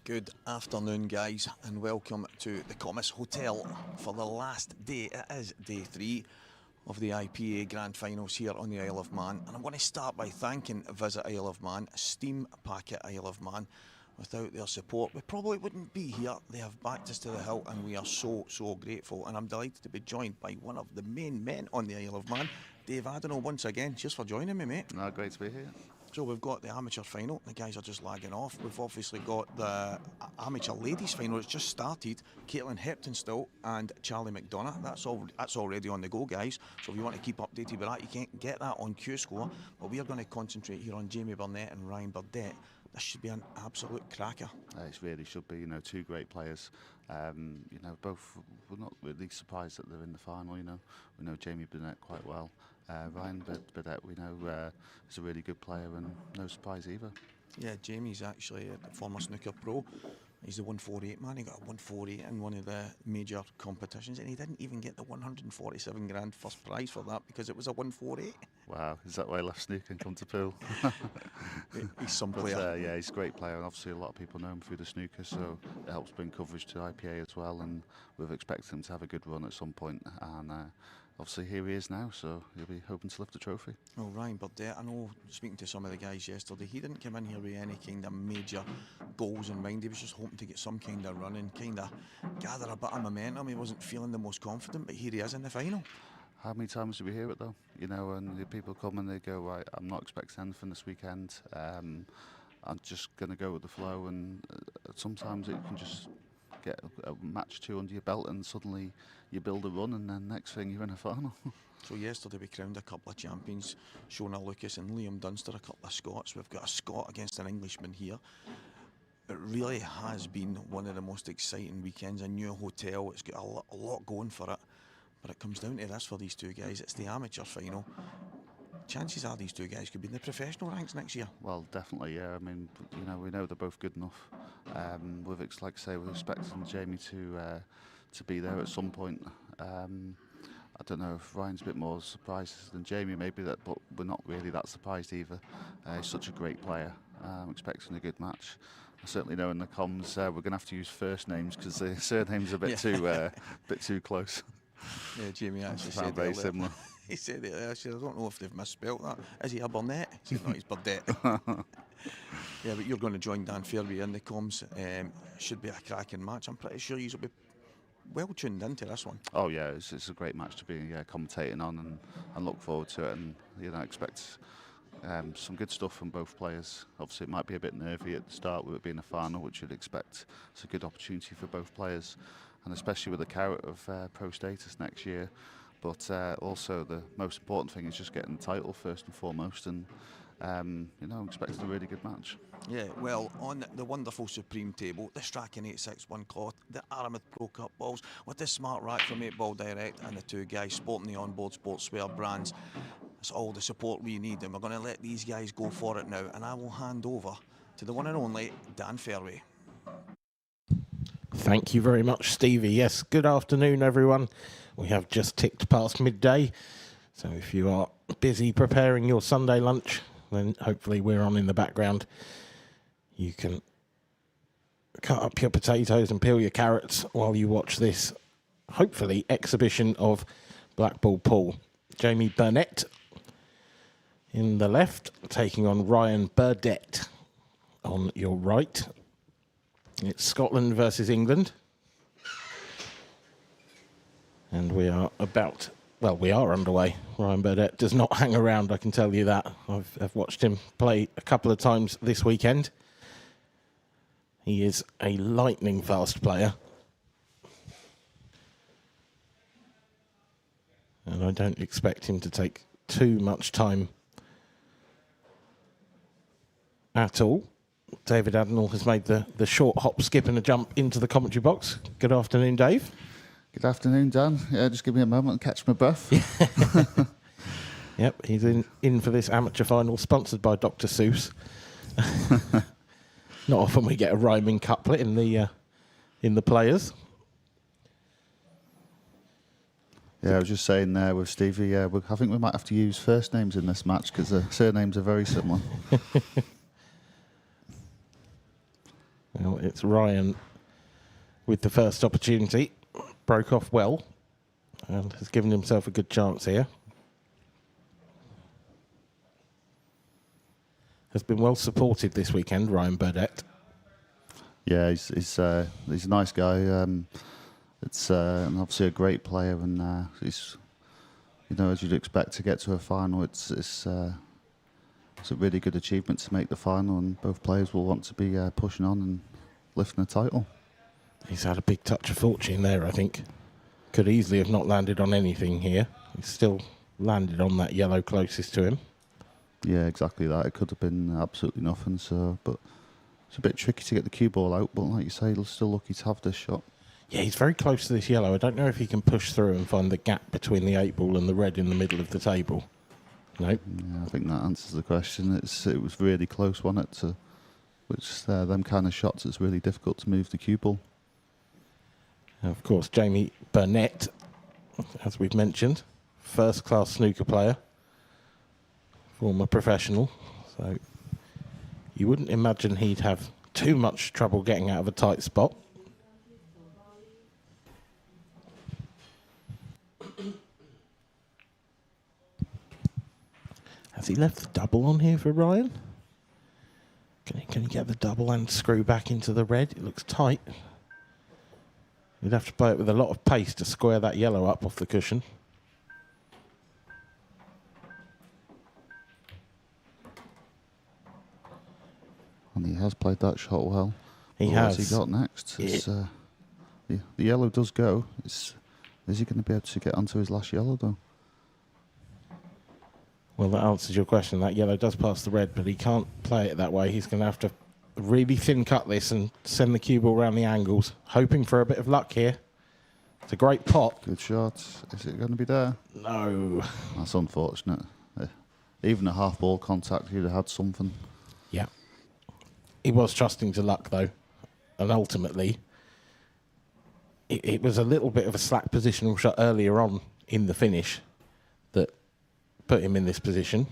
Good afternoon, guys, and welcome to the Comis Hotel for the last day. It is day 3 of the IPA Grand Finals here on the Isle of Man, and I want to start by thanking Visit Isle of Man, Steam Packet Isle of Man. Without their support, we probably wouldn't be here. They have backed us to the hilt, and we are so grateful. And I'm delighted to be joined by one of the main men on the Isle of Man, Dave Adenau, once again. Cheers for joining me, mate. No, great to be here. So we've got the amateur final. The guys are just lagging off. We've obviously got the amateur ladies final. It's just started. Caitlin Heptonstall and Charlie McDonough. That's already on the go, guys. So if you want to keep updated with that, you can't get that on Cuesports. But we are going to concentrate here on Jamie Burnett and Ryan Burdett. This should be an absolute cracker. It really should be. You know, two great players. You know, both. We're not really surprised that they're in the final. You know, we know Jamie Burnett quite well. Ryan Burdett, we know, is a really good player, and no surprise either. Yeah, Jamie's actually a former snooker pro. He's the 148 man. He got a 148 in one of the major competitions, and he didn't even get the 147 grand first prize for that because it was a 148. Wow, is that why he left snooker and come to pool? He's some player. Yeah, he's a great player, and obviously a lot of people know him through the snooker, so it helps bring coverage to IPA as well, and we've expected him to have a good run at some point, and obviously here he is now, so he'll be hoping to lift the trophy. Oh, Ryan Burdett, I know, speaking to some of the guys yesterday, he didn't come in here with any kind of major goals in mind. He was just hoping to get some kind of running, kind of gather a bit of momentum. He wasn't feeling the most confident, but here he is in the final. How many times do we hear it though? You know, and the people come and they go, right, I'm not expecting anything this weekend. I'm just going to go with the flow, and sometimes it can just get a match 2 under your belt and suddenly you build a run, and then next thing you're in a final. So yesterday we crowned a couple of champions, Shona Lucas and Liam Dunster, a couple of Scots. We've got a Scot against an Englishman here. It really has been one of the most exciting weekends. A new hotel, it's got a lot going for it, but it comes down to this for these two guys. It's the amateur final. Chances are these two guys could be in the professional ranks next year. Well, definitely, yeah. I mean, you know, we know they're both good enough. Like I say, we're expecting Jamie to be there at some point. I don't know if Ryan's a bit more surprised than Jamie, maybe that, but we're not really that surprised either. He's such a great player. I'm expecting a good match. I certainly know in the comms we're going to have to use first names because the surnames are a bit too close. Yeah, Jamie actually said very similar. He said it. I said, I don't know if they've misspelt that. Is he a Burnett? He said, no, he's Burdett. Yeah, but you're going to join Dan Fairway in the comms. Should be a cracking match. I'm pretty sure you'll be well tuned into this one. Oh yeah, it's a great match to be commentating on, and look forward to it, and you know, expect some good stuff from both players. Obviously it might be a bit nervy at the start with it being a final, which you'd expect. It's a good opportunity for both players, and especially with the carrot of pro status next year. But also the most important thing is just getting the title first and foremost, and you know, I'm expecting a really good match. Yeah, well, on the wonderful Supreme table, the Strachan 861 cloth, the Aramith Pro Cup balls, with the smart rack from 8 Ball Direct, and the two guys sporting the onboard sportswear brands. That's all the support we need, and we're going to let these guys go for it now, and I will hand over to the one and only Dan Fairway. Thank you very much, Stevie. Yes, good afternoon, everyone. We have just ticked past midday, so if you are busy preparing your Sunday lunch, then hopefully we're on in the background. You can cut up your potatoes and peel your carrots while you watch this, hopefully, exhibition of blackball pool. Jamie Burnett in the left, taking on Ryan Burdett on your right. It's Scotland versus England. And we are we are underway. Ryan Burdett does not hang around, I can tell you that. I've watched him play a couple of times this weekend. He is a lightning fast player. And I don't expect him to take too much time at all. David Adenau has made the short hop, skip and a jump into the commentary box. Good afternoon, Dave. Good afternoon, Dan. Yeah, just give me a moment and catch my breath. Yep, he's in for this amateur final, sponsored by Dr. Seuss. Not often we get a rhyming couplet in the players. Yeah, I was just saying there with Stevie, I think we might have to use first names in this match because the surnames are very similar. Well, It's Ryan with the first opportunity. Broke off well and has given himself a good chance here. Has been well supported this weekend, Ryan Burdett. Yeah, he's a nice guy. It's and obviously a great player, and he's, you know, as you'd expect to get to a final, it's a really good achievement to make the final, and both players will want to be pushing on and lifting the title. He's had a big touch of fortune there, I think. Could easily have not landed on anything here. He's still landed on that yellow closest to him. Yeah, exactly that. It could have been absolutely nothing. So, but it's a bit tricky to get the cue ball out. But like you say, he's still lucky to have this shot. Yeah, he's very close to this yellow. I don't know if he can push through and find the gap between the 8 ball and the red in the middle of the table. Nope. Yeah, I think that answers the question. It was really close, wasn't it? To which them kind of shots, it's really difficult to move the cue ball. And of course, Jamie Burnett, as we've mentioned, first-class snooker player, former professional. So you wouldn't imagine he'd have too much trouble getting out of a tight spot. Has he left the double on here for Ryan? Can he get the double and screw back into the red? It looks tight. You'd have to play it with a lot of pace to square that yellow up off the cushion. And he has played that shot well. He What has. has he got next? The yellow does go. Is he going to be able to get onto his last yellow, though? Well, that answers your question. That yellow does pass the red, but he can't play it that way. He's going to have to really thin cut this and send the cue ball around the angles, hoping for a bit of luck here. It's a great pot. Good shot. Is it going to be there? No. That's unfortunate. Even a half ball contact, he'd have had something. Yeah. He was trusting to luck, though. And ultimately, it was a little bit of a slack positional shot earlier on in the finish that put him in this position.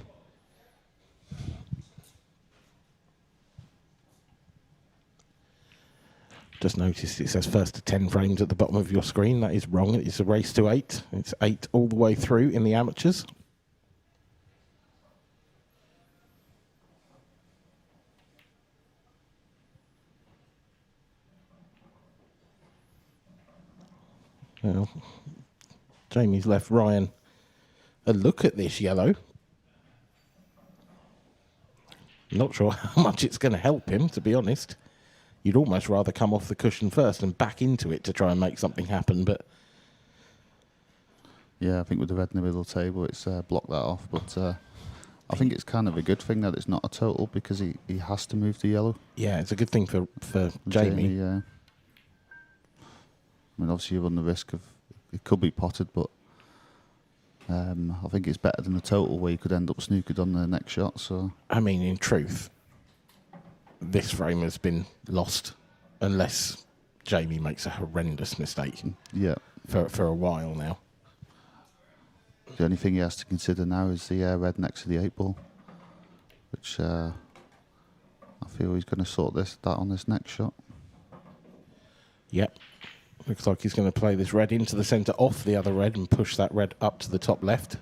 Just noticed it says first to 10 frames at the bottom of your screen. That is wrong. It's a race to 8. It's 8 all the way through in the amateurs. Well, Jamie's left Ryan a look at this yellow. Not sure how much it's going to help him, to be honest. You'd almost rather come off the cushion first and back into it to try and make something happen, but... Yeah, I think with the red in the middle table, it's blocked that off. But I think it's kind of a good thing that it's not a total, because he has to move the yellow. Yeah, it's a good thing for Jamie. Yeah. I mean, obviously you run the risk of it could be potted, but I think it's better than the total where you could end up snookered on the next shot. So I mean, in truth, this frame has been lost unless Jamie makes a horrendous mistake. Yeah. For a while now. The only thing he has to consider now is the red next to the 8 ball, which I feel he's going to sort that on this next shot. Yep. Looks like he's going to play this red into the centre off the other red and push that red up to the top left.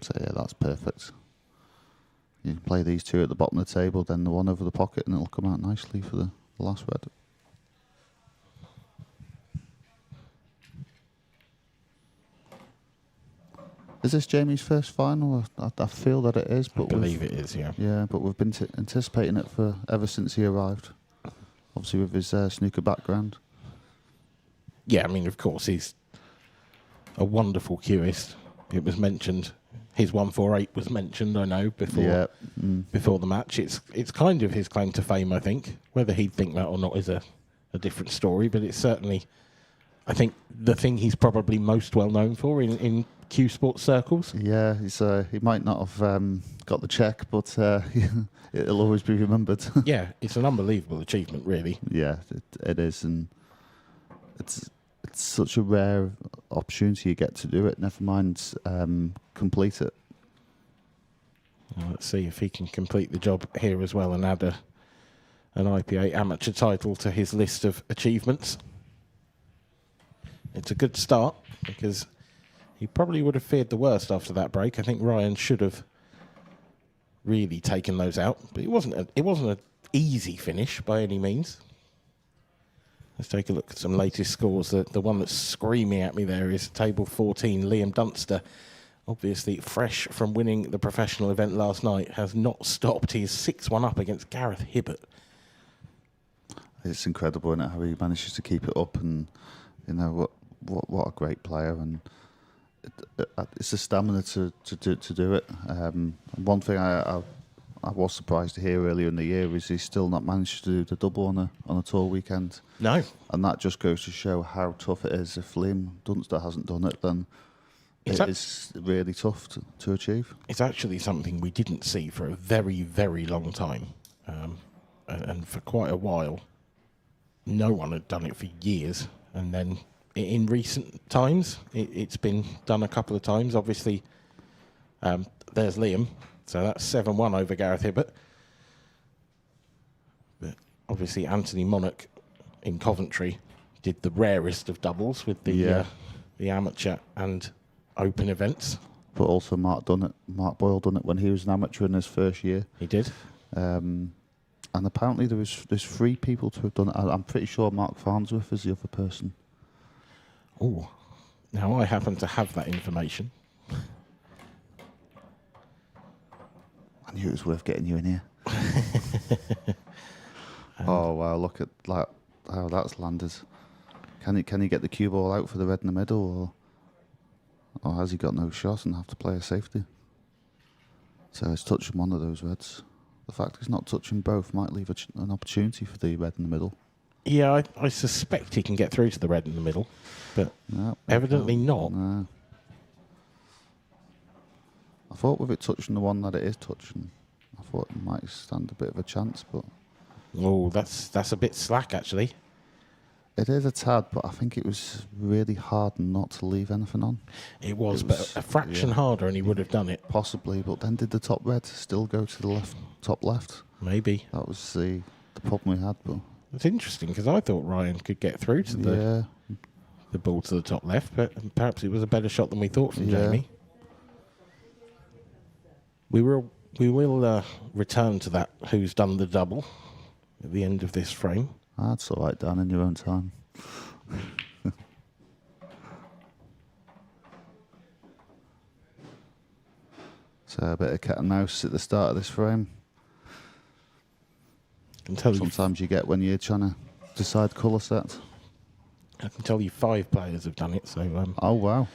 So yeah, that's perfect. You can play these two at the bottom of the table, then the one over the pocket, and it'll come out nicely for the last red. Is this Jamie's first final? I feel that it is, but I believe it is, yeah. Yeah, but we've been anticipating it for ever since he arrived. Obviously, with his snooker background. Yeah, I mean, of course, he's a wonderful cueist. It was mentioned. His 148 was mentioned, I know, before before the match. It's kind of his claim to fame, I think. Whether he'd think that or not is a different story, but it's certainly, I think, the thing he's probably most well known for in Cuesports circles. Yeah, he might not have got the check, but it'll always be remembered. Yeah, it's an unbelievable achievement, really. Yeah, it is, and it's such a rare opportunity you get to do it. Never mind complete it. Let's see if he can complete the job here as well and add an IPA amateur title to his list of achievements. It's a good start because he probably would have feared the worst after that break. I think Ryan should have really taken those out, but it wasn't an easy finish by any means. Let's take a look at some latest scores. The one that's screaming at me there is table 14, Liam Dunster. Obviously fresh from winning the professional event last night, has not stopped. He is 6-1 up against Gareth Hibbert. It's incredible, isn't it, how he manages to keep it up, and you know what a great player, and it's the stamina to do it. One thing I was surprised to hear earlier in the year is he's still not managed to do the double on a tour weekend. No, and that just goes to show how tough it is. If Liam Dunster hasn't done it, then it is really tough to achieve. It's actually something we didn't see for a very, very long time, and for quite a while. No one had done it for years, and then in recent times, it's been done a couple of times. Obviously, there's Liam, so that's 7-1 over Gareth Hibbert. But obviously, Anthony Monarch in Coventry did the rarest of doubles with the amateur and open events. But also Mark Boyle done it when he was an amateur in his first year. He did. And apparently there's 3 people to have done it. I'm pretty sure Mark Farnsworth is the other person. Oh, now I happen to have that information. I knew it was worth getting you in here. Oh wow! Look at how that's landed. Can he get the cue ball out for the red in the middle, or has he got no shot and have to play a safety? So he's touching one of those reds. The fact he's not touching both might leave an opportunity for the red in the middle. Yeah, I suspect he can get through to the red in the middle, but evidently not. No. I thought with it touching the one that it is touching, I thought it might stand a bit of a chance, but... Oh, that's a bit slack, actually. It is a tad, but I think it was really hard not to leave anything on. It was but a fraction harder and he would have done it. Possibly, but then did the top red still go to the top left? Maybe. That was the problem we had, but... It's interesting, because I thought Ryan could get through to the ball to the top left, but perhaps it was a better shot than we thought from Jamie. We will return to that who's done the double at the end of this frame. That's all right, Dan, in your own time. So a bit of cat and mouse at the start of this frame. Sometimes you get when you're trying to decide colour set. I can tell you 5 players have done it. So oh wow!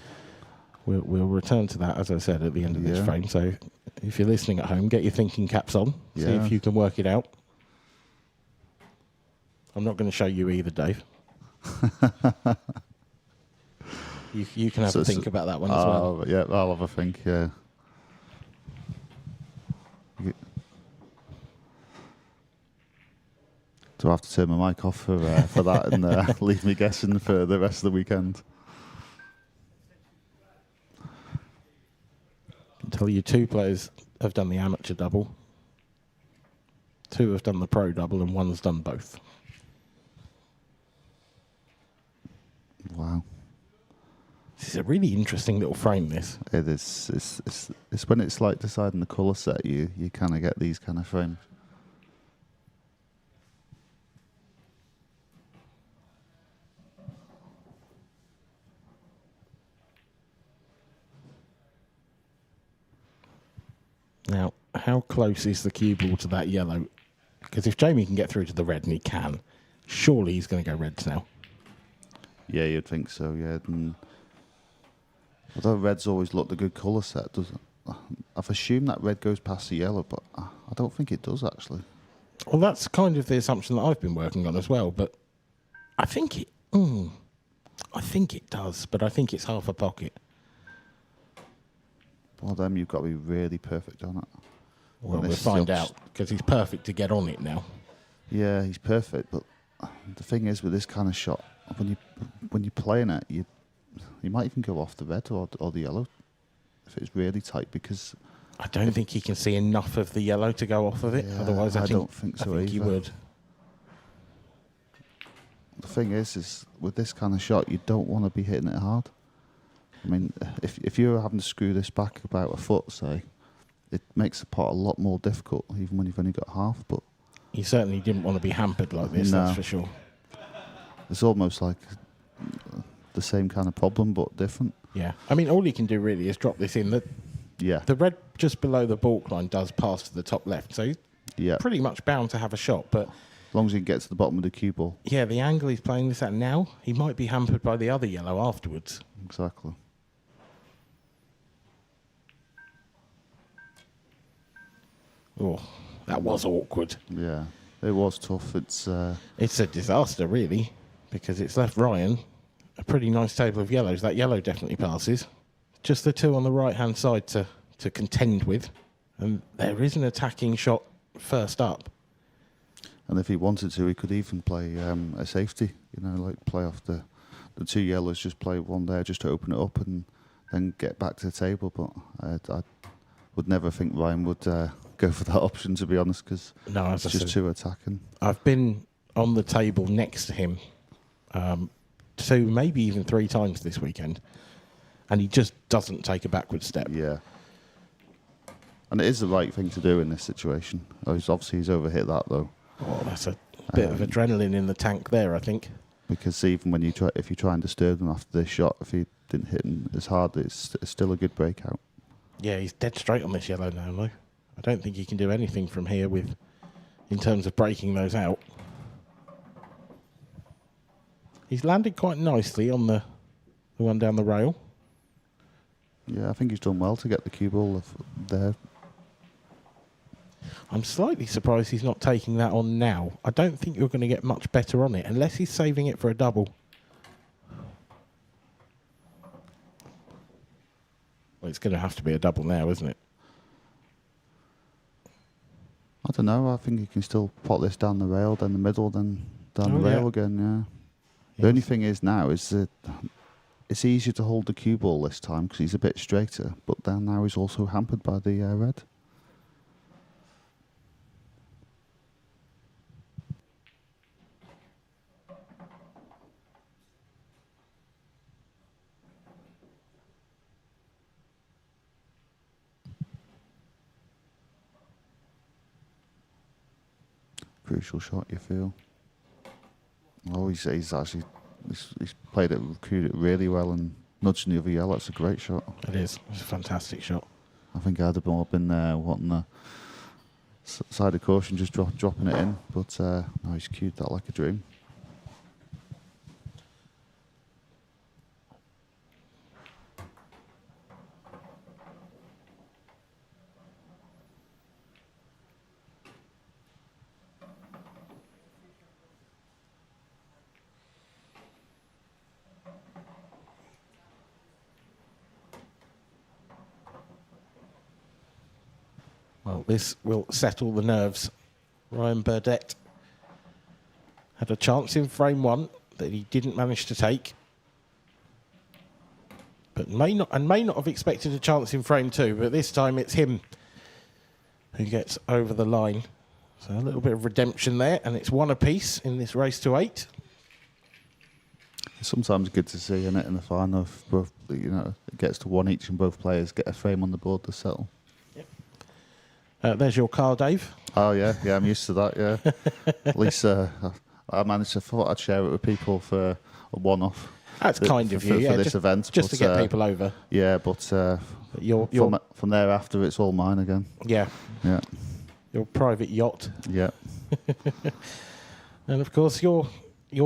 We'll return to that, as I said, at the end of this frame. So if you're listening at home, get your thinking caps on. See if you can work it out. I'm not going to show you either, Dave. you can have a think about that one as well. Yeah, I'll have a think. Yeah. Do I have to turn my mic off for that and leave me guessing for the rest of the weekend? I can tell you 2 players have done the amateur double, 2 have done the pro double, and 1's done both. Wow. This is a really interesting little frame, this. It is. It's when it's like deciding the colour set, you kind of get these kind of frames. Now, how close is the cue ball to that yellow? Because if Jamie can get through to the red, and he can, surely he's going to go reds now. Yeah, you'd think so, yeah. And although red's always looked a good colour set, doesn't it? I've assumed that red goes past the yellow, but I don't think it does, actually. Well, that's kind of the assumption that I've been working on as well, but I think it does, but I think it's half a pocket. Well, then you've got to be really perfect on it. Well, we'll find out, because he's perfect to get on it now. Yeah, he's perfect, but the thing is with this kind of shot, when you're playing it, you might even go off the red or the yellow if it's really tight, because I don't think he can see enough of the yellow to go off of it. Yeah, Otherwise, I don't think so I think he either. would. The thing is with this kind of shot, you don't want to be hitting it hard. I mean, if you're having to screw this back about a foot, say, it makes the pot a lot more difficult, even when you've only got half. But He certainly didn't want to be hampered like this, No. that's for sure. it's almost like the same kind of problem, but different. Yeah. I mean, all he can do really is drop this in. Yeah, The red just below the baulk line does pass to the top left, so he's yeah. pretty much bound to have a shot. But As long as he can get to the bottom of the cue ball. yeah, the angle he's playing this at now, he might be hampered by the other yellow afterwards. Exactly. Oh, that was awkward. Yeah, it was tough. It's It's a disaster, really, because it's left Ryan a pretty nice table of yellows. That yellow definitely passes. Just the two on the right-hand side to contend with. And there is an attacking shot first up. and if he wanted to, he could even play a safety. Like play off the two yellows, just play one there just to open it up and then get back to the table. But I would never think Ryan would go for that option, to be honest, because No, as it's I just said, too attacking. I've been on the table next to him 2, maybe even 3 times this weekend, and he just doesn't take a backward step. Yeah. And it is the right thing to do in this situation. He's overhit that though, Oh, that's a bit of adrenaline in the tank there, I think. because even when if you try and disturb him after this shot, if he didn't hit him as hard, it's still a good breakout. Yeah, he's dead straight on this yellow now, though. I don't think he can do anything from here in terms of breaking those out. He's landed quite nicely on the one down the rail. Yeah, I think he's done well to get the cue ball there. I'm slightly surprised he's not taking that on now. I don't think you're going to get much better on it, unless he's saving it for a double. Well, it's going to have to be a double now, isn't it? I don't know. I think he can still pot this down the rail, then the middle, then down Oh, the rail yeah. again. Yeah. Yes. The only thing is now is that it's easier to hold the cue ball this time because he's a bit straighter. But then now he's also hampered by the red. Crucial shot, you feel. Oh, he's played it, recruited it really well and nudging the other yellow. That's a great shot. It is. It's a fantastic shot. I think I'd have been wanting the side of caution, just dropping it in. But no, he's cued that like a dream. Well, this will settle the nerves. Ryan Burdett had a chance in frame 1 that he didn't manage to take, but may not have expected a chance in frame 2. But this time it's him who gets over the line. So a little bit of redemption there, and it's 1 apiece in this race to 8. It's sometimes good to see, isn't it, in the final, if both, it gets to 1 each and both players get a frame on the board to settle. There's your car, Dave. Oh yeah, I'm used to that. Yeah, at least I managed to thought I'd share it with people for a one-off. That's kind of you, for yeah. this event, Just to get people over. Yeah, but You're from thereafter, it's all mine again. yeah, Yeah, your private yacht, yeah, and of course your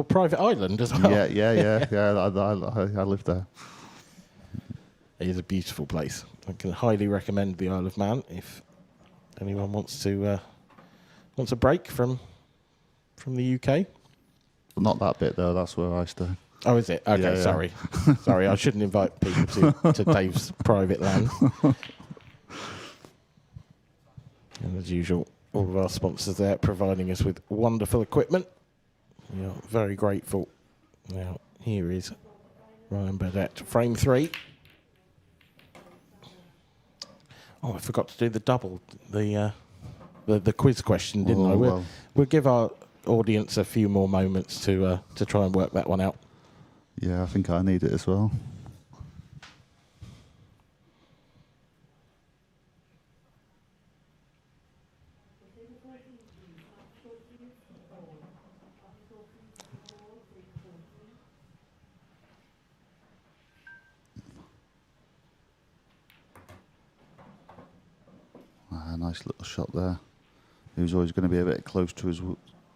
private island as well. yeah. I live there. It is a beautiful place. I can highly recommend the Isle of Man if anyone wants a break from the UK. Not that bit though. That's where I stay. Oh, is it? Okay, Yeah. sorry. Sorry, I shouldn't invite people to Dave's private land. And as usual, all of our sponsors there providing us with wonderful equipment. We are very grateful. Now, here is Ryan Burdett, frame 3. Oh, I forgot to do the double, the quiz question, didn't Oh, I? well. We'll give our audience a few more moments to try and work that one out. Yeah, I think I need it as well. Nice little shot there. He was always going to be a bit close to his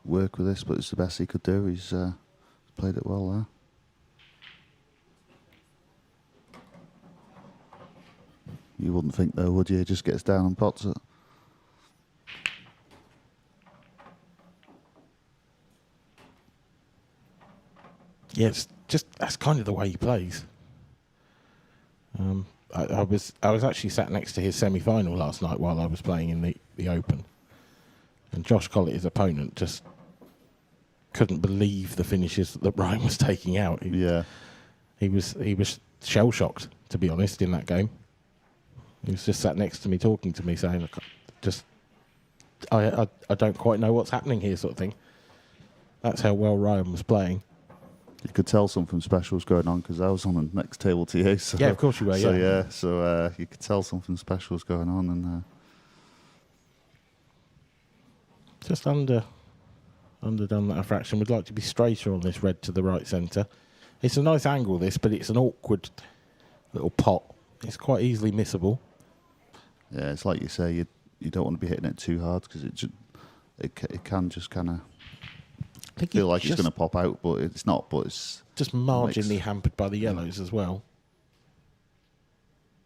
work with this, but it's the best he could do. He's played it well there. You wouldn't think though, would you? He just gets down and pots it. Yeah, it's just that's kind of the way he plays. I was actually sat next to his semi-final last night while I was playing in the Open, and Josh Collett, his opponent, just couldn't believe the finishes that Ryan was taking out. He was shell shocked, to be honest, in that game. He was just sat next to me talking to me, saying, I don't quite know what's happening here, sort of thing. That's how well Ryan was playing. You could tell something special was going on because I was on the next table to you. So, yeah, of course you were. So you could tell something special was going on, and just underdone that a fraction. We'd like to be straighter on this red to the right centre. It's a nice angle, this, but it's an awkward little pot. It's quite easily missable. yeah, it's like you say, you don't want to be hitting it too hard because it can just kind of feel like it's going to pop out, but it's not. But it's just marginally hampered by the yellows as well.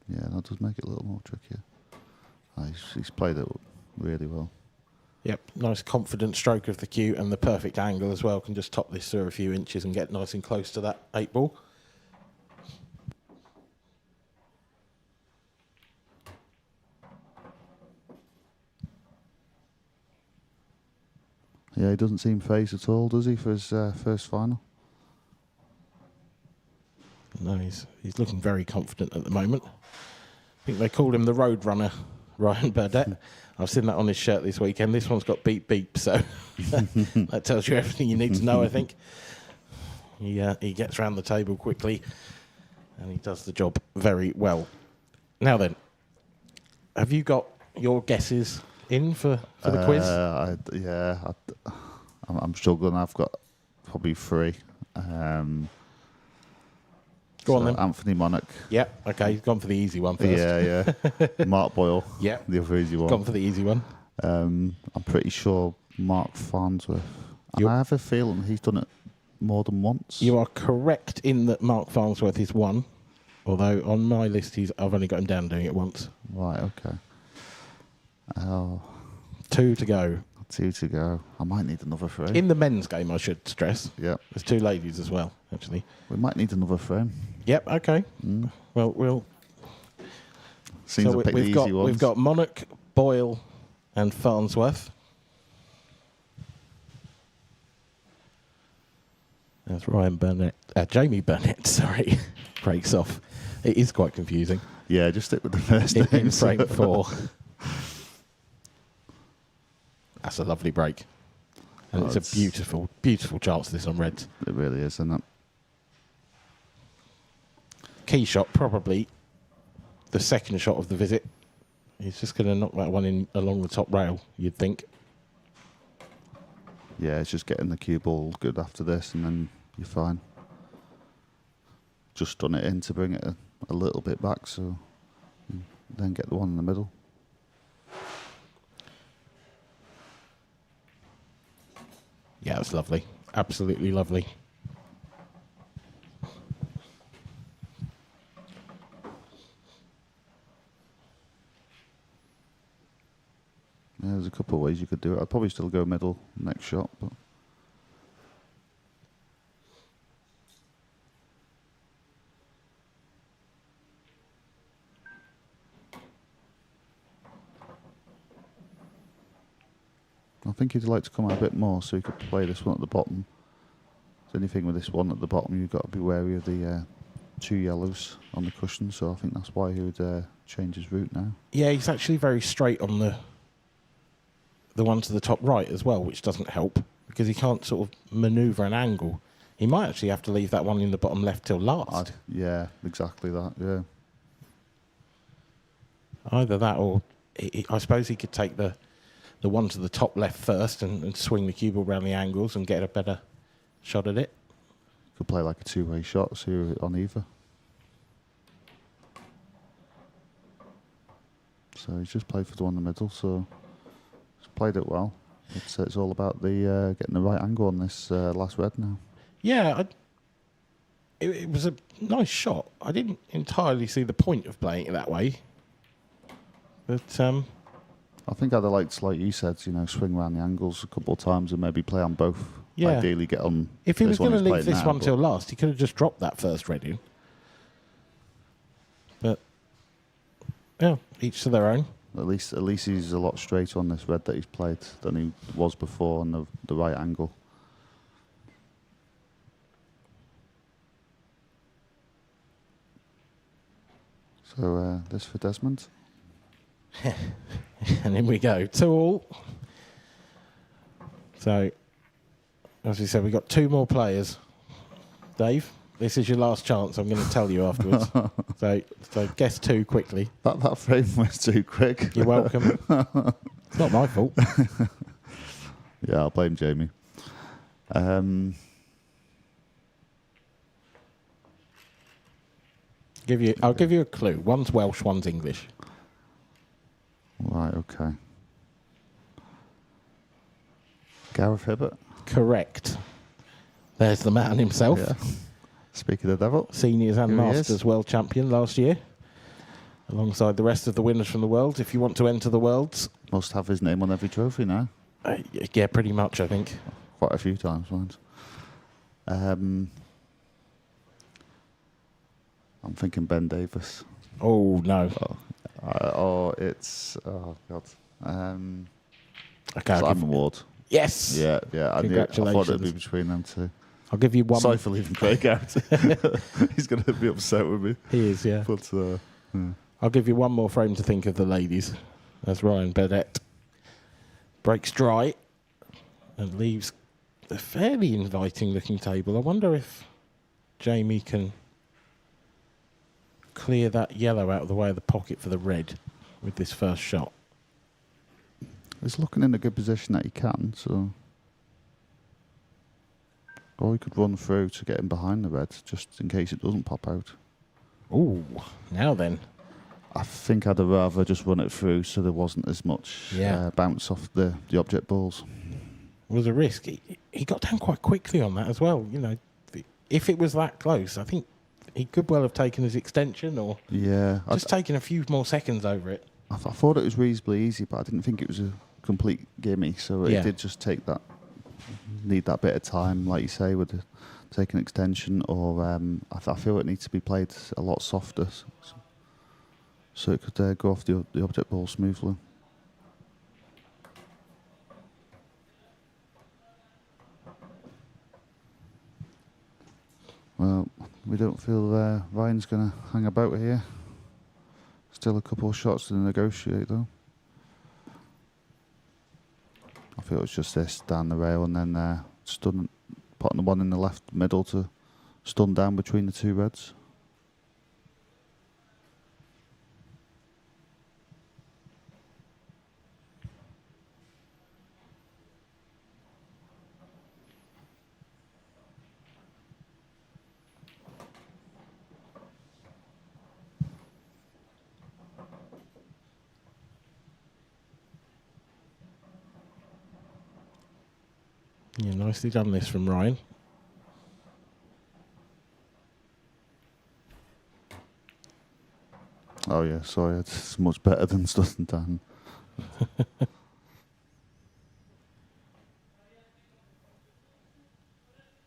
Yeah, that does make it a little more trickier. He's played it really well. Yep, nice confident stroke of the cue and the perfect angle as well. Can just top this through a few inches and get nice and close to that 8 ball. Yeah, he doesn't seem phased at all, does he, for his first final? No, he's looking very confident at the moment. I think they called him the Road Runner, Ryan Burdett. I've seen that on his shirt this weekend. This one's got beep beep, so that tells you everything you need to know, I think. He gets around the table quickly, and he does the job very well. Now then, have you got your guesses in for the quiz? I'm struggling. I've got probably 3. Go on then. Anthony Monarch. Yep, okay, he's gone for the easy one first. Yeah. Mark Boyle. Yep. The other easy one. Gone for the easy one. I'm pretty sure Mark Farnsworth. And I have a feeling he's done it more than once. You are correct in that Mark Farnsworth is 1, although on my list I've only got him down doing it once. Right, okay. Oh. 2 to go. 2 to go. I might need another frame. In the men's game, I should stress. Yeah. There's 2 ladies as well, actually. We might need another frame. Yep, okay. Well, we'll... Seems to pick the easy ones. We've got Monarch, Boyle and Farnsworth. That's Ryan Burnett. Jamie Burnett, sorry. Breaks off. It is quite confusing. Yeah, just stick with the first name. In frame 4. That's a lovely break. And it's a beautiful, beautiful chance this on reds. It really is, isn't it? Key shot, probably the second shot of the visit. He's just going to knock that one in along the top rail, you'd think. Yeah, it's just getting the cue ball good after this, and then you're fine. Just done it in to bring it a little bit back, so then get the one in the middle. Yeah, that's lovely. Absolutely lovely. Yeah, there's a couple of ways you could do it. I'd probably still go middle next shot, but I think he'd like to come out a bit more so he could play this one at the bottom. The only thing with this one at the bottom, you've got to be wary of the 2 yellows on the cushion, so I think that's why he would change his route now. Yeah, he's actually very straight on the one to the top right as well, which doesn't help because he can't sort of manoeuvre an angle. He might actually have to leave that one in the bottom left till last. Yeah, exactly that, yeah. Either that or I suppose he could take the one to the top left first and swing the cue ball around the angles and get a better shot at it. Could play like a 2-way shot, so on either. So he's just played for the one in the middle, so he's played it well. It's all about the getting the right angle on this last red now. Yeah, it was a nice shot. I didn't entirely see the point of playing it that way. But I think I'd have liked, like you said, swing around the angles a couple of times and maybe play on both. Yeah. Ideally get on. If he was going to leave this one but till last, he could have just dropped that first red in. But, yeah, each to their own. At least he's a lot straighter on this red that he's played than he was before on the right angle. So this for Desmond. And in we go. 2-all. So, as we said, we've got 2 more players. Dave, this is your last chance. I'm going to tell you afterwards. so guess 2 quickly. That frame was too quick. You're welcome. It's not my fault. Yeah, I'll blame Jamie. I'll give you a clue. One's Welsh, one's English. Right, okay. Gareth Hibbert. Correct. There's the man himself. Yeah. Speaking of the devil. Seniors and Here he Masters is. World Champion last year. Alongside the rest of the winners from the world. If you want to enter the Worlds. Must have his name on every trophy now. Yeah, pretty much, I think. Quite a few times, once. I'm thinking Ben Davis. Oh, no. Oh God. Okay, Simon Ward. Yes. Yeah. I Congratulations. thought it'd be between them two. I'll give you one. Sorry for leaving Craig out. He's going to be upset with me. He is, yeah. But I'll give you one more frame to think of the ladies. As Ryan Burdett breaks dry and leaves a fairly inviting looking table. I wonder if Jamie can clear that yellow out of the way of the pocket for the red with this first shot. he's looking in a good position that he can, so. Or he could run through to get him behind the red, just in case it doesn't pop out. Ooh, now then. I think I'd rather just run it through so there wasn't as much bounce off the object balls. It was a risk. He got down quite quickly on that as well. You know, if it was that close, I think he could well have taken his extension or just taken a few more seconds over it. I thought it was reasonably easy, but I didn't think it was a complete gimme. So it did just take that, need that bit of time, like you say, with the take an extension, or I feel it needs to be played a lot softer, so it could go off the object ball smoothly. Well, we don't feel Ryan's going to hang about here. Still a couple of shots to negotiate, though. I feel it's just this down the rail and then putting the one in the left middle to stun down between the two reds. Yeah, nicely done this from Ryan. Oh yeah, sorry, it's much better than stunning down.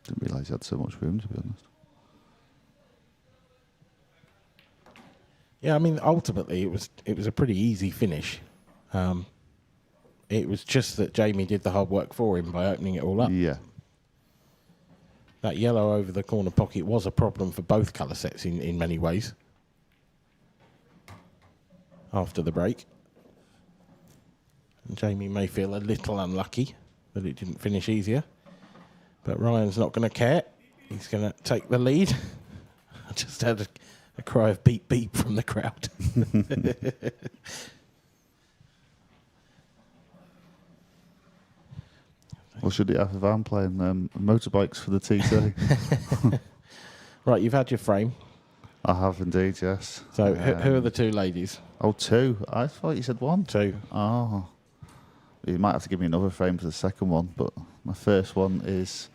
Didn't realise he had so much room, to be honest. Yeah, I mean, ultimately it was a pretty easy finish. It was just that Jamie did the hard work for him by opening it all up. Yeah. that yellow over the corner pocket was a problem for both colour sets in many ways after the break. And Jamie may feel a little unlucky that it didn't finish easier, but Ryan's not going to care. He's going to take the lead. I just had a cry of beep beep from the crowd. What should it have if I'm playing motorbikes for the TT? Right, you've had your frame. I have indeed, yes. So who are the two ladies? Oh, two. I thought you said one. Two. Oh. You might have to give me another frame for the second one, but my first one is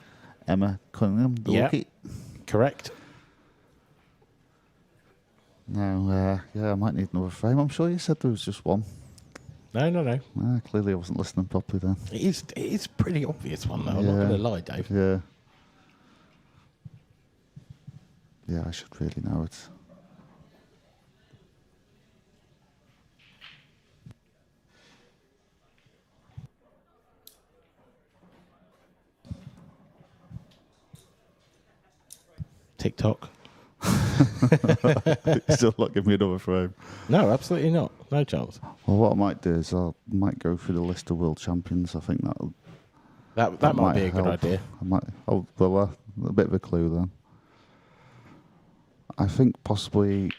Emma Cunningham, the rookie. Correct. Now, I might need another frame. I'm sure you said there was just one. No. Clearly I wasn't listening properly then. It is a pretty obvious one, though. I'm not going to lie, Dave. Yeah. Yeah, I should really know it. TikTok. Still not give me another frame. No, absolutely not. No chance. Well, what I might do is I might go through the list of world champions. I think that might be a good help. idea. I might. Oh, well, a bit of a clue then. I think possibly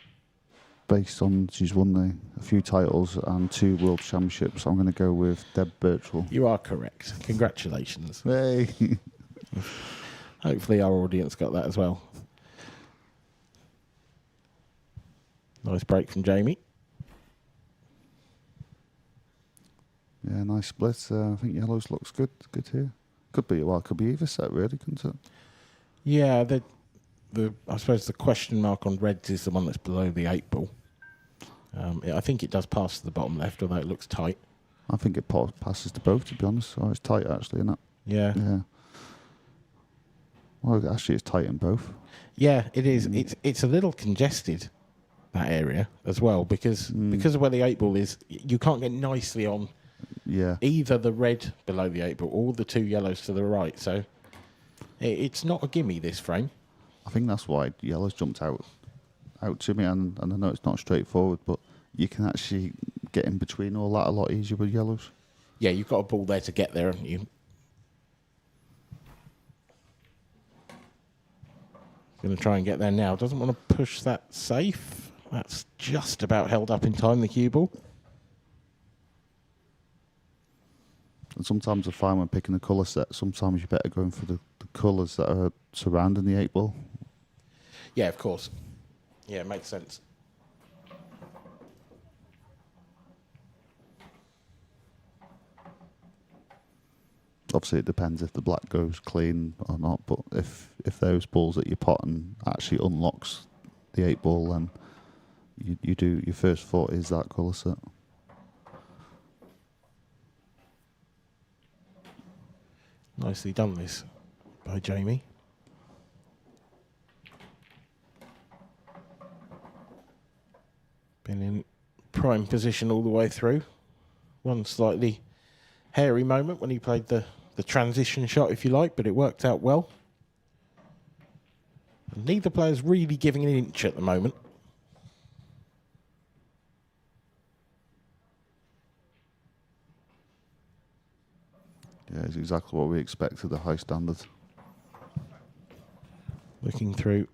based on she's won a few titles and 2 world championships, I'm going to go with Deb Birchall. You are correct. Congratulations. Hey. Hopefully our audience got that as well. Nice break from Jamie. Yeah, nice split. I think yellows looks good. Good here. Could be could be either set really, couldn't it? Yeah, I suppose the question mark on reds is the one that's below the 8 ball. I think it does pass to the bottom left, although it looks tight. I think it passes to both, to be honest. Oh, it's tight actually, isn't it? Yeah. Yeah. Well, actually, it's tight in both. Yeah, it is. It's a little congested, that area as well, because of where the 8 ball is. You can't get nicely on. Yeah. Either the red below the 8 ball or the 2 yellows to the right. So it's not a gimme, this frame. I think that's why yellows jumped out to me, and I know it's not straightforward, but you can actually get in between all that a lot easier with yellows. Yeah, you've got a ball there to get there, haven't you? Going to try and get there now. Doesn't want to push that safe. That's just about held up in time, the cue ball. And sometimes I find when picking a colour set, sometimes you're better going for the colours that are surrounding the 8 ball. Yeah, of course. Yeah, it makes sense. Obviously, it depends if the black goes clean or not, but if those balls that you're potting actually unlocks the 8 ball, then you do, your first thought is that colour set. Nicely done this by Jamie. Been in prime position all the way through. One slightly hairy moment when he played the transition shot, if you like, but it worked out well. And neither player's really giving an inch at the moment. Yeah, it's exactly what we expected, the high standard. Looking through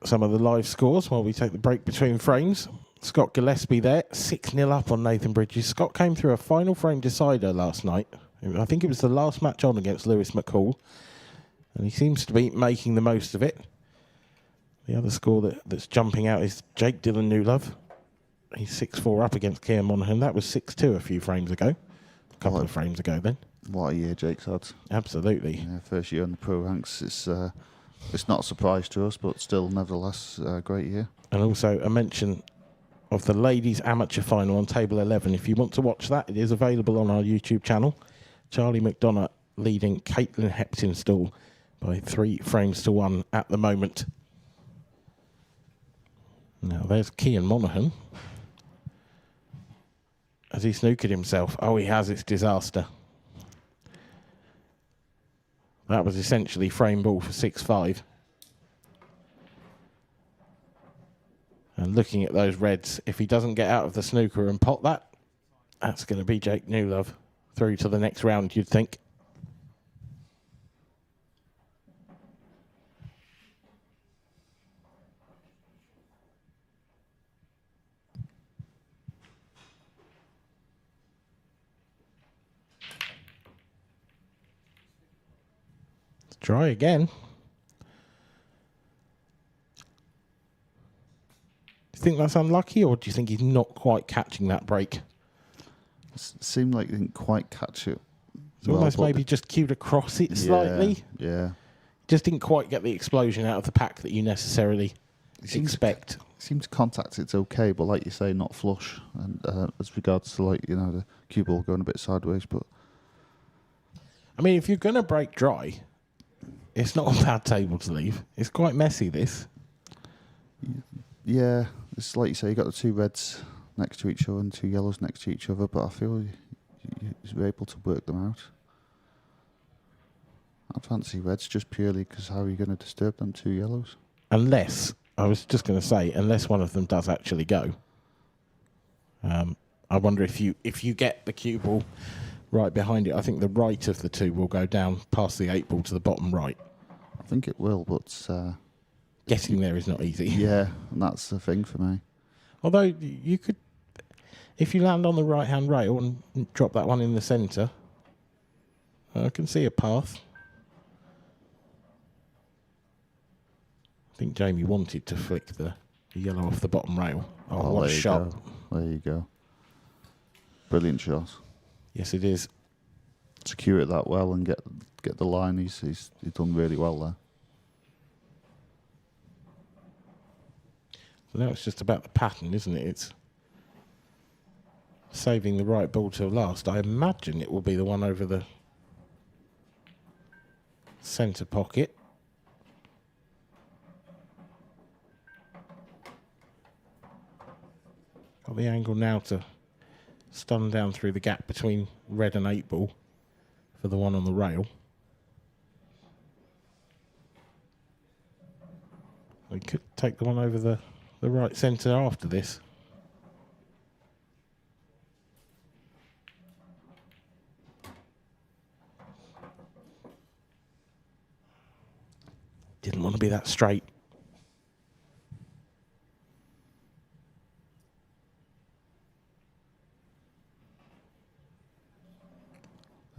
some of the live scores while we take the break between frames. Scott Gillespie there, 6-0 up on Nathan Bridges. Scott came through a final frame decider last night. I think it was the last match on against Lewis McCall. And he seems to be making the most of it. The other score that's jumping out is Jake Dillon Newlove. He's 6-4 up against Keir Monaghan. That was 6-2 a few frames ago. A couple of frames ago then. What a year Jake's had. Absolutely. Yeah, first year in the pro ranks. It's not a surprise to us, but still, nevertheless, a great year. And also a mention of the ladies' amateur final on table 11. If you want to watch that, it is available on our YouTube channel. Charlie McDonough leading Caitlin Heptonstall by 3 frames to 1 at the moment. Now there's Keir Monaghan. Has he snookered himself? Oh, he has. It's disaster. That was essentially frame ball for 6-5. And looking at those reds, if he doesn't get out of the snooker and pot that, that's going to be Jake Newlove through to the next round, you'd think. Let's try again. Do you think that's unlucky, or do you think he's not quite catching that break? It seemed like he didn't quite catch it. It's almost maybe just cued across it slightly. Yeah. Just didn't quite get the explosion out of the pack that you necessarily expect. Seems to contact it's okay, but like you say, not flush. And as regards to the cue ball going a bit sideways, but I mean, if you're going to break dry, it's not a bad table to leave. It's quite messy, this. yeah, it's like you say, you got the two reds next to each other and two yellows next to each other, but I feel you're able to work them out. I fancy reds just purely because how are you going to disturb them two yellows? Unless, I was just going to say, unless one of them does actually go. I wonder if you get the cue ball right behind it, I think the right of the two will go down past the 8 ball to the bottom right. I think it will, but getting there is not easy. Yeah, and that's the thing for me. Although you could, if you land on the right-hand rail and drop that one in the centre, I can see a path. I think Jamie wanted to flick the yellow off the bottom rail. Oh, what a shot. There you go. Brilliant shot. Yes, it is. Secure it that well and get the line. He's done really well there. So now it's just about the pattern, isn't it? It's saving the right ball till last. I imagine it will be the one over the centre pocket. Got the angle now to stun down through the gap between red and 8 ball for the one on the rail. We could take the one over the right centre after this. Didn't want to be that straight.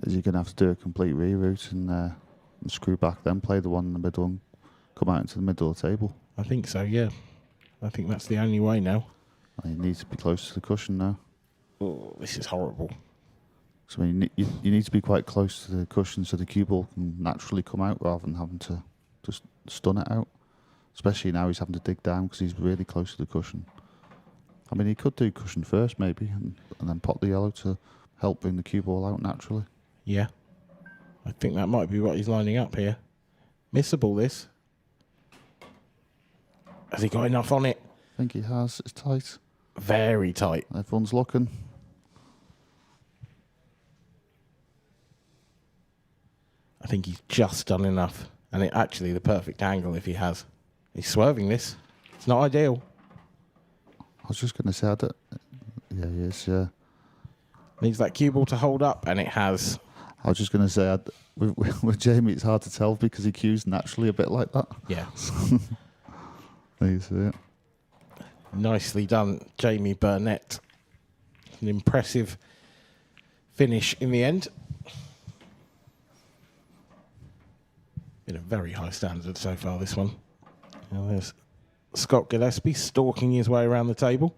Is he going to have to do a complete reroute and screw back, then play the one in the middle and come out into the middle of the table? I think so, yeah. I think that's the only way now. And he needs to be close to the cushion now. Oh, this is horrible. So I mean, you need to be quite close to the cushion so the cue ball can naturally come out rather than having to just stun it out. Especially now he's having to dig down because he's really close to the cushion. I mean, he could do cushion first maybe and then pot the yellow to help bring the cue ball out naturally. Yeah. I think that might be what he's lining up here. Missable, this. Has he got enough on it? I think he has. It's tight. Very tight. Everyone's looking. I think he's just done enough. And it actually the perfect angle if he has. He's swerving this. It's not ideal. I was just going to say that. Yeah, he is, yeah. Needs that cue ball to hold up, and it has. I was just going to say, with Jamie, it's hard to tell because he cues naturally a bit like that. Yeah. There you see it. Nicely done, Jamie Burnett. An impressive finish in the end. Been a very high standard so far, this one. Now there's Scott Gillespie stalking his way around the table.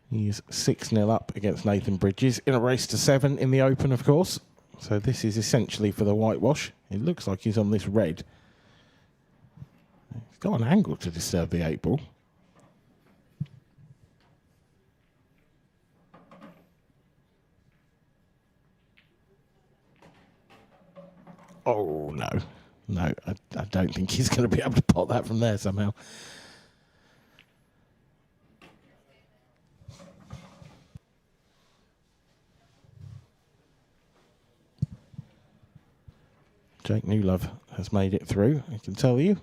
He's 6-0 up against Nathan Bridges in a race to 7 in the Open, of course. So this is essentially for the whitewash. It looks like he's on this red. He's got an angle to disturb the 8 ball. Oh, no. No, I don't think he's going to be able to pot that from there somehow. Jake Newlove has made it through, I can tell you.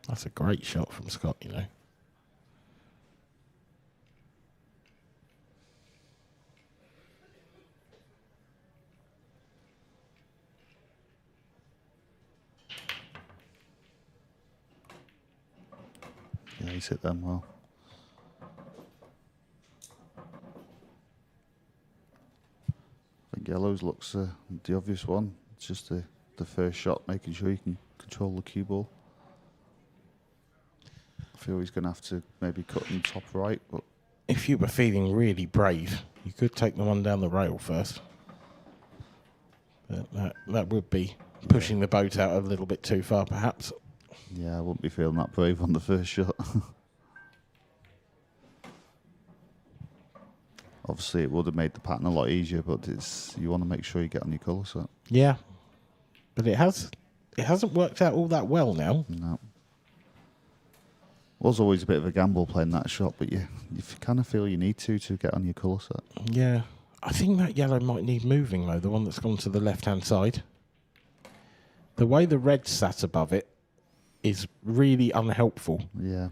That's a great shot from Scott, you know. Yeah, he's hit them well. I think yellows looks the obvious one. It's just the first shot, making sure you can control the cue ball. I feel he's going to have to maybe cut in top right, but If you were feeling really brave, you could take the one down the rail first. But that would be pushing the boat out a little bit too far, perhaps. yeah, I wouldn't be feeling that brave on the first shot. Obviously, it would have made the pattern a lot easier, but you want to make sure you get on your colour set. Yeah, but it hasn't worked out all that well now. No. Was always a bit of a gamble playing that shot, but you kind of feel you need to get on your colour set. Yeah, I think that yellow might need moving though, the one that's gone to the left-hand side. The way the red sat above it is really unhelpful. Yeah,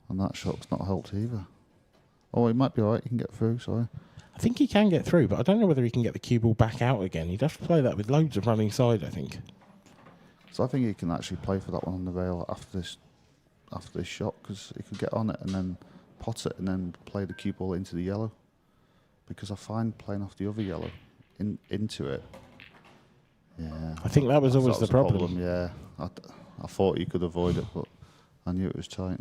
and that shot's not helped either. Oh, he might be alright, he can get through, sorry. I think he can get through, but I don't know whether he can get the cue ball back out again. He'd have to play that with loads of running side, I think. So I think he can actually play for that one on the rail after this shot, because he could get on it and then pot it and then play the cue ball into the yellow. Because I find playing off the other yellow into it. Yeah. I think that was always the problem. Yeah. I thought he could avoid it, but I knew it was tight.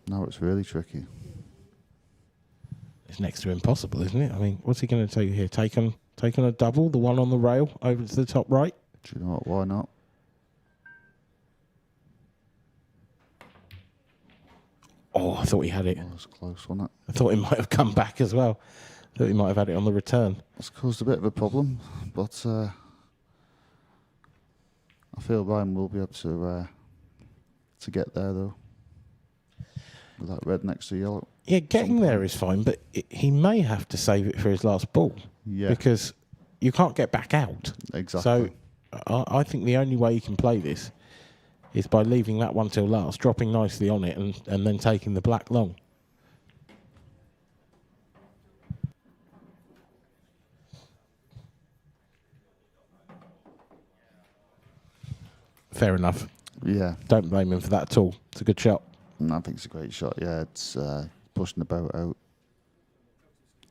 Now it's really tricky. It's next to impossible, isn't it? I mean, what's he going to take here? Take on a double, the one on the rail over to the top right? Do you know what? Why not? Oh, I thought he had it. That was close, wasn't it? I thought he might have come back as well. I thought he might have had it on the return. It's caused a bit of a problem, but I feel Ryan will be able to get there though. With that red next to yellow. Yeah, getting there is fine, but he may have to save it for his last ball. Yeah. Because you can't get back out. Exactly. So I think the only way you can play this is by leaving that one till last, dropping nicely on it, and then taking the black long. Fair enough. Yeah. Don't blame him for that at all. It's a good shot. I think it's a great shot. Yeah, it's pushing the boat out.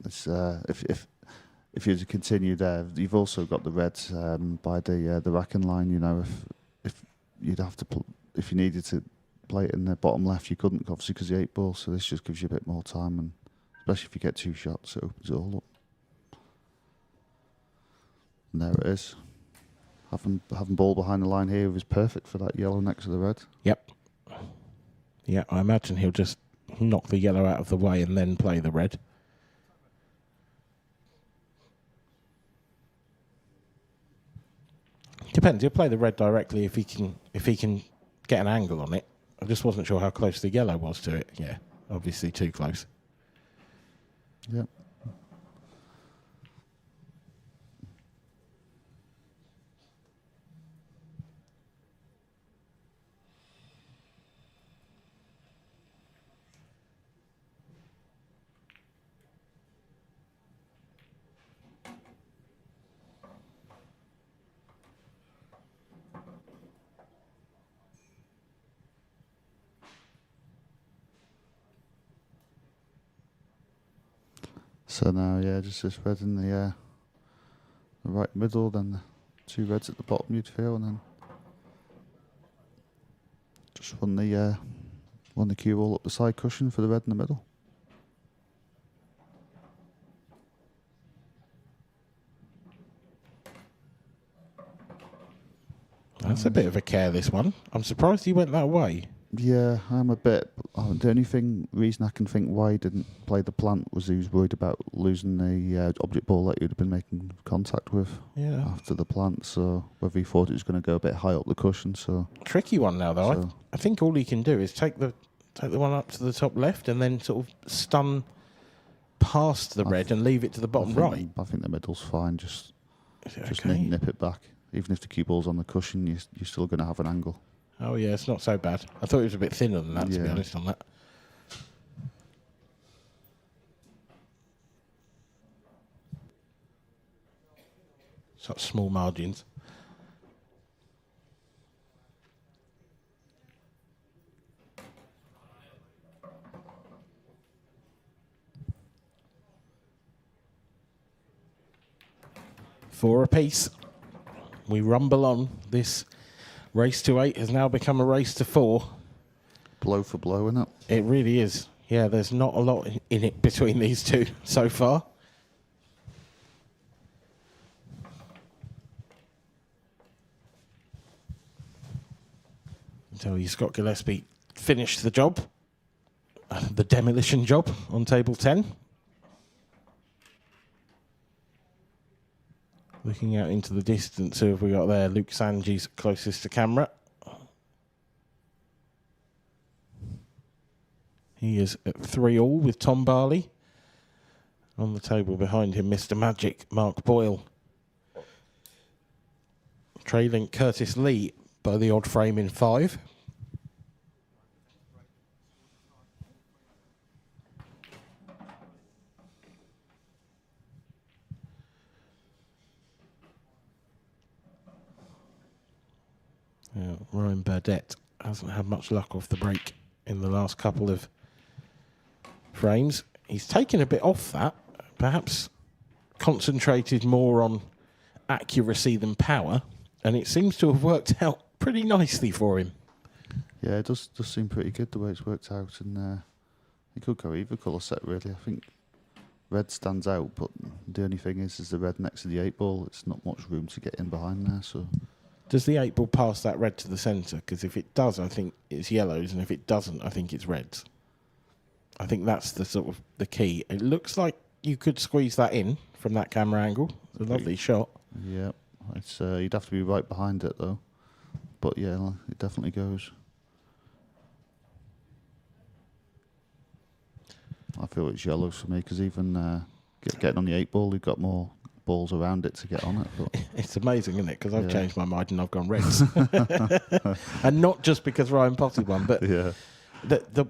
It's if you continue there, you've also got the red by the racking line. You know, if you'd have to if you needed to play it in the bottom left, you couldn't, obviously, because the 8 ball. So this just gives you a bit more time, and especially if you get 2 shots, it opens it all up. And there it is. Having ball behind the line here was perfect for that yellow next to the red. Yep. Yeah, I imagine he'll just knock the yellow out of the way and then play the red. Depends. He'll play the red directly if he can get an angle on it. I just wasn't sure how close the yellow was to it. Yeah, obviously too close. Yep. So now, yeah, just this red in the right middle, then the 2 reds at the bottom, you'd feel, and then just run the cue ball up the side cushion for the red in the middle. That's a bit of a careless one. I'm surprised he went that way. Yeah, I'm a bit. The only reason I can think why he didn't play the plant was he was worried about losing the object ball that he'd have been making contact with after the plant. So whether he thought it was going to go a bit high up the cushion. So tricky one now though. So I think all he can do is take the one up to the top left and then sort of stun past the red and leave it to the bottom right. I think the middle's fine. Just okay? nip it back. Even if the cue ball's on the cushion, you're still going to have an angle. Oh yeah, it's not so bad. I thought it was a bit thinner than that, to be honest on that. Such small margins. Four apiece. We rumble on. This race to 8 has now become a race to 4. Blow for blow, isn't it? It really is. Yeah, there's not a lot in it between these two so far. Until Scott Gillespie finished the job, the demolition job on table 10. Looking out into the distance, who have we got there? Luke Sanji's closest to camera. He is at 3-all with Tom Barley. On the table behind him, Mr. Magic, Mark Boyle. Trailing Curtis Lee by the odd frame in 5. Ryan Burdett hasn't had much luck off the break in the last couple of frames. He's taken a bit off that, perhaps concentrated more on accuracy than power, and it seems to have worked out pretty nicely for him. Yeah, it does seem pretty good the way it's worked out, and he could go either colour set really. I think red stands out, but the only thing is the red next to the 8-ball. It's not much room to get in behind there, so... Does the 8-ball pass that red to the centre? Because if it does, I think it's yellows, and if it doesn't, I think it's reds. I think that's the sort of the key. It looks like you could squeeze that in from that camera angle. It's a lovely shot. Yeah, it's you'd have to be right behind it though. But yeah, it definitely goes. I feel it's yellows for me because even getting on the 8-ball, you've got more balls around it to get on it. But it's amazing, isn't it? Because I've changed my mind and I've gone reds. And not just because Ryan Potty won, but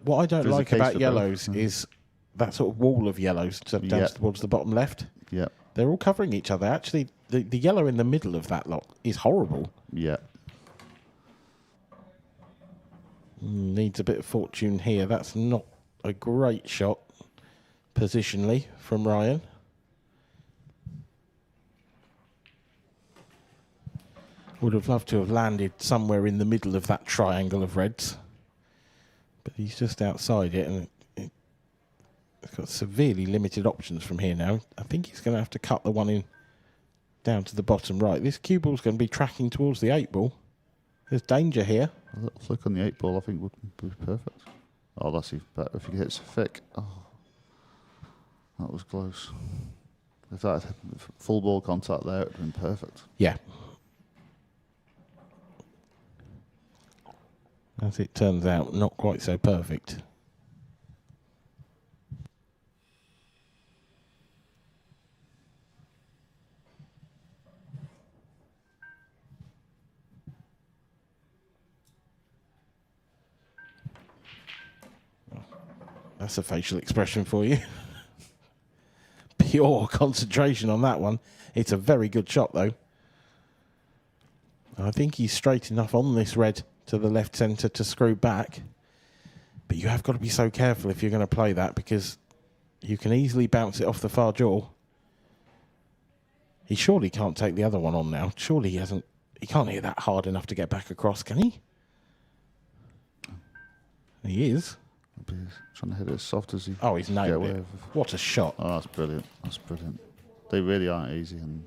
what I don't like about yellows is that sort of wall of yellows down towards the bottom left. Yeah. They're all covering each other. Actually, the yellow in the middle of that lot is horrible. Yeah. Needs a bit of fortune here. That's not a great shot positionally from Ryan. Would have loved to have landed somewhere in the middle of that triangle of reds. But he's just outside it, and it's got severely limited options from here now. I think he's going to have to cut the one in down to the bottom right. This cue ball's going to be tracking towards the 8-ball. There's danger here. A little flick on the 8-ball, I think, would be perfect. Oh, that's even better if he hits thick. Oh, that was close. If that had full ball contact there, it would have been perfect. Yeah. As it turns out, not quite so perfect. That's a facial expression for you. Pure concentration on that one. It's a very good shot, though. I think he's straight enough on this red to the left centre to screw back. But you have got to be so careful if you're going to play that, because you can easily bounce it off the far jaw. He surely can't take the other one on now. Surely he hasn't. He can't hit that hard enough to get back across, can he? He is. He's trying to hit it as soft as he. Oh, he's nailed it. What a shot. Oh, that's brilliant. That's brilliant. They really aren't easy, and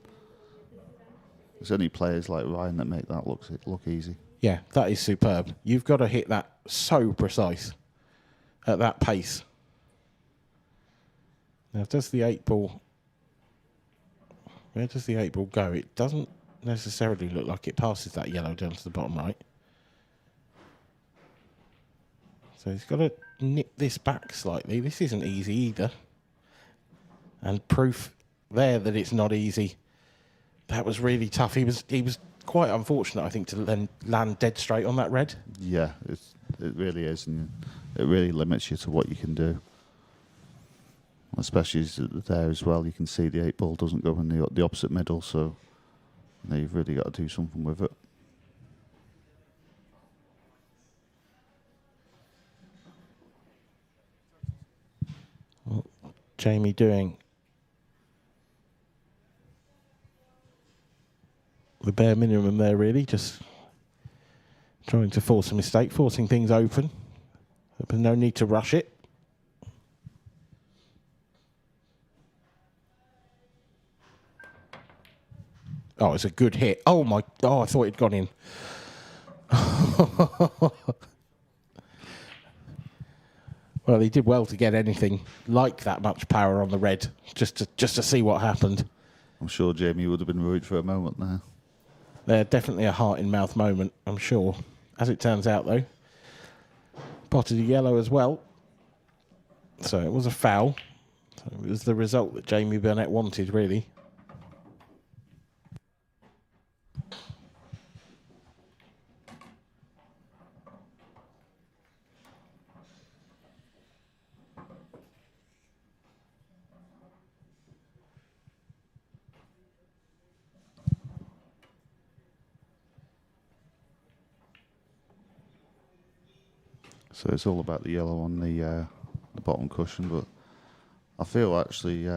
there's only players like Ryan that make that look easy. Yeah, that is superb. You've got to hit that so precise. at that pace. Now, does the 8 ball... Where does the 8 ball go? It doesn't necessarily look like it passes that yellow down to the bottom right. So he's got to nip this back slightly. This isn't easy either. And proof there that it's not easy. That was really tough. He was quite unfortunate, I think, to then land dead straight on that red. Yeah, it really is, and it really limits you to what you can do. Especially there as well, you can see the 8 ball doesn't go in the opposite middle, so you've really got to do something with it. Well, Jamie doing the bare minimum there, really, just trying to force a mistake, forcing things open. There's no need to rush it. Oh, it's a good hit. Oh, my... Oh, I thought it'd gone in. Well, he did well to get anything like that much power on the red, just to see what happened. I'm sure Jamie would have been worried for a moment there. They're definitely a heart-in-mouth moment, I'm sure. As it turns out, though, potted a yellow as well. So it was a foul. So it was the result that Jamie Burnett wanted, really. So it's all about the yellow on the bottom cushion, but I feel actually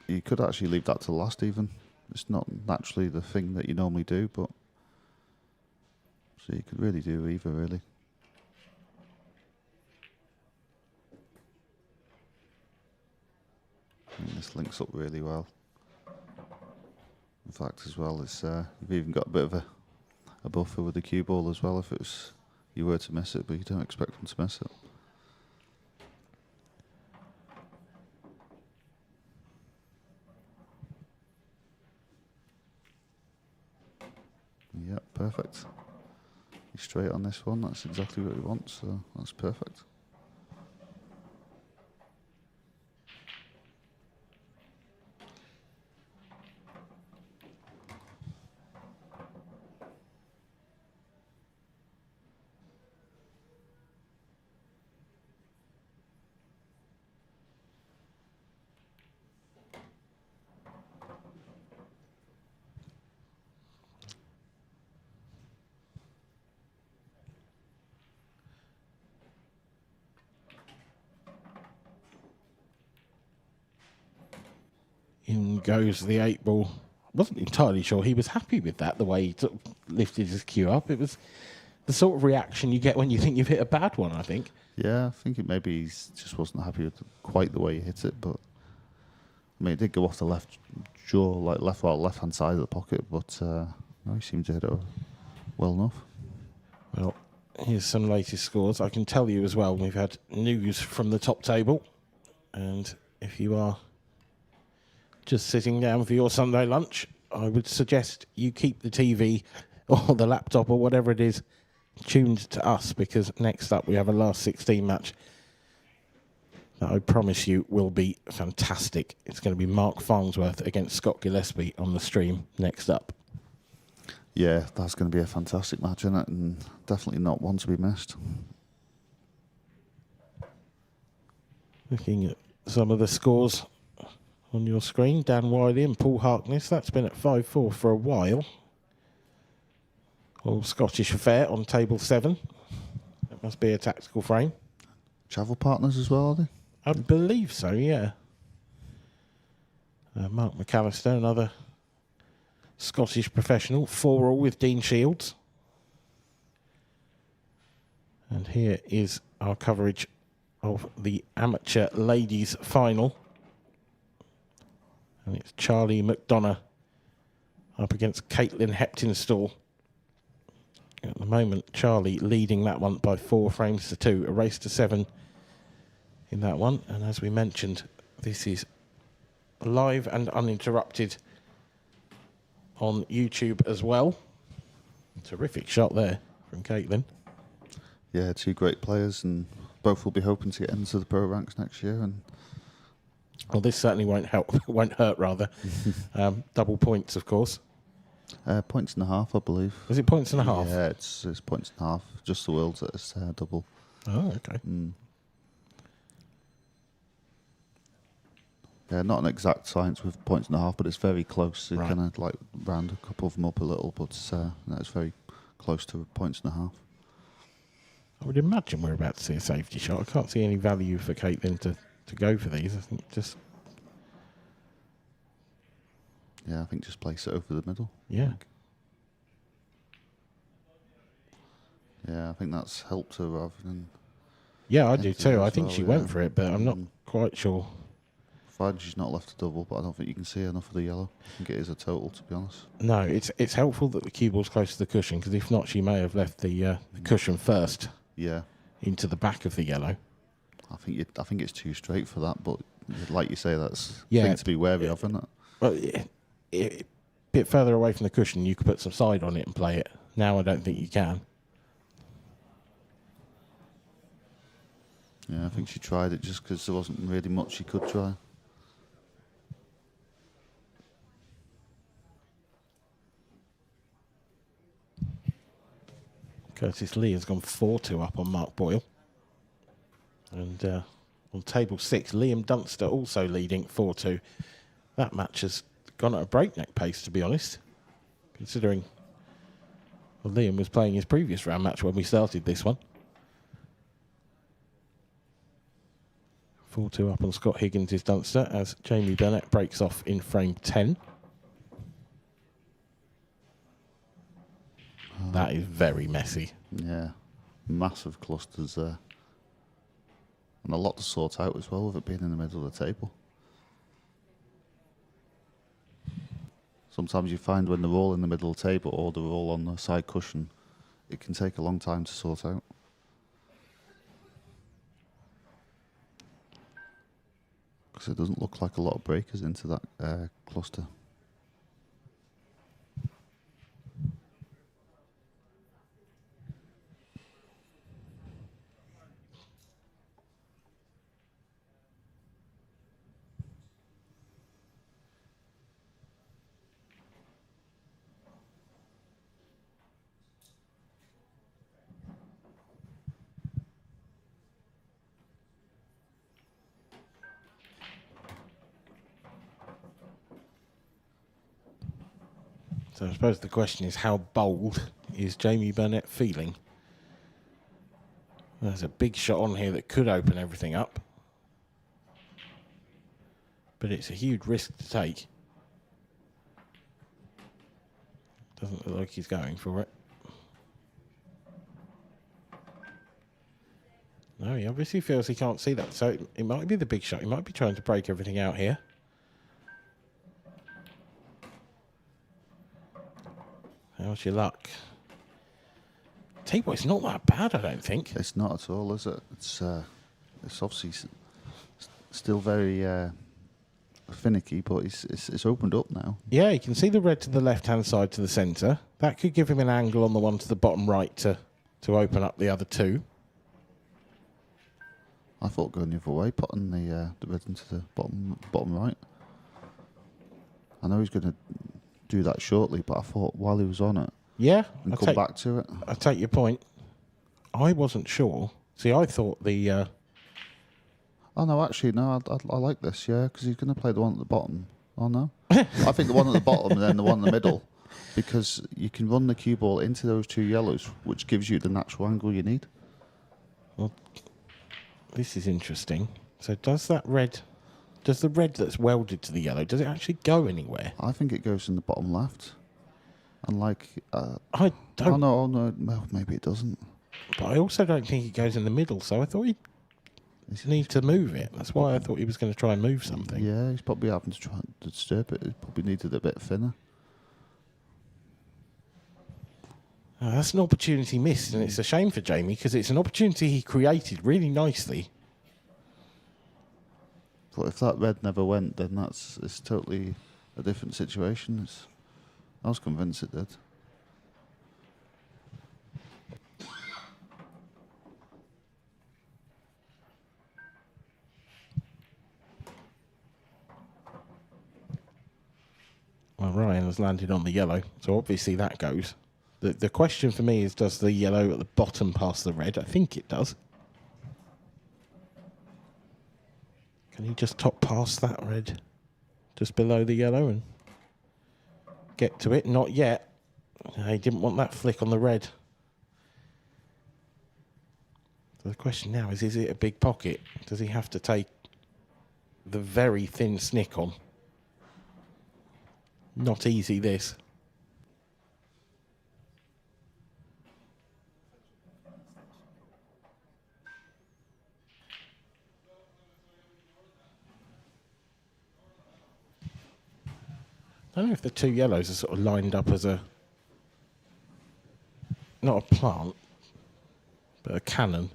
you could actually leave that to last even. It's not naturally the thing that you normally do, but so you could really do either, really. And this links up really well. In fact, as well, it's you've even got a bit of a buffer with the cue ball as well if it was you were to miss it, but you don't expect them to miss it. Yep, perfect. He's straight on this one. That's exactly what he wants, so that's perfect. In goes the 8 ball. Wasn't entirely sure he was happy with that, the way he sort of lifted his cue up. It was the sort of reaction you get when you think you've hit a bad one, I think. Yeah, I think it maybe he just wasn't happy with quite the way he hit it, but I mean, it did go off the left jaw, like left-hand side of the pocket, but no, he seemed to hit it well enough. Well, here's some latest scores. I can tell you as well, we've had news from the top table, and if you are just sitting down for your Sunday lunch, I would suggest you keep the TV or the laptop or whatever it is tuned to us, because next up we have a last 16 match that I promise you will be fantastic. It's going to be Mark Farnsworth against Scott Gillespie on the stream next up. Yeah, that's going to be a fantastic match, isn't it? And definitely not one to be missed. Looking at some of the scores on your screen, Dan Wiley and Paul Harkness, that's been at 5-4 for a while. Old Scottish Affair on table 7. That must be a tactical frame. Travel partners as well, are they? I believe so, yeah. Mark McAllister, another Scottish professional, 4-all with Dean Shields. And here is our coverage of the amateur ladies final. And it's Charlie McDonough up against Caitlin Heptonstall at the moment, Charlie leading that one by 4 frames to 2. A race to 7 in that one. And as we mentioned, this is live and uninterrupted on YouTube as well. Terrific shot there from Caitlin. Yeah, 2 great players, and both will be hoping to get into the pro ranks next year. And well, this certainly won't hurt rather. Double points, of course. points and a half, I believe. Is it points and a half? Yeah, it's points and a half. Just the world's that it's double. Oh, okay. Yeah, not an exact science with points and a half, but it's very close. It Right. kind of like round a couple of them up a little, but it's very close to points and a half. I would imagine we're about to see a safety shot. I can't see any value for Caitlin to go for these. I think just... Yeah, I think just place it over the middle. Yeah. Yeah, I think that's helped her rather than... Yeah, I do Anything too. I as think well, she yeah. went for it, but I'm not quite sure. Fine, she's not left a double, but I don't think you can see enough of the yellow. I think it is a total, to be honest. No, it's helpful that the cue ball's close to the cushion, because if not, she may have left the cushion first Yeah, into the back of the yellow. I think it's too straight for that, but like you say, that's Yeah. thing to be wary of, isn't it? Well, a bit further away from the cushion, you could put some side on it and play it. Now I don't think you can. Yeah, I think she tried it just because there wasn't really much she could try. Curtis Lee has gone 4-2 up on Mark Boyle. And on table 6, Liam Dunster also leading 4-2. That match has gone at a breakneck pace, to be honest, considering Liam was playing his previous round match when we started this one. 4-2 up on Scott Higgins' Dunster as Jamie Burnett breaks off in frame 10. That is very messy. Yeah, massive clusters there. And a lot to sort out as well with it being in the middle of the table. Sometimes you find when they're all in the middle of the table or they're all on the side cushion, it can take a long time to sort out. Because it doesn't look like a lot of breakers into that cluster. So I suppose the question is, how bold is Jamie Burnett feeling? There's a big shot on here that could open everything up. But it's a huge risk to take. Doesn't look like he's going for it. No, he obviously feels he can't see that. So it might be the big shot. He might be trying to break everything out here. How's your luck? Tell you what, it's not that bad, I don't think. It's not at all, is it? It's obviously still very finicky, but it's opened up now. Yeah, you can see the red to the left-hand side to the centre. That could give him an angle on the one to the bottom right to open up the other two. I thought going the other way, putting the red into the bottom right. I know he's going to do that shortly, but I thought while he was on it, Yeah, and come back to it. I take your point. I wasn't sure. See, I thought the... Oh no, actually no, I like this, yeah, because he's going to play the one at the bottom. Oh no, I think the one at the bottom and then the one in the middle, because you can run the cue ball into those two yellows, which gives you the natural angle you need. Well, this is interesting. So does the red that's welded to the yellow, does it actually go anywhere? I think it goes in the bottom left. And like, I don't... oh no, well, maybe it doesn't. But I also don't think it goes in the middle, so I thought he'd need to move it. That's why I thought he was going to try and move something. Yeah, he's probably having to try and disturb it. It probably needed a bit thinner. Oh, that's an opportunity missed, and it's a shame for Jamie because it's an opportunity he created really nicely. But if that red never went, then it's totally a different situation. I was convinced it did. Well, Ryan has landed on the yellow, so obviously that goes. The question for me is, does the yellow at the bottom pass the red? I think it does. Can he just top past that red just below the yellow and get to it? Not yet. He didn't want that flick on the red. So the question now is it a big pocket? Does he have to take the very thin snick on? Not easy, this. I don't know if the two yellows are sort of lined up as a, not a plant, but a cannon.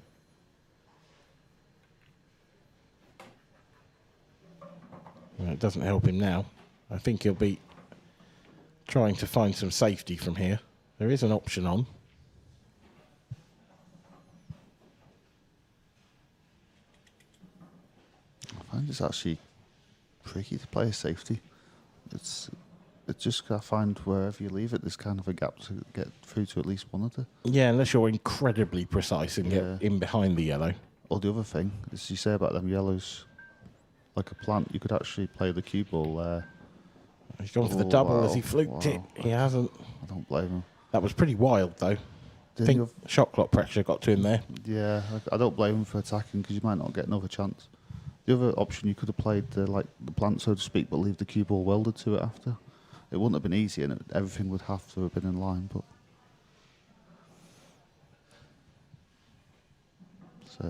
Well, it doesn't help him now. I think he'll be trying to find some safety from here. There is an option on. I find it's actually tricky to play a safety. It's just, I find wherever you leave it, there's kind of a gap to get through to at least one of the... Yeah, unless you're incredibly precise and get in behind the yellow. Or the other thing, as you say about them yellows, like a plant, you could actually play the cue ball there. He's gone for the double as he fluked it. He hasn't. I don't blame him. That was pretty wild, though. I think shot clock pressure got to him there. Yeah, I don't blame him for attacking because you might not get another chance. The other option, you could have played like the plant, so to speak, but leave the cue ball welded to it after. It wouldn't have been easy, and everything would have to have been in line. But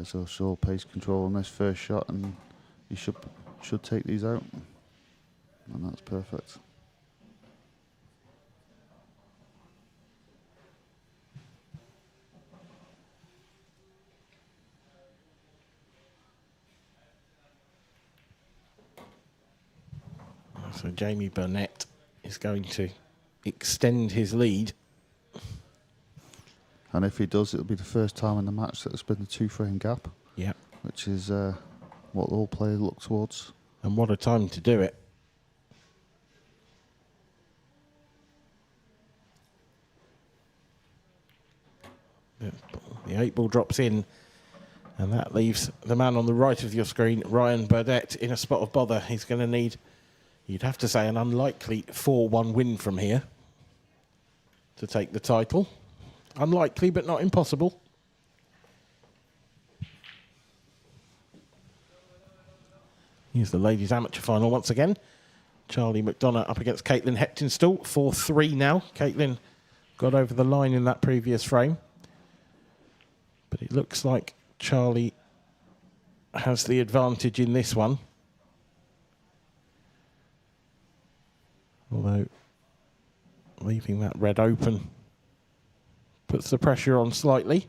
so sure pace control on this first shot, and you should take these out, and that's perfect. So Jamie Burnett is going to extend his lead. And if he does, it'll be the first time in the match that there's been a 2-frame gap. Yeah. Which is what all players look towards. And what a time to do it. The 8 ball drops in, and that leaves the man on the right of your screen, Ryan Burdett, in a spot of bother. He's going to need, you'd have to say, an unlikely 4-1 win from here to take the title. Unlikely, but not impossible. Here's the ladies' amateur final once again. Charlie McDonough up against Caitlin Heptonstall. 4-3 now. Caitlin got over the line in that previous frame. But it looks like Charlie has the advantage in this one. Although leaving that red open puts the pressure on slightly.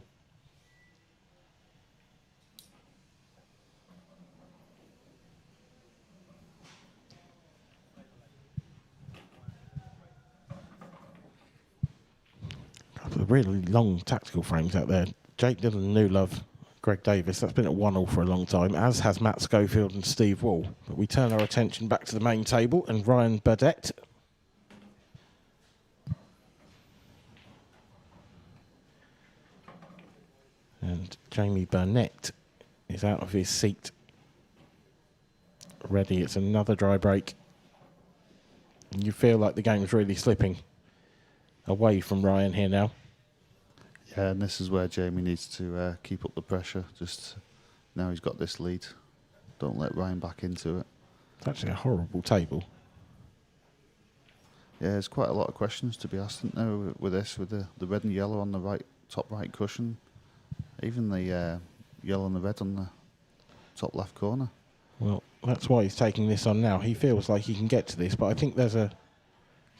Couple of really long tactical frames out there. Jake Dillon, Newlove, Greg Davis. That's been at 1-1 for a long time, as has Matt Schofield and Steve Wall. But we turn our attention back to the main table, and Ryan Burdett and Jamie Burnett is out of his seat. Ready, it's another dry break. You feel like the game's really slipping away from Ryan here now. Yeah, and this is where Jamie needs to keep up the pressure. Just now he's got this lead. Don't let Ryan back into it. It's actually a horrible table. Yeah, there's quite a lot of questions to be asked now with this, with the red and yellow on the right top right cushion. Even the yellow and the red on the top left corner. Well, that's why he's taking this on now. He feels like he can get to this, but I think there's a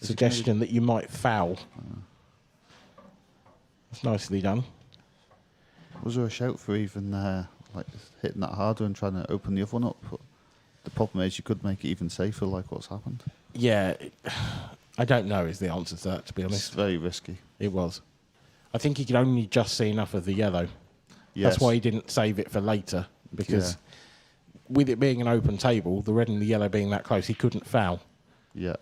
suggestion that you might foul. That's nicely done. Was there a shout for even like hitting that harder and trying to open the other one up? But the problem is you could make it even safer, like what's happened. Yeah, I don't know is the answer to that, to be It's honest. very risky. It was. I think he could only just see enough of the yellow. Yes. That's why he didn't save it for later, because with it being an open table, the red and the yellow being that close, he couldn't foul. Yeah.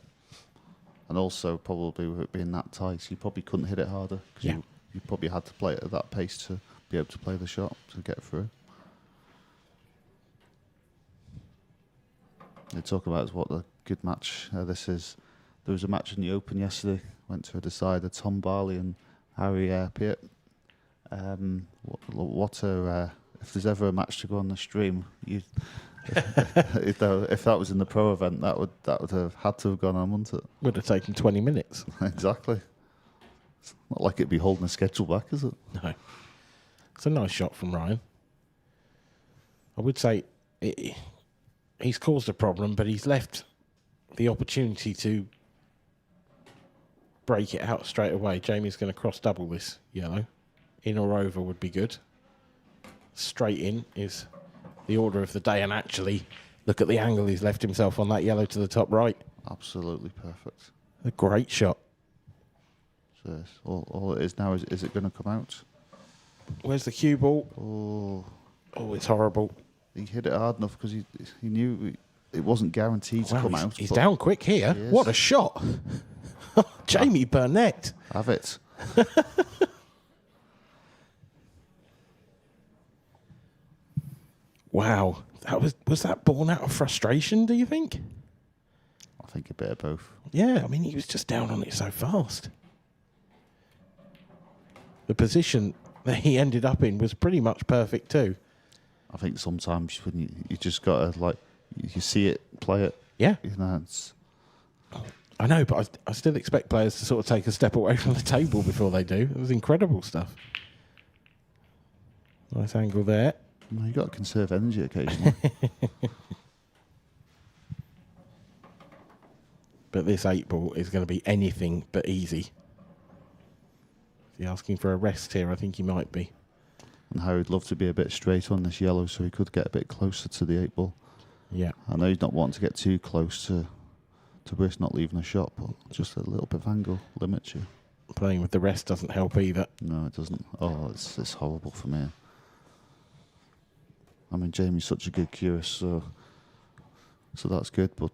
And also probably with it being that tight, you probably couldn't hit it harder. Cause Yeah. you probably had to play it at that pace to be able to play the shot to get through. They talk about what a good match this is. There was a match in the Open yesterday. Went to a decider. Tom Barley and Harry Pitt. If there's ever a match to go on the stream, if that was in the pro event, that would have had to have gone on, wouldn't it? Would have taken 20 minutes. Exactly. It's not like it'd be holding a schedule back, is it? No. It's a nice shot from Ryan. I would say he's caused a problem, but he's left the opportunity to break it out straight away. Jamie's going to cross double this yellow. In or over would be good. Straight in is the order of the day, and actually, look at the angle he's left himself on that yellow to the top right. Absolutely perfect. A great shot. So all it is now is it going to come out? Where's the cue ball? Oh, It's horrible. he hit it hard enough because he knew it wasn't guaranteed to come out. He's down quick here. He is. What a shot. Jamie Burnett. Have it. Wow. Was that born out of frustration, do you think? I think a bit of both. Yeah, I mean, he was just down on it so fast. The position that he ended up in was pretty much perfect too. I think sometimes when you just got to, you see it, play it. Yeah. It's... I know, but I still expect players to sort of take a step away from the table before they do. It was incredible stuff. Nice angle there. Well, you got to conserve energy occasionally. But this 8-ball is going to be anything but easy. Is he asking for a rest here? I think he might be. And Harry'd love to be a bit straight on this yellow so he could get a bit closer to the 8-ball. Yeah. I know he's not wanting to get too close to risk not leaving a shot, but just a little bit of angle limits you. Playing with the rest doesn't help either. No, it doesn't. Oh, it's horrible for me. I mean, Jamie's such a good cue, so that's good, but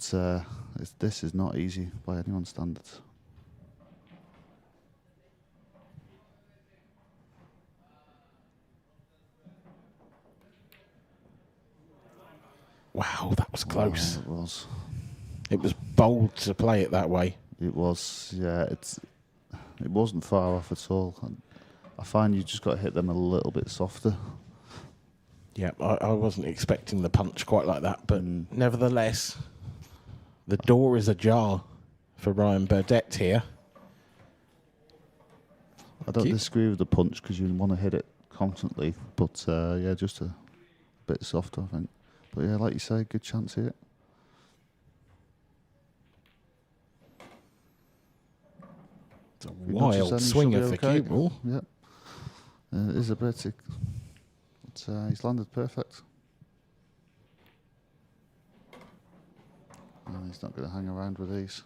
this is not easy by anyone's standards. Wow, that was close. It was. It was bold to play it that way. It was, yeah. It wasn't far off at all. I find you just got to hit them a little bit softer. Yeah, I wasn't expecting the punch quite like that, but nevertheless, the door is ajar for Ryan Burdett here. I don't disagree with the punch because you want to hit it constantly, but yeah, just a bit softer, I think. But yeah, like you say, good chance here. It's a wild swing of the cue ball. Yep. It is a bit, but he's landed perfect. And he's not going to hang around with these.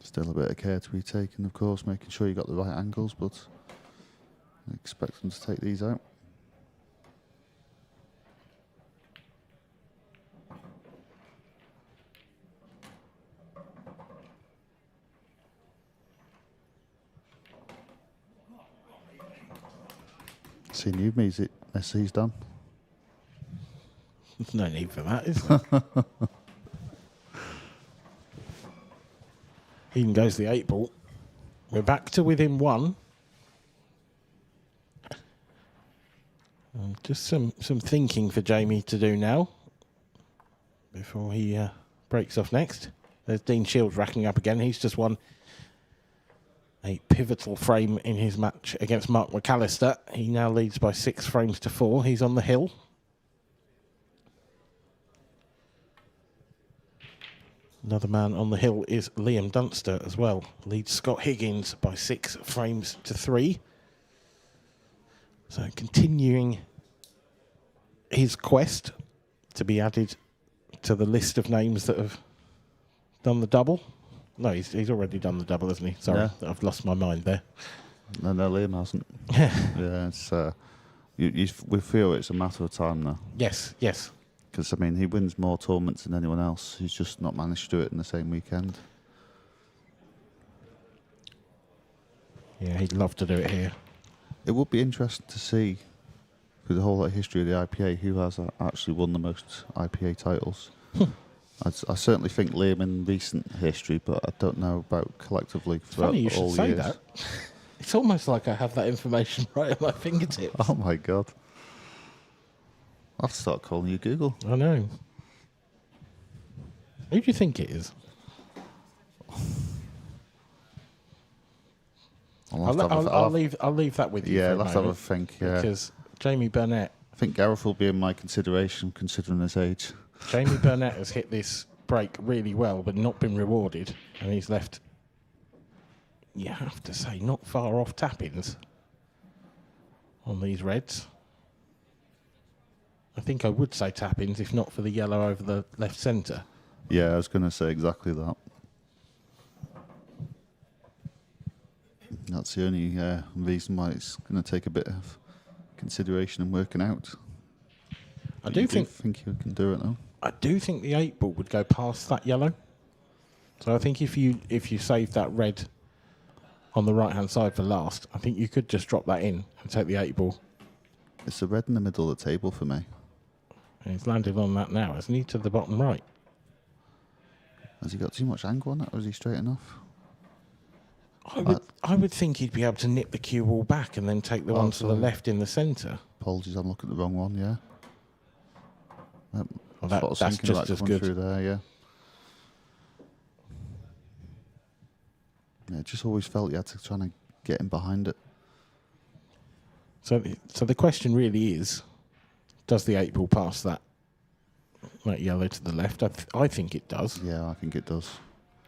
Still a bit of care to be taken, of course, making sure you got the right angles, but I expect them to take these out. See, new music, SC's done. There's no need for that, is there? In goes the 8-ball. We're back to within one. Just some thinking for Jamie to do now before he breaks off next. There's Dean Shields racking up again. He's just won a pivotal frame in his match against Mark McAllister. He now leads by 6 frames to 4. He's on the hill. Another man on the hill is Liam Dunster as well. Leads Scott Higgins by 6 frames to 3. So continuing his quest to be added to the list of names that have done the double. No, he's already done the double, hasn't he? Sorry, yeah. I've lost my mind there. No, Liam hasn't. Yeah, it's we feel it's a matter of time now. Yes. Because, I mean, he wins more tournaments than anyone else. He's just not managed to do it in the same weekend. Yeah, he'd love to do it here. It would be interesting to see, through the whole history of the IPA, who has actually won the most IPA titles. I certainly think Liam in recent history, but I don't know about collectively for all the years. Funny you should say that. It's almost like I have that information right at my fingertips. Oh, my God. I'll have to start calling you Google. I know. Who do you think it is? I'll leave that with you. Yeah, let's have a think. Yeah, because Jamie Burnett. I think Gareth will be in my consideration, considering his age. Jamie Burnett has hit this break really well, but not been rewarded, and he's left. You have to say, not far off tap-ins on these reds. I think I would say tap-ins, if not for the yellow over the left centre. Yeah, I was going to say exactly that. That's the only reason why it's going to take a bit of consideration and working out. I do think you can do it though. I do think the 8 ball would go past that yellow. So I think if you save that red on the right-hand side for last, I think you could just drop that in and take the 8 ball. It's the red in the middle of the table for me. And he's landed on that now, hasn't he, to the bottom right? Has he got too much angle on it, or is he straight enough? I would think he'd be able to nip the cue ball back and then take the one to the left in the centre. Apologies, I'm looking at the wrong one, yeah. Well, that's just as good. Through there, yeah. Yeah, it just always felt you had to try and get him behind it. So the question really is, does the 8 ball pass that yellow to the left? I think it does. Yeah, I think it does.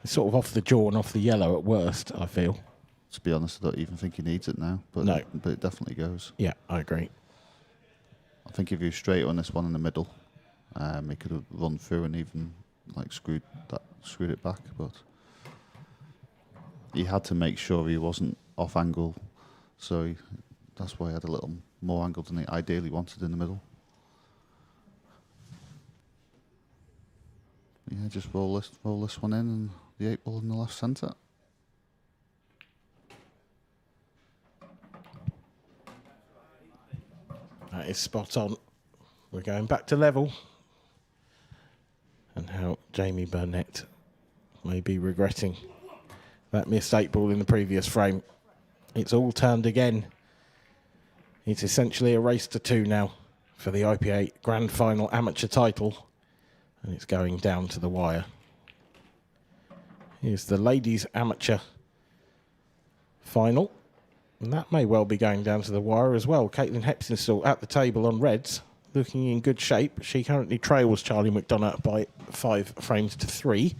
It's sort of off the jaw and off the yellow at worst, I feel. To be honest, I don't even think he needs it now. But no. But it definitely goes. Yeah, I agree. I think if he was straight on this one in the middle, he could have run through and even screwed it back. But he had to make sure he wasn't off angle, so that's why he had a little more angle than he ideally wanted in the middle. Yeah, just roll this one in, and the 8 ball in the left centre. That is spot on. We're going back to level. And how Jamie Burnett may be regretting that missed 8 ball in the previous frame. It's all turned again. It's essentially a race to 2 now for the IPA Grand Final amateur title. And it's going down to the wire. Here's the ladies amateur final. And that may well be going down to the wire as well. Caitlin Hepsinstall at the table on reds, looking in good shape. She currently trails Charlie McDonough by 5 frames to 3.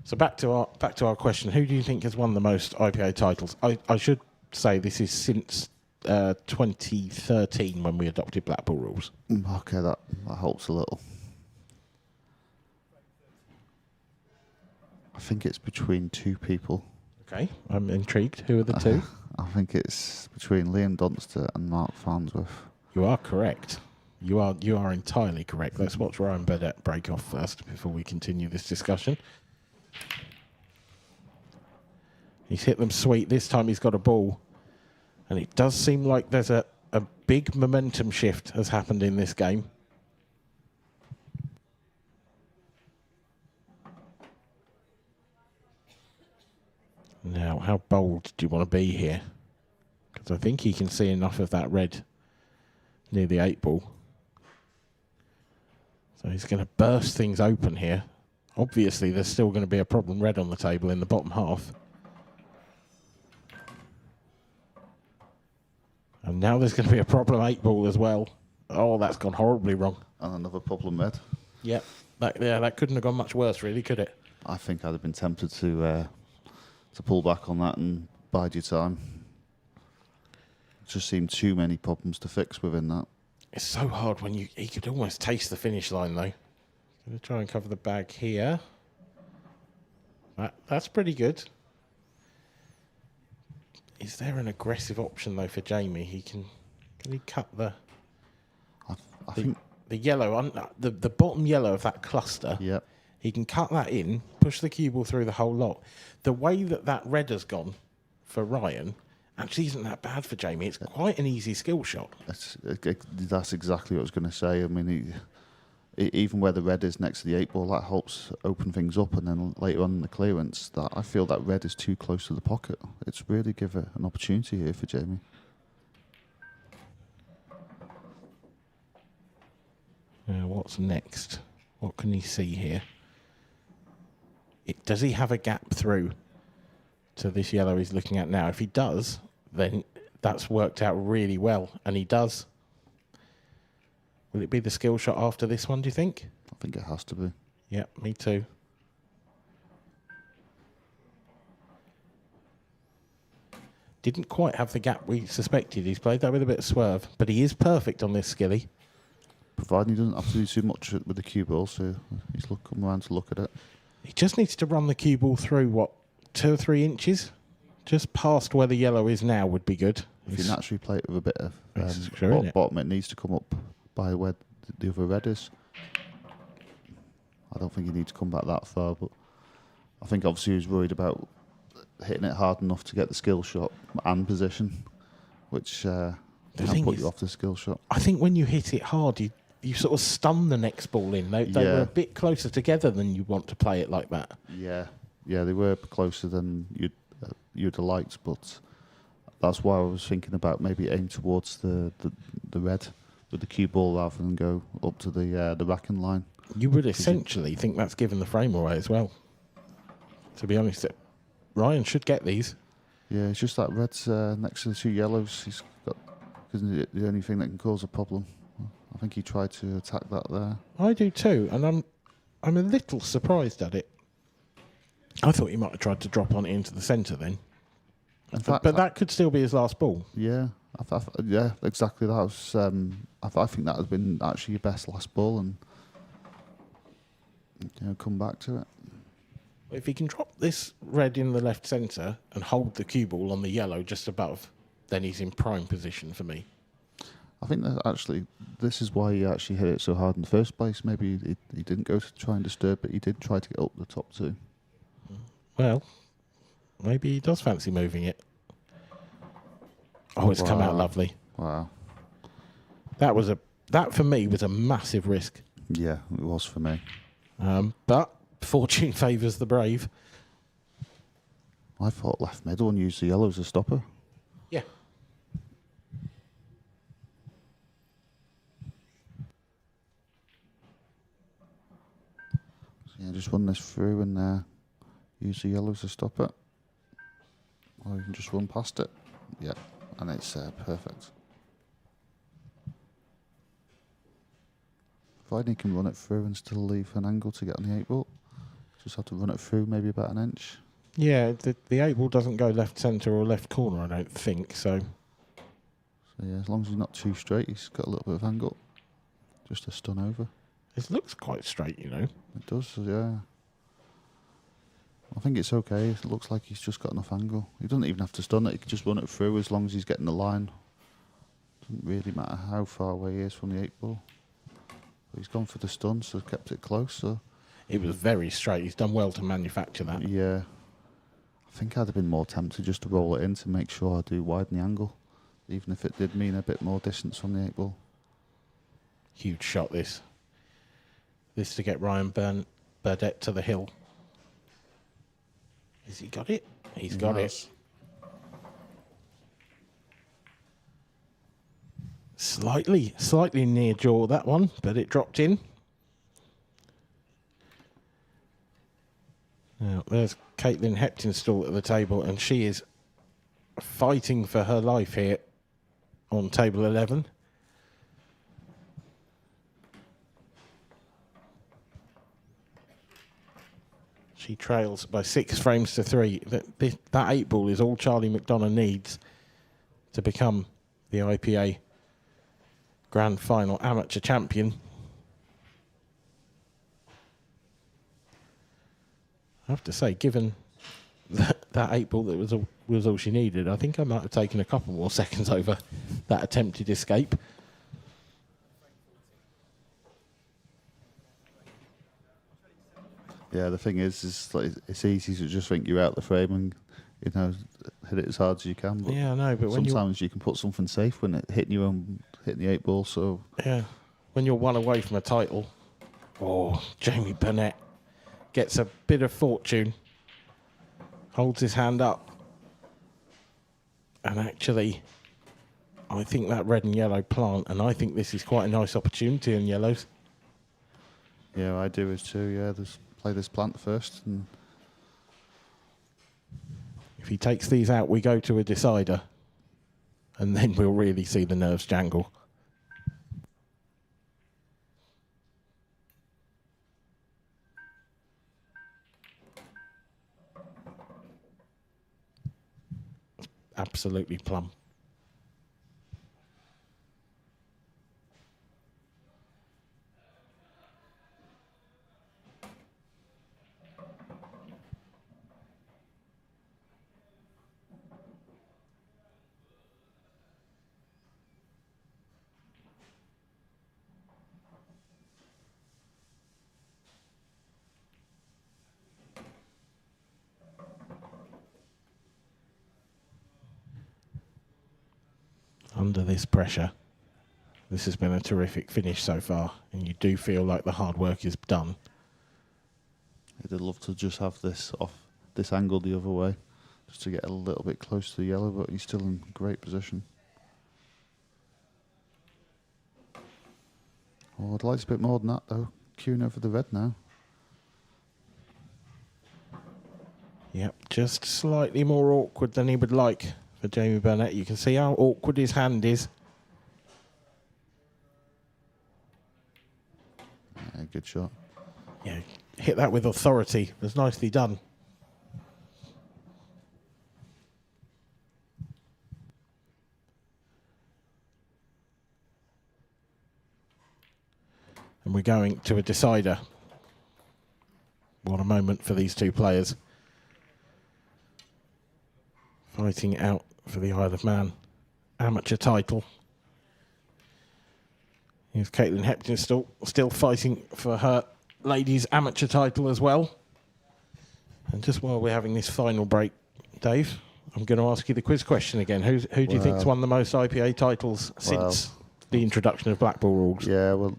So back to our question: who do you think has won the most IPA titles? I should say this is since 2013 when we adopted blackball rules. Okay, that helps a little. I think it's between 2 people. Okay, I'm intrigued. Who are the 2? I think it's between Liam Dunster and Mark Farnsworth. You are correct. You are entirely correct. Let's watch Ryan Burdett break off first before we continue this discussion. He's hit them sweet. This time he's got a ball. And it does seem like there's a big momentum shift has happened in this game. Now, how bold do you want to be here? Because I think he can see enough of that red near the 8 ball So he's going to burst things open here. Obviously, there's still going to be a problem red on the table in the bottom half. And now there's going to be a problem 8-ball as well. Oh, that's gone horribly wrong. And another problem red. Yep. That couldn't have gone much worse, really, could it? I think I'd have been tempted to pull back on that and bide your time. It just seemed too many problems to fix within that. It's so hard when he could almost taste the finish line, though. Going to try and cover the bag here. That's pretty good. Is there an aggressive option, though, for Jamie? Can he cut the... I think... The yellow, the bottom yellow of that cluster. Yep. He can cut that in, push the cue ball through the whole lot. The way that red has gone for Ryan actually isn't that bad for Jamie. It's quite an easy skill shot. That's exactly what I was going to say. I mean, even where the red is next to the 8-ball, that helps open things up. And then later on in the clearance, that I feel that red is too close to the pocket. It's really give it an opportunity here for Jamie. What's next? What can he see here? Does he have a gap through to this yellow he's looking at now? If he does, then that's worked out really well. And he does. Will it be the skill shot after this one, do you think? I think it has to be. Yeah, me too. Didn't quite have the gap we suspected. He's played that with a bit of swerve, but he is perfect on this skilly. Providing he doesn't have to do too much with the cue ball, so he's come around to look at it. He just needs to run the cue ball through, 2 or 3 inches? Just past where the yellow is now would be good. If you naturally play it with a bit of bottom, it needs to come up by where the other red is. I don't think you need to come back that far, but I think obviously he was worried about hitting it hard enough to get the skill shot and position, which can put you off the skill shot. I think when you hit it hard, you sort of stun the next ball in. They were a bit closer together than you want to play it like that. Yeah, they were closer than you'd have liked, but that's why I was thinking about maybe aim towards the red with the cue ball rather than go up to the racking line. You would essentially think that's given the frame away as well. To be honest, Ryan should get these. Yeah, it's just that red's next to the 2 yellows. He's got, isn't the only thing that can cause a problem. I think he tried to attack that there. I do too, and I'm a little surprised at it. I thought he might have tried to drop on it into the centre then. In fact, but that could still be his last ball. Yeah, yeah, exactly. That was. I think that has been actually your best last ball, and come back to it. If he can drop this red in the left centre and hold the cue ball on the yellow just above, then he's in prime position for me. I think that actually this is why he actually hit it so hard in the first place. Maybe he didn't go to try and disturb, but he did try to get up the top 2. Well, maybe he does fancy moving it. Oh, it's come out lovely. Wow. That for me was a massive risk. Yeah, it was for me. But fortune favours the brave. I thought left middle and used the yellow as a stopper. Yeah. Yeah, just run this through and use the yellow as a stopper. Or you can just run past it. Yeah, and it's perfect. Providing you can run it through and still leave an angle to get on the 8-ball. Just have to run it through maybe about an inch. Yeah, the 8-ball doesn't go left centre or left corner, I don't think, so... So yeah, as long as he's not too straight, he's got a little bit of angle. Just a stun over. It looks quite straight, It does, yeah. I think it's okay. It looks like he's just got enough angle. He doesn't even have to stun it. He can just run it through as long as he's getting the line. Doesn't really matter how far away he is from the 8-ball. But he's gone for the stun, so kept it close. So it was very straight. He's done well to manufacture that. Yeah. I think I'd have been more tempted just to roll it in to make sure I do widen the angle, even if it did mean a bit more distance from the 8-ball. Huge shot, this. This to get Ryan Burdett to the hill. Has he got it? He's got it. Slightly near jaw, that one, but it dropped in. there's Caitlin Heptonstall at the table, and she is fighting for her life here on table 11. She trails by 6 frames to 3. That 8 ball is all Charlie McDonough needs to become the IPA Grand Final amateur champion. I have to say, given that 8 ball that was all she needed, I think I might have taken a couple more seconds over that attempted escape. Yeah, the thing is like it's easy to just think you're out the frame and hit it as hard as you can. But yeah, I know. But sometimes you can put something safe when it hitting the 8 ball. So yeah, when you're one away from a title, Jamie Burnett gets a bit of fortune, holds his hand up, and actually, I think that red and yellow plant, and I think this is quite a nice opportunity in yellows. yeah, I do as too. Yeah, play this plant first, and If he takes these out, we go to a decider, and then we'll really see the nerves jangle. Absolutely plumb. Under this pressure, this has been a terrific finish so far, and you do feel like the hard work is done. I'd love to just have this angle the other way, just to get a little bit close to the yellow, but he's still in great position. Oh, I'd like a bit more than that though. Queuing over the red now. Yep, just slightly more awkward than he would like for Jamie Burnett. You can see how awkward his hand is. Yeah, good shot. Yeah, hit that with authority. It was nicely done. And we're going to a decider. What a moment for these two players. Fighting out for the Isle of Man amateur title. Here's Caitlin Hepton still fighting for her ladies amateur title as well. And just while we're having this final break, Dave, I'm going to ask you the quiz question again. Who do you think's won the most IPA titles since the introduction of blackball rules? Yeah, well,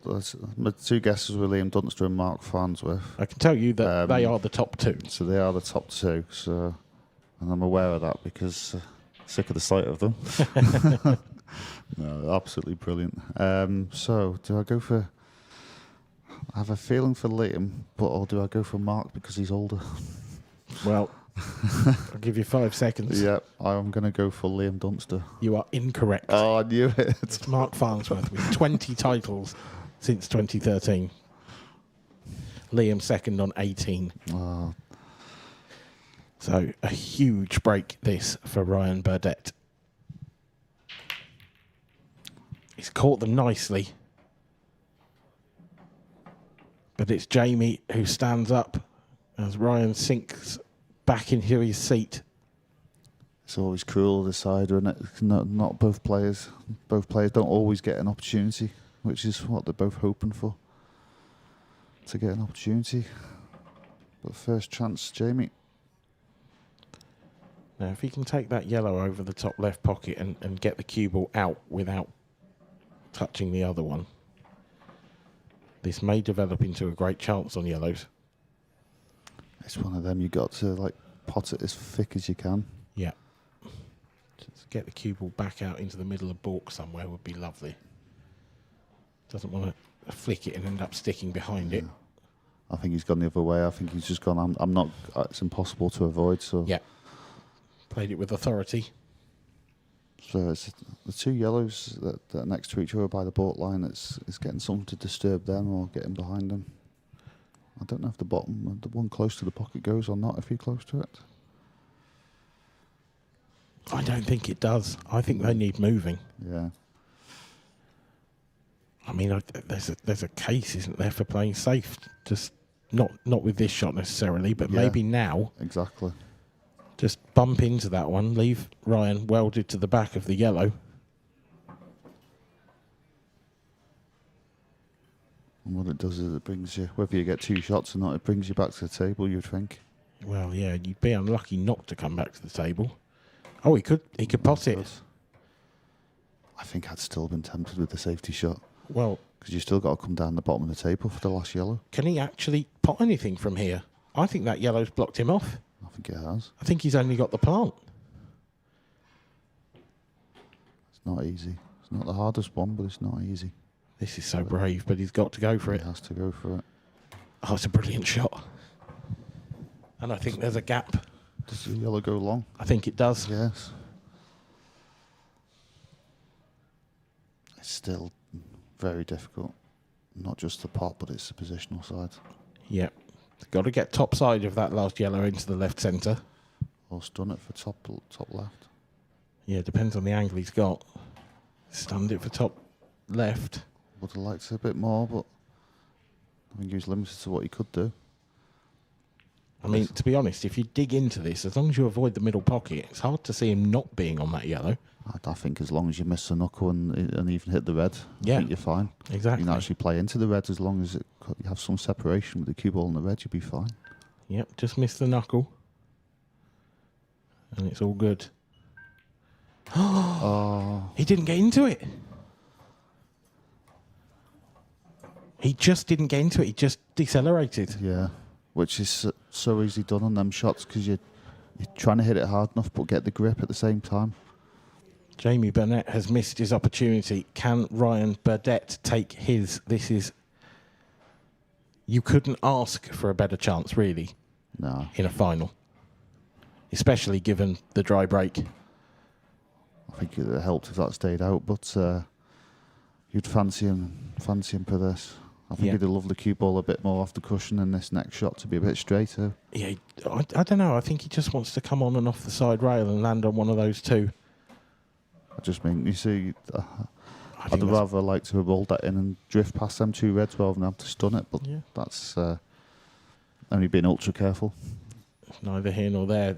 my two guesses were Liam Dunster and Mark Farnsworth. I can tell you that they are the top two. So they are the top two. So, and I'm aware of that because sick of the sight of them. No, absolutely brilliant. So do I go for? I have a feeling for Liam, or do I go for Mark because he's older? Well, I'll give you 5 seconds. Yeah, I'm going to go for Liam Dunster. You are incorrect. Oh, I knew it. It's Mark Farnsworth with 20 titles since 2013. Liam second on 18. Oh. So a huge break this for Ryan Burdett. He's caught them nicely. But it's Jamie who stands up as Ryan sinks back into his seat. It's always cruel this side, isn't it? Not both players. Both players don't always get an opportunity, which is what they're both hoping for. To get an opportunity. But first chance, Jamie. Now, if he can take that yellow over the top left pocket and get the cue ball out without touching the other one, this may develop into a great chance on yellows. It's one of them you got to pot it as thick as you can. Yeah. Just get the cue ball back out into the middle of baulk somewhere would be lovely. Doesn't want to flick it and end up sticking behind it. I think he's gone the other way. I think he's just gone, I'm not, it's impossible to avoid. So Yeah. Played it with authority. So it's the two yellows that are next to each other by the baulk line. It's getting something to disturb them or getting behind them. I don't know if the one close to the pocket goes or not if you're close to it. I don't think it does. I think they need moving. Yeah. I mean, there's a case, isn't there, for playing safe? Just not with this shot necessarily, but maybe now. Exactly. Just bump into that one, leave Ryan welded to the back of the yellow. And what it does is it brings you, whether you get 2 shots or not, it brings you back to the table, you'd think. Well, yeah, you'd be unlucky not to come back to the table. Oh, he could pot it. I think I'd still been tempted with the safety shot. Well, because you still got to come down the bottom of the table for the last yellow. Can he actually pot anything from here? I think that yellow's blocked him off. I think it has. I think he's only got the plant. It's not easy. It's not the hardest one, but it's not easy. This is so brave, but he's got to go for it. He has to go for it. Oh, it's a brilliant shot. And I think there's a gap. Does the yellow go long? I think it does. Yes. It's still very difficult. Not just the pot, but it's the positional side. Yeah. Got to get top side of that last yellow into the left centre. Or stun it for top left. Yeah, depends on the angle he's got. Stunned it for top left. Would have liked it a bit more, but I think he was limited to what he could do. I mean, to be honest, if you dig into this, as long as you avoid the middle pocket, it's hard to see him not being on that yellow. I think as long as you miss the knuckle and even hit the red, I think you're fine. Exactly. You can actually play into the red as long as you have some separation with the cue ball and the red, you'll be fine. Yep, just miss the knuckle. And it's all good. Oh. He didn't get into it. He just didn't get into it. He just decelerated. Yeah, which is so easily done on them shots because you're trying to hit it hard enough but get the grip at the same time. Jamie Burnett has missed his opportunity. Can Ryan Burdett take his? This is... You couldn't ask for a better chance, really, No. in a final. Especially given the dry break. I think it helped if that stayed out, but you'd fancy him for this. I think he'd have loved the cue ball a bit more off the cushion and this next shot to be a bit straighter. Yeah, I don't know. I think he just wants to come on and off the side rail and land on one of those two. I just mean, you see, I'd rather like to have rolled that in and drift past them 2 reds rather than have to stun it, but that's only being ultra careful. Neither here nor there.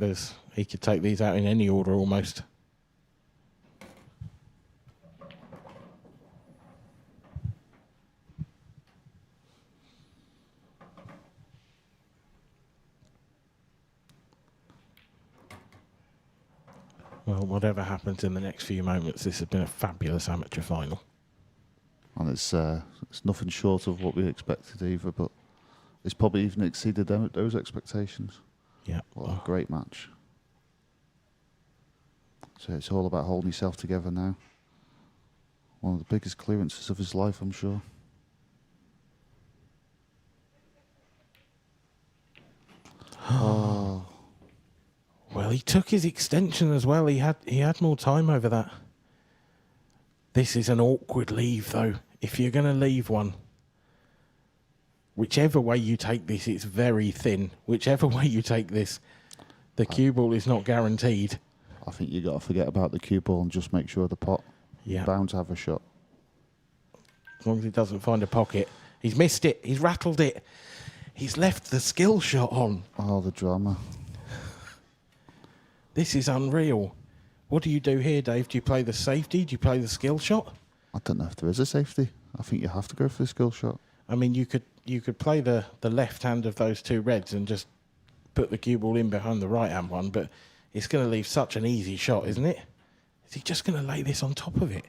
He could take these out in any order almost. Well, whatever happens in the next few moments, this has been a fabulous amateur final. And it's nothing short of what we expected either, but it's probably even exceeded those expectations. Yeah. What a great match. So it's all about holding yourself together now. One of the biggest clearances of his life, I'm sure. Oh. Well, he took his extension as well. He had more time over that. This is an awkward leave, though. If you're going to leave one, whichever way you take this, it's very thin. Whichever way you take this, the cue ball is not guaranteed. I think you got to forget about the cue ball and just make sure the pot Yeah. bound to have a shot. As long as he doesn't find a pocket. He's missed it. He's rattled it. He's left the skill shot on. Oh, the drama. This is unreal. What do you do here, Dave? Do you play the safety? Do you play the skill shot? I don't know if there is a safety. I think you have to go for the skill shot. I mean, you could play the left hand of those 2 reds and just put the cue ball in behind the right hand one, but it's going to leave such an easy shot, isn't it? Is he just going to lay this on top of it?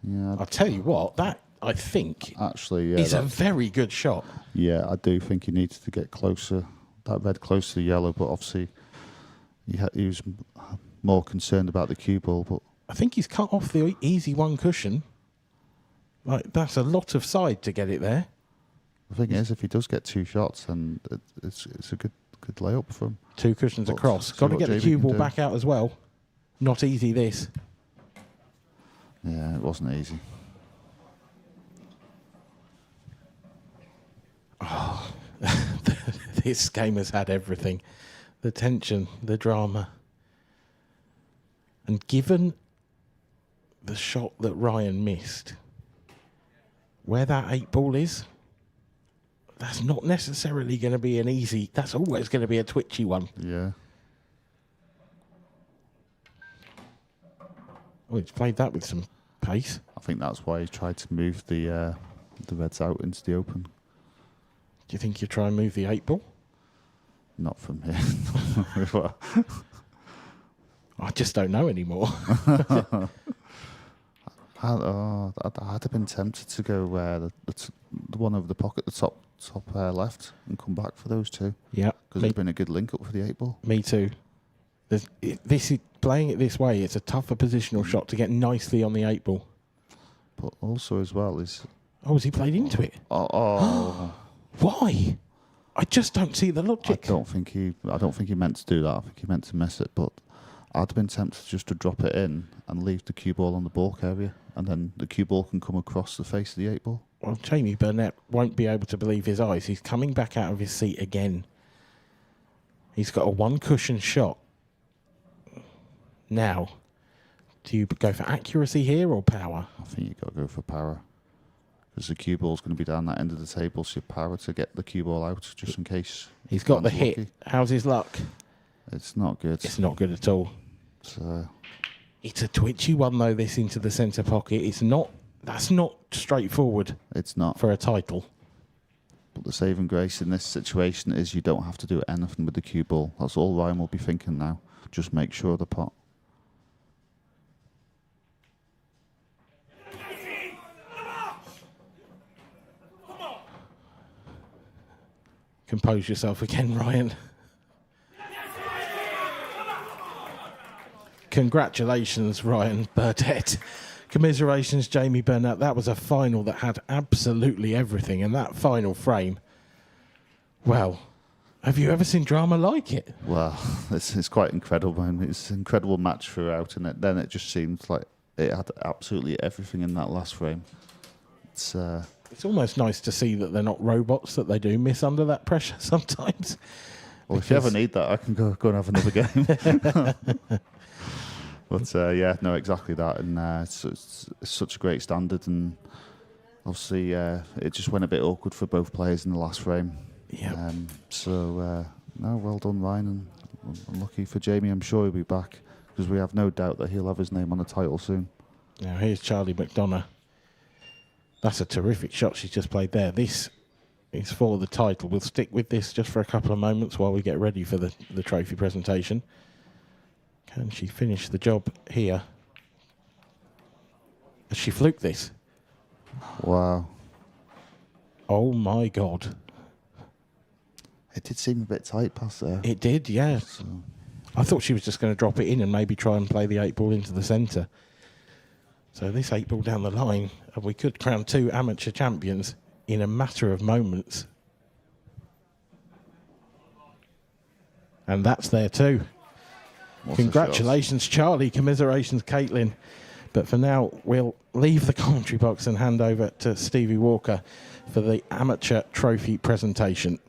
Yeah. I'll tell you what, that, I think, Actually, yeah, is a very good shot. Yeah, I do think he needs to get closer, that red close to the yellow, but obviously he was more concerned about the cue ball. But I think he's cut off the easy one cushion. Like, that's a lot of side to get it there. The thing is, if he does get 2 shots, then it's a good layup for him. 2 cushions But across. see Got to what get the JB cue can ball do. back out as well. Not easy, this. Yeah, it wasn't easy. This game has had everything. The tension, the drama. And given the shot that Ryan missed, where that 8 ball is, that's not necessarily going to be an easy... That's always going to be a twitchy one. Yeah. Oh, he's played that with some pace. I think that's why he tried to move the Reds out into the open. Do you think you try and move the 8 ball? Not from here. Well, I just don't know anymore. I'd have been tempted to go the one over the pocket, the top left, and come back for those 2. Yeah. Because it's been a good link up for the 8 ball. Me too. This is playing it this way. It's a tougher positional shot to get nicely on the 8 ball. But also as well is... Oh, has he played into it? Oh. Why? I just don't see the logic. I don't think he meant to do that. I think he meant to miss it. But I'd have been tempted just to drop it in and leave the cue ball on the balk area, and then the cue ball can come across the face of the 8 ball. Well, Jamie Burnett won't be able to believe his eyes. He's coming back out of his seat again. He's got a 1 cushion shot. Now, do you go for accuracy here or power? I think you've got to go for power. Because the cue ball's going to be down that end of the table, so you power to get the cue ball out, just in case. He's got the Dan's hit. lucky. How's his luck? It's not good. It's not good at all. So, It's a twitchy one, though, this into the centre pocket. That's not straightforward it's not. for a title. But the saving grace in this situation is you don't have to do anything with the cue ball. That's all Ryan will be thinking now. Just make sure of the pot. Compose yourself again, Ryan. Congratulations, Ryan Burdett. Commiserations, Jamie Burnett. That was a final that had absolutely everything. And that final frame, well, have you ever seen drama like it? Well, it's quite incredible. And it's an incredible match throughout. And then it just seemed like it had absolutely everything in that last frame. It's almost nice to see that they're not robots, that they do miss under that pressure sometimes. Well, if you ever need that, I can go and have another game. But yeah, no, exactly that. And it's such a great standard. And obviously, it just went a bit awkward for both players in the last frame. Yeah. No, well done, Ryan. And lucky for Jamie, I'm sure he'll be back, because we have no doubt that he'll have his name on the title soon. Now, here's Charlie McDonough. That's a terrific shot she's just played there. This is for the title. We'll stick with this just for a couple of moments while we get ready for the trophy presentation. Can she finish the job here? Has she fluked this? Wow. Oh, my God. It did seem a bit tight past there. It did, yeah. So, I thought she was just going to drop it in and maybe try and play the 8 ball into the centre. So this 8 ball down the line, and we could crown 2 amateur champions in a matter of moments. And that's there too. what's the Congratulations, Charlie. Commiserations, Caitlin. But for now, we'll leave the commentary box and hand over to Stevie Walker for the amateur trophy presentation.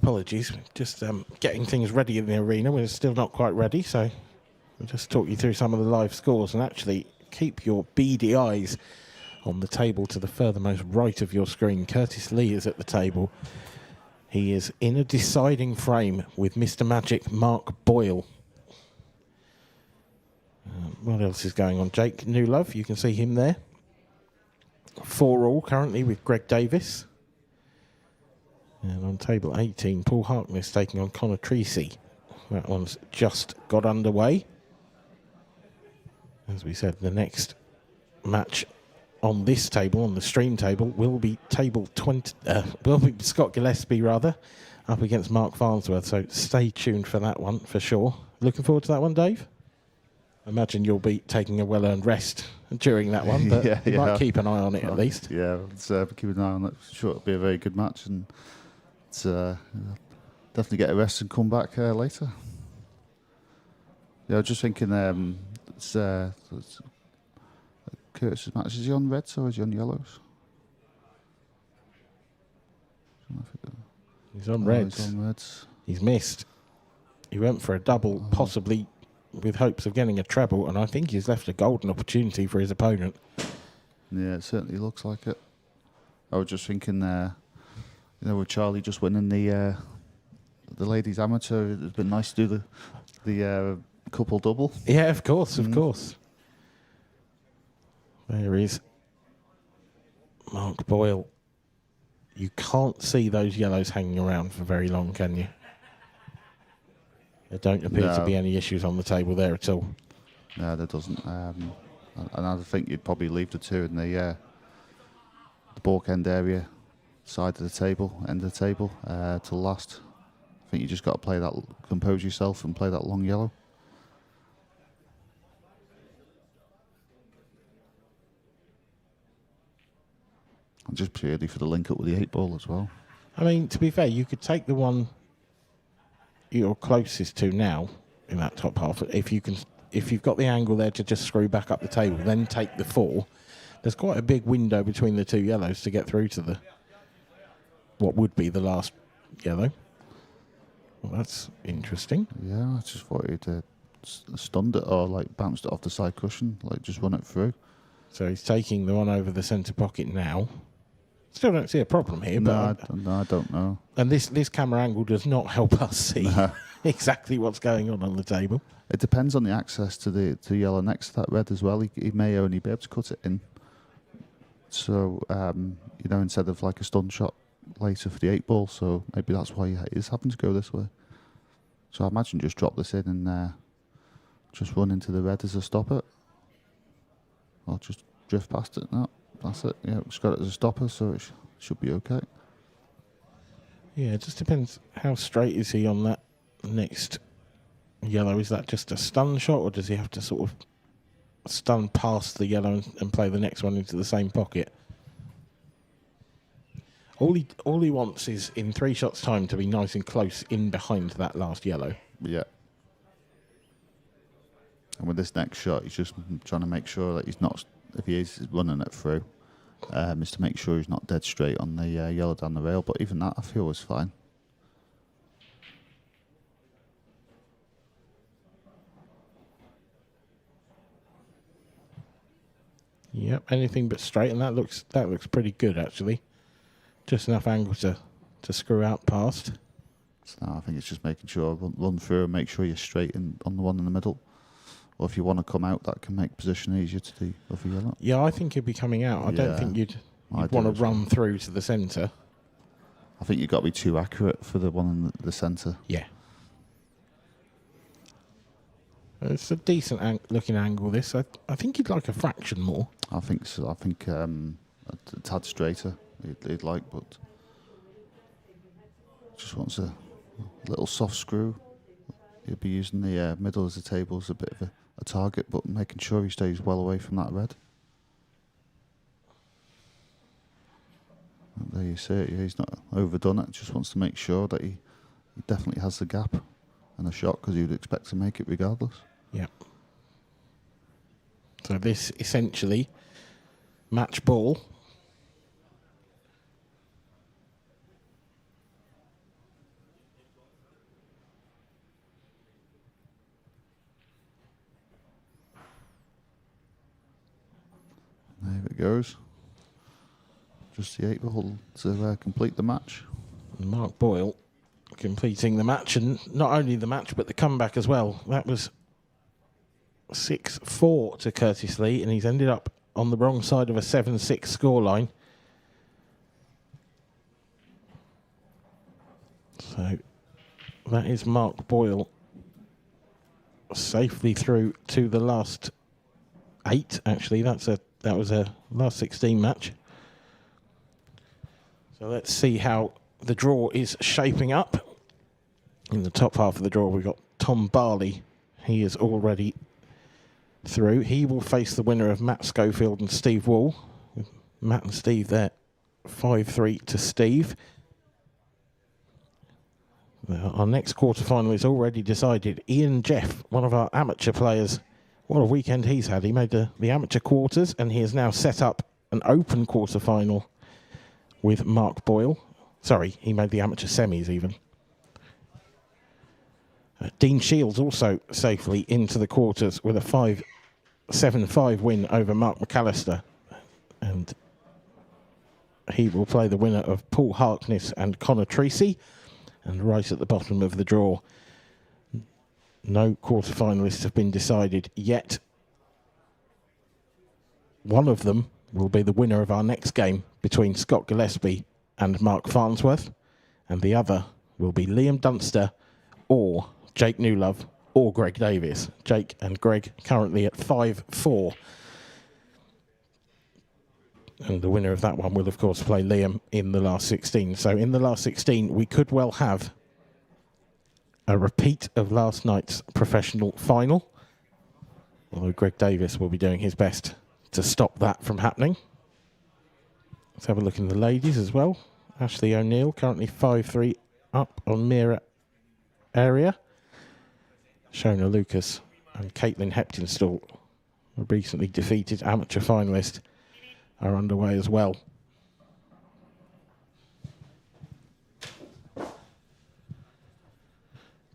apologies. Just getting things ready in the arena. We're still not quite ready, so we'll just talk you through some of the live scores, and actually keep your beady eyes on the table to the furthermost right of your screen. Curtis Lee is at the table. He is in a deciding frame with Mr. Magic Mark Boyle. What else is going on? Jake Newlove, you can see him there. 4-all currently with Greg Davis. And on table 18, Paul Harkness taking on Connor Treacy. That one's just got underway. As we said, the next match on this table, on the stream table, will be table 20. Will be Scott Gillespie rather, up against Mark Farnsworth. So stay tuned for that one for sure. Looking forward to that one, Dave. I imagine you'll be taking a well-earned rest during that one, but you might keep an eye on it at least. Yeah, let's keep an eye on it. Sure, it'll be a very good match, and it's definitely get a rest and come back later. Yeah, I was just thinking, it's Curtis's match. Is he on reds or is he on yellows? He's on reds. He's on reds. He's missed. He went for a double, possibly with hopes of getting a treble, and I think he's left a golden opportunity for his opponent. Yeah, it certainly looks like it. I was just thinking, with Charlie just winning the ladies amateur, it'd been nice to do the couple double. Yeah, of course, of course. There is Mark Boyle. You can't see those yellows hanging around for very long, can you? There don't appear to be any issues on the table there at all. No, there doesn't. And I think you'd probably leave the two in the balk end area, side of the table, end of the table, till last. I think you just got to play that, compose yourself and play that long yellow. And just purely for the link up with the 8-ball as well. I mean, to be fair, you could take the one you're closest to now in that top half. If you've got the angle there to just screw back up the table, then take the 4. There's quite a big window between the two yellows to get through to what would be the last yellow. Well, that's interesting. Yeah, I just thought he'd stunned it or like bounced it off the side cushion, like just run it through. So he's taking the one over the centre pocket now. Still don't see a problem here. No, I don't know. And this camera angle does not help us see exactly what's going on the table. It depends on the access to the yellow next to that red as well. He may only be able to cut it in. So, instead of like a stun shot later for the 8-ball, so maybe that's why he is having to go this way. So I imagine just drop this in and just run into the red as a stopper. Or just drift past it. No, that's it. Yeah, it's got it as a stopper, so it should be okay. Yeah, it just depends how straight is he on that next yellow. Is that just a stun shot, or does he have to sort of stun past the yellow and play the next one into the same pocket? All he wants is in 3 shots' time to be nice and close in behind that last yellow. Yeah. And with this next shot, he's just trying to make sure that he's not, if he is running it through, is to make sure he's not dead straight on the yellow down the rail. But even that, I feel, was fine. Yep, anything but straight, and that looks pretty good actually. Just enough angle to screw out past. So I think it's just making sure run through and make sure you're straight on the one in the middle. Or if you want to come out, that can make position easier to the other yellow. Yeah, I think he'd be coming out. I don't think you'd want to run through to the centre. I think you've got to be too accurate for the one in the centre. Yeah. It's a decent looking angle, this. I think you'd like a fraction more. I think so. I think a tad straighter he'd like, but just wants a little soft screw. He'll be using the middle as the table as a bit of a target, but making sure he stays well away from that red. And there you see it. He's not overdone it. Just wants to make sure that he definitely has the gap and a shot, because you'd expect to make it regardless. Yeah. So this essentially match ball. goes. Just the 8 hole to complete the match. Mark Boyle completing the match, and not only the match but the comeback as well. That was 6-4 to Curtis Lee, and he's ended up on the wrong side of a 7-6 scoreline. So that is Mark Boyle safely through to the last 8. Actually, that was a last 16 match. So let's see how the draw is shaping up. In the top half of the draw, we've got Tom Barley. He is already through. He will face the winner of Matt Schofield and Steve Wall. Matt and Steve there, 5-3 to Steve. Our next quarterfinal is already decided. Ian Jeff, one of our amateur players, what a weekend he's had. He made the amateur quarters, and he has now set up an open quarterfinal with Mark Boyle. Sorry, he made the amateur semis even. Dean Shields also safely into the quarters with a 5-7-5 win over Mark McAllister. And he will play the winner of Paul Harkness and Connor Treacy. And right at the bottom of the draw, no quarterfinalists have been decided yet. One of them will be the winner of our next game between Scott Gillespie and Mark Farnsworth, and the other will be Liam Dunster or Jake Newlove or Greg Davis. Jake and Greg currently at 5-4. And the winner of that one will, of course, play Liam in the last 16. So in the last 16, we could well have a repeat of last night's professional final, although Greg Davis will be doing his best to stop that from happening. Let's have a look in the ladies as well. Ashley O'Neill currently 5-3 up on Mira area. Shona Lucas and Caitlin Heptinstall, a recently defeated amateur finalist, are underway as well.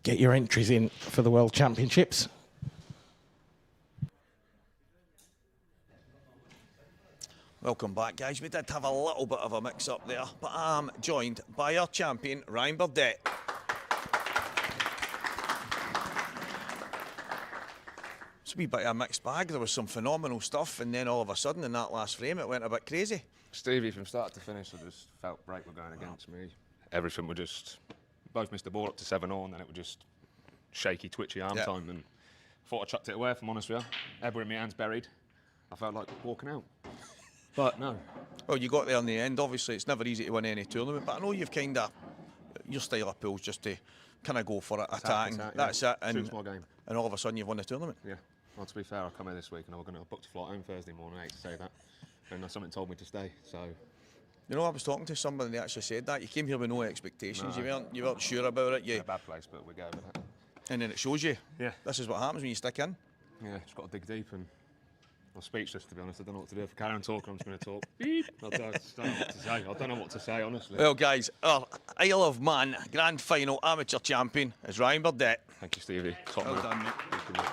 Get your entries in for the World Championships. Welcome back, guys. We did have a little bit of a mix-up there, but I'm joined by our champion, Ryan Burdett. It's a wee bit of a mixed bag. There was some phenomenal stuff, and then all of a sudden, in that last frame, it went a bit crazy. Stevie, from start to finish, I just felt break were going against me. Everything were just, both missed the ball up to 7-all, and then it was just shaky, twitchy arm time, and thought I chucked it away, if I'm honest with you. Ever in my hands buried. I felt like walking out. But no. Well, you got there in the end. Obviously, it's never easy to win any tournament, but I know you've kind of, your style of pool's just to kind of go for it, attacking. That's it. Suits my game. And all of a sudden, you've won the tournament. Yeah. Well, to be fair, I come here this week and I booked a flight home Thursday morning. I hate to say that. And something told me to stay, so. You know, I was talking to somebody that actually said that. You came here with no expectations. No. You weren't sure about it. It's a bad place, but we go with it. And then it shows you. Yeah. This is what happens when you stick in. Yeah, just got to dig deep, and I'm speechless, to be honest. I don't know what to do. If I carry on talking, I'm just going to talk. Beep. I don't know what to say. I don't know what to say, honestly. Well, guys, our Isle of Man Grand Final amateur champion is Ryan Burdett. Thank you, Stevie. Top Well man. done, mate. Thank you, mate.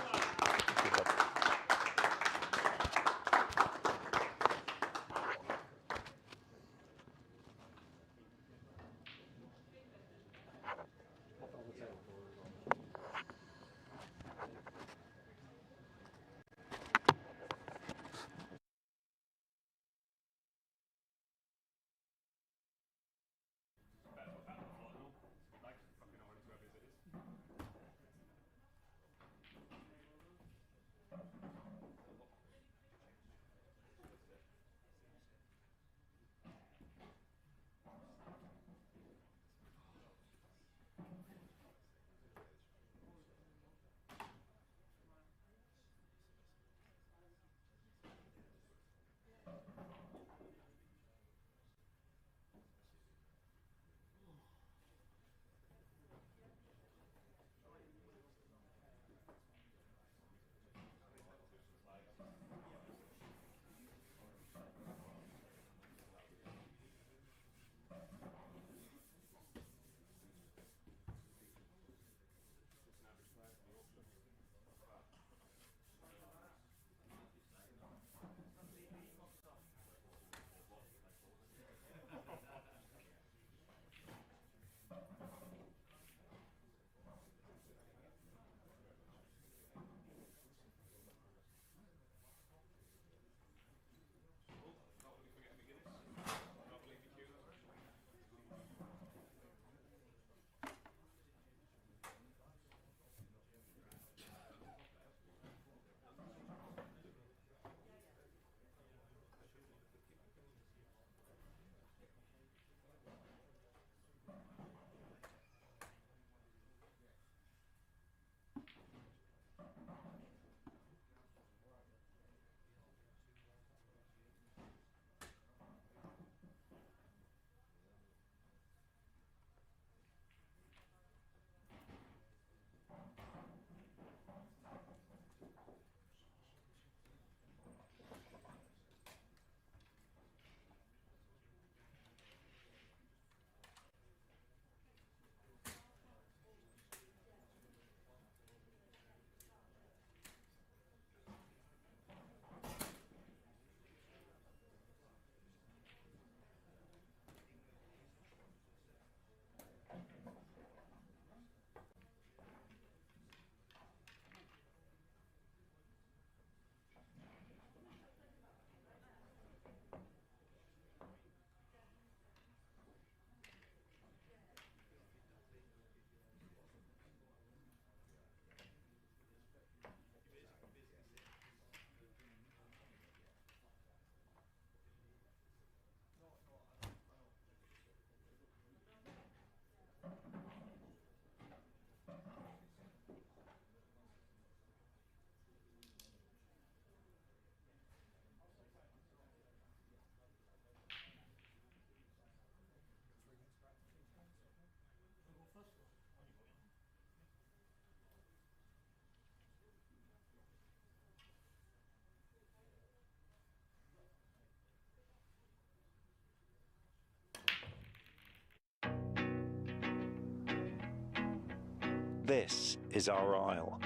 This is our isle.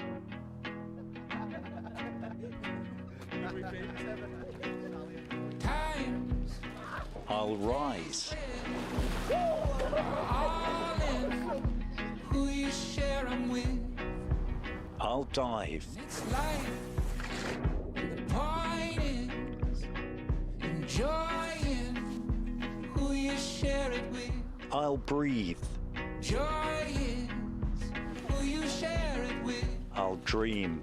I'll rise. Who you share 'em with. I'll dive. It's life. The point is enjoying who you share it with. I'll breathe. Joy is who you share it with. I'll dream.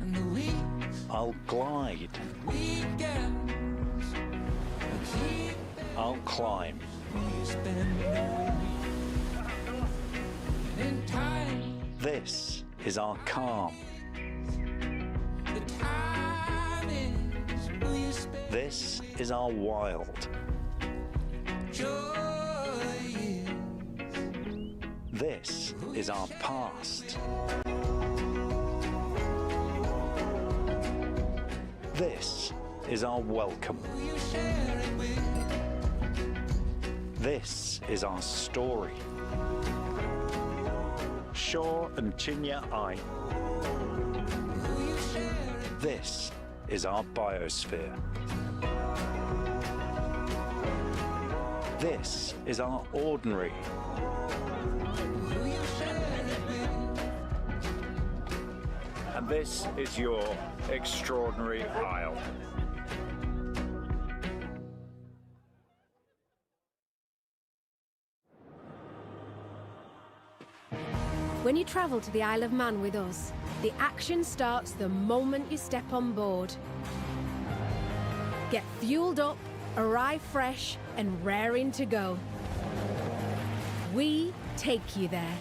And the weeks, I'll glide. weekends, keep I'll climb. who you spend the week. In time, This is our calm. the time is who you spend. This is our wild. Joy is This is our past. This is our welcome. who you share it with. This is our story. Shaw and Chinya I. Who you share it. This is our biosphere. This is our ordinary. Who you share it with. And this is your extraordinary isle. When you travel to the Isle of Man with us, the action starts the moment you step on board. Get fueled up, arrive fresh, and raring to go. We take you there.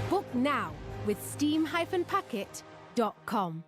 Book now with steam-packet.com.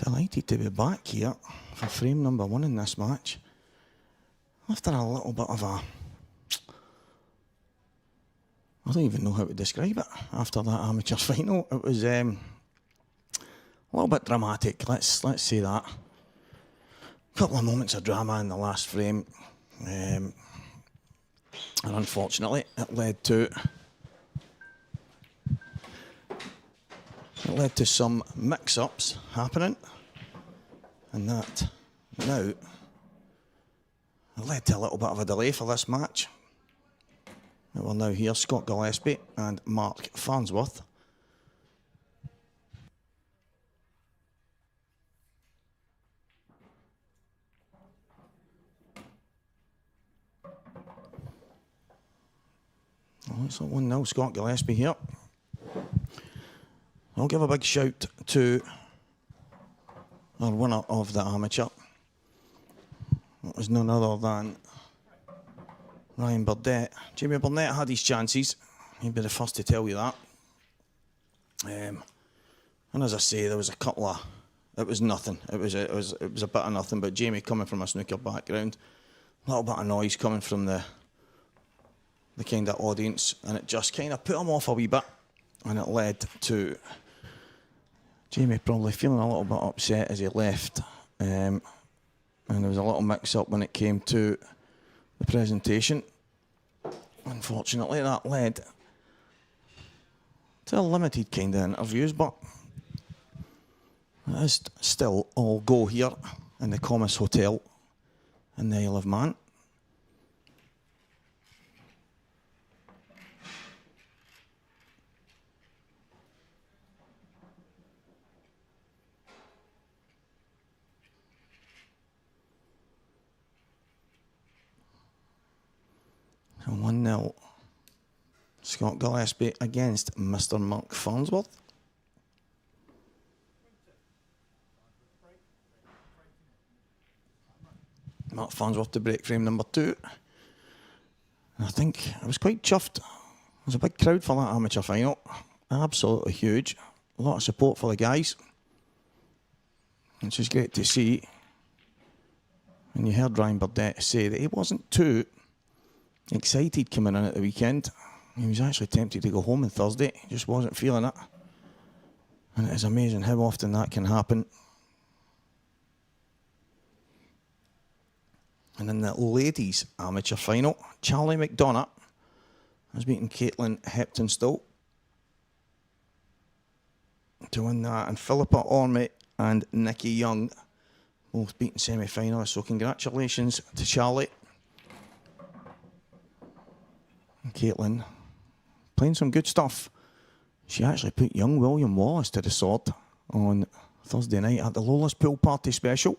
Delighted to be back here for frame number 1 in this match. After a little bit of a... I don't even know how to describe it. After that amateur final, it was a little bit dramatic. Let's say that. A couple of moments of drama in the last frame, and unfortunately, it led to some mix-ups happening, and that now it led to a little bit of a delay for this match. We'll now hear Scott Gillespie and Mark Farnsworth. Oh, it's 1-0 Scott Gillespie here. I'll give a big shout to our winner of the amateur. It was none other than Ryan Burdett. Jamie Burnett had his chances. He'd be the first to tell you that. And as I say, there was a couple of... It was nothing. It was a bit of nothing. But Jamie, coming from a snooker background, a little bit of noise coming from the kind of audience, and it just kind of put him off a wee bit, and it led to Jamie probably feeling a little bit upset as he left, and there was a little mix-up when it came to the presentation. Unfortunately, that led to a limited kind of interviews, but it is still all go here in the Comis Hotel in the Isle of Man. So 1-0. Scott Gillespie against Mr. Mark Farnsworth. Mark Farnsworth to break frame number 2. And I think I was quite chuffed. There was a big crowd for that amateur final. Absolutely huge. A lot of support for the guys, which is great to see. And you heard Ryan Burdett say that he wasn't too excited coming in at the weekend. He was actually tempted to go home on Thursday. He just wasn't feeling it. And it is amazing how often that can happen. And in the ladies' amateur final, Charlie McDonough has beaten Caitlin Heptonstall to win that. And Philippa Orme and Nikki Young both beaten semi-finalists. So congratulations to Charlie. And Caitlin playing some good stuff. She actually put young William Wallace to the sword on Thursday night at the Lola's Pool Party Special.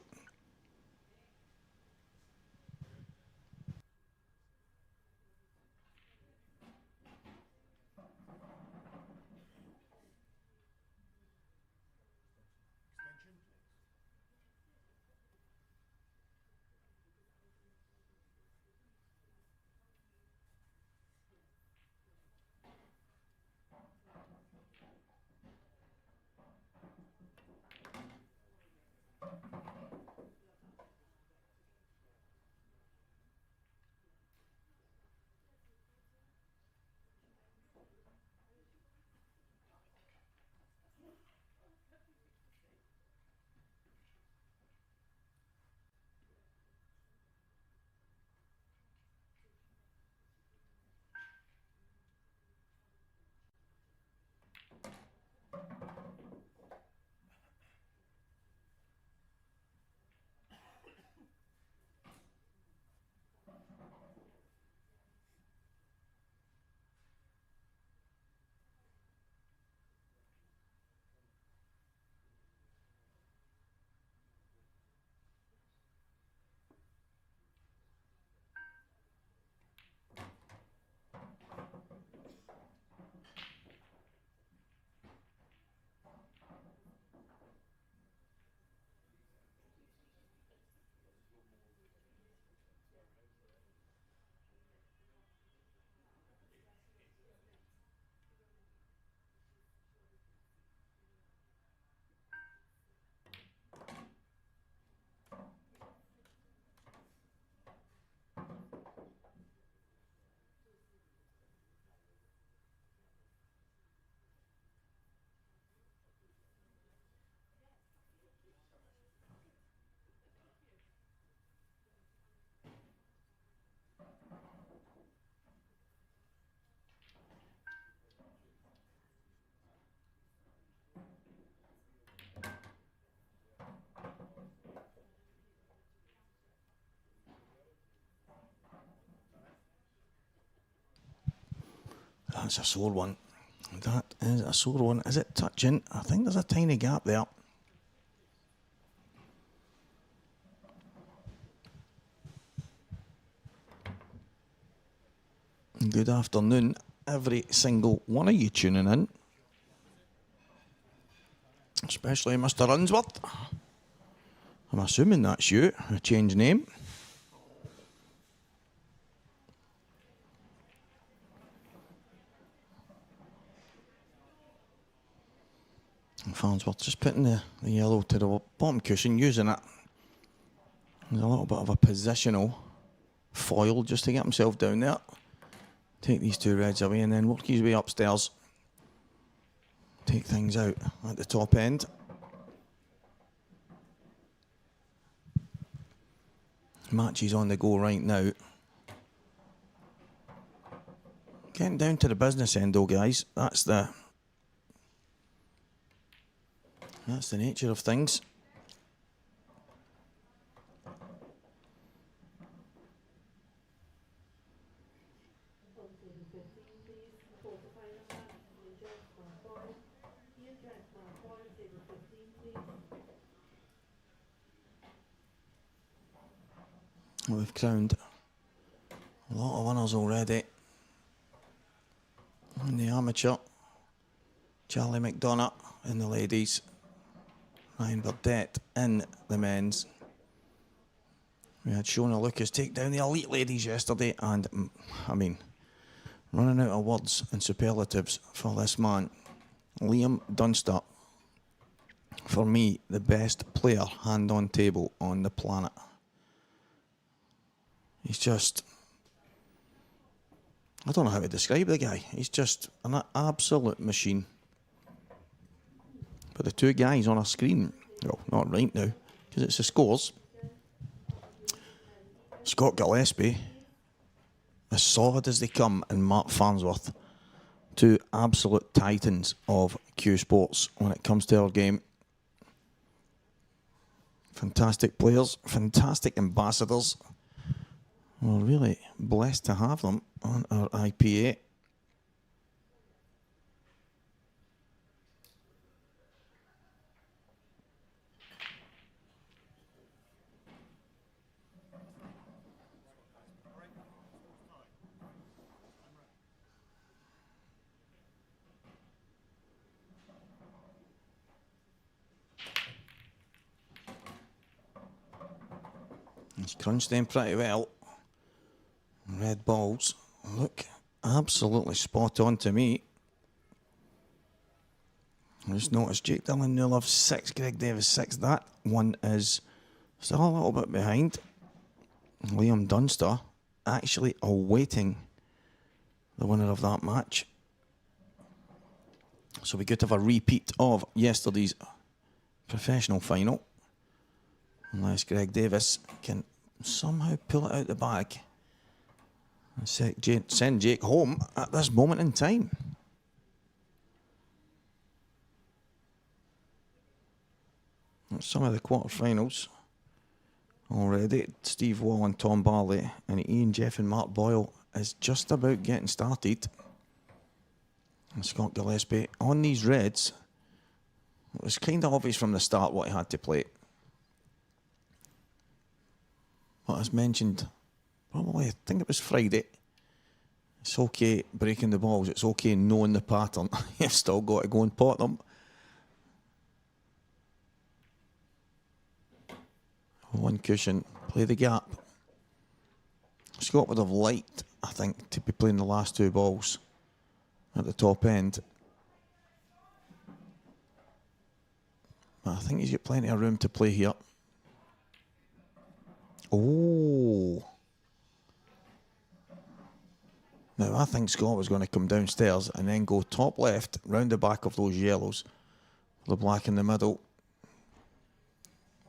That's a sore one. That is a sore one. Is it touching? I think there's a tiny gap there. Good afternoon, every single one of you tuning in. Especially Mr. Unsworth. I'm assuming that's you, a changed name. Farnsworth just putting the yellow to the bottom cushion, using it. There's a little bit of a positional foil just to get himself down there. Take these two reds away and then work his way upstairs. Take things out at the top end. Match is on the go right now. Getting down to the business end though, guys. That's the nature of things. We've crowned a lot of winners already. In the amateur, Charlie McDonough in the ladies, Ryan Burdett in the men's. We had Shona Lucas take down the elite ladies yesterday, and I mean, running out of words and superlatives for this man. Liam Dunster, for me, the best player hand on table on the planet. He's just, I don't know how to describe the guy. He's just an absolute machine. But the two guys on a screen, well, not right now, because it's the scores. Scott Gillespie, as solid as they come, and Mark Farnsworth, two absolute titans of Cuesports when it comes to our game. Fantastic players, fantastic ambassadors. We're really blessed to have them on our IPA. He's crunched them pretty well. Red balls look absolutely spot on to me. I just noticed Jake Dillon Newlove 6, Greg Davis 6. That one is still a little bit behind. Liam Dunster actually awaiting the winner of that match. So we could have a repeat of yesterday's professional final. Unless Greg Davis can somehow pull it out the bag and send Jake home at this moment in time. Some of the quarterfinals already. Steve Wall and Tom Barley and Ian Jeff and Mark Boyle is just about getting started. And Scott Gillespie on these reds. It was kind of obvious from the start what he had to play. But as mentioned, probably I think it was Friday, it's okay breaking the balls, it's okay knowing the pattern. You've still got to go and pot them. One cushion, play the gap. Scott would have liked, I think, to be playing the last two balls at the top end. But I think he's got plenty of room to play here. Oh. Now, I think Scott was going to come downstairs and then go top left, round the back of those yellows, the black in the middle.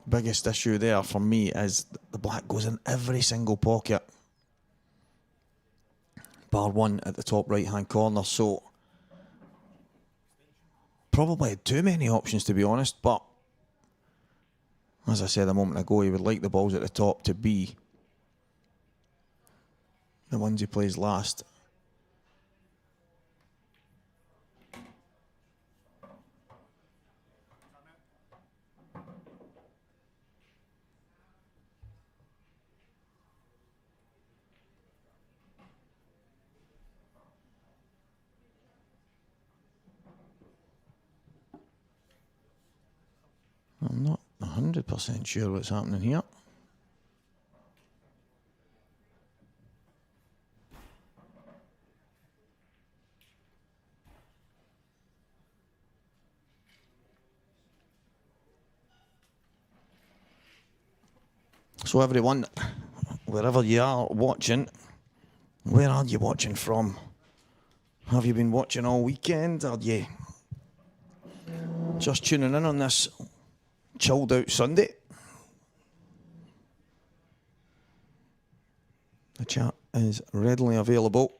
Biggest issue there for me is the black goes in every single pocket. Bar one at the top right-hand corner, so probably had too many options, to be honest, but as I said a moment ago, he would like the balls at the top to be the ones he plays last. I'm not 100% sure what's happening here. So everyone, wherever you are watching, where are you watching from? Have you been watching all weekend? Are you just tuning in on this chilled out Sunday? The chat is readily available.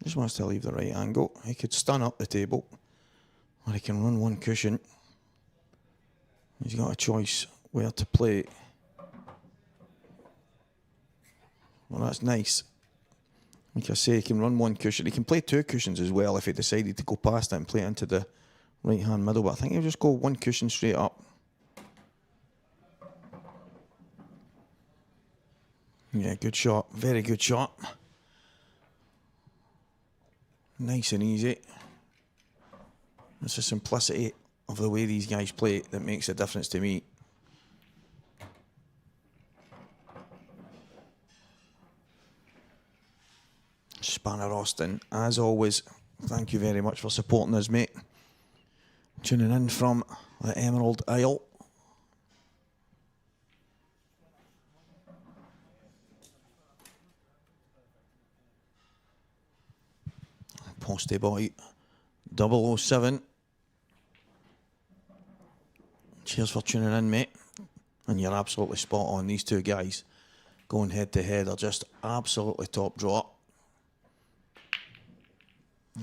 Just wants to leave the right angle. He could stand up the table, or he can run one cushion. He's got a choice where to play. Well, that's nice. Like I say, he can run one cushion. He can play two cushions as well if he decided to go past it and play it into the right-hand middle. But I think he'll just go one cushion straight up. Yeah, good shot. Very good shot. Nice and easy. It's the simplicity of the way these guys play that makes a difference to me. Spanner Austin, as always, thank you very much for supporting us, mate. Tuning in from the Emerald Isle. Posty Boy 007. Cheers for tuning in, mate. And you're absolutely spot on. These two guys going head to head are just absolutely top draw.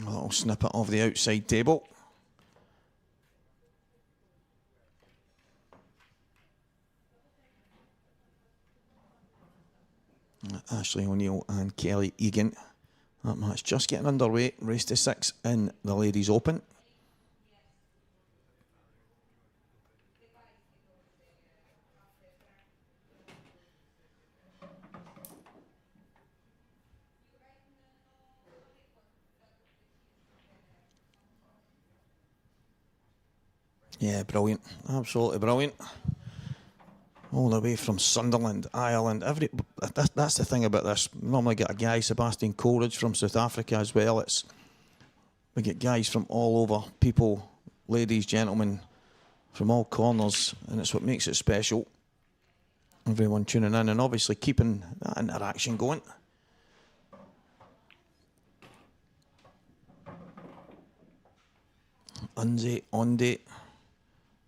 A little snippet of the outside table. Ashley O'Neill and Kelly Egan. That match just getting underway. Race to 6 in the Ladies Open. Yeah, brilliant. Absolutely brilliant. All the way from Sunderland, Ireland. That's the thing about this. We normally get a guy, Sebastian Coleridge from South Africa as well. We get guys from all over, people, ladies, gentlemen, from all corners, and it's what makes it special. Everyone tuning in and obviously keeping that interaction going. Unze, Onde.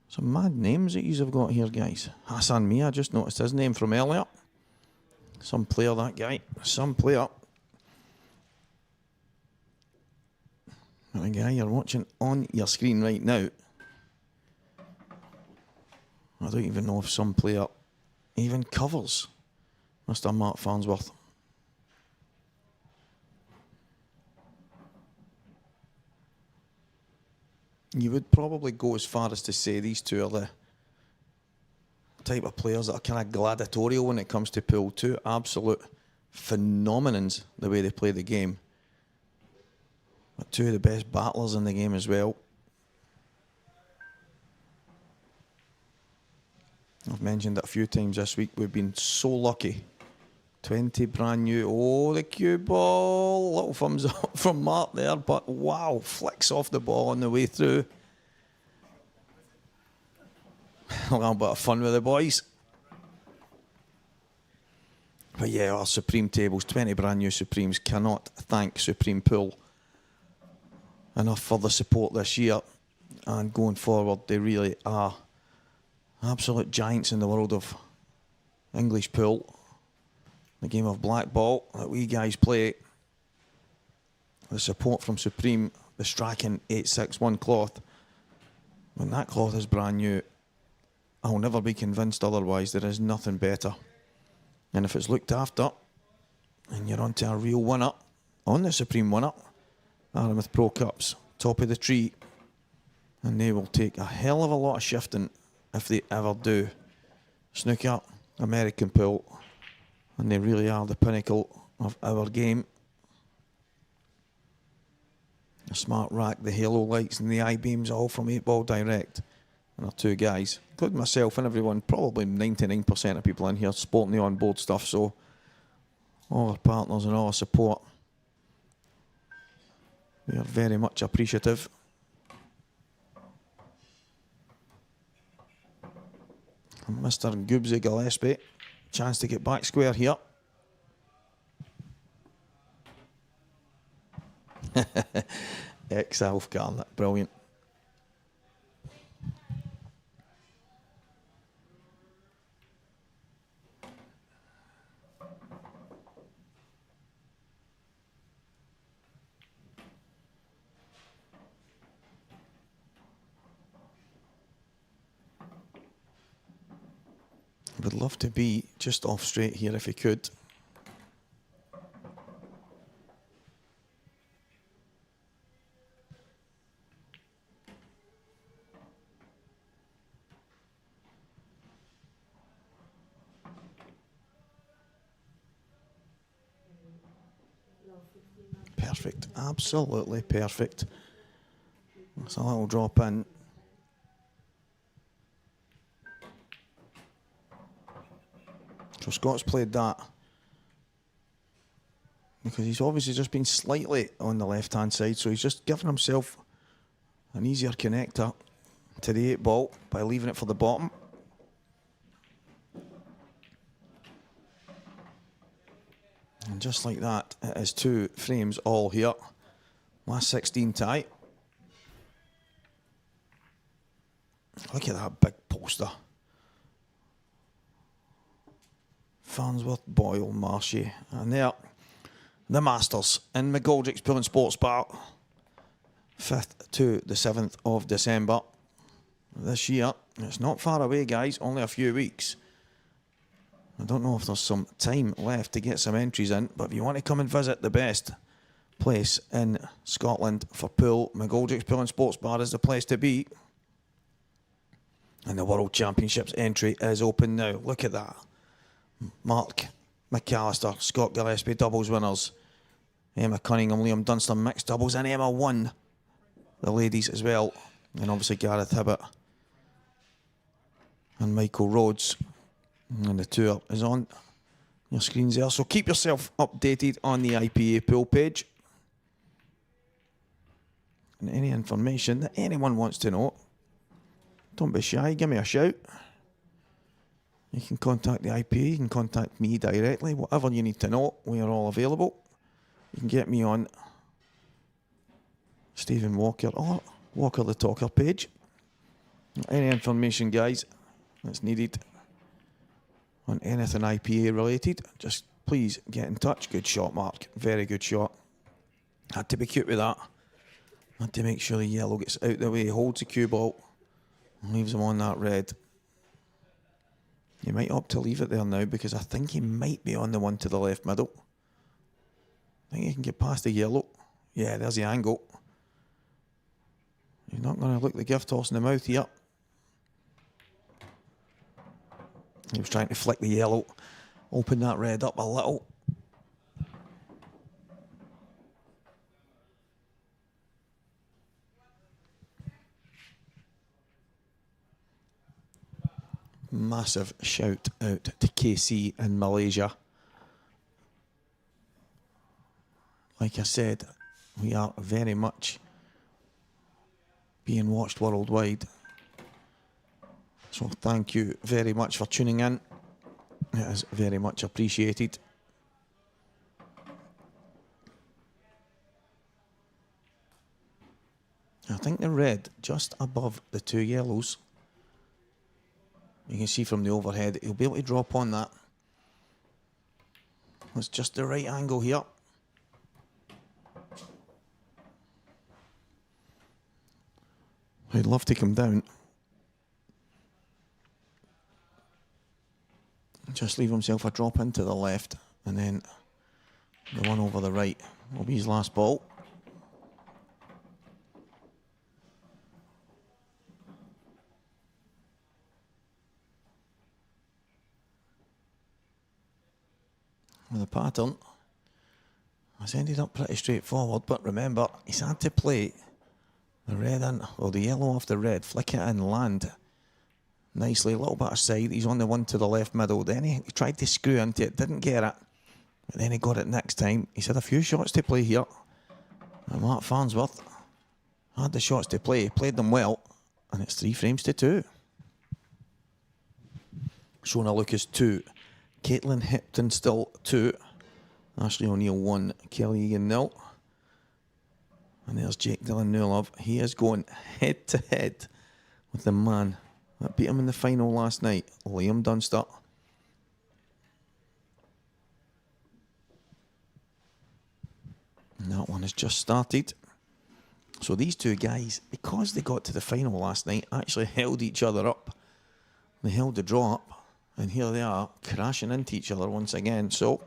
Some mad names that you've got here, guys. Hassan Mia, I just noticed his name from earlier. Some player, that guy. Some player. The guy you're watching on your screen right now. I don't even know if some player even covers Mr. Mark Farnsworth. You would probably go as far as to say these two are the type of players that are kind of gladiatorial when it comes to pool. Two absolute phenomenons the way they play the game. But two of the best battlers in the game as well. I've mentioned it a few times this week. We've been so lucky. 20 brand new. Oh, the cue ball. Little thumbs up from Mark there, but wow, flicks off the ball on the way through. A little bit of fun with the boys. But yeah, our Supreme tables, 20 brand new Supremes. Cannot thank Supreme Pool enough for the support this year. And going forward, they really are absolute giants in the world of English pool. The game of blackball that we guys play. The support from Supreme, the Strachan 861 cloth. When that cloth is brand new, I'll never be convinced otherwise. There is nothing better. And if it's looked after, and you're onto a real winner, on the Supreme Winner, Aramith Pro Cups, top of the tree, and they will take a hell of a lot of shifting if they ever do. Snooker, American pool, and they really are the pinnacle of our game. The smart rack, the halo lights and the I-beams, all from 8 Ball Direct. And our two guys, including myself and everyone, probably 99% of people in here sporting the on-board stuff, so all our partners and all our support, we are very much appreciative. And Mr. Goobsy Gillespie, chance to get back square here. Ex-Alf Garnet, brilliant. Would love to be just off straight here if he could. Perfect, absolutely perfect. That's a little drop in. So Scott's played that because he's obviously just been slightly on the left-hand side, so he's just given himself an easier connector to the 8 ball by leaving it for the bottom. And just like that, it is 2 frames all here. Last 16 tie. Look at that big poster. Farnsworth, Boyle, Marshy, and there, the Masters in McGoldrick's Pool and Sports Bar, 5th to the 7th of December this year. It's not far away, guys, only a few weeks. I don't know if there's some time left to get some entries in, but if you want to come and visit the best place in Scotland for pool, McGoldrick's Pool and Sports Bar is the place to be. And the World Championships entry is open now. Look at that. Mark McAllister, Scott Gillespie doubles winners, Emma Cunningham, Liam Dunstan mixed doubles, and Emma won the ladies as well. And obviously Gareth Hibbett and Michael Rhodes. And the tour is on your screens there. So keep yourself updated on the IPA pool page. And any information that anyone wants to know, don't be shy, give me a shout. You can contact the IPA, you can contact me directly, whatever you need to know, we are all available. You can get me on Stephen Walker or Walker the Talker page. Any information, guys, that's needed on anything IPA related, just please get in touch. Good shot, Mark, very good shot. Had to be cute with that. Had to make sure the yellow gets out the way, holds the cue ball, and leaves him on that red. You might opt to leave it there now because I think he might be on the one to the left middle. I think he can get past the yellow. Yeah, there's the angle. You're not going to look the gift horse in the mouth here. He was trying to flick the yellow, open that red up a little. Massive shout out to KC in Malaysia. Like I said, we are very much being watched worldwide. So thank you very much for tuning in. It is very much appreciated. I think the red just above the 2 yellows. You can see from the overhead, he'll be able to drop on that. It's just the right angle here. I'd love to come down. just leave himself a drop into the left, and then the one over the right will be his last ball. Well, the pattern has ended up pretty straightforward, but remember, he's had to play the red in, or the yellow off the red, flick it in, land nicely, a little bit aside. He's on the one to the left middle. Then he tried to screw into it, didn't get it, but then he got it next time. He's had a few shots to play here, and Mark Farnsworth had the shots to play, played them well, and it's 3-2. Shona Lucas 2, Caitlin Hipton still 2, Ashley O'Neill 1, Kelly Egan 0. And there's Jake Dylan Newlove. He is going head to head with the man that beat him in the final last night, Liam Dunster. And that one has just started. So these two guys, because they got to the final last night, actually held each other up. They held the draw up, and here they are crashing into each other once again. So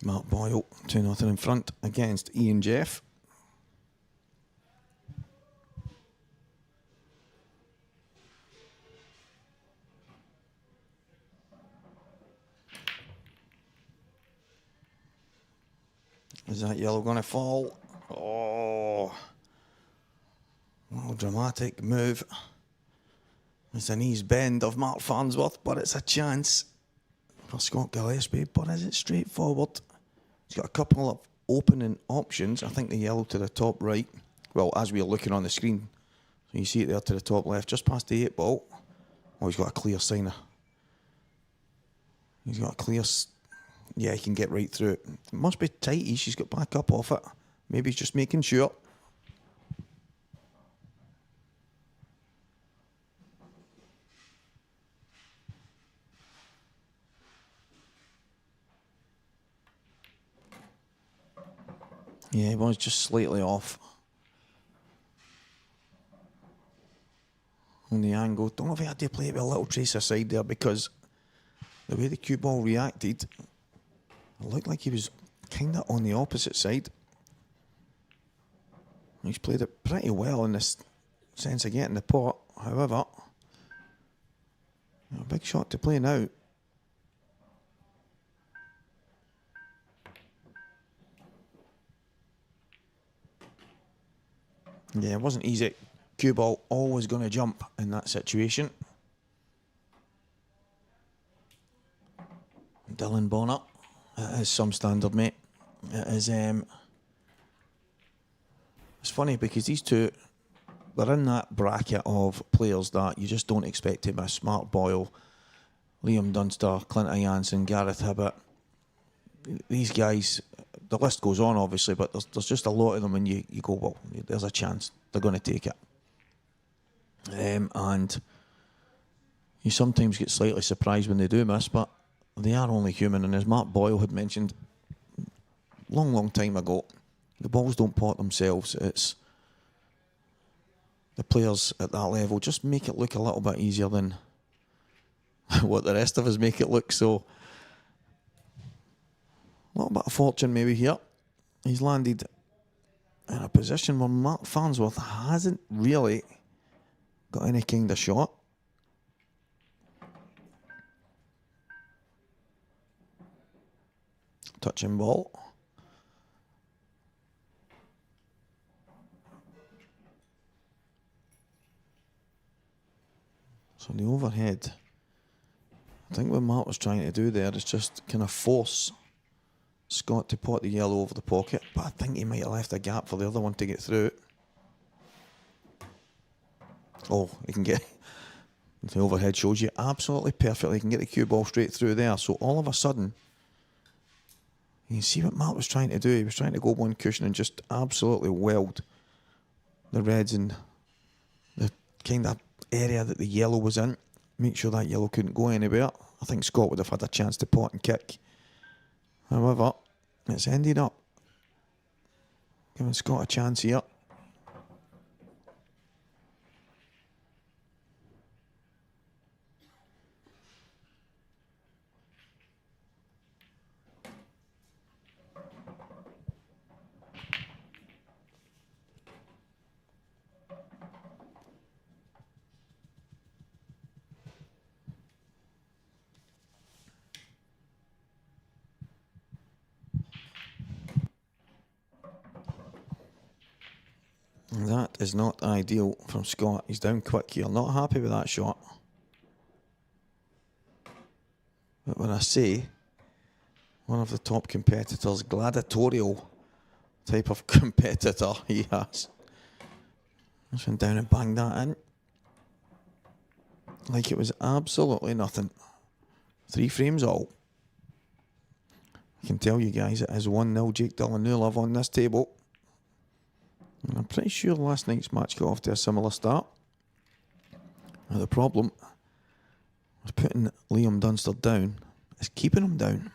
Mark Boyle 2-0 in front against Ian Jeff. Is that yellow going to fall? Oh, well, dramatic move. It's a knees bend of Mark Farnsworth, but it's a chance for Scott Gillespie. But is it straightforward? He's got a couple of opening options. I think the yellow to the top right. Well, as we are looking on the screen, so you see it there to the top left, just past the 8 ball. Oh, he's got a clear signer. He's got a clear. Yeah, he can get right through it. It must be tighty. She's got back up off it. Maybe he's just making sure. Yeah, he was just slightly off on the angle. Don't know if he had to play it with a little trace aside there, because the way the cue ball reacted, it looked like he was kind of on the opposite side. He's played it pretty well in this sense of getting the pot. However, a big shot to play now. Yeah, it wasn't easy. Cue ball always going to jump in that situation. Dylan Bonner. It is some standard, mate. It is. It's funny because these two, they're in that bracket of players that you just don't expect to miss. Mark Boyle, Liam Dunster, Clinton Jansen, Gareth Hibbert. These guys, the list goes on obviously, but there's just a lot of them, and you go, well, there's a chance they're going to take it. And you sometimes get slightly surprised when they do miss, but they are only human. And as Mark Boyle had mentioned long time ago, the balls don't pot themselves. It's the players at that level just make it look a little bit easier than what the rest of us make it look. So a little bit of fortune maybe here. He's landed in a position where Mark Farnsworth hasn't really got any kind of shot. Touching ball. So the overhead, I think what Mark was trying to do there is just kind of force Scott to pot the yellow over the pocket, but I think he might have left a gap for the other one to get through. Oh, he can get the overhead, shows you absolutely perfectly. He can get the cue ball straight through there. So all of a sudden, you can see what Mark was trying to do. He was trying to go one cushion and just absolutely weld the reds in the kind of area that the yellow was in. Make sure that yellow couldn't go anywhere. I think Scott would have had a chance to pot and kick. However, it's ended up giving Scott a chance here. That is not ideal from Scott. He's down quick here. Not happy with that shot. But when I say one of the top competitors, gladiatorial type of competitor he has. Just went down and banged that in. Like it was absolutely nothing. 3 frames all. I can tell you guys it is 1-0 Jake Dillon-Newlove on this table. And I'm pretty sure last night's match got off to a similar start. Now the problem was putting Liam Dunster down is keeping him down.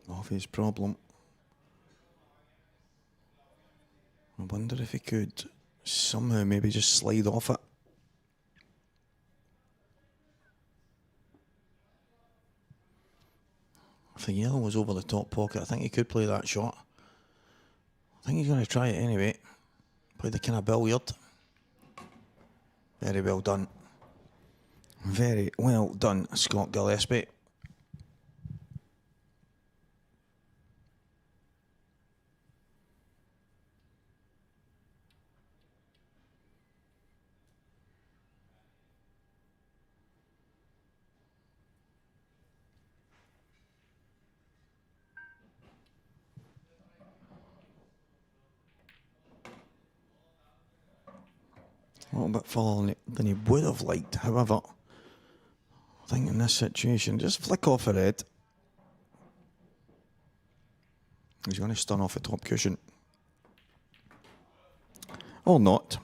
Obvious problem. I wonder if he could somehow maybe just slide off it. If the yellow was over the top pocket, I think he could play that shot. I think he's going to try it anyway. Play the kind of billiard. Very well done. Very well done, Scott Gillespie. A little bit further than he would have liked. However, I think in this situation, just flick off a red. He's going to stun off the top cushion. Or not.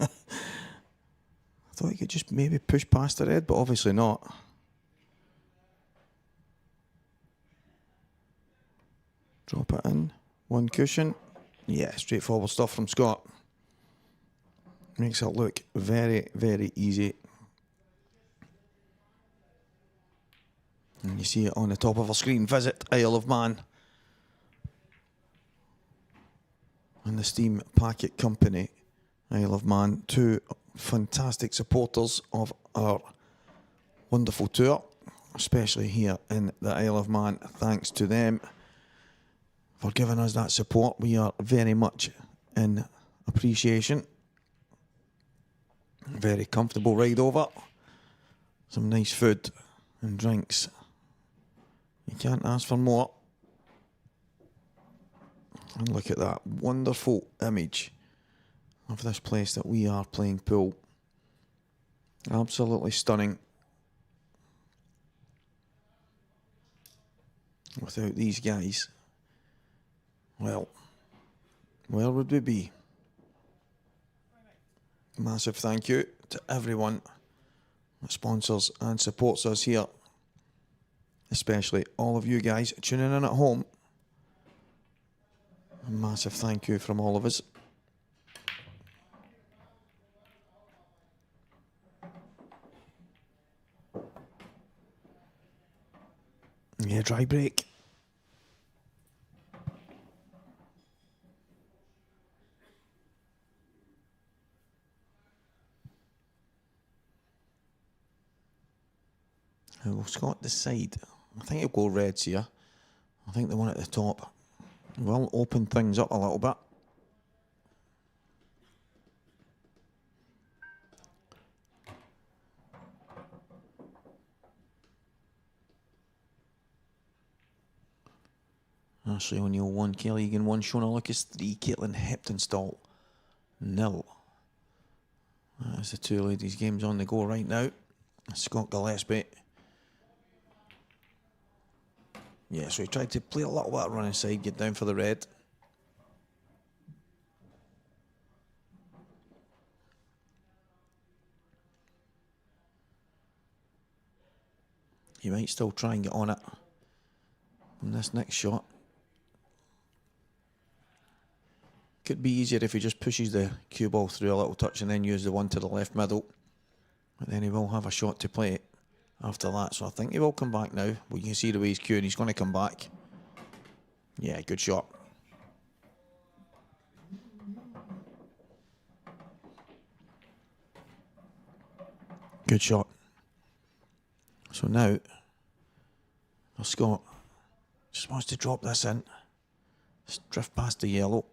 I thought he could just maybe push past the red, but obviously not. Drop it in. One cushion. Yeah, straightforward stuff from Scott. Makes it look very, very easy. And you see it on the top of our screen. Visit Isle of Man. And the Steam Packet Company, Isle of Man. Two fantastic supporters of our wonderful tour, especially here in the Isle of Man. Thanks to them for giving us that support. We are very much in appreciation. Very comfortable ride over. Some nice food and drinks. You can't ask for more. And look at that wonderful image of this place that we are playing pool. Absolutely stunning. Without these guys, well, where would we be? Massive thank you to everyone that sponsors and supports us here, especially all of you guys tuning in at home. A massive thank you from all of us. Yeah, dry break. How will Scott decide? I think he'll go reds here. I think the one at the top will open things up a little bit. Ashley O'Neill 1, Kelly Egan 1, Shona Lucas 3, Caitlin Heptonstall 0. That's the two ladies' games on the go right now. Scott Gillespie. Yeah, so he tried to play a little bit of running side, get down for the red. He might still try and get on it in this next shot. Could be easier if he just pushes the cue ball through a little touch and then use the one to the left middle. But then he will have a shot to play after that. So I think he will come back now. Well, you can see the way he's cueing. He's going to come back. Yeah, good shot. Good shot. So now, Scott just wants to drop this in. Just drift past the yellow.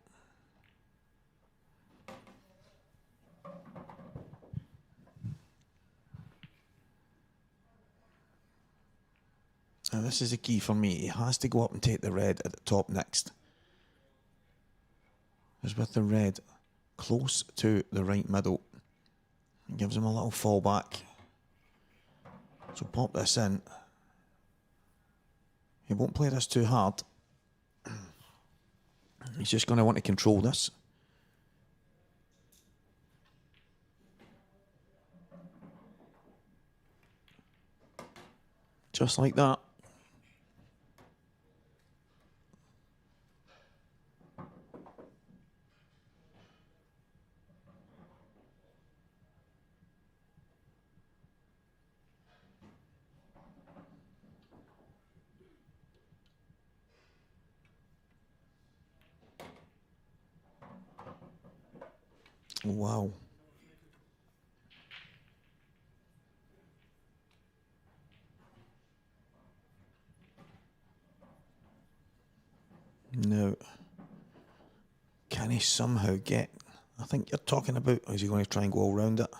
Now this is the key for me. He has to go up and take the red at the top next. Because with the red close to the right middle, it gives him a little fall back. So pop this in. He won't play this too hard. He's just going to want to control this. Just like that. Wow. Now, can he somehow get... I think you're talking about, is he going to try and go all round it?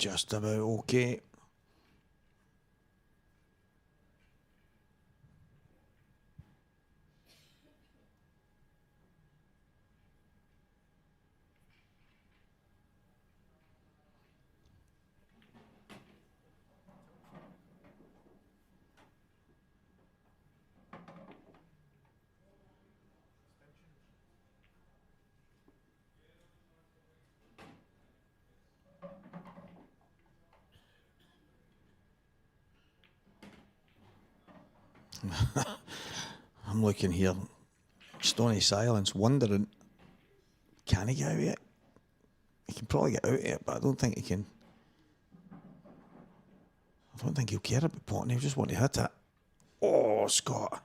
just about okay. I'm looking here, stony silence, wondering, can he get out of it? He can probably get out of it, but I don't think he can. I don't think he'll care about potting, he'll just want to hit it. Oh, Scott.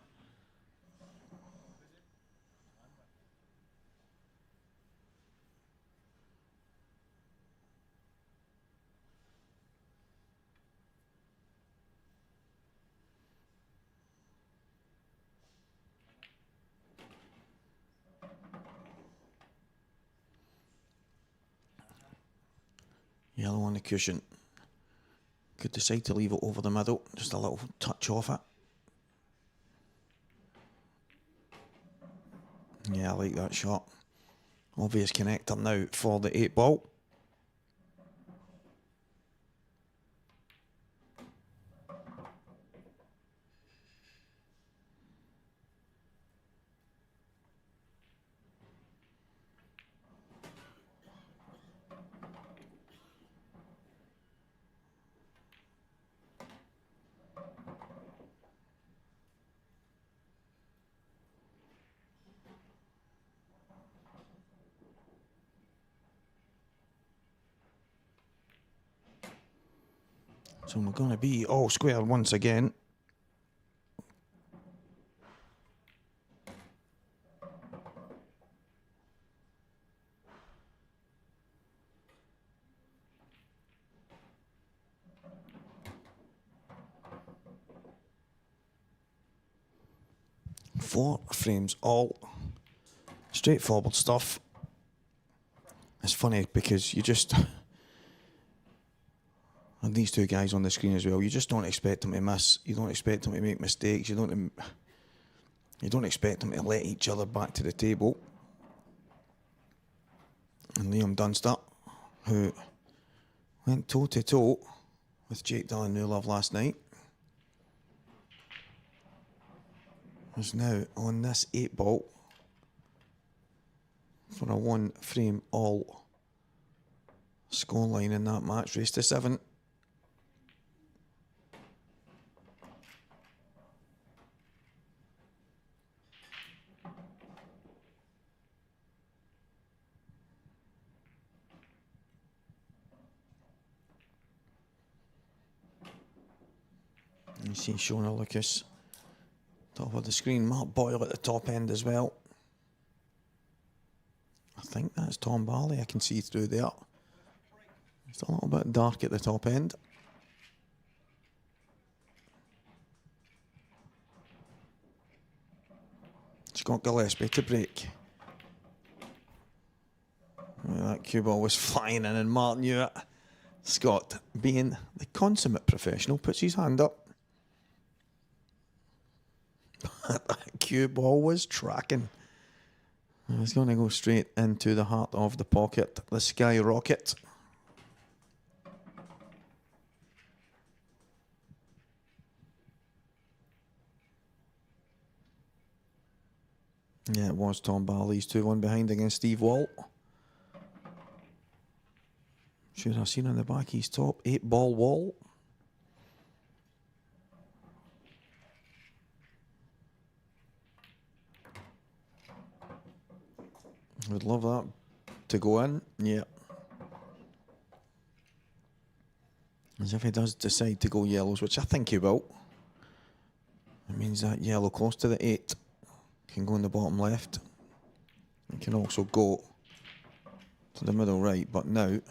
Yellow on the cushion. Could decide to leave it over the middle, just a little touch off it. Yeah, I like that shot. Obvious connector now for the 8 ball. So we're going to be all square once again. Four frames all. Straightforward stuff. It's funny because you just... And these two guys on the screen as well, you just don't expect them to miss. You don't expect them to make mistakes. You don't expect them to let each other back to the table. And Liam Dunster, who went toe-to-toe with Jake Dillon Newlove last night, is now on this 8 ball for a 1 frame all scoreline in that match, race to 7. You see Shona Lucas, top of the screen. Mark Boyle at the top end as well. I think that's Tom Barley I can see through there. It's a little bit dark at the top end. Scott Gillespie to break. That cue ball was flying in and Mark knew it. Scott, being the consummate professional, puts his hand up. That cue ball was tracking. It's going to go straight into the heart of the pocket. The skyrocket. Yeah, it was Tom Barley's 2-1 behind against Steve Walt. Should have seen on the back his top 8 ball wall. Would love that to go in. Yeah. As if he does decide to go yellows, which I think he will. It means that yellow close to the 8 can go in the bottom left. It can also go to the middle right, but now it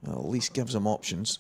at least gives him options.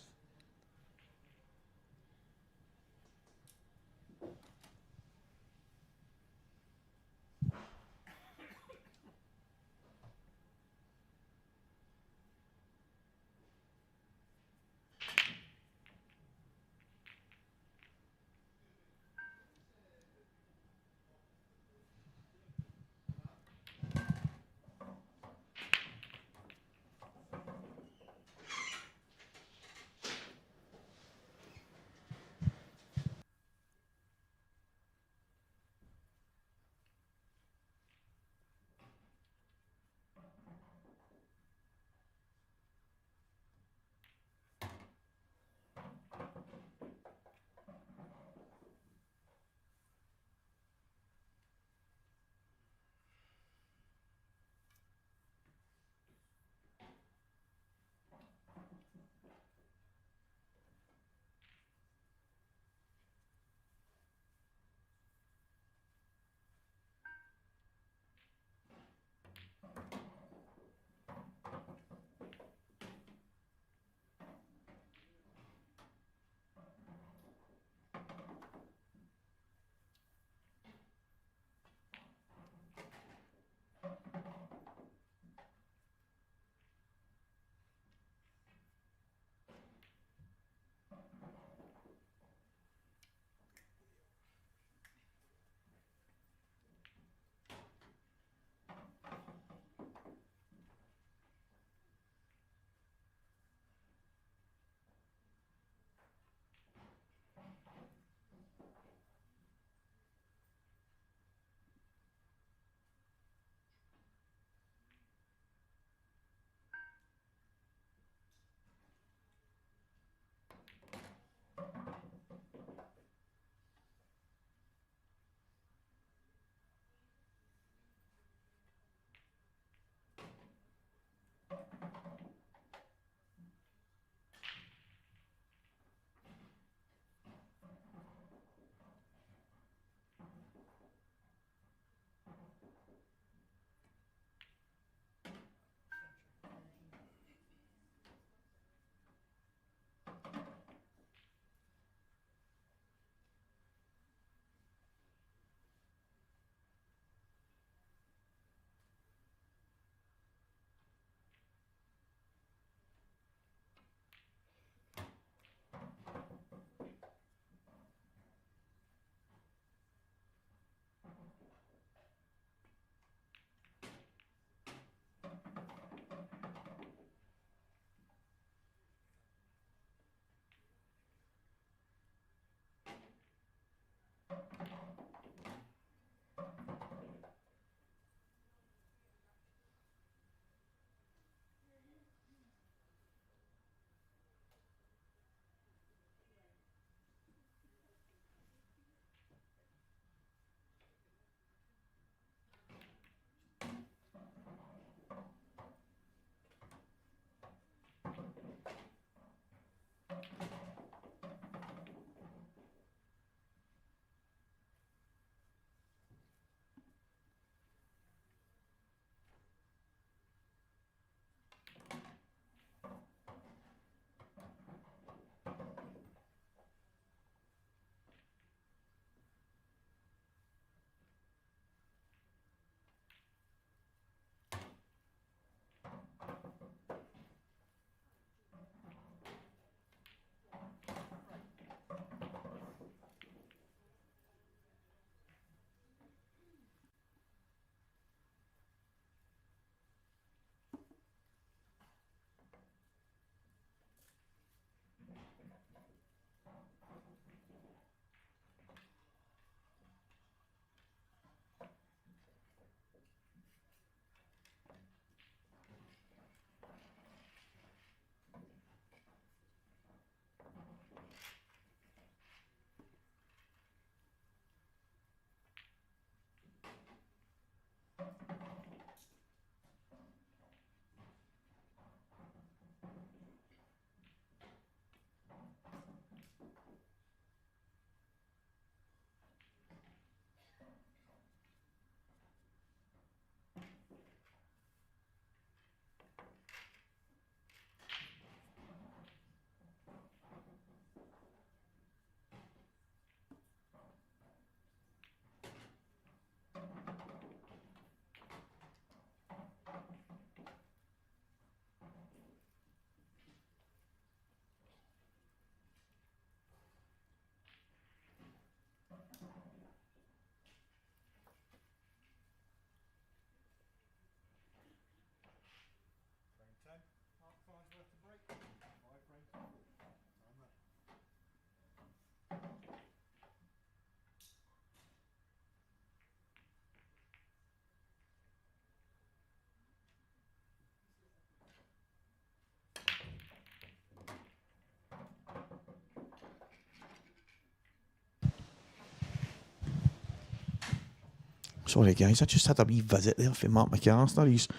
Sorry guys, I just had a wee visit there from Mark McAllister. He's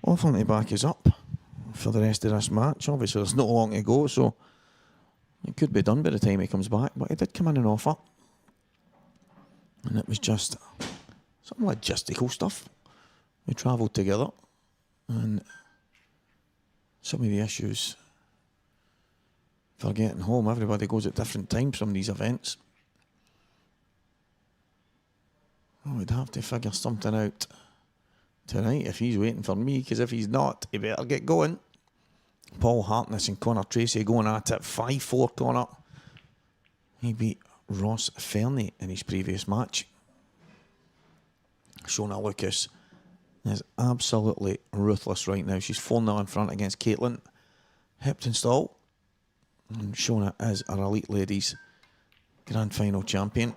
offering to back us up for the rest of this match. Obviously there's not long to go, so it could be done by the time he comes back, but he did come in and offer. And it was just some logistical stuff. We travelled together, and some of the issues for getting home, everybody goes at different times from these events. We'd have to figure something out tonight if he's waiting for me, because if he's not, he better get going. Paul Harkness and Connor Tracy going at it. 5-4 Connor. He beat Ross Fernie in his previous match. Shona Lucas is absolutely ruthless right now. She's 4-0 in front against Caitlin Heptonstall. And Shona is our Elite Ladies Grand Final champion.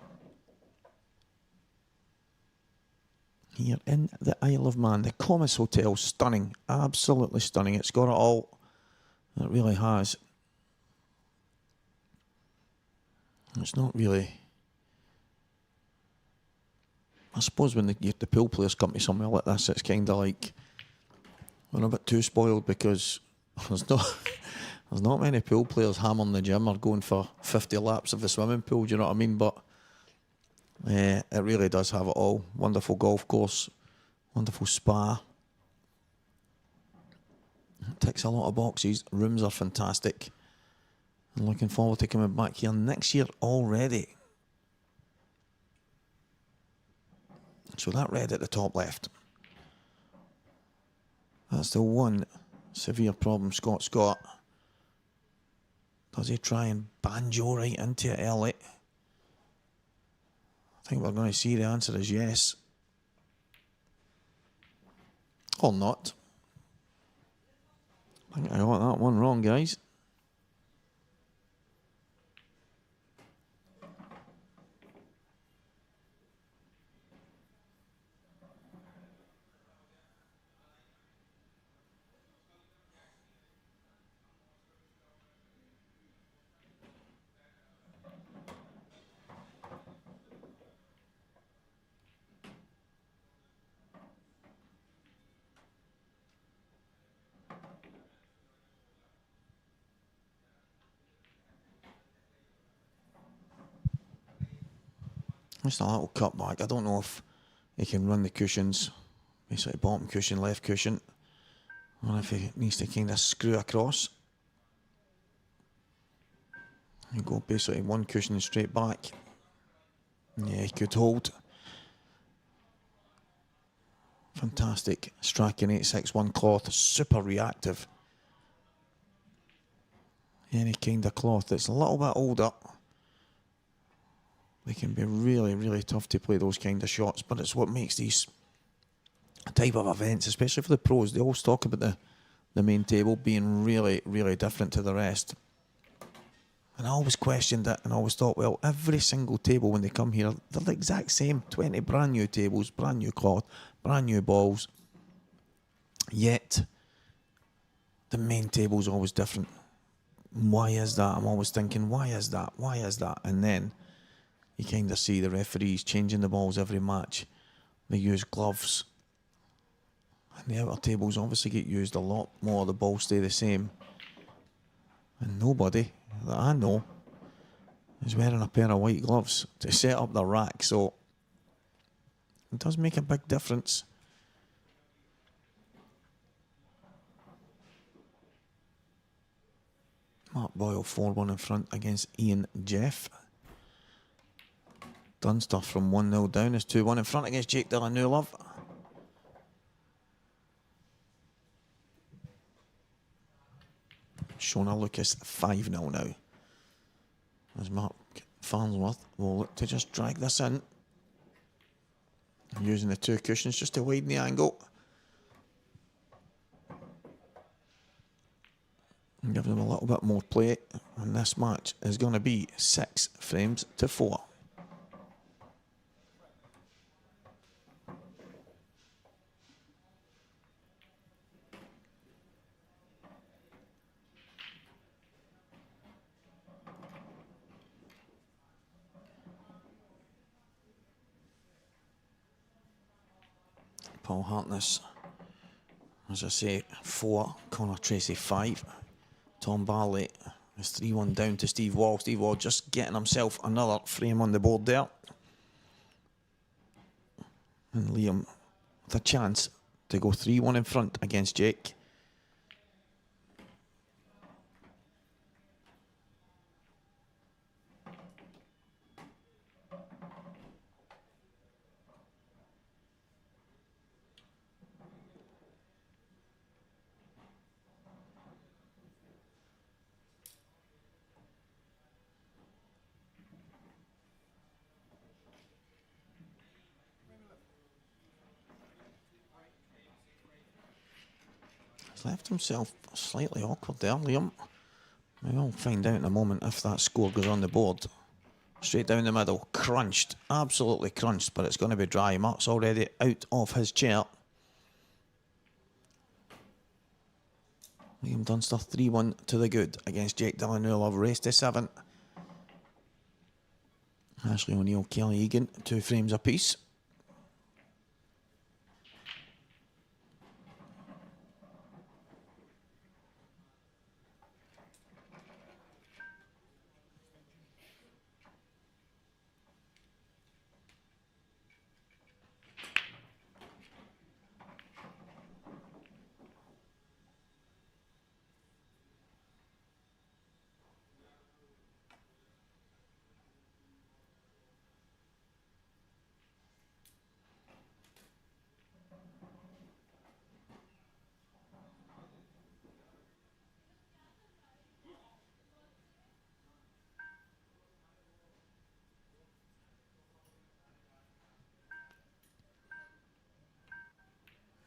Here in the Isle of Man, the Comis Hotel, stunning, absolutely stunning. It's got it all. It really has. It's not really. I suppose when the pool players come to somewhere like this, it's kind of like we're a bit too spoiled because there's not many pool players hammering the gym or going for 50 laps of the swimming pool. Do you know what I mean? But it really does have it all. Wonderful golf course, wonderful spa. It ticks a lot of boxes. Rooms are fantastic. I'm looking forward to coming back here next year already. So that red at the top left, that's the one severe problem Scott's got. Does he try and banjo right into it early? I think we're going to see the answer is yes. Or not. I think I got that one wrong, guys. Just a little cutback. I don't know if he can run the cushions, basically bottom cushion, left cushion, or if he needs to kind of screw across. You go basically one cushion straight back. Yeah, he could hold. Fantastic. Strachan 861 cloth, super reactive. Any kind of cloth that's a little bit older, they can be really, really tough to play those kind of shots, but it's what makes these type of events, especially for the pros, they always talk about the main table being really, really different to the rest. And I always questioned it and I always thought, well, every single table when they come here, they're the exact same. 20 brand new tables, brand new cloth, brand new balls. Yet, the main table's always different. Why is that? I'm always thinking, why is that? Why is that? And then you kind of see the referees changing the balls every match. They use gloves. And the outer tables obviously get used a lot more. The balls stay the same. And nobody that I know is wearing a pair of white gloves to set up the rack. So it does make a big difference. Mark Boyle 4-1 in front against Ian Jeff. Dunster from 1-0 down is 2-1 in front against Jake Delanulove. Shona Lucas 5-0 now. As Mark Farnsworth will look to just drag this in. Using the two cushions just to widen the angle. And give them a little bit more play. And this match is going to be 6 frames to 4. Paul Harkness, as I say, 4. Connor Tracy, 5. Tom Barley is 3-1 down to Steve Wall. Steve Wall just getting himself another frame on the board there. And Liam with a chance to go 3-1 in front against Jake. He's left himself slightly awkward there, Liam. We'll find out in a moment if that score goes on the board. Straight down the middle, crunched, absolutely crunched, but it's going to be dry. Mark's already out of his chair. Liam Dunster 3-1 to the good against Jake Dillanula, race to 7. Ashley O'Neill, Kelly Egan, 2 frames apiece.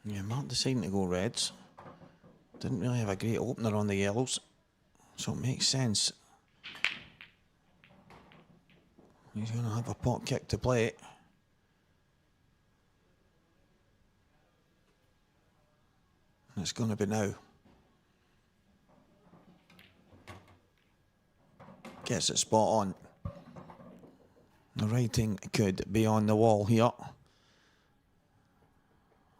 Yeah, Mark deciding to go reds. Didn't really have a great opener on the yellows, so it makes sense. He's going to have a pot kick to play. And it's going to be now. Gets it spot on. The writing could be on the wall here.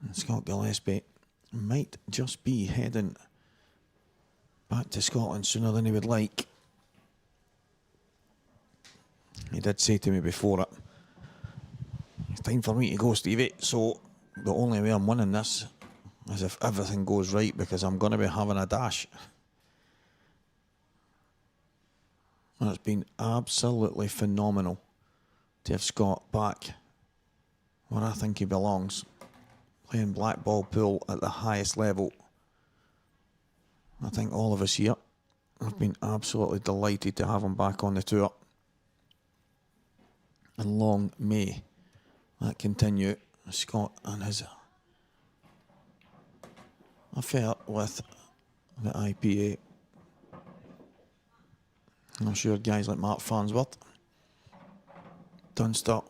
And Scott Gillespie might just be heading back to Scotland sooner than he would like. He did say to me before it, it's time for me to go, Stevie, so the only way I'm winning this is if everything goes right, because I'm going to be having a dash. And it's been absolutely phenomenal to have Scott back where I think he belongs, playing blackball pool at the highest level. I think all of us here have been absolutely delighted to have him back on the tour. And long may that continue. Scott and his affair with the IPA. I'm sure guys like Mark Farnsworth, Dunster,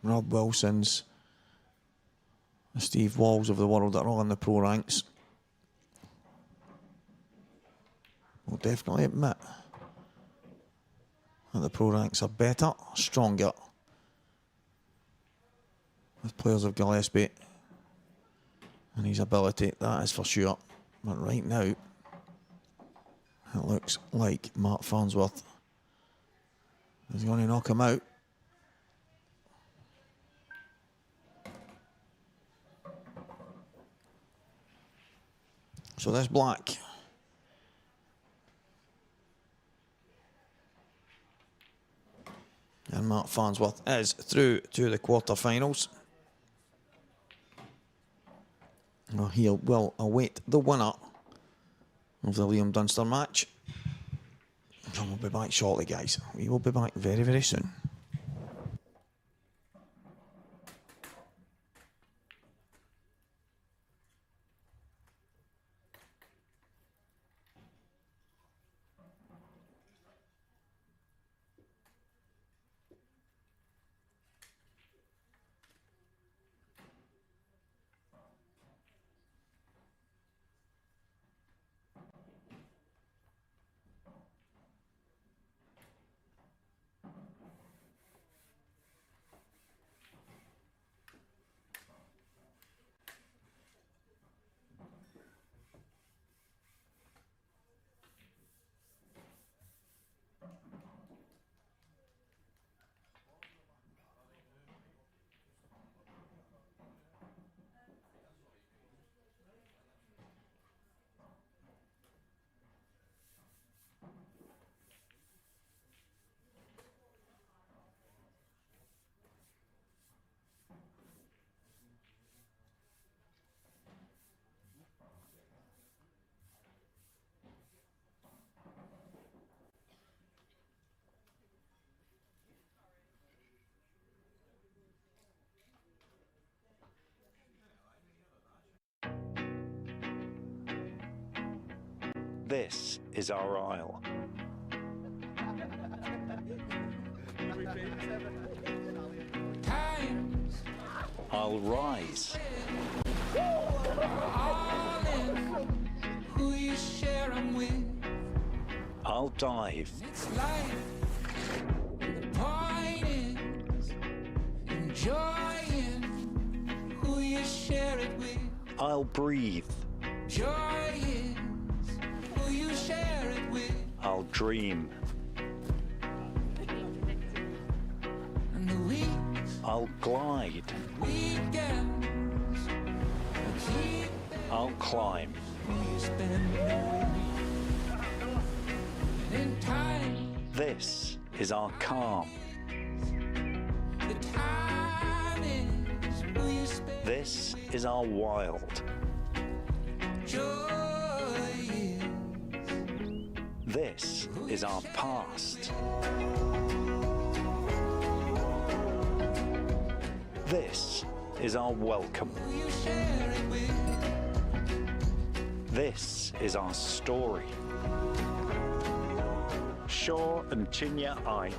Rob Wilsons, the Steve Walls of the world that are all in the pro ranks will definitely admit that the pro ranks are better, stronger, with players of Gillespie and his ability, that is for sure. But right now, it looks like Mark Farnsworth is going to knock him out. So this black and Mark Farnsworth is through to the quarterfinals. Well, he will await the winner of the Liam Dunster match. And we'll be back shortly, guys. We will be back very, very soon. This is our isle. Times I'll rise. all in who you share 'em with. I'll dive. It's life. And the point is enjoying who you share it with. I'll breathe. Joy is who you share it with. I'll dream. And the weeks, I'll glide. weekends, keep I'll climb. who you spend it with. In time, This is our calm. the time is who you spend. This is our wild. Joy is This is our past. This is our welcome. who you share it with. This is our story. Shore and Chinya I.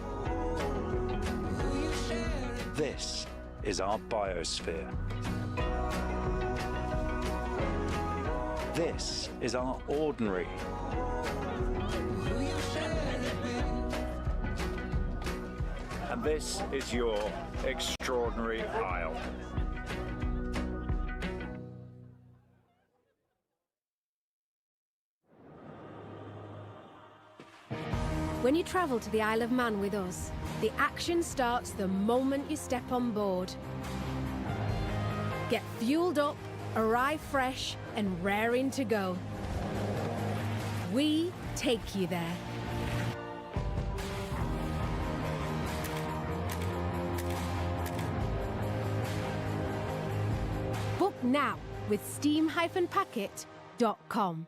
Who you share it This is our biosphere. This is our ordinary. who you share it with. And this is your extraordinary isle. When you travel to the Isle of Man with us, the action starts the moment you step on board. Get fueled up, arrive fresh, and raring to go. We take you there. Book now with steam-packet.com.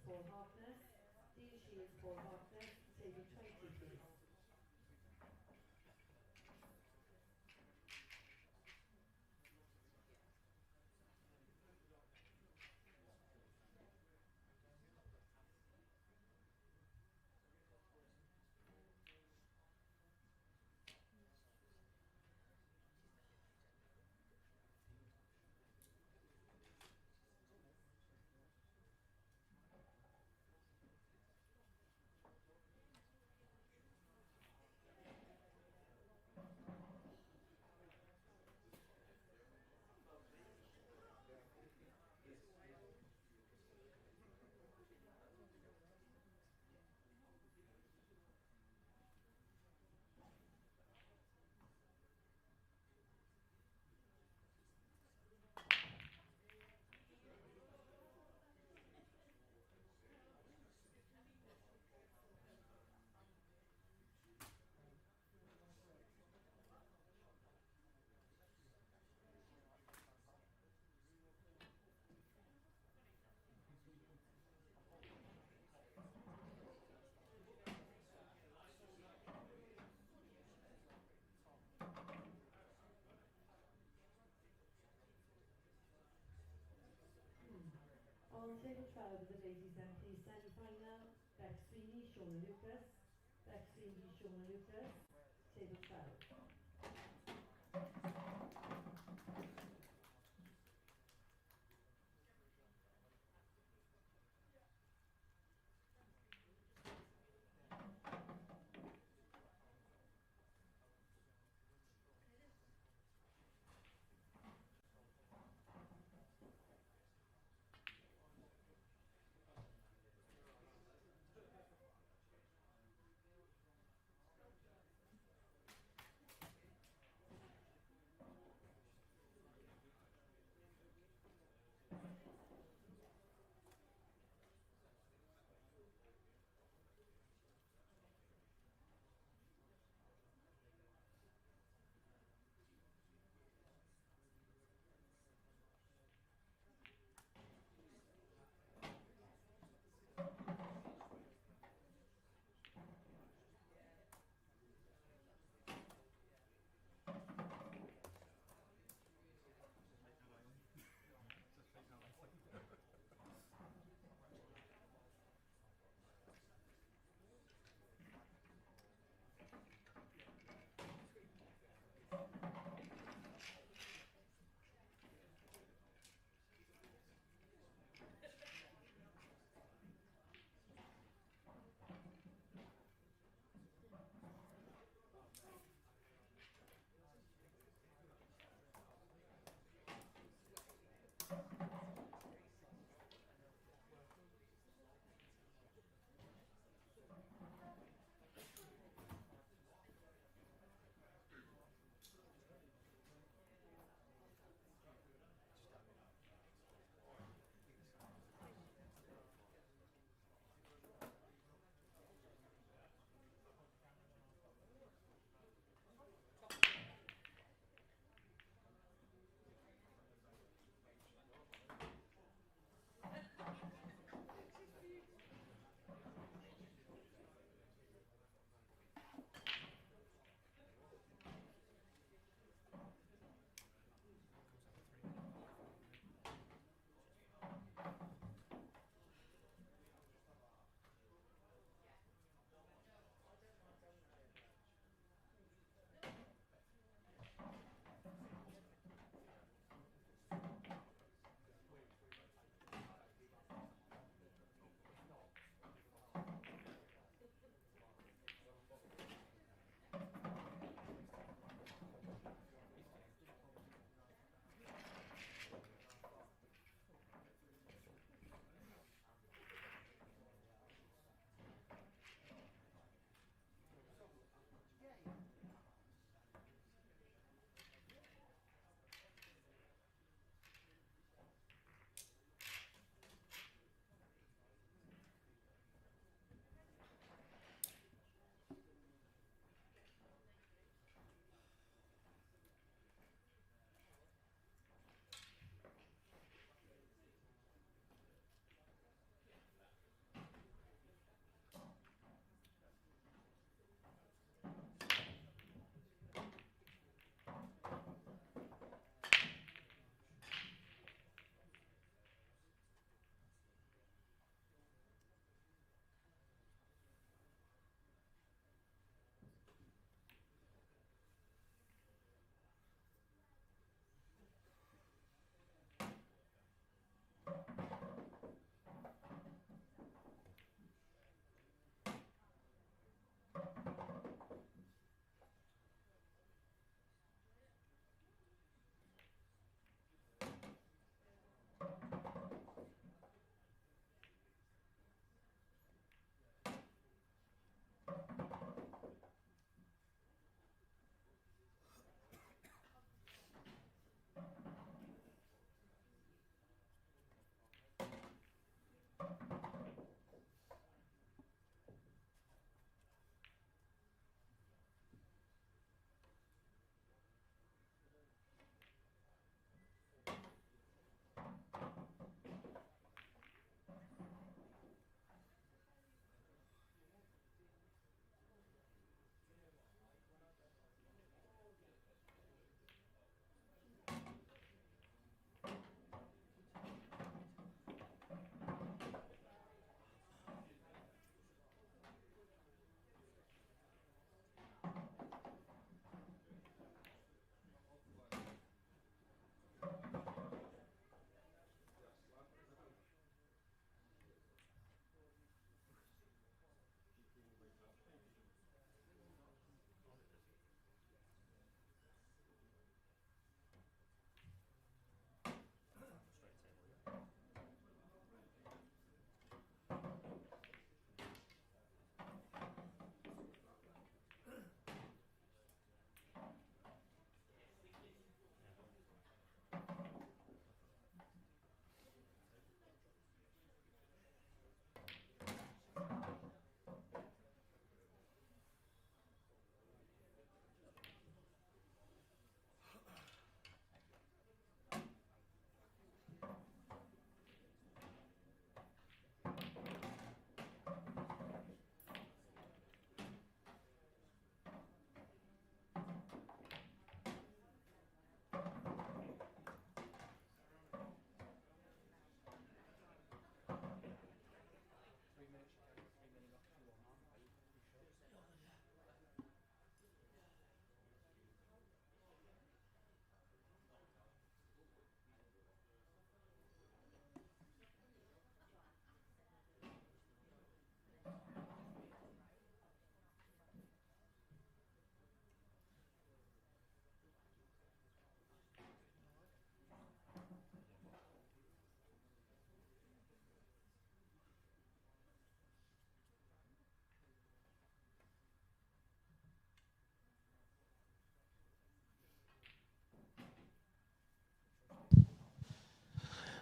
Paul Harkness. Dean Shields, Paul Harkness. Table 20, please. On table 12 of the ladies MP semi-final, Beck Sweeney, Shona Lucas. Beck Sweeney, Shona Lucas. Table 12.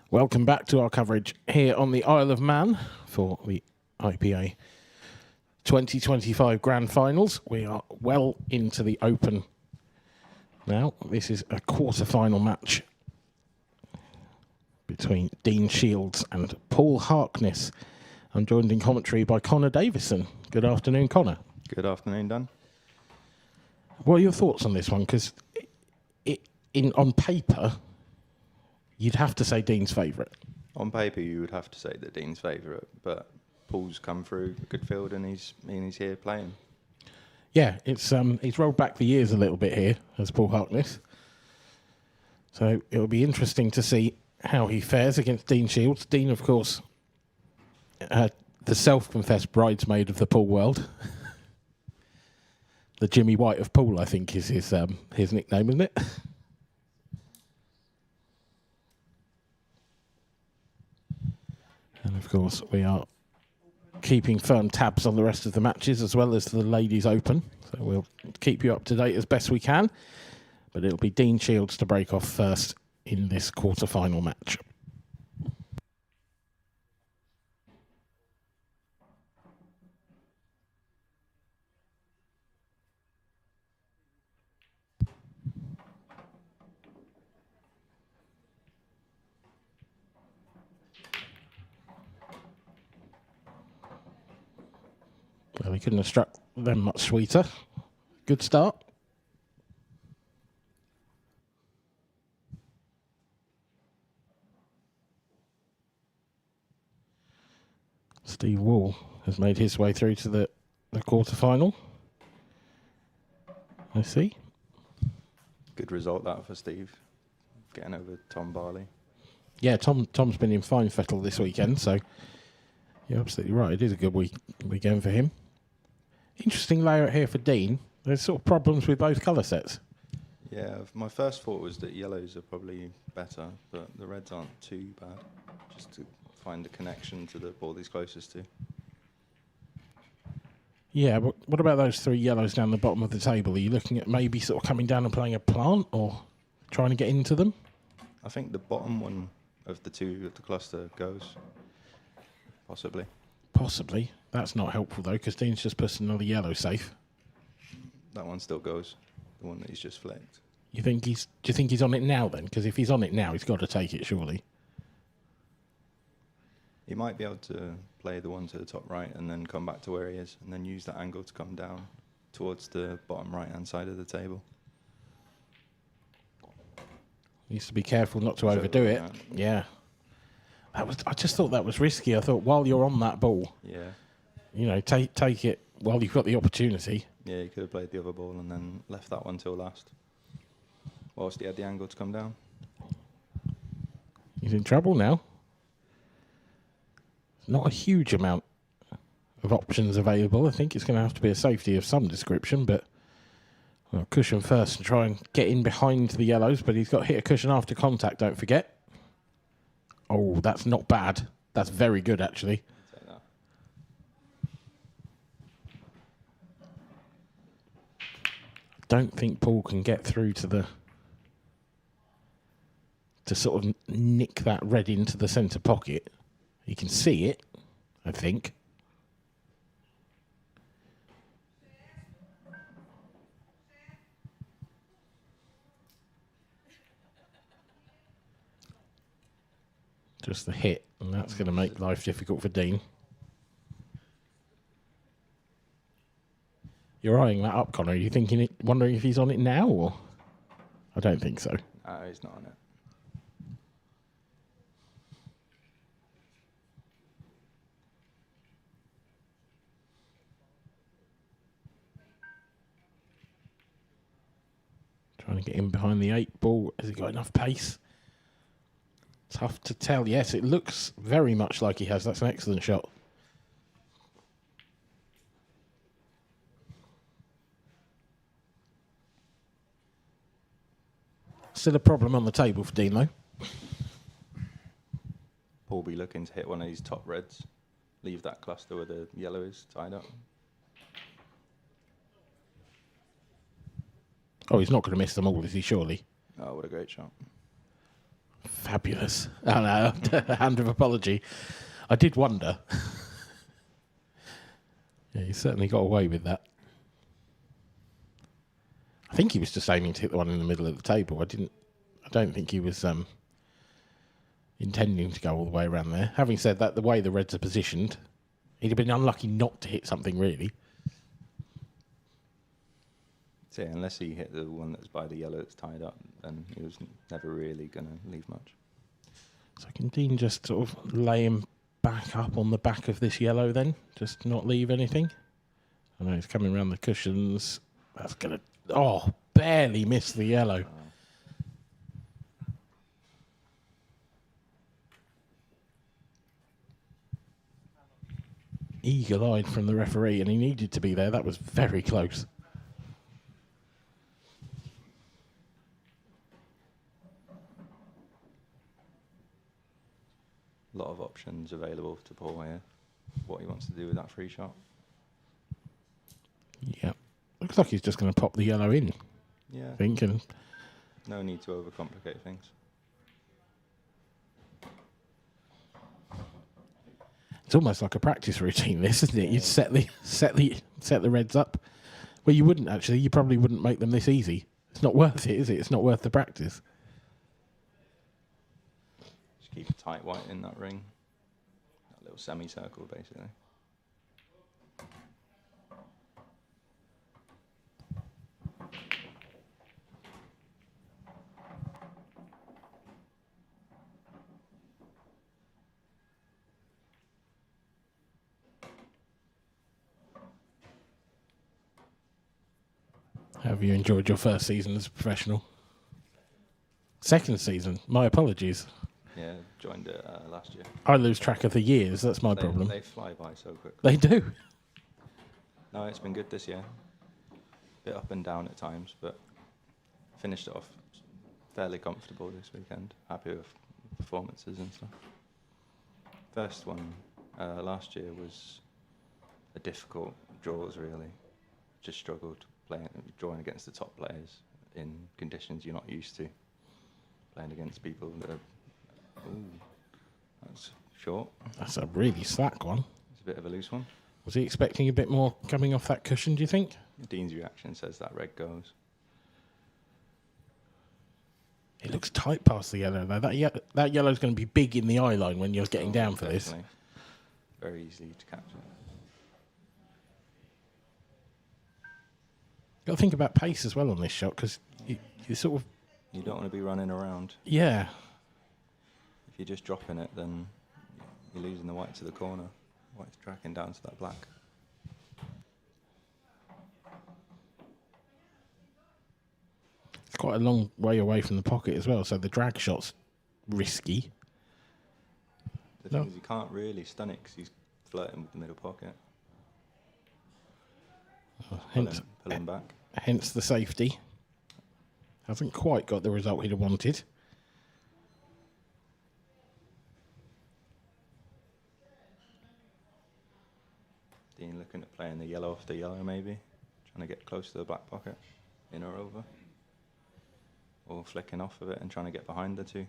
Welcome back to our coverage here on the Isle of Man for the IPA 2025 Grand Finals. We are well into the Open now. This is a quarter-final match between Dean Shields and Paul Harkness. I'm joined in commentary by Connor Davison. Good afternoon, Connor. Good afternoon, Dan. What are your thoughts on this one? Because on paper, you'd have to say Dean's favourite. On paper, you would have to say that Dean's favourite, but Paul's come through a good field and he's here playing. Yeah, it's he's rolled back the years a little bit here as Paul Harkness. So it'll be interesting to see how he fares against Dean Shields. Dean, of course, the self-confessed bridesmaid of the pool world. The Jimmy White of pool, I think, is his nickname, isn't it? And of course, we are keeping firm tabs on the rest of the matches as well as the Ladies Open. So we'll keep you up to date as best we can. But it'll be Dean Shields to break off first in this quarter-final match. Well, he couldn't have struck them much sweeter. Good start. Steve Wall has made his way through to the quarter-final. I see. Good result that for Steve, getting over Tom Barley. Yeah, Tom's been in fine fettle this weekend, so you're absolutely right. It is a good weekend for him. Interesting layout here for Dean. There's sort of problems with both colour sets. Yeah, my first thought was that yellows are probably better, but the reds aren't too bad. Just to find a connection to the ball he's closest to. Yeah, but what about those three yellows down the bottom of the table? Are you looking at maybe sort of coming down and playing a plant or trying to get into them? I think the bottom one of the two of the cluster goes. Possibly. Possibly. That's not helpful, though, because Dean's just put another yellow safe. That one still goes. The one that he's just flicked. Do you think he's on it now, then? Because if he's on it now, he's got to take it, surely. He might be able to play the one to the top right and then come back to where he is and then use that angle to come down towards the bottom right-hand side of the table. Needs to be careful not to overdo it. Yeah. I just thought that was risky. I thought while you're on that ball, take it while you've got the opportunity. Yeah, he could have played the other ball and then left that one till last, whilst he had the angle to come down. He's in trouble now. Not a huge amount of options available. I think it's going to have to be a safety of some description, but cushion first and try and get in behind the yellows, but he's got to hit a cushion after contact, don't forget. Oh, that's not bad. That's very good, actually. Don't think Paul can get through to sort of nick that red into the centre pocket. You can see it, I think. Just the hit, and that's going to make life difficult for Dean. You're eyeing that up, Connor. Are you wondering if he's on it now, or? I don't think so. No, he's not on it. Trying to get in behind the 8 ball. Has he got enough pace? Tough to tell. Yes, it looks very much like he has. That's an excellent shot. Still a problem on the table for Dean, though. Paul be looking to hit one of these top reds. Leave that cluster where the yellow is tied up. Oh, he's not going to miss them all, is he, surely? Oh, what a great shot. Fabulous. Oh no, a hand of apology. I did wonder. Yeah, he certainly got away with that. I think he was just aiming to hit the one in the middle of the table. I don't think he was intending to go all the way around there. Having said that, the way the Reds are positioned, he'd have been unlucky not to hit something, really. So yeah, unless he hit the one that's by the yellow that's tied up, then he was never really going to leave much. So can Dean just sort of lay him back up on the back of this yellow then? Just not leave anything? I know he's coming around the cushions. That's going to... Oh, barely missed the yellow. Eagle-eyed from the referee, and he needed to be there. That was very close. A lot of options available to Paul here. What he wants to do with that free shot. Yeah. Looks like he's just going to pop the yellow in. Yeah. I think. And no need to overcomplicate things. it's almost like a practice routine, this, isn't it? You'd set the Reds up. Well, you wouldn't actually. You probably wouldn't make them this easy. It's not worth it, is it? It's not worth the practice. Just keep a tight white in that ring. That little semicircle, basically. Have you enjoyed your first season as a professional? Second season? My apologies. Yeah, joined it last year. I lose track of the years. That's my problem. They fly by so quickly. They do. No, it's been good this year. Bit up and down at times, but finished it off fairly comfortable this weekend. Happy with performances and stuff. First one last year was a difficult draws, really. Just struggled drawing against the top players in conditions you're not used to. Playing against people that are... Ooh, that's short. That's a really slack one. It's a bit of a loose one. Was he expecting a bit more coming off that cushion, do you think? Dean's reaction says that red goes. It looks tight past the yellow, though. That yellow's going to be big in the eye line when you're getting down for this. Very easy to capture. Got to think about pace as well on this shot, because you sort of... You don't want to be running around. Yeah. If you're just dropping it, then you're losing the white to the corner. White's tracking down to that black. It's quite a long way away from the pocket as well, so the drag shot's risky. The thing is, you can't really stun it because he's flirting with the middle pocket. Pull him back. Hence the safety. Hasn't quite got the result he'd have wanted. Dean looking at playing the yellow off the yellow, maybe. Trying to get close to the black pocket. In or over. Or flicking off of it and trying to get behind the two.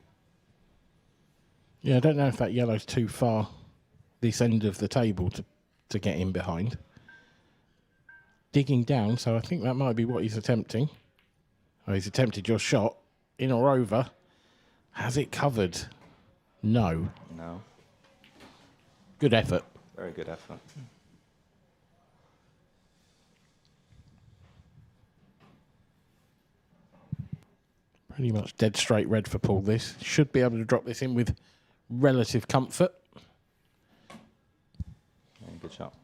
Yeah, I don't know if that yellow's too far this end of the table to get in behind. Digging down, so I think that might be what he's attempting. Oh, he's attempted your shot. In or over. Has it covered? No. No. Good effort. Very good effort. Pretty much dead straight red for Paul this. Should be able to drop this in with relative comfort. Yeah, good shot.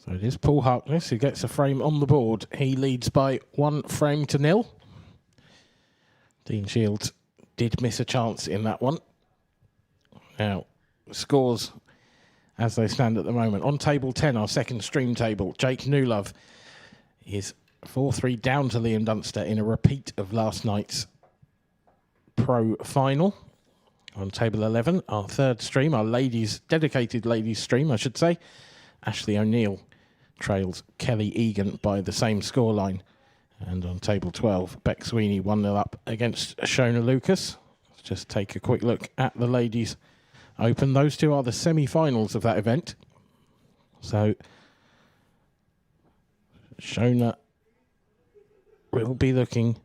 So it is Paul Harkness who gets a frame on the board. He leads by 1-0. Dean Shields did miss a chance in that one. Now, scores as they stand at the moment. On table 10, our second stream table, Jake Newlove is 4-3 down to Liam Dunster in a repeat of last night's pro final. On table 11, our third stream, our dedicated ladies stream, I should say. Ashley O'Neill trails Kelly Egan by the same scoreline. And on table 12, Beck Sweeney 1-0 up against Shona Lucas. Let's just take a quick look at the ladies open. Those two are the semi-finals of that event. So Shona will be looking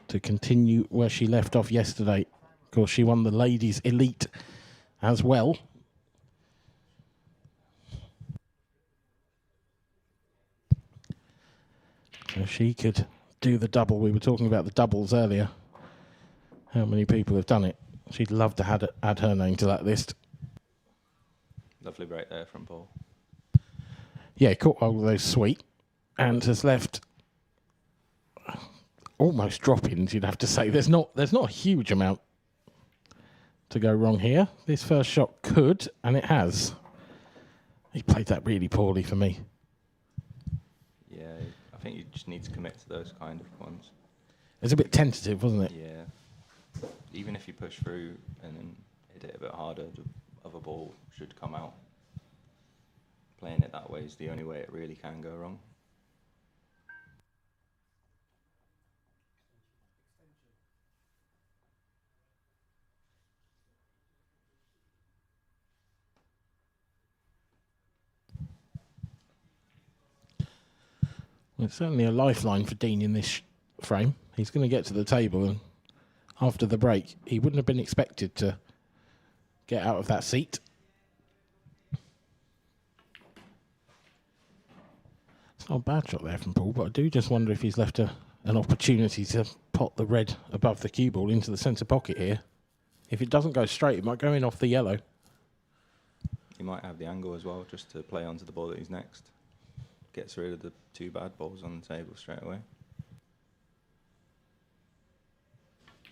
to continue where she left off yesterday. Of course, she won the ladies elite as well. So she could do the double. We were talking about the doubles earlier. How many people have done it? She'd love to add her name to that list. Lovely break there from Paul. Yeah, caught hold of those sweet and has left almost drop-ins, you'd have to say. There's not a huge amount to go wrong here. This first shot could, and it has. He played that really poorly for me. Yeah, I think you just need to commit to those kind of ones. It was a bit tentative, wasn't it? Yeah. Even if you push through and then hit it a bit harder, the other ball should come out. Playing it that way is the only way it really can go wrong. Well, it's certainly a lifeline for Dean in this frame. He's going to get to the table, and after the break, he wouldn't have been expected to get out of that seat. It's not a bad shot there from Paul, but I do just wonder if he's left an opportunity to pot the red above the cue ball into the centre pocket here. If it doesn't go straight, it might go in off the yellow. He might have the angle as well, just to play onto the ball that he's next. Gets rid of the two bad balls on the table straight away.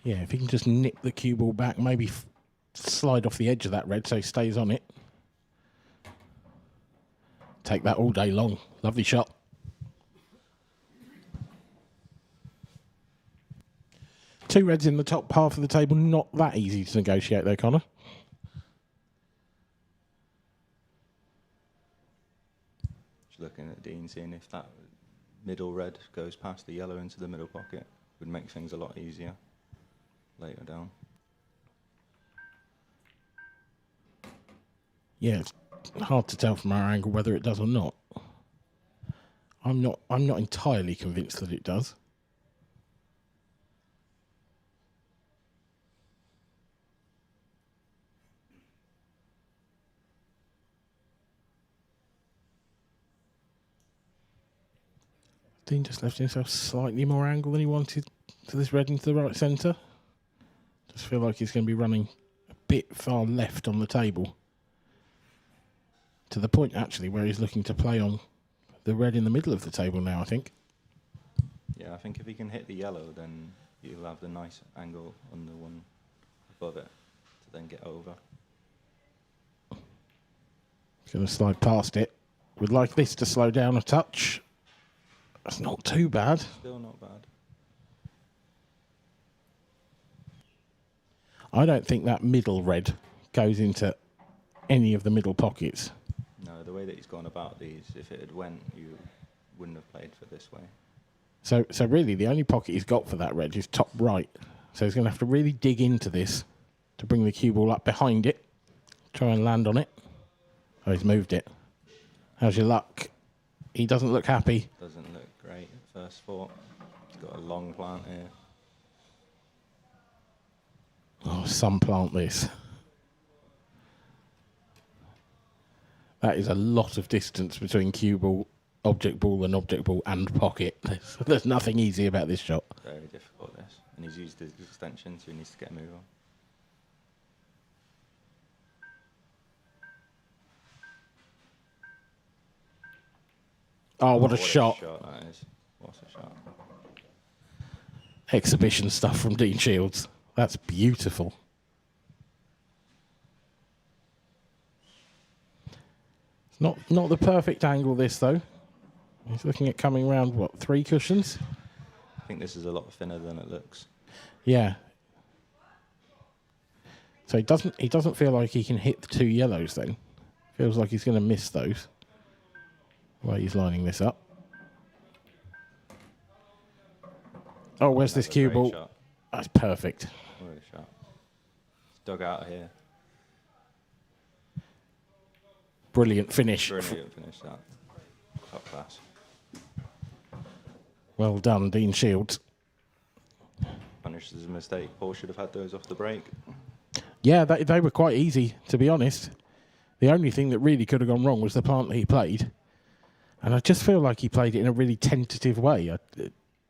Yeah, if he can just nip the cue ball back, maybe slide off the edge of that red so he stays on it. Take that all day long. Lovely shot. Two reds in the top half of the table, not that easy to negotiate though, Connor. Just looking at Dean, seeing if that middle red goes past the yellow into the middle pocket would make things a lot easier later down. Yeah, it's hard to tell from our angle whether it does or not. I'm not entirely convinced that it does. Dean just left himself slightly more angle than he wanted to this red into the right centre. Just feel like he's going to be running a bit far left on the table. To the point, actually, where he's looking to play on the red in the middle of the table now, I think. Yeah, I think if he can hit the yellow, then you'll have the nice angle on the one above it to then get over. Going to slide past it. Would like this to slow down a touch. That's not too bad. Still not bad. I don't think that middle red goes into any of the middle pockets. No, the way that he's gone about these, if it had went, you wouldn't have played for this way. So really, the only pocket he's got for that red is top right. So he's going to have to really dig into this to bring the cue ball up behind it. Try and land on it. Oh, he's moved it. How's your luck? He doesn't look happy. Doesn't look great at first thought. He's got a long plant here. Oh, sun plant this. That is a lot of distance between cue ball, object ball and pocket. There's nothing easy about this shot. Very difficult, this. And he's used his extension, so he needs to get a move on. Oh, what a What shot. that is. What a shot. Exhibition stuff from Dean Shields. That's beautiful. It's Not the perfect angle, this, though. He's looking at coming round, what, 3 cushions? I think this is a lot thinner than it looks. Yeah. So he doesn't feel like he can hit the 2 yellows then. Feels like he's going to miss those. While he's lining this up. Oh, where's this cue ball? Shot. That's perfect. What a shot. It's dug out of here. Brilliant finish. Brilliant finish, that. Top class. Well done, Dean Shields. Punished as a mistake. Paul should have had those off the break. Yeah, they were quite easy, to be honest. The only thing that really could have gone wrong was the plant that he played. And I just feel like he played it in a really tentative way.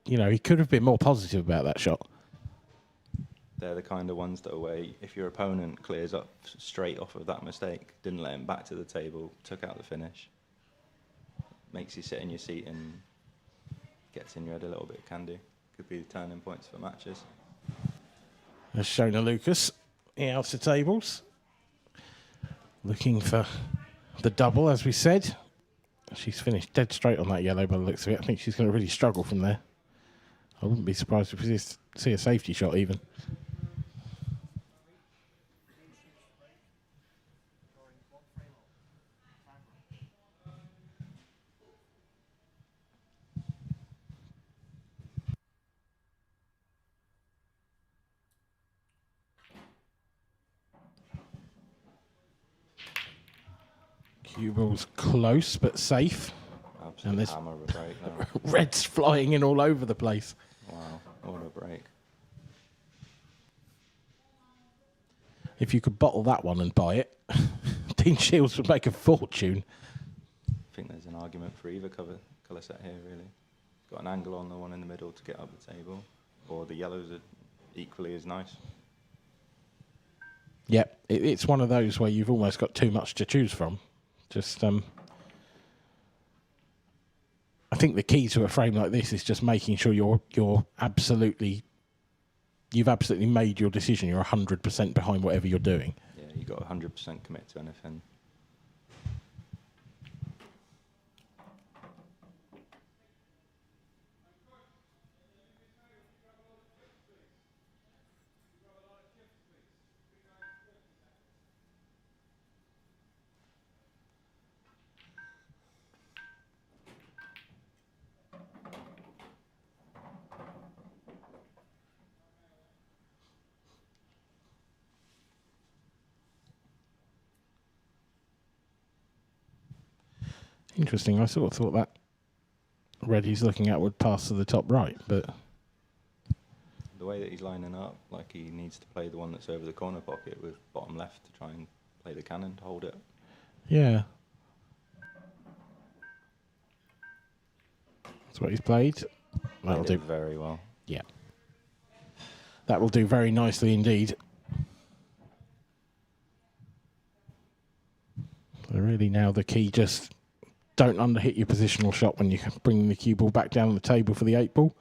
He could have been more positive about that shot. They're the kind of ones that where if your opponent clears up straight off of that mistake, didn't let him back to the table, took out the finish, makes you sit in your seat and gets in your head a little bit, can do. Could be the turning points for matches. As Shona Lucas, the outer tables. Looking for the double, as we said. She's finished dead straight on that yellow by the looks of it. I think she's going to really struggle from there. I wouldn't be surprised if we see a safety shot even. Cue ball's close but safe. Absolute And there's hammer of a break now. reds flying in all over the place. Wow, what a break. If you could bottle that one and buy it, Dean Shields would make a fortune. I think there's an argument for either colour set here, really. Got an angle on the one in the middle to get up the table, or the yellows are equally as nice. Yep, it's one of those where you've almost got too much to choose from. Just, I think the key to a frame like this is just making sure you've absolutely made your decision. You're 100% behind whatever you're doing. Yeah, you got 100% commit to anything. Interesting. I sort of thought that red he's looking at would pass to the top right, but The way that he's lining up, like he needs to play the one that's over the corner pocket with bottom left to try and play the cannon to hold it. yeah. That's what he's played. That'll Played do it very well. Yeah. That will do very nicely indeed. So really now the key, just don't underhit your positional shot when you're bringing the cue ball back down the table for the 8 ball.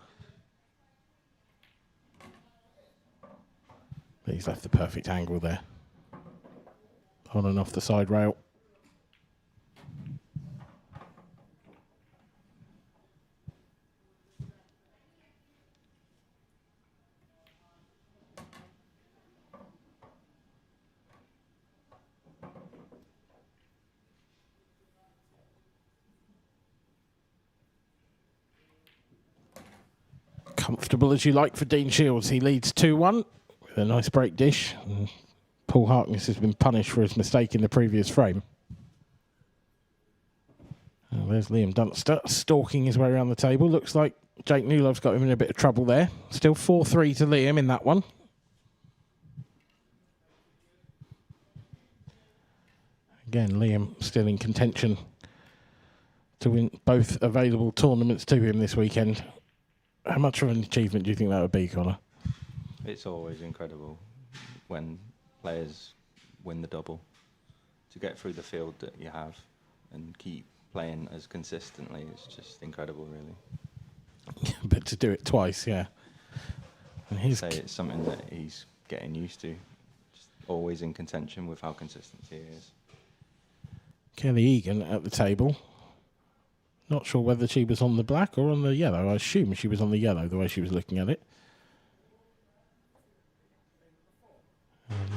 But he's left the perfect angle there. On and off the side rail. Comfortable as you like for Dean Shields. He leads 2-1 with a nice break dish. And Paul Harkness has been punished for his mistake in the previous frame. Oh, there's Liam Dunster stalking his way around the table. Looks like Jake Newlove's got him in a bit of trouble there. Still 4-3 to Liam in that one. Again, Liam still in contention to win both available tournaments to him this weekend. How much of an achievement do you think that would be, Connor? It's always incredible when players win the double. To get through the field that you have and keep playing as consistently, it's just incredible, really. But to do it twice, yeah. And I'd say it's something that he's getting used to. Just always in contention with how consistent he is. Kelly Egan at the table. Not sure whether she was on the black or on the yellow. I assume she was on the yellow, the way she was looking at it.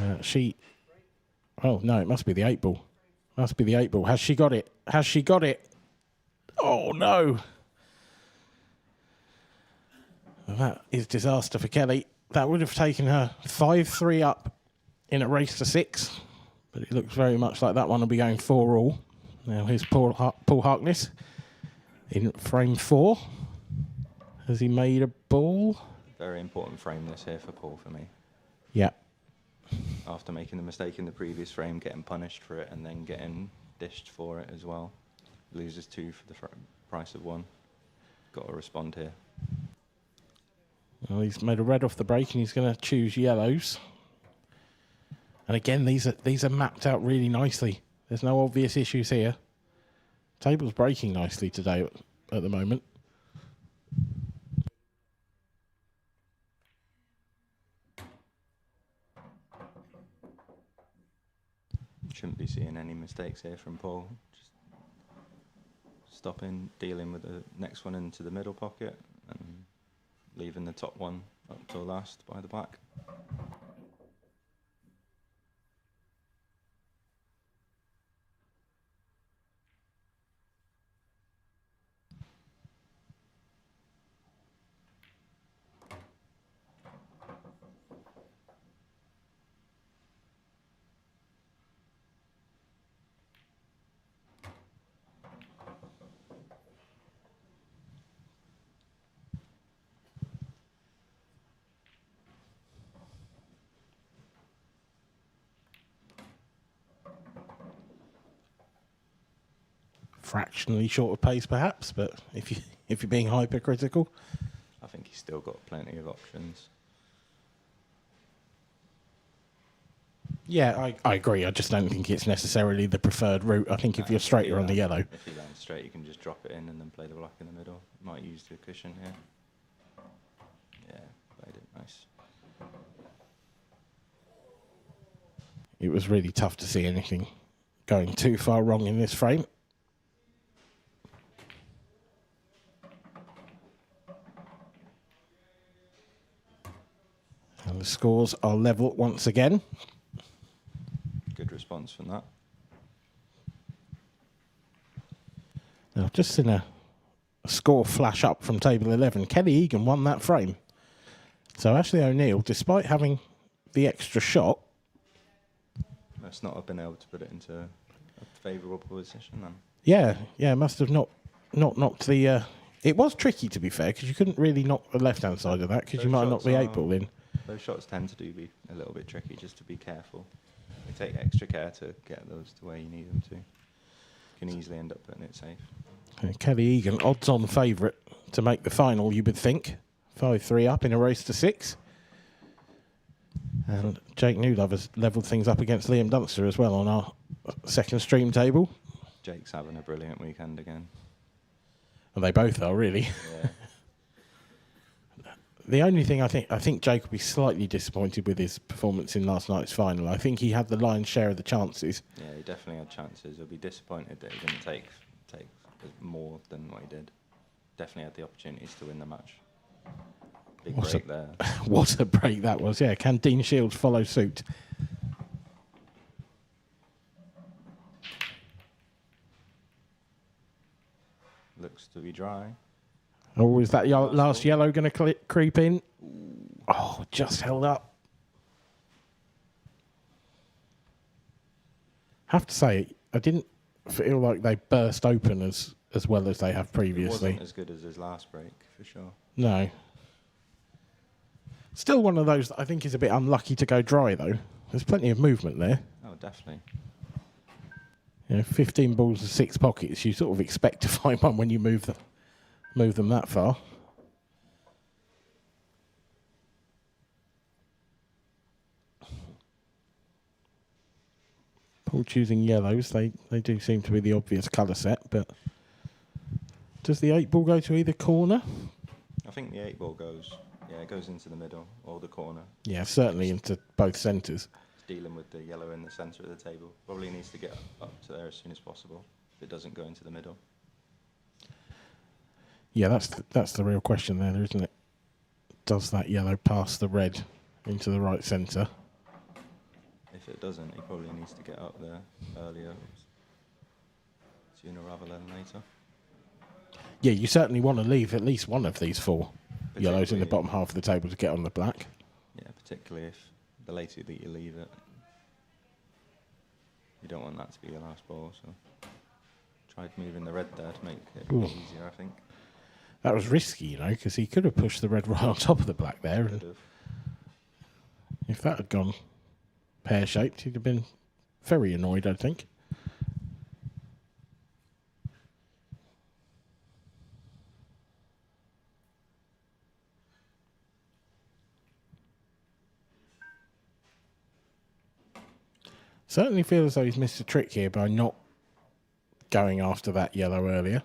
And, oh, no, it must be the 8 ball. Must be the 8 ball. Has she got it? Has she got it? Oh, no. Well, that is disaster for Kelly. That would have taken her 5-3 up in a race to 6. But it looks very much like that one will be going 4 all. Now here's Paul Harkness in frame 4. Has he made a ball? Very important frame this here for Paul for me. Yeah. After making the mistake in the previous frame, getting punished for it and then getting dished for it as well. Loses 2 for the price of 1. Got to respond here. Well, he's made a red off the break and he's going to choose yellows. And again, these are mapped out really nicely. There's no obvious issues here. Table's breaking nicely today at the moment. Shouldn't be seeing any mistakes here from Paul. Just stopping, dealing with the next one into the middle pocket and leaving the top one up till last by the back. Fractionally short of pace, perhaps, but if you're being hypercritical, I think he's still got plenty of options. yeah, I agree. I just don't think it's necessarily the preferred route. I think if you're straight, you're on the yellow. If he lands straight, you can just drop it in and then play the black in the middle. Might use the cushion here. Yeah, played it nice. It was really tough to see anything going too far wrong in this frame. And the scores are level once again. Good response from that. Now, just seen a score flash up from table 11. Kelly Egan won that frame. So Ashley O'Neill, despite having the extra shot, Must not have been able to put it into a favourable position then. yeah, must have not knocked the... it was tricky, to be fair, because you couldn't really knock the left-hand side of that, because you might knock the 8 ball in. Those shots tend to be a little bit tricky, just to be careful. You take extra care to get those to where you need them to. You can easily end up putting it safe. Kelly Egan, odds-on favourite to make the final, you would think. 5-3 up in a race to 6. And Jake Newlove has levelled things up against Liam Dunster as well on our second stream table. Jake's having a brilliant weekend again. And they both are, really. Yeah. The only thing I think Jake will be slightly disappointed with his performance in last night's final. I think he had the lion's share of the chances. Yeah, he definitely had chances. He'll be disappointed that he didn't take more than what he did. Definitely had the opportunities to win the match. Big break there. What a break that was, yeah. Can Dean Shields follow suit? Looks to be dry. Oh, is that last yellow going to creep in? Oh, just held up. Have to say, I didn't feel like they burst open as well as they have previously. It wasn't as good as his last break, for sure. No. Still one of those that I think is a bit unlucky to go dry, though. There's plenty of movement there. Oh, definitely. 15 balls and 6 pockets. You sort of expect to find one when you move them that far. Paul choosing yellows. They do seem to be the obvious colour set, but does the 8 ball go to either corner? I think the 8 ball goes. Yeah, it goes into the middle or the corner. Yeah, certainly into both centres. dealing with the yellow in the centre of the table. Probably needs to get up to there as soon as possible if it doesn't go into the middle. Yeah, that's the real question there, isn't it? Does that yellow pass the red into the right centre? If it doesn't, he probably needs to get up there earlier, sooner rather than later. Yeah, you certainly want to leave at least one of these four yellows in the bottom half of the table to get on the black. Yeah, particularly if the later that you leave it, you don't want that to be your last ball. So tried moving the red there to make it easier, I think. That was risky, you know, because he could have pushed the red right on top of the black there. And if that had gone pear-shaped, he'd have been very annoyed, I think. Certainly feels as though he's missed a trick here by not going after that yellow earlier.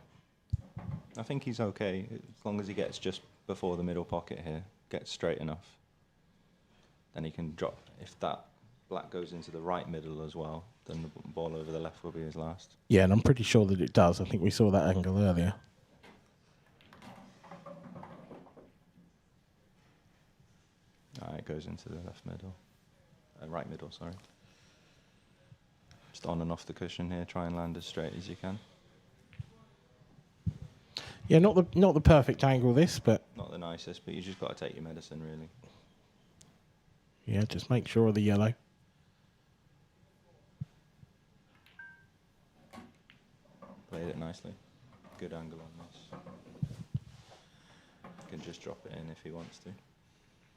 I think he's okay, as long as he gets just before the middle pocket here, gets straight enough. Then he can drop. If that black goes into the right middle as well, then the ball over the left will be his last. Yeah, and I'm pretty sure that it does. I think we saw that angle earlier. It goes into the left middle. Right middle, sorry. Just on and off the cushion here, try and land as straight as you can. Yeah, not the perfect angle this, but Not the nicest, but you just got to take your medicine, really. yeah, just make sure of the yellow. Played it nicely. Good angle on this. Can just drop it in if he wants to.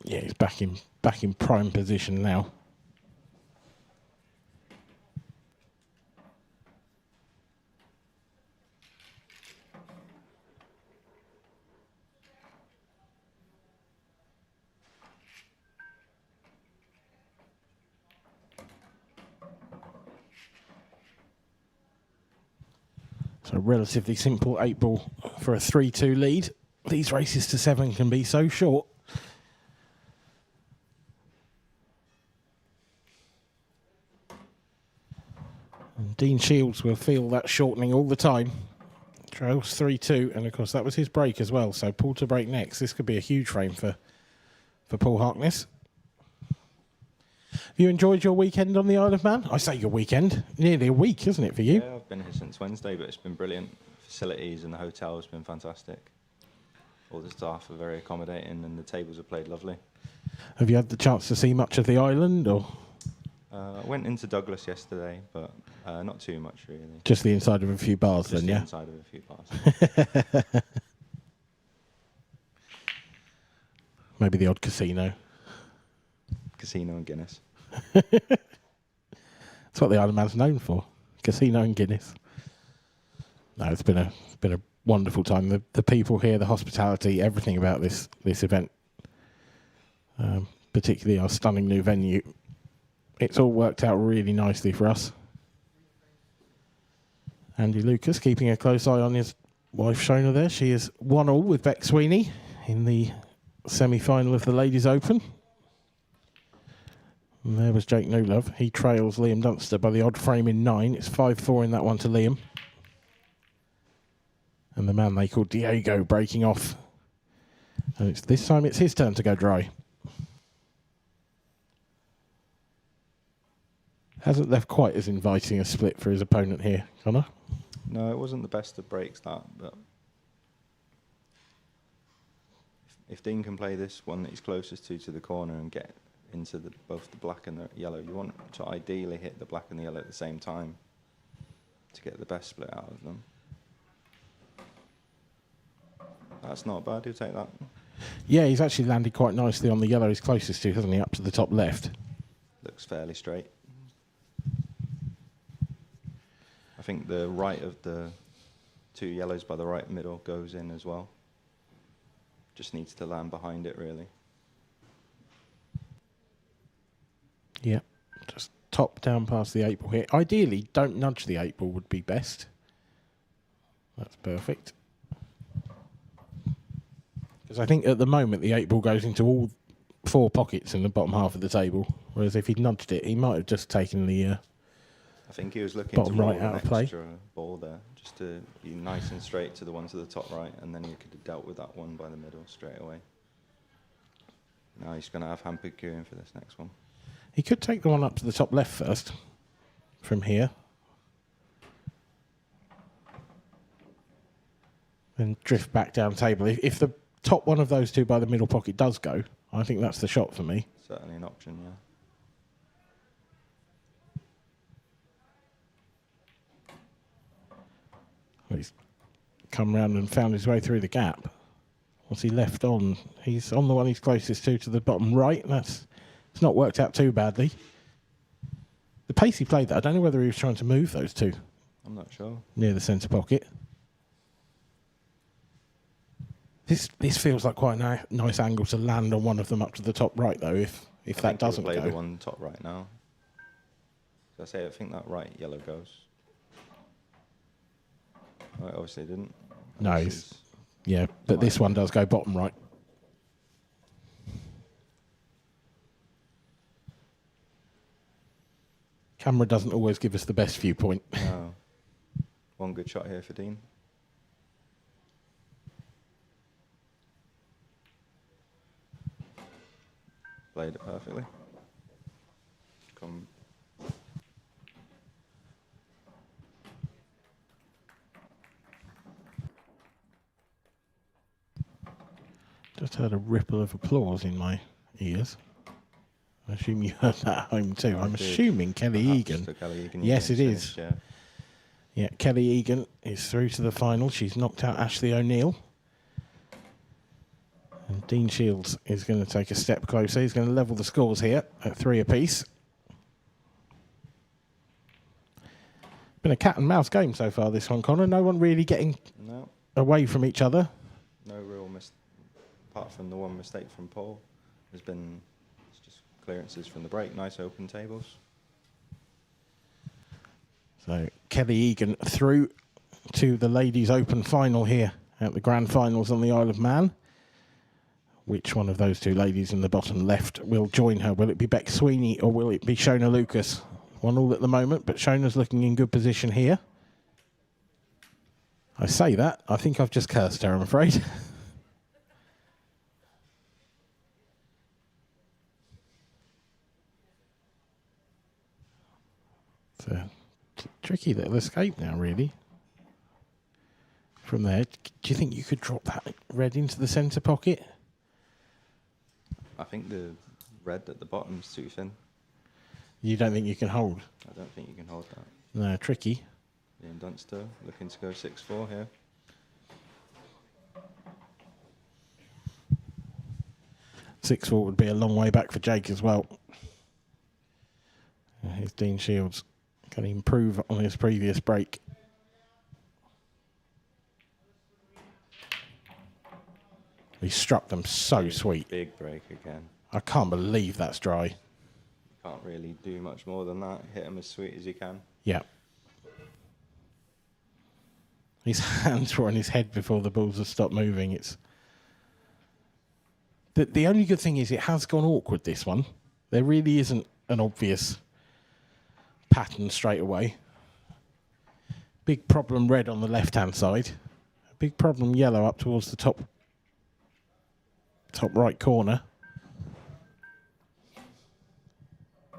Yeah, he's back in prime position now. So relatively simple 8-ball for a 3-2 lead. These races to 7 can be so short. And Dean Shields will feel that shortening all the time. Trails 3-2, and of course that was his break as well. So Paul to break next. This could be a huge frame for Paul Harkness. Have you enjoyed your weekend on the Isle of Man? I say your weekend, nearly a week, isn't it, for you? Yeah, I've been here since Wednesday, but it's been brilliant. Facilities and the hotel has been fantastic. All the staff are very accommodating and the tables are played lovely. Have you had the chance to see much of the island, or I went into Douglas yesterday, but not too much, really. just the inside of a few bars Just then, the yeah? inside of a few bars. Maybe the odd casino. Casino and Guinness. That's what the Isle of Man's known for. Casino and Guinness. No, it's been a wonderful time. The people here, the hospitality, everything about this event, particularly our stunning new venue, it's all worked out really nicely for us. Andy Lucas keeping a close eye on his wife Shona there. She is 1-1 with Beck Sweeney in the semi-final of the Ladies Open. And there was Jake Newlove. He trails Liam Dunster by the odd frame in 9. It's 5-4 in that one to Liam. And the man they call Diego breaking off. And this time it's his turn to go dry. Hasn't left quite as inviting a split for his opponent here, Connor. No, it wasn't the best of breaks, that, but if Dean can play this one that he's closest to the corner and get into both the black and the yellow, you want to ideally hit the black and the yellow at the same time to get the best split out of them. That's not bad, he'll take that. Yeah, he's actually landed quite nicely on the yellow he's closest to, hasn't he, up to the top left. Looks fairly straight. I think the right of the two yellows by the right middle goes in as well. Just needs to land behind it, really. Yeah, just top down past the 8-ball here. Ideally, don't nudge the 8-ball would be best. That's perfect. Because I think at the moment the 8-ball goes into all 4 pockets in the bottom half of the table, whereas if he'd nudged it, he might have just taken the I think he was looking bottom to right roll out an of play. extra ball there, just to be nice and straight to the one to the top right, and then he could have dealt with that one by the middle straight away. Now he's going to have hampered queuing for this next one. He could take the one up to the top left first, from here. And drift back down table. If the top one of those two by the middle pocket does go, I think that's the shot for me. Certainly an option, yeah. Well, he's come round and found his way through the gap. What's he left on? He's on the one he's closest to the bottom right. And it's not worked out too badly. The pace he played that, I don't know whether he was trying to move those two. I'm not sure. Near the centre pocket. This feels like quite a nice angle to land on one of them up to the top right, though, if that doesn't play go. the one top right now. So I think that right yellow goes. Oh, it obviously didn't. No, yeah, but this one does go bottom right. Camera doesn't always give us the best viewpoint. No. One good shot here for Dean. Played it perfectly. Come. Just heard a ripple of applause in my ears. I assume you heard that at home too. I'm assuming Kelly Egan. Yes, it is. Yeah, Kelly Egan is through to the final. She's knocked out Ashley O'Neill. And Dean Shields is going to take a step closer. He's going to level the scores here at 3 apiece. Been a cat and mouse game so far, this one, Connor. No one really getting away from each other. No real apart from the one mistake from Paul. There's been just clearances from the break. Nice open tables. So Kelly Egan through to the Ladies Open final here at the Grand Finals on the Isle of Man. Which one of those two ladies in the bottom left will join her? Will it be Beck Sweeney or will it be Shona Lucas? 1-1 at the moment, but Shona's looking in good position here. I say that, I think I've just cursed her, I'm afraid. It's a tricky little escape now, really. From there, do you think you could drop that red into the centre pocket? I think the red at the bottom is too thin. You don't think you can hold? I don't think you can hold that. No, tricky. Ian Dunster looking to go 6-4 here. Six 4 would be a long way back for Jake as well. Here's Dean Shields. Can he improve on his previous break? He struck them so sweet. Big break again. I can't believe that's dry. Can't really do much more than that. Hit him as sweet as you can. Yeah. His hands were on his head before the balls have stopped moving. It's the only good thing is it has gone awkward, this one. There really isn't an obvious pattern straight away. Big problem red on the left-hand side. A big problem yellow up towards the top right corner. I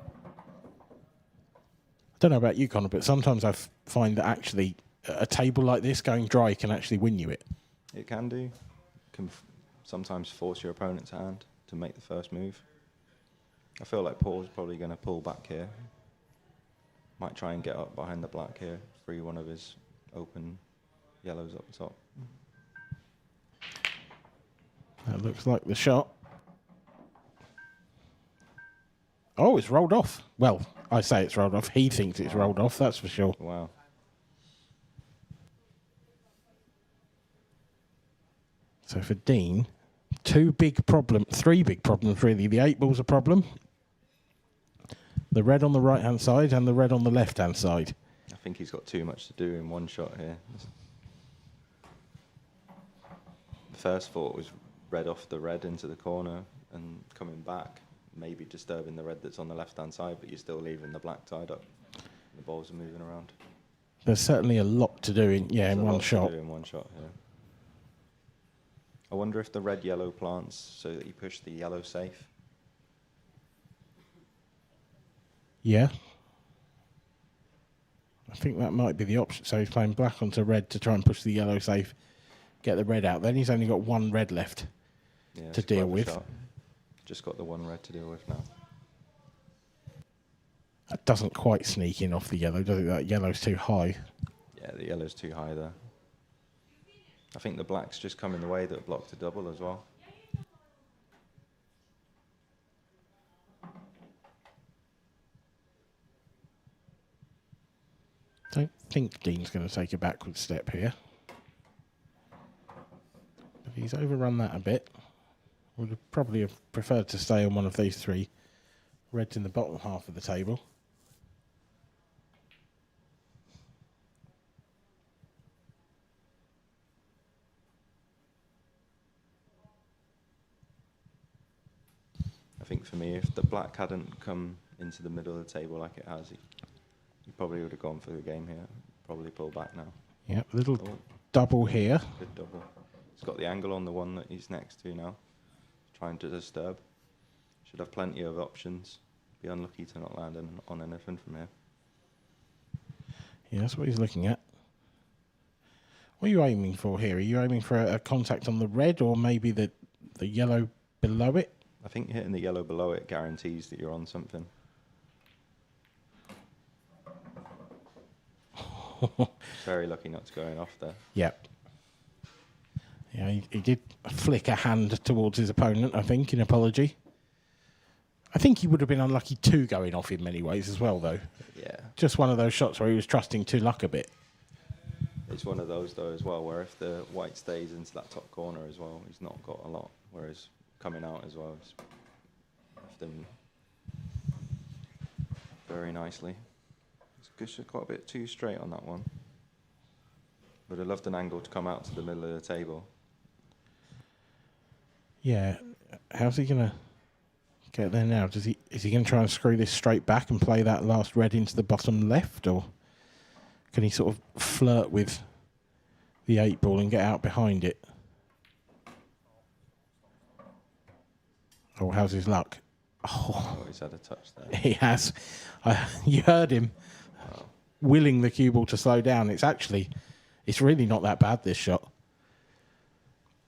don't know about you, Connor, but sometimes I find that actually a table like this going dry can actually win you it. It can do. Can sometimes force your opponent's hand to make the first move. I feel like Paul's probably going to pull back here. Might try and get up behind the black here, free one of his open yellows up top. That looks like the shot. Oh, it's rolled off. Well, I say it's rolled off. He thinks it's rolled off, that's for sure. Wow. So for Dean, three big problems really. The 8-ball's a problem. The red on the right-hand side and the red on the left-hand side. I think he's got too much to do in one shot here. The first thought was red off the red into the corner, and coming back, maybe disturbing the red that's on the left-hand side, but you're still leaving the black tied up. The balls are moving around. There's certainly a lot to do in There's in a one lot to shot. do in one shot, yeah. I wonder if the red-yellow plants so that you push the yellow safe. Yeah. I think that might be the option. So he's playing black onto red to try and push the yellow safe, get the red out. Then he's only got one red left Yeah, to it's a deal clever with. shot. Just got the one red to deal with now. That doesn't quite sneak in off the yellow, does it? That yellow's too high. Yeah, the yellow's too high there. I think the black's just come in the way that blocked a double as well. Don't think Dean's going to take a backward step here. But he's overrun that a bit. Would have probably have preferred to stay on one of these three. Red's in the bottom half of the table. I think for me, if the black hadn't come into the middle of the table like it has, he probably would have gone for the game here. Probably pull back now. Yep, little Oh. double here. Good double. He's got the angle on the one that he's next to now. Trying to disturb. Should have plenty of options. Be unlucky to not land on anything from here. Yeah, that's what he's looking at. What are you aiming for here? Are you aiming for a contact on the red or maybe the yellow below it? I think hitting the yellow below it guarantees that you're on something. Very lucky not to going off there. Yep. Yeah, he did flick a hand towards his opponent, I think, in apology. I think he would have been unlucky too going off in many ways as well, though. Yeah. Just one of those shots where he was trusting to luck a bit. It's one of those, though, as well, where if the white stays into that top corner as well, he's not got a lot. Whereas coming out as well, he's left him very nicely. It's quite a bit too straight on that one. Would have loved an angle to come out to the middle of the table. Yeah. How's he going to get there now? Is he going to try and screw this straight back and play that last red into the bottom left? Or can he sort of flirt with the 8 ball and get out behind it? Oh, how's his luck? Oh, he's had a touch there. He has. You heard him willing the cue ball to slow down. It's really not that bad, this shot.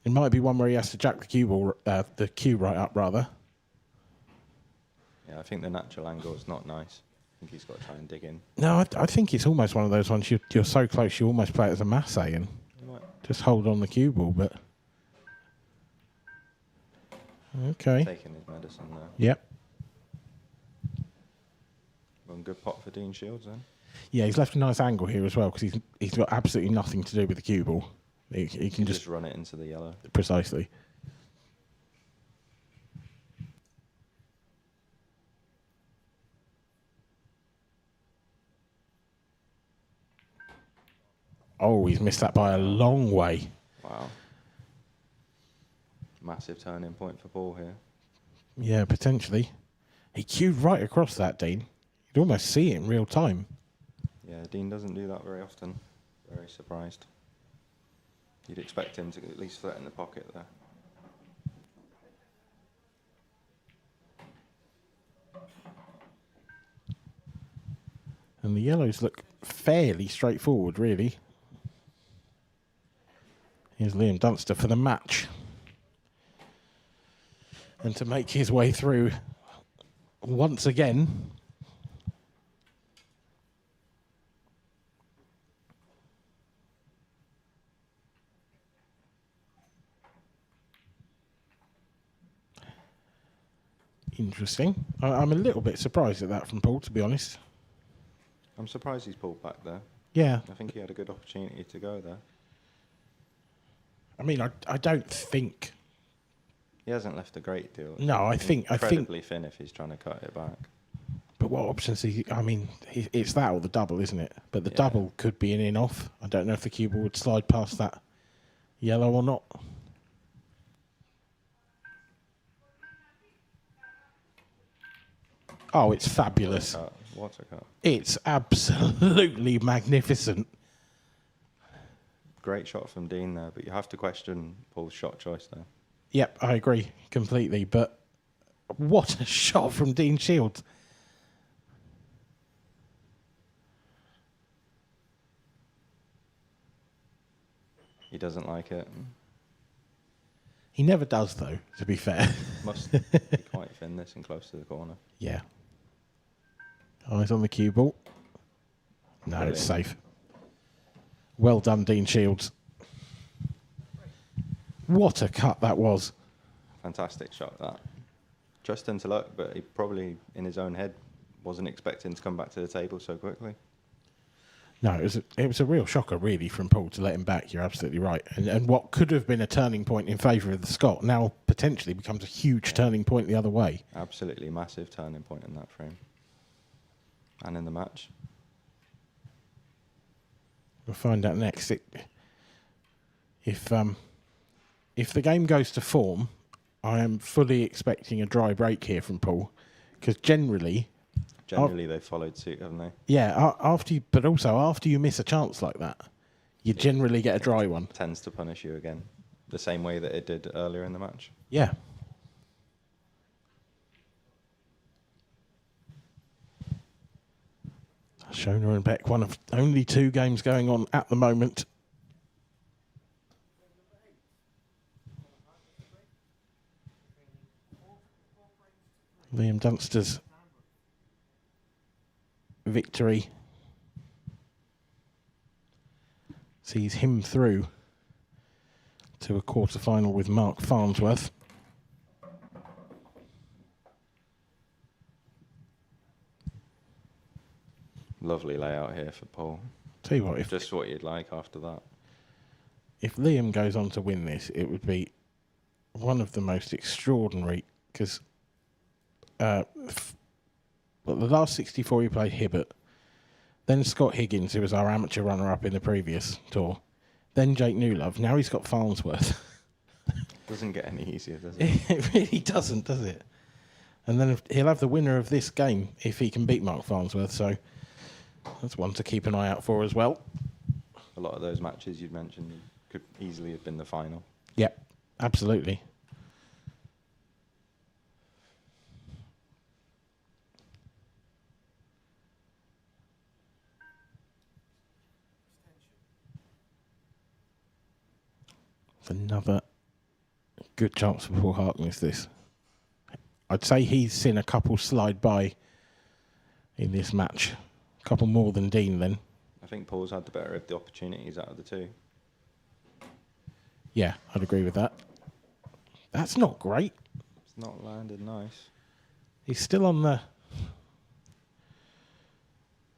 It might be one where he has to jack the cue ball, the cue right up, rather. Yeah, I think the natural angle is not nice. I think he's got to try and dig in. No, I think it's almost one of those ones you're so close you almost play it as a masse and just hold on the cue ball, but... Okay. Taking his medicine there. Yep. One good pot for Dean Shields then. Yeah, he's left a nice angle here as well because he's got absolutely nothing to do with the cue ball. He can just run it into the yellow. Precisely. Oh, he's missed that by a long way. Wow. Massive turning point for Paul here. Yeah, potentially. He cued right across that, Dean. You'd almost see it in real time. Yeah, Dean doesn't do that very often. Very surprised. You'd expect him to at least threaten the pocket there. And the yellows look fairly straightforward, really. Here's Liam Dunster for the match. And to make his way through once again. Interesting. I'm a little bit surprised at that from Paul, to be honest. I'm surprised he's pulled back there. Yeah. I think he had a good opportunity to go there. I mean, I don't think... He hasn't left a great deal. No, I think... Incredibly thin if he's trying to cut it back. But what options is he... I mean, it's that or the double, isn't it? But the double could be an in-off. I don't know if the cue ball would slide past that yellow or not. Oh, it's fabulous. What a cut. It's absolutely magnificent. Great shot from Dean there, but you have to question Paul's shot choice there. Yep, I agree completely. But what a shot from Dean Shields. He doesn't like it. He never does, though, to be fair. Must be quite thin, this, and close to the corner. Yeah. Eyes on the cue ball. No, Brilliant. it's safe. Well done, Dean Shields. What a cut that was. Fantastic shot, that. Just into luck, but he probably, in his own head, wasn't expecting to come back to the table so quickly. No, it was a real shocker, really, from Paul to let him back. You're absolutely right. And what could have been a turning point in favour of the Scot now potentially becomes a huge turning point the other way. Absolutely massive turning point in that frame. And in the match. We'll find out next. If the game goes to form, I am fully expecting a dry break here from Paul, because generally They've followed suit, haven't they? yeah, but also after you miss a chance like that, you generally get a dry one. Tends to punish you again, the same way that it did earlier in the match. Yeah. Shona and Beck, one of only 2 games going on at the moment. Liam Dunster's victory sees him through to a quarter-final with Mark Farnsworth. Lovely layout here for Paul. Tell you what, Just what you'd like after that. If Liam goes on to win this, it would be one of the most extraordinary, because the last 64 he played Hibbert, then Scott Higgins, who was our amateur runner-up in the previous tour, then Jake Newlove. Now he's got Farnsworth. Doesn't get any easier, does it? It really doesn't, does it? And then he'll have the winner of this game if he can beat Mark Farnsworth, so that's one to keep an eye out for as well. A lot of those matches you'd mentioned could easily have been the final. Yep, absolutely. It's another good chance for Paul Harkness, this. I'd say he's seen a couple slide by in this match. A couple more than Dean then. I think Paul's had the better of the opportunities out of the 2. Yeah, I'd agree with that. That's not great. It's not landed nice. He's still on the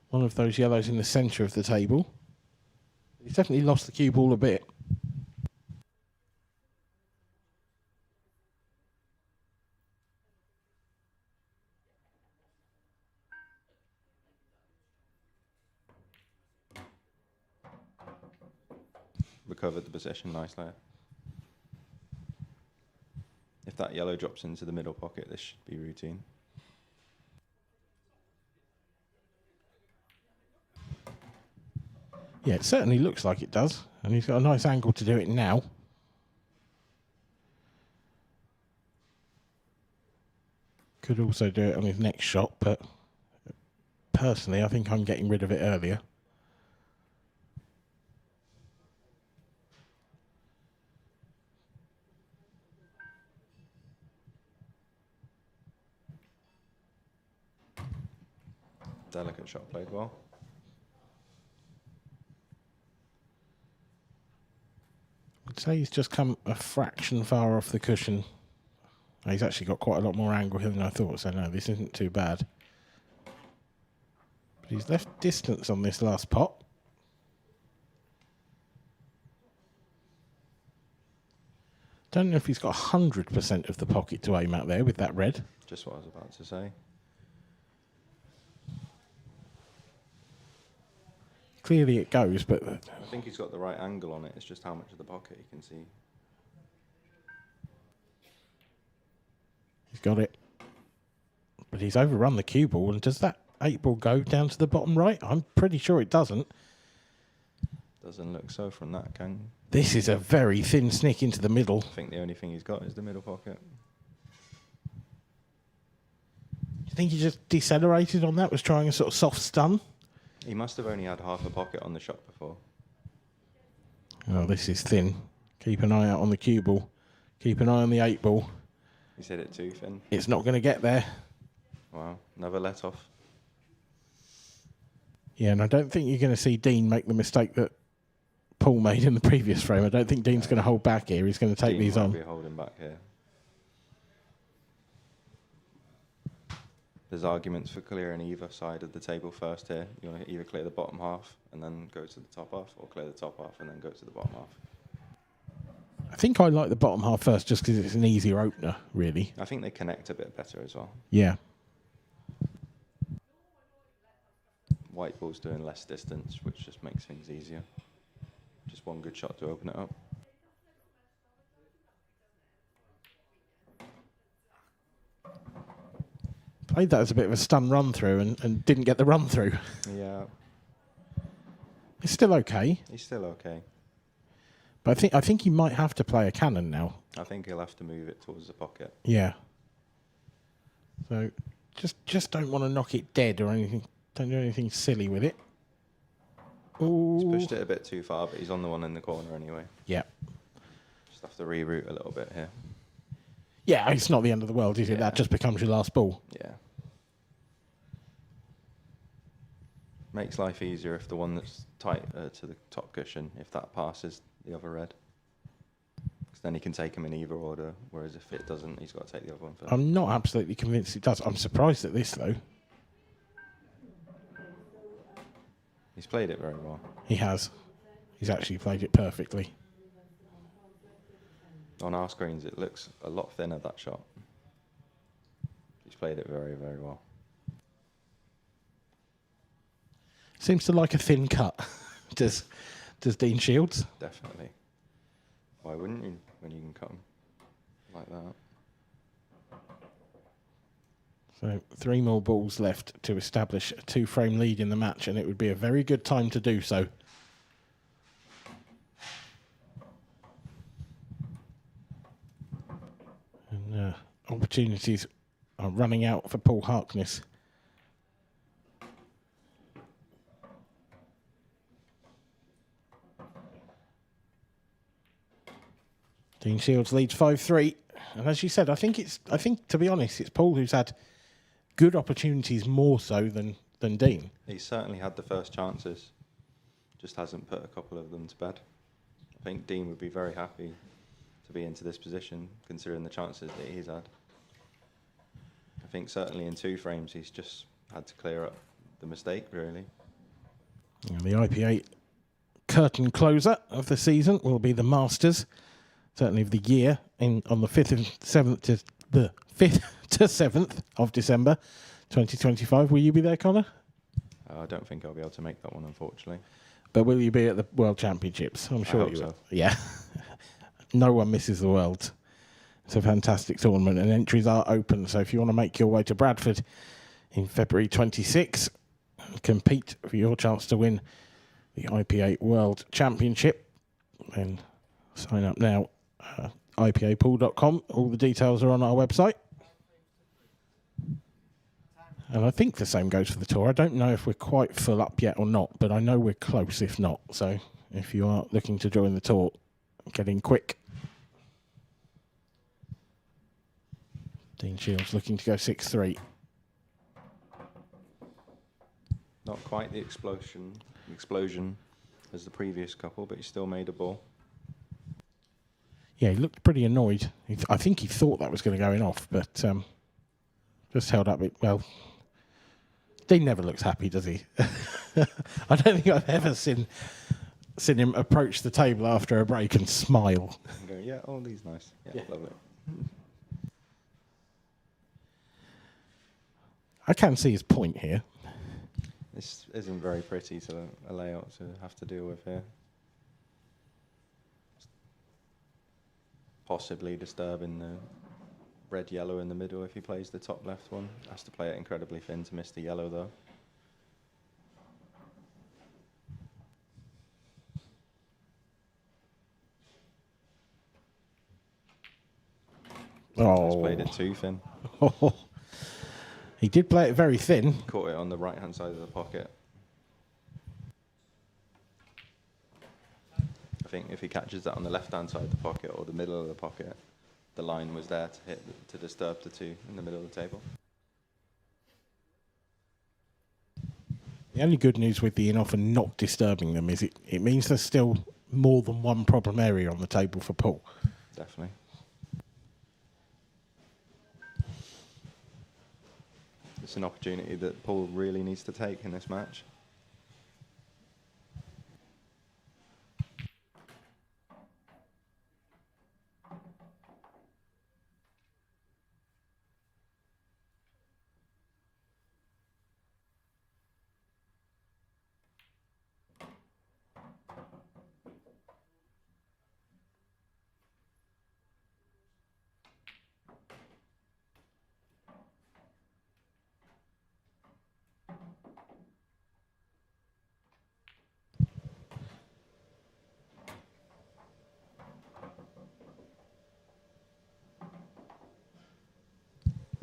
one of those yellows in the centre of the table. He's definitely lost the cue ball a bit. Recovered the position nicely. If that yellow drops into the middle pocket, this should be routine. Yeah, it certainly looks like it does. And he's got a nice angle to do it now. Could also do it on his next shot, but personally, I think I'm getting rid of it earlier. Delicate shot, played well. I'd say he's just come a fraction far off the cushion. He's actually got quite a lot more angle here than I thought, so no, this isn't too bad. But he's left distance on this last pot. Don't know if he's got 100% of the pocket to aim at there with that red. Just what I was about to say. Clearly it goes, but I think he's got the right angle on it. It's just how much of the pocket he can see. he's got it. But he's overrun the cue ball, and does that 8 ball go down to the bottom right? I'm pretty sure it doesn't. Doesn't look so from that, can? This is a very thin snick into the middle. I think the only thing he's got is the middle pocket. You think he just decelerated on that, was trying a sort of soft stun? He must have only had half a pocket on the shot before. Oh, this is thin. Keep an eye out on the cue ball. Keep an eye on the 8 ball. He's hit it too thin. It's not going to get there. Wow, another let off. Yeah, and I don't think you're going to see Dean make the mistake that Paul made in the previous frame. I don't think Dean's going to hold back here. He's going to take Dean these might on. be holding back here. There's arguments for clearing either side of the table first here. You want to either clear the bottom half and then go to the top half, or clear the top half and then go to the bottom half. I think I like the bottom half first just because it's an easier opener, really. I think they connect a bit better as well. Yeah. White ball's doing less distance, which just makes things easier. Just one good shot to open it up. Played that as a bit of a stun run through and didn't get the run through. Yeah. It's still okay. He's still okay. But I think he might have to play a cannon now. I think he'll have to move it towards the pocket. Yeah. So just don't want to knock it dead or anything. Don't do anything silly with it. Ooh. He's pushed it a bit too far, but he's on the one in the corner anyway. Yeah. Just have to reroute a little bit here. Yeah, it's not the end of the world, is it? Yeah. That just becomes your last ball. Yeah. Makes life easier if the one that's tight to the top cushion, if that passes the other red. Because then he can take them in either order, whereas if it doesn't, he's got to take the other one first. I'm not absolutely convinced it does. I'm surprised at this, though. He's played it very well. He has. He's actually played it perfectly. On our screens, it looks a lot thinner, that shot. He's played it very, very well. Seems to like a thin cut. Does Dean Shields? Definitely. Why wouldn't you, when you can cut them like that? So 3 more balls left to establish a 2-frame lead in the match, and it would be a very good time to do so. And opportunities are running out for Paul Harkness. Dean Shields leads 5-3, and as you said, I think to be honest, it's Paul who's had good opportunities more so than Dean. He's certainly had the first chances, just hasn't put a couple of them to bed. I think Dean would be very happy to be into this position, considering the chances that he's had. I think certainly in 2 frames, he's just had to clear up the mistake, really. And the IPA curtain closer of the season will be the Masters, certainly of the year, on the 5th and 7th to the 5th to 7th of December 2025. Will you be there, Connor? I don't think I'll be able to make that one, unfortunately. But will you be at the World Championships? I'm sure I hope you will. so. Yeah. No one misses the Worlds. It's a fantastic tournament, and entries are open. So if you want to make your way to Bradford in February 26, compete for your chance to win the IPA World Championship, then sign up now. IPApool.com. All the details are on our website. And I think the same goes for the tour. I don't know if we're quite full up yet or not, but I know we're close if not. So if you are looking to join the tour, get in quick. Dean Shields looking to go 6-3. Not quite the explosion as the previous couple, but he still made a ball. Yeah, he looked pretty annoyed. I think he thought that was going to go in off, but just held up. Well, Dean never looks happy, does he? I don't think I've ever seen him approach the table after a break and smile. And go, yeah, oh, he's nice. Yeah, lovely. I can see his point here. This isn't very pretty to a layout to have to deal with here. Possibly disturbing red yellow in the middle if he plays the top left one. Has to play it incredibly thin to miss the yellow though. Oh. He's played it too thin. He did play it very thin. Caught it on the right hand side of the pocket. I think if he catches that on the left hand side of the pocket or the middle of the pocket, the line was there to hit, to disturb the two in the middle of the table. The only good news with the in-off and not disturbing them is it means there's still more than one problem area on the table for Paul. Definitely. It's an opportunity that Paul really needs to take in this match.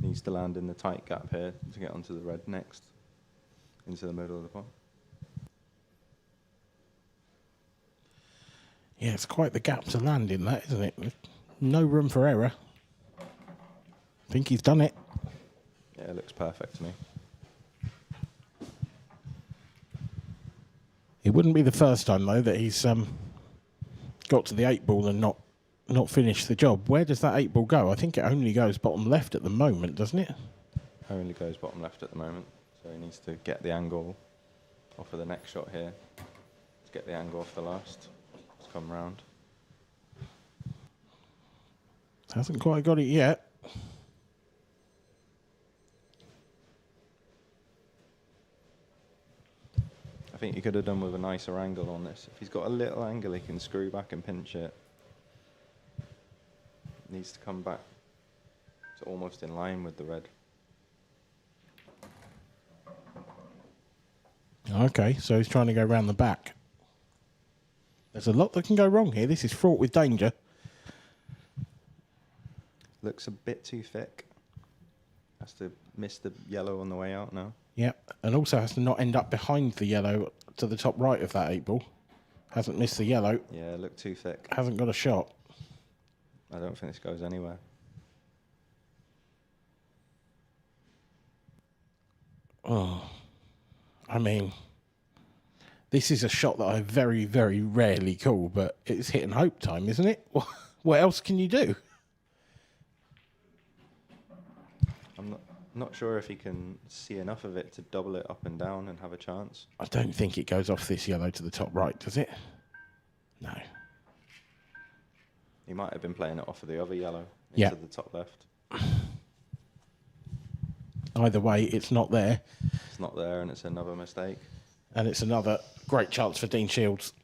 Needs to land in the tight gap here to get onto the red next, into the middle of the pot. Yeah, it's quite the gap to land in that, isn't it? No room for error. I think he's done it. Yeah, it looks perfect to me. It wouldn't be the first time, though, that he's got to the 8-ball and not finished the job. Where does that 8-ball go? I think it only goes bottom left at the moment, doesn't it? Only goes bottom left at the moment, so he needs to get the angle off of the next shot here. To get the angle off the last. It's come round. Hasn't quite got it yet. I think he could have done with a nicer angle on this. If he's got a little angle, he can screw back and pinch it. Needs to come back to almost in line with the red. Okay, so he's trying to go round the back. There's a lot that can go wrong here. This is fraught with danger. Looks a bit too thick. Has to miss the yellow on the way out now. Yep, and also has to not end up behind the yellow to the top right of that 8-ball. Hasn't missed the yellow. Yeah, looked too thick. Hasn't got a shot. I don't think this goes anywhere. Oh, I mean, this is a shot that I very, very rarely call, but it's hit and hope time, isn't it? What else can you do? I'm not sure if he can see enough of it to double it up and down and have a chance. I don't think it goes off this yellow to the top right, does it? No. He might have been playing it off of the other yellow Yeah. into the top left. Either way, it's not there. It's not there, and it's another mistake. And it's another great chance for Dean Shields.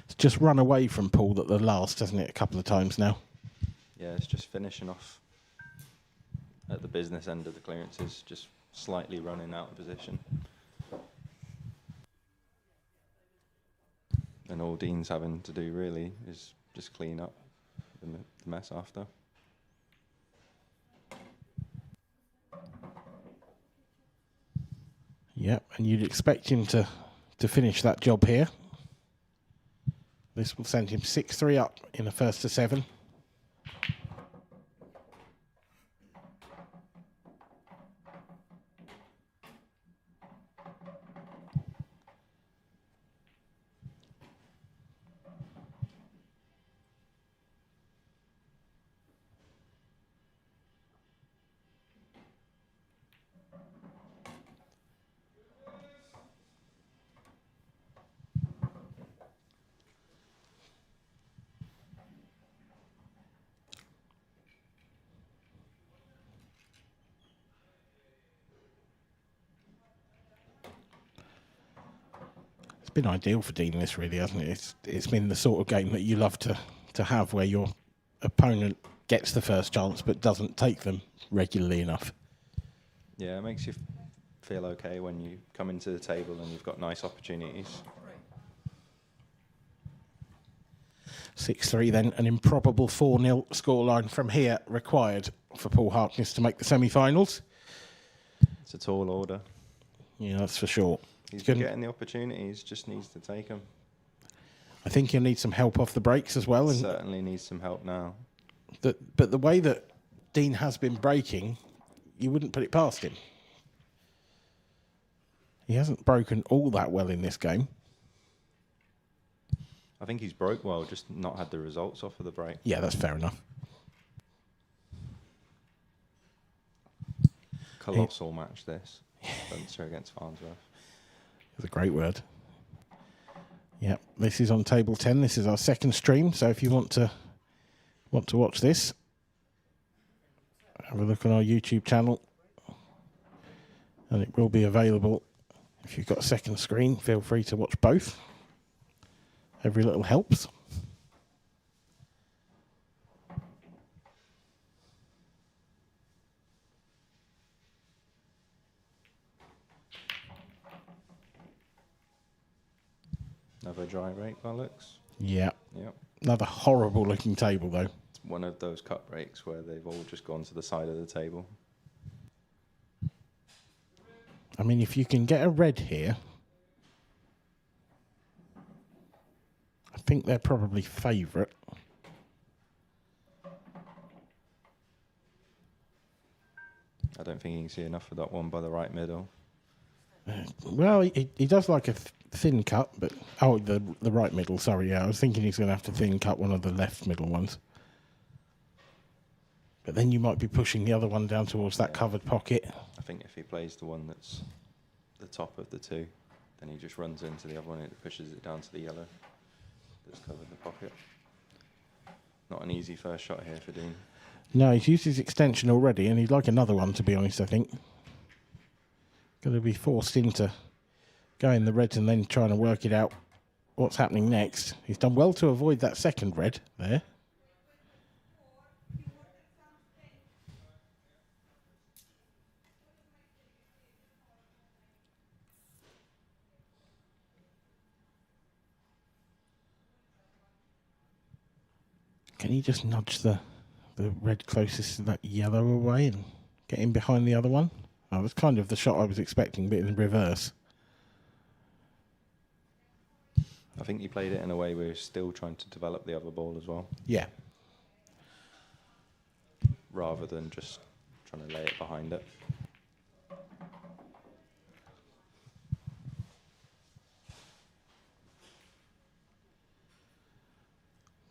It's just run away from Paul at the last, hasn't it, a couple of times now? Yeah, it's just finishing off at the business end of the clearances, just slightly running out of position. And all Dean's having to do really is just clean up the mess after. Yep, and you'd expect him to finish that job here. This will send him 6-3 up in the first to 7. Been ideal for Dean this really, hasn't it? It's been the sort of game that you love to to have where your opponent gets the first chance but doesn't take them regularly enough. Yeah, it makes you feel okay when you come into the table and you've got nice opportunities. 6-3 then, an improbable 4-0 scoreline from here required for Paul Harkness to make the semi-finals. It's a tall order. Yeah, that's for sure. He's been getting the opportunities, just needs to take them. I think he'll need some help off the breaks as well. And certainly needs some help now. But the way that Dean has been breaking, you wouldn't put it past him. He hasn't broken all that well in this game. I think he's broke well, just not had the results off of the break. Yeah, that's fair enough. Colossal match, this. Spencer against Farnsworth. It's a great word. Yep, this is on table 10. This is our second stream. So if you want to watch this, have a look on our YouTube channel, and it will be available. If you've got a second screen, feel free to watch both. Every little helps. Another dry break, Bollocks. Yeah. Yep. Another horrible looking table, though. It's one of those cut breaks where they've all just gone to the side of the table. I mean, if you can get a red here, I think they're probably favourite. I don't think you can see enough of that one by the right middle. Well, he does like a thin cut, but... Oh, the right middle, sorry, yeah. I was thinking he's going to have to thin cut one of the left middle ones. But then you might be pushing the other one down towards that covered pocket. I think if he plays the one that's the top of the two, then he just runs into the other one and it pushes it down to the yellow that's covered the pocket. Not an easy first shot here for Dean. No, he's used his extension already, and he'd like another one, to be honest, I think. Going to be forced into going the reds and then trying to work it out what's happening next. He's done well to avoid that second red there. Can he just nudge the red closest to that yellow away and get in behind the other one? Oh, that's kind of the shot I was expecting, but in reverse. I think he played it in a way where he's still trying to develop the other ball as well. Yeah. Rather than just trying to lay it behind it.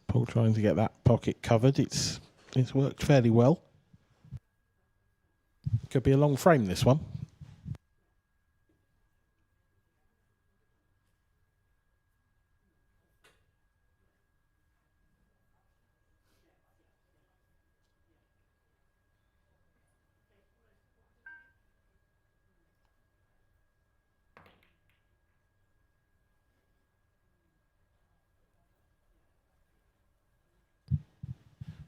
Paul trying to get that pocket covered. It's worked fairly well. Could be a long frame, this one.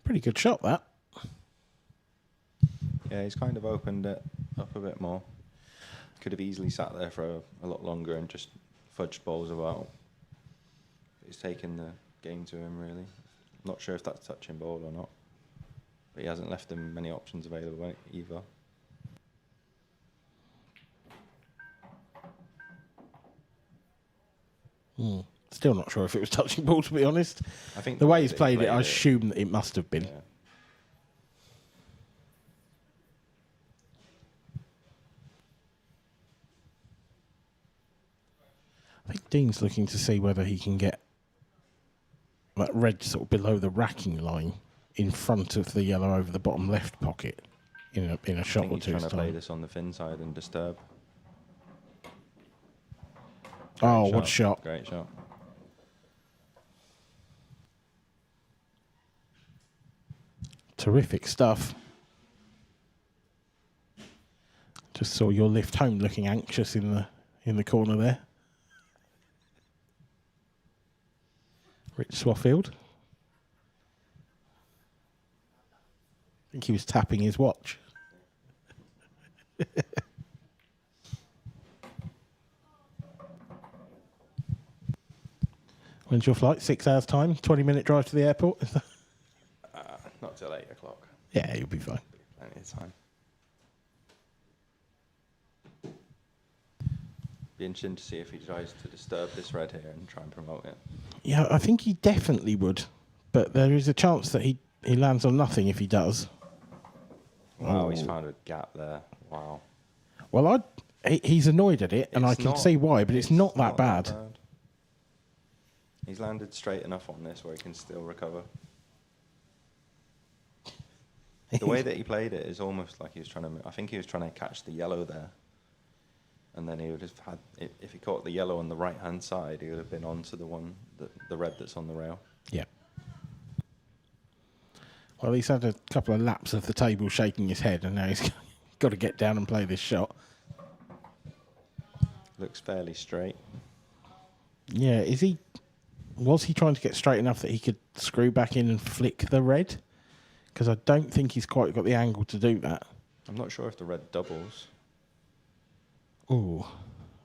Pretty good shot, that. Yeah, he's kind of opened it up a bit more. Could have easily sat there for a lot longer and just fudged balls about. But he's taken the game to him, really. Not sure if that's touching ball or not. But he hasn't left him many options available either. Still not sure if it was touching ball, to be honest. I think the way he's played it, I assume that it must have been. Yeah. I think Dean's looking to see whether he can get that red sort of below the racking line in front of the yellow over the bottom left pocket in a shot or two. He's trying to play this on the fin side and disturb. Oh, what a shot. Great shot. Terrific stuff. Just saw your lift home looking anxious in the corner there. Rich Swaffield. think he was tapping his watch. When's your flight? 6 hours time? 20-minute drive to the airport? Not till 8 o'clock. Yeah, you'll be fine. Plenty of time. Be interesting to see if he tries to disturb this red here and try and promote it. Yeah, I think he definitely would. But there is a chance that he lands on nothing if he does. Wow, he's found a gap there. Wow. Well, he's annoyed at it, and I It's can not- see why, but it's not that bad. He's landed straight enough on this where he can still recover. The way that he played it is almost like he was trying to... I think he was trying to catch the yellow there. And then he would have had... If he caught the yellow on the right-hand side, he would have been onto the one, the red that's on the rail. Yeah. Well, he's had a couple of laps of the table shaking his head, and now he's got to get down and play this shot. Looks fairly straight. Yeah, was he trying to get straight enough that he could screw back in and flick the red? Because I don't think he's quite got the angle to do that. I'm not sure if the red doubles. Oh,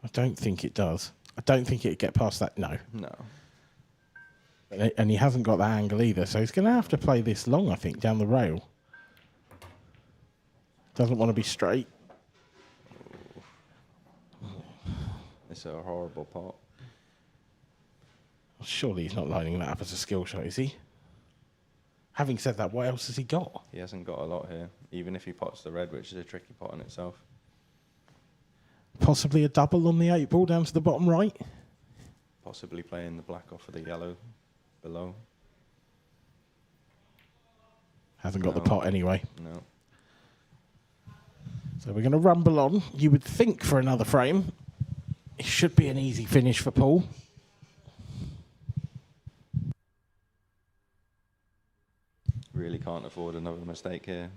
I don't think it does. I don't think it'd get past that, no. No. And he hasn't got that angle either, so he's going to have to play this long, I think, down the rail. Doesn't want to be straight. It's a horrible pot. Surely he's not lining that up as a skill shot, is he? Having said that, what else has he got? He hasn't got a lot here, even if he pots the red, which is a tricky pot in itself. Possibly a double on the 8 ball down to the bottom right. Possibly playing the black off of the yellow below. Hasn't got the pot anyway. No. So we're going to rumble on. You would think for another frame. It should be an easy finish for Paul. Really can't afford another mistake here.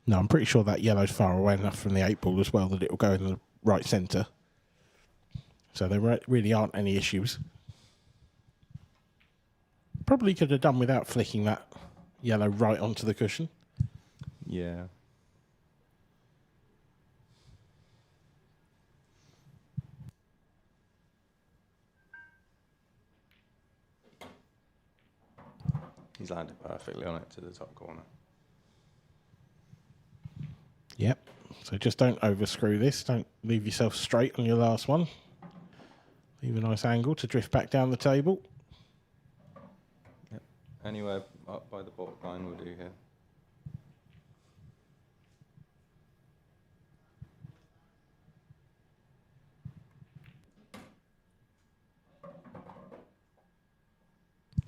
No, I'm pretty sure that yellow's far away enough from the 8 ball as well that it will go in the right centre. So there really aren't any issues. Probably could have done without flicking that yellow right onto the cushion. Yeah. He's landed perfectly on it to the top corner. Yep. So just don't overscrew this. Don't leave yourself straight on your last one. Leave a nice angle to drift back down the table. Yep. Anywhere up by the baulk line will do here.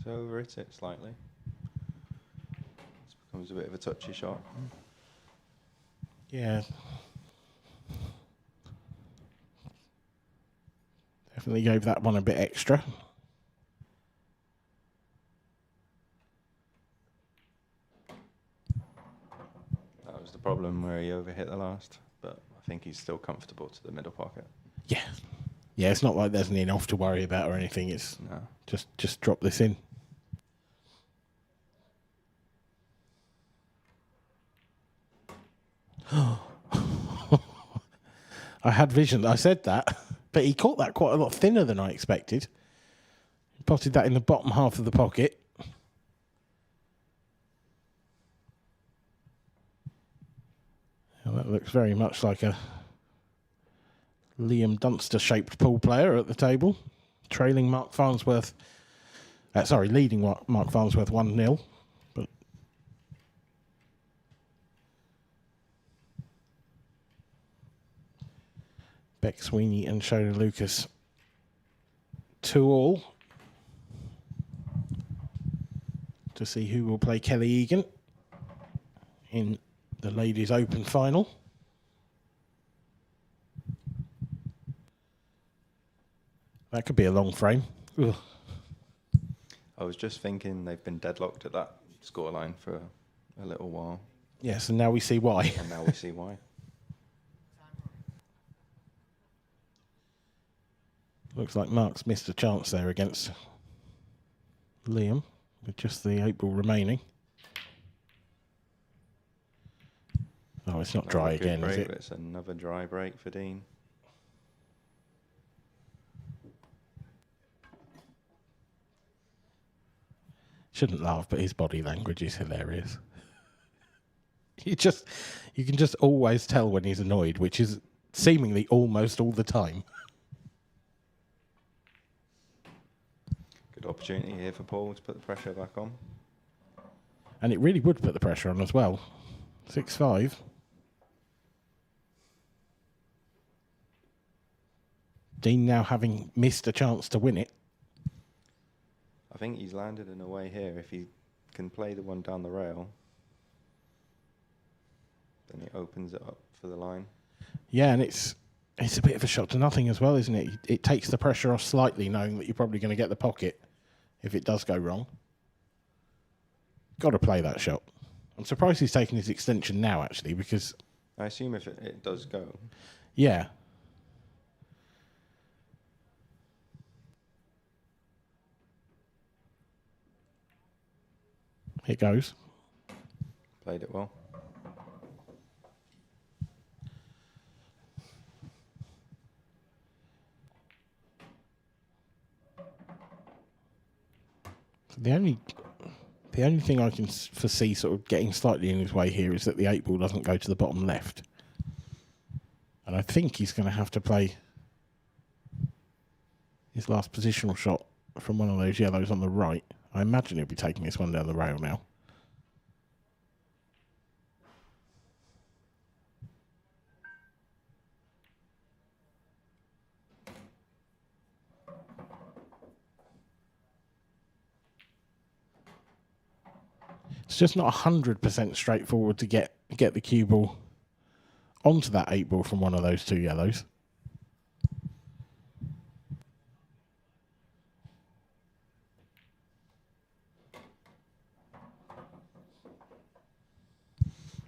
So overhit it slightly. This becomes a bit of a touchy shot. Yeah. Definitely gave that one a bit extra. That was the problem where he overhit the last, but I think he's still comfortable to the middle pocket. Yeah. Yeah, it's not like there's an in-off to worry about or anything. It's No. just drop this in. I had vision. I said that, but he caught that quite a lot thinner than I expected. He potted that in the bottom half of the pocket. Well, that looks very much like a Liam Dunster-shaped pool player at the table, trailing Mark Farnsworth. Leading Mark Farnsworth 1-0. But Beck Sweeney and Shona Lucas 2-all to see who will play Kelly Egan in The Ladies Open final. That could be a long frame. Ugh. I was just thinking they've been deadlocked at that scoreline for a little while. Yes, and now we see why. And now we see why. Looks like Mark's missed a chance there against Liam, with just the 8 ball remaining. Oh, it's not dry Good again, break, is it? but it's another dry break for Dean. Shouldn't laugh, but his body language is hilarious. You can just always tell when he's annoyed, which is seemingly almost all the time. Good opportunity here for Paul to put the pressure back on. And it really would put the pressure on as well. 6-5. Dean now having missed a chance to win it. I think he's landed in a way here. If he can play the one down the rail, then it opens it up for the line. Yeah, and it's a bit of a shot to nothing as well, isn't it? It takes the pressure off slightly, knowing that you're probably going to get the pocket if it does go wrong. Got to play that shot. I'm surprised he's taking his extension now, actually, because... I assume if it does go. Yeah. Here goes. Played it well. The only thing I can foresee sort of getting slightly in his way here is that the 8 ball doesn't go to the bottom left. And I think he's going to have to play his last positional shot from one of those yellows on the right. I imagine he'll be taking this one down the rail now. It's just not 100% straightforward to get the cue ball onto that 8 ball from one of those 2 yellows.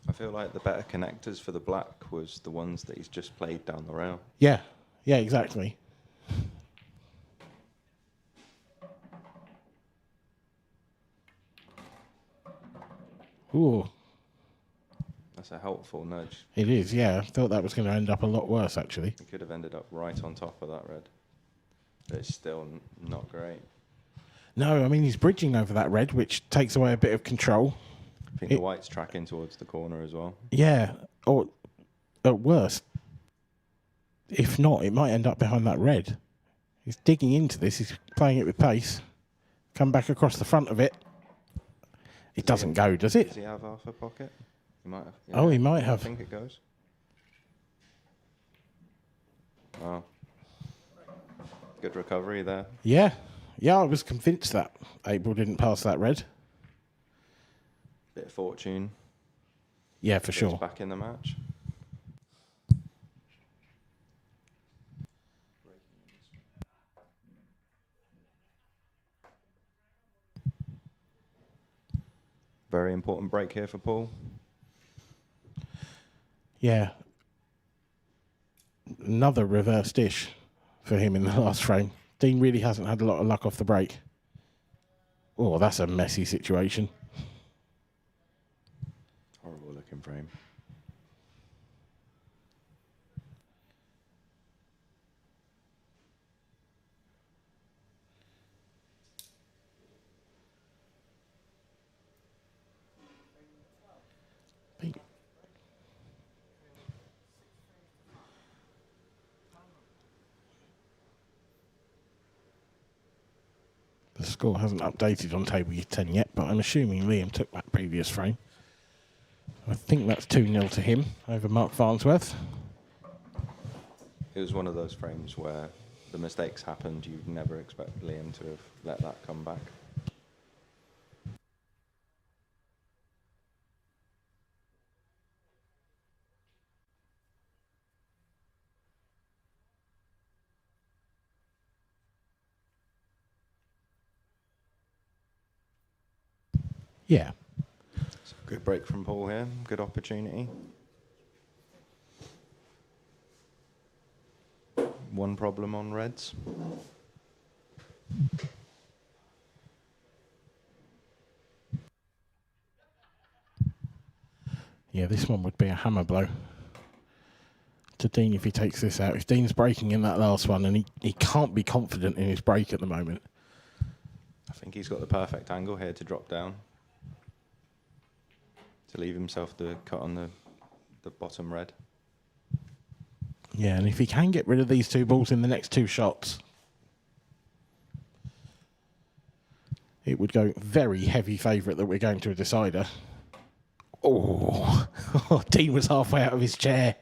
I feel like the better connectors for the black was the ones that he's just played down the rail. Yeah, exactly. Ooh. That's a helpful nudge. It is, yeah. I thought that was going to end up a lot worse, actually. He could have ended up right on top of that red. But it's still not great. No, I mean, he's bridging over that red, which takes away a bit of control. I think the white's tracking towards the corner as well. Yeah, or at worst, if not, it might end up behind that red. He's digging into this. He's playing it with pace. Come back across the front of it. It doesn't go, does it? Does he have half a pocket? He might have. Oh, he might have. I think it goes. Wow. Good recovery there. Yeah, I was convinced that 8 ball didn't pass that red. Bit of fortune. Yeah, for sure. Back in the match. Very important break here for Paul. Yeah. Another reverse dish for him in the last frame. Dean really hasn't had a lot of luck off the break. Oh, that's a messy situation. Horrible looking frame. The score hasn't updated on table 10 yet, but I'm assuming Liam took that previous frame. I think that's 2-0 to him over Mark Farnsworth. It was one of those frames where the mistakes happened. You'd never expect Liam to have let that come back. Yeah. Good break from Paul here. Good opportunity. One problem on reds. Yeah, this one would be a hammer blow to Dean if he takes this out. If Dean's breaking in that last one, and he can't be confident in his break at the moment. I think he's got the perfect angle here to drop down. To leave himself the cut on the bottom red. Yeah, and if he can get rid of these two balls in the next two shots, it would go very heavy favourite that we're going to a decider. Oh, Dean was halfway out of his chair.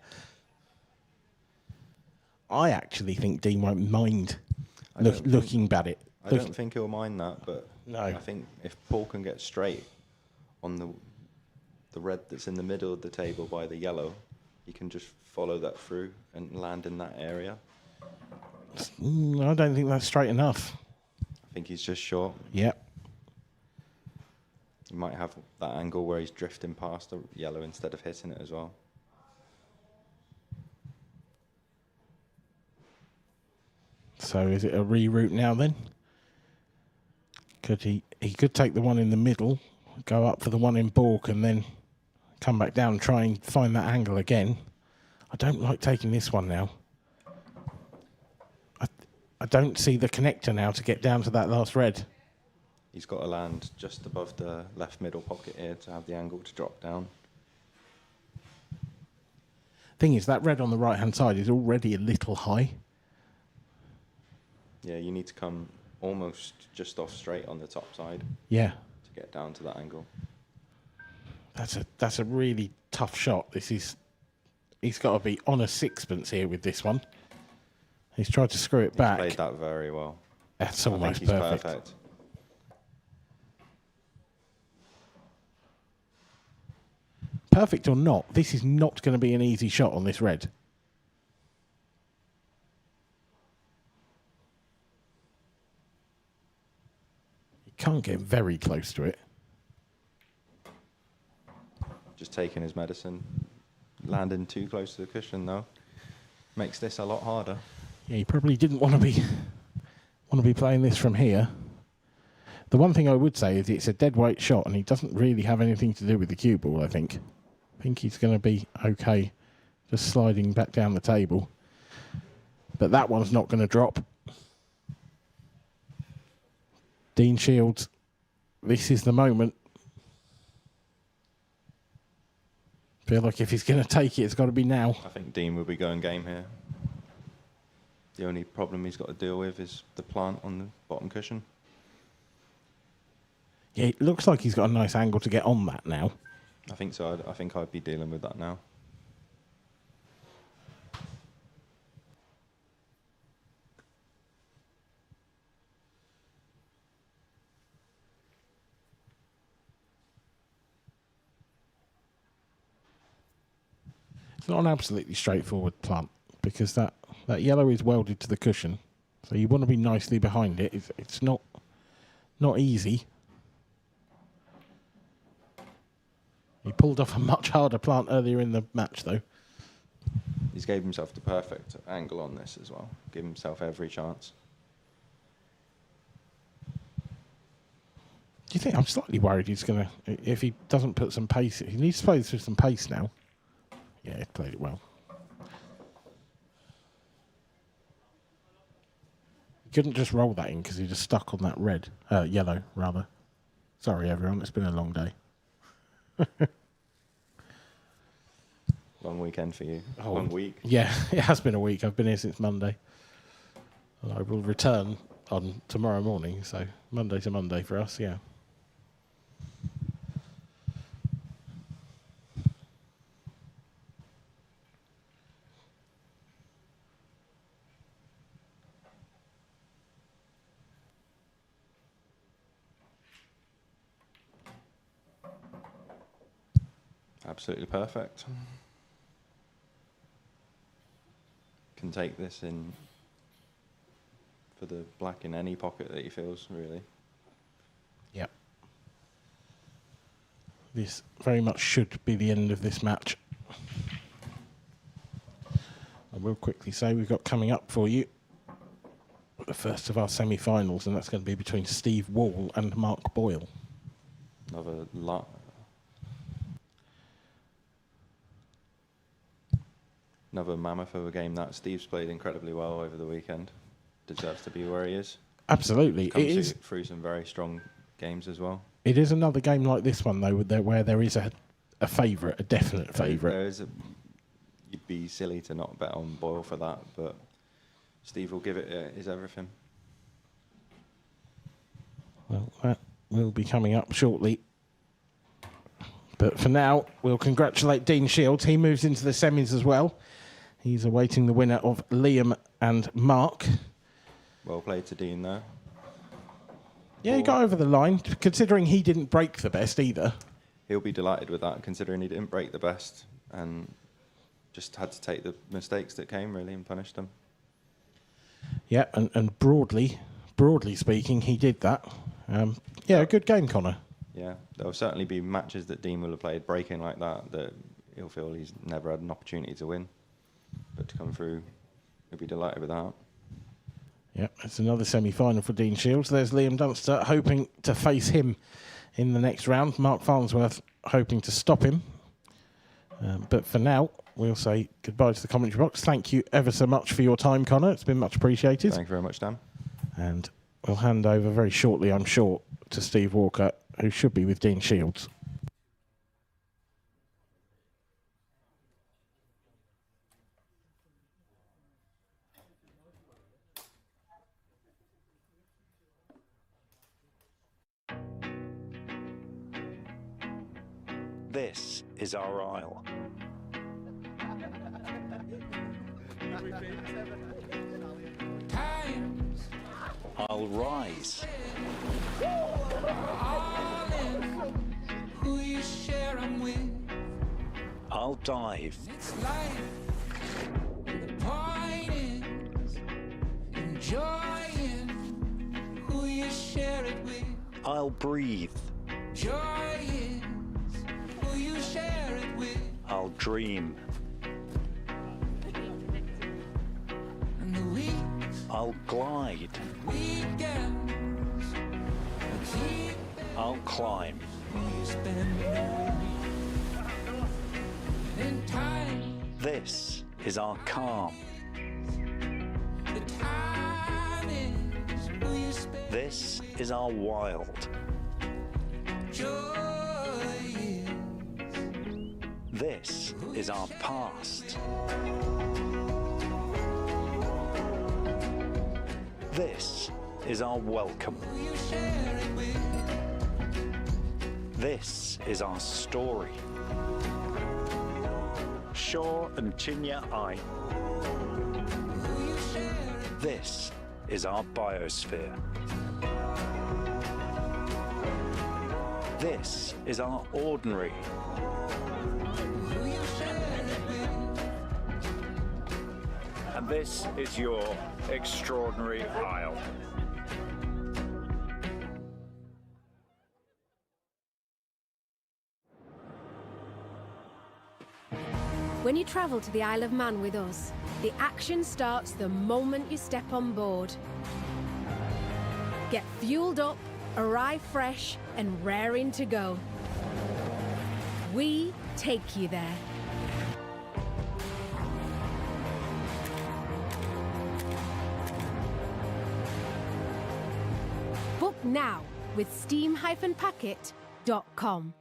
I actually think Dean won't mind looking at it. I don't think he'll mind that, but no. I think if Paul can get straight on the red that's in the middle of the table by the yellow, he can just follow that through and land in that area. I don't think that's straight enough. I think he's just short. Yep. He might have that angle where he's drifting past the yellow instead of hitting it as well. So is it a reroute now then? Could he could take the one in the middle, go up for the one in balk, and then come back down and try and find that angle again. I don't like taking this one now. I don't see the connector now to get down to that last red. He's got to land just above the left middle pocket here to have the angle to drop down. Thing is, that red on the right-hand side is already a little high. Yeah, you need to come almost just off straight on the top side. Yeah. To get down to that angle. That's a really tough shot. He's got to be on a sixpence here with this one. He's tried to screw it back. He's played that very well. That's almost I think he's perfect. Perfect or not, this is not going to be an easy shot on this red. You can't get very close to it. Just taking his medicine. Landing too close to the cushion though makes this a lot harder. Yeah, you probably didn't want to be playing this from here. The one thing I would say is it's a dead weight shot, and he doesn't really have anything to do with the cue ball. I think he's going to be okay, just sliding back down the table. But that one's not going to drop. Dean Shields, this is the moment. Feel like if he's going to take it, it's got to be now. I think Dean will be going game here. The only problem he's got to deal with is the plant on the bottom cushion. Yeah, it looks like he's got a nice angle to get on that now. I think so. I think I'd be dealing with that now. It's not an absolutely straightforward plant because that yellow is welded to the cushion, so you want to be nicely behind it. It's not easy. He pulled off a much harder plant earlier in the match, though. He's gave himself the perfect angle on this as well. Give himself every chance. Do you think I'm slightly worried he's going to, if he doesn't put some pace, he needs to play this with some pace now. Yeah, he played it well. He couldn't just roll that in because he just stuck on that red, yellow rather. Sorry everyone, it's been a long day. Long weekend for you. Oh, Long week. Yeah, it has been a week. I've been here since Monday. And I will return on tomorrow morning, so Monday to Monday for us, yeah. Absolutely perfect. Can take this in for the black in any pocket that he feels, really. Yep. this very much should be the end of this match. I will quickly say we've got coming up for you the first of our semi-finals, and that's going to be between Steve Wall and Mark Boyle. Another mammoth of a game that Steve's played incredibly well over the weekend. Deserves to be where he is. Absolutely. Comes it is through some very strong games as well. It is another game like this one, though, where there is a favourite, a definite favourite. You'd be silly to not bet on Boyle for that, but Steve will give it his everything. Well, that will be coming up shortly. But for now, we'll congratulate Dean Shields. He moves into the semis as well. He's awaiting the winner of Liam and Mark. Well played to Dean there. Yeah, he got over the line, considering he didn't break the best either. He'll be delighted with that, considering he didn't break the best and just had to take the mistakes that came, really, and punish them. Yeah, and broadly speaking, he did that. Yeah, a good game, Connor. Yeah, there'll certainly be matches that Dean will have played breaking like that he'll feel he's never had an opportunity to win. But to come through, he'll be delighted with that. Yep, it's another semi-final for Dean Shields. There's Liam Dunster hoping to face him in the next round. Mark Farnsworth hoping to stop him. But for now, we'll say goodbye to the commentary box. Thank you ever so much for your time, Connor. It's been much appreciated. Thank you very much, Dan. And we'll hand over very shortly, I'm sure, to Steve Walker, who should be with Dean Shields. This is our aisle. I'll rise. Who you share 'em with. I'll dive. It's life. The point is enjoying who you share it with. I'll breathe. Joy is who you share it with. I'll dream. And the weeks, I'll glide. weekends, keep I'll climb. you spend in time. This is our calm. The time is who you spend. This is our wild. Joy is This is our past. This is our welcome. who you share it with. This is our story. Shaw and Chinya I. Who you share it. This is our biosphere. This is our ordinary. Who you share it with. And this is your extraordinary aisle. When you travel to the Isle of Man with us, the action starts the moment you step on board. Get fueled up, arrive fresh, and raring to go. We take you there. Book now with steam-packet.com.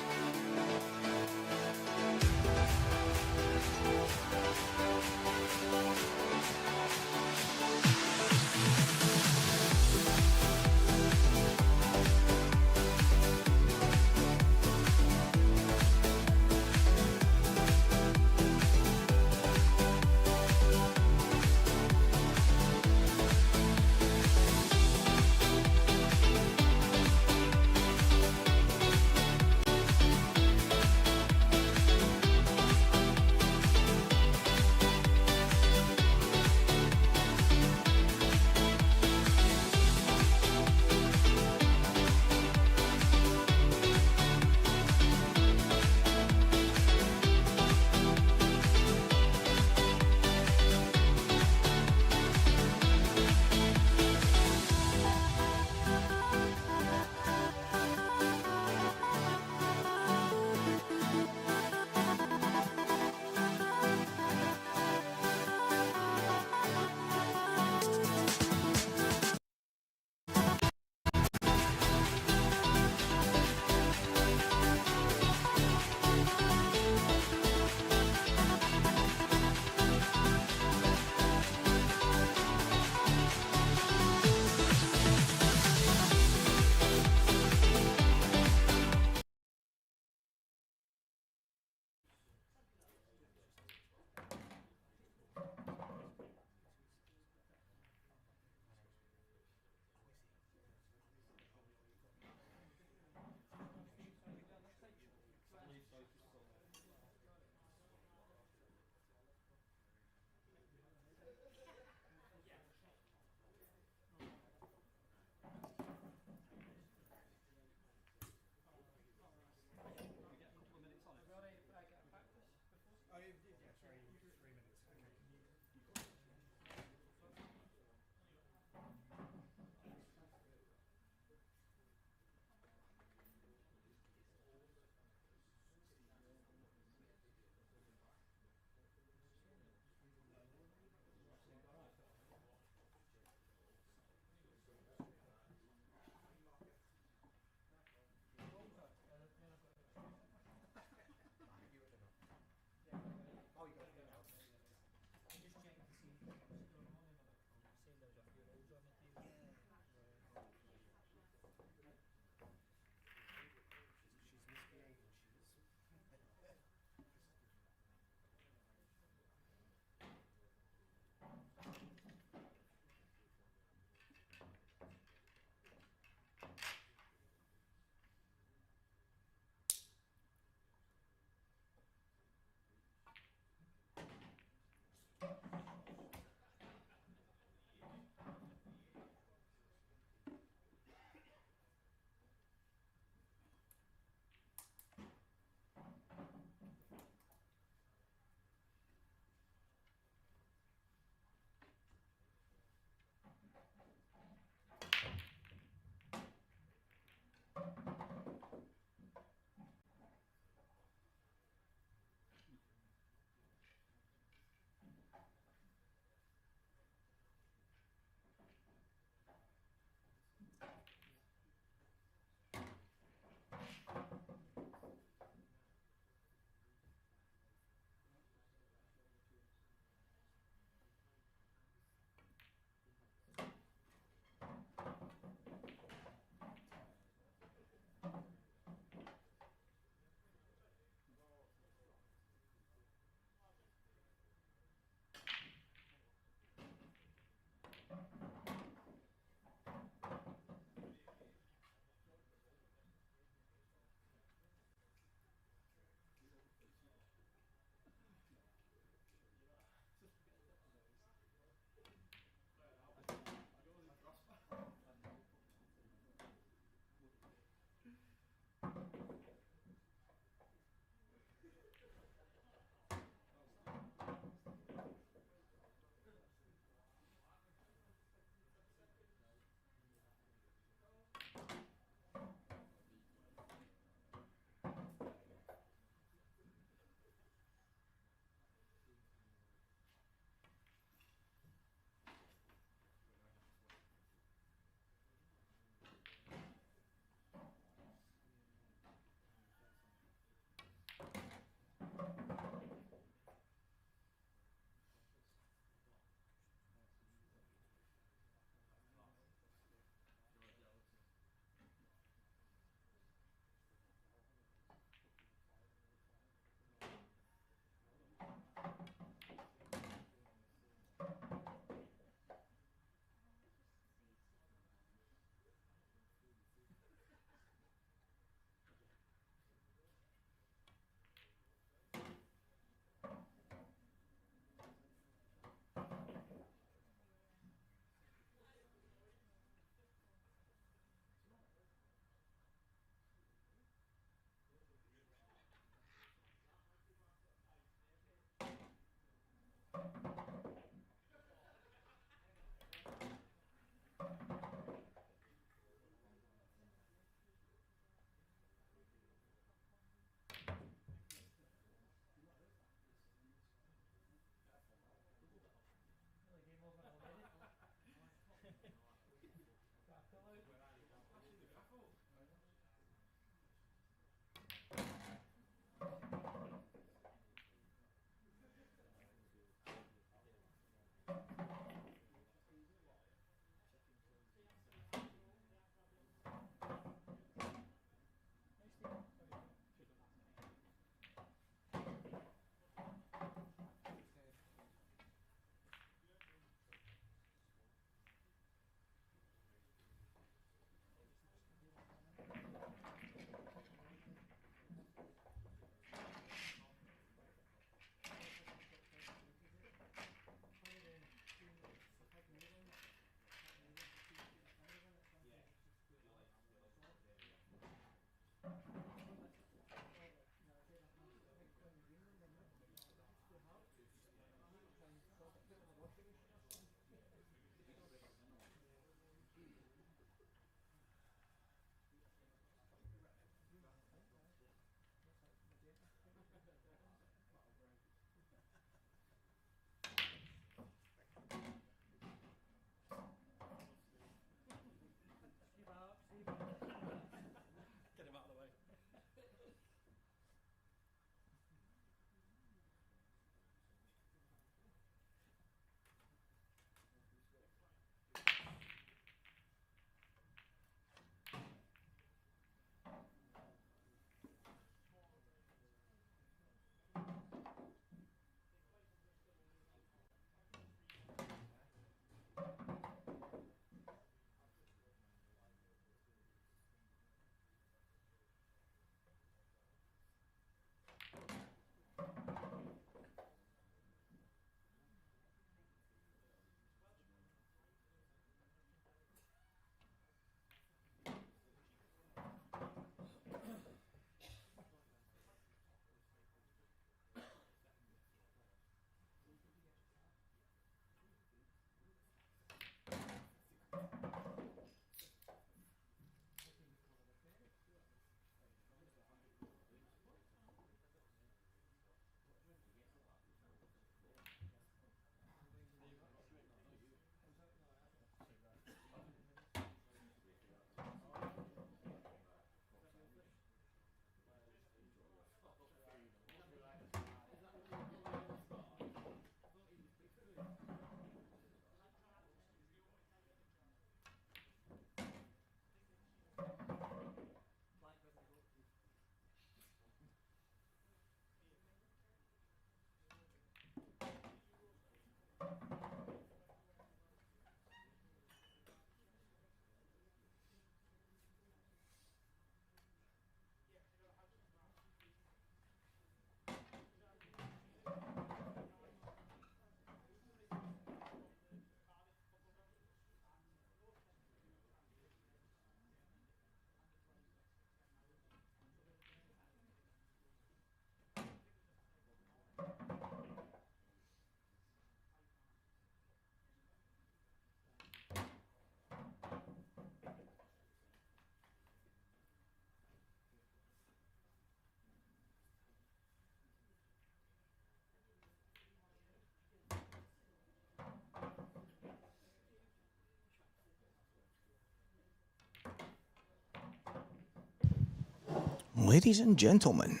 Ladies and gentlemen,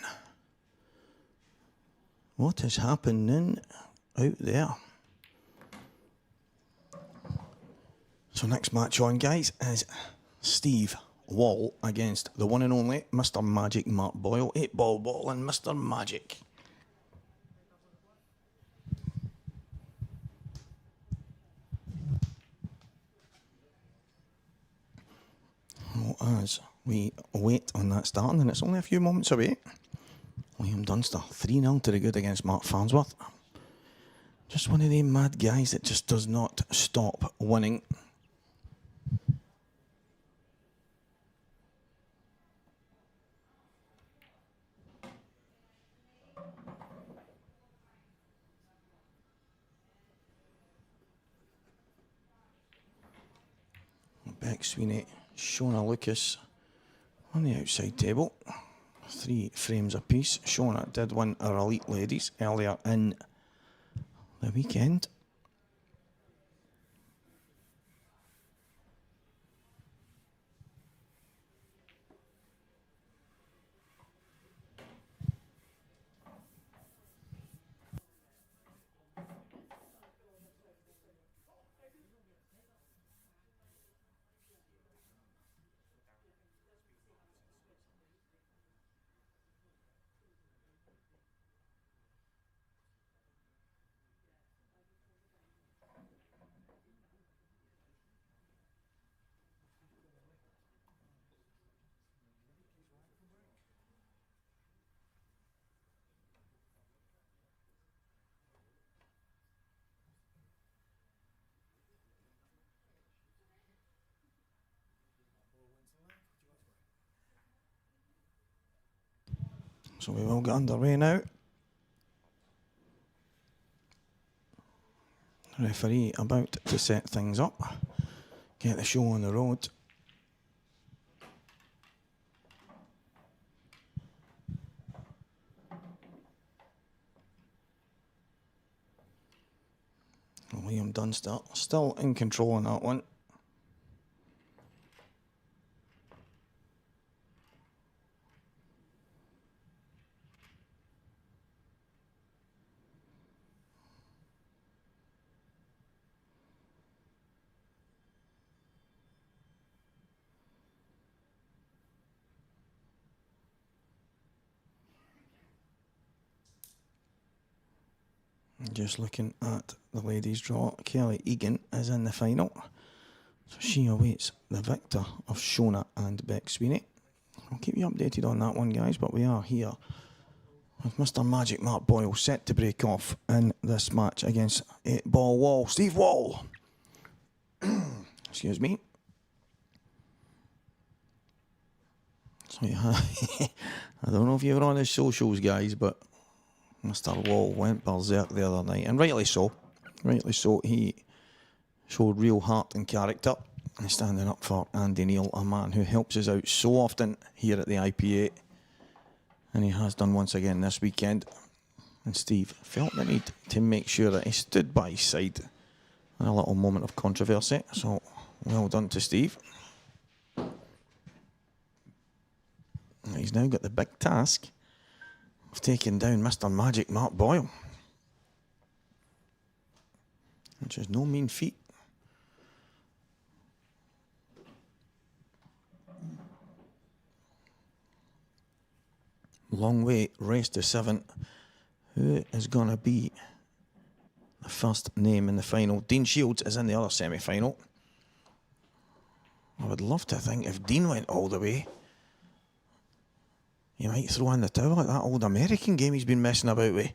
what is happening out there? So next match on, guys, is Steve Wall against the one and only Mr. Magic Mark Boyle. 8-ball ball and Mr. Magic. Well, as we wait on that starting, and it's only a few moments away, Liam Dunster 3-0 to the good against Mark Farnsworth. Just one of them mad guys that just does not stop winning. Beck Sweeney, Shona Lucas on the outside table. 3 frames apiece. Shona did win our Elite Ladies earlier in the weekend. So we will get underway now. The referee about to set things up. Get the show on the road. Liam Dunster still in control on that one. Just looking at the ladies' draw, Kelly Egan is in the final. So she awaits the victor of Shona and Beck Sweeney. I'll keep you updated on that one, guys, but we are here with Mr. Magic Mark Boyle set to break off in this match against 8-ball Wall. Steve Wall! Excuse me. So yeah, I don't know if you were on his socials, guys, but Mr. Wall went berserk the other night, and rightly so. Rightly so. He showed real heart and character, and standing up for Andy Neal, a man who helps us out so often here at the IPA, and he has done once again this weekend. And Steve felt the need to make sure that he stood by his side in a little moment of controversy. So well done to Steve. He's now got the big task of taking down Mr. Magic Mark Boyle, which is no mean feat. Long way, race to 7. Who is going to be the first name in the final? Dean Shields is in the other semi-final. I would love to think if Dean went all the way, he might throw in the towel like that old American game he's been messing about with.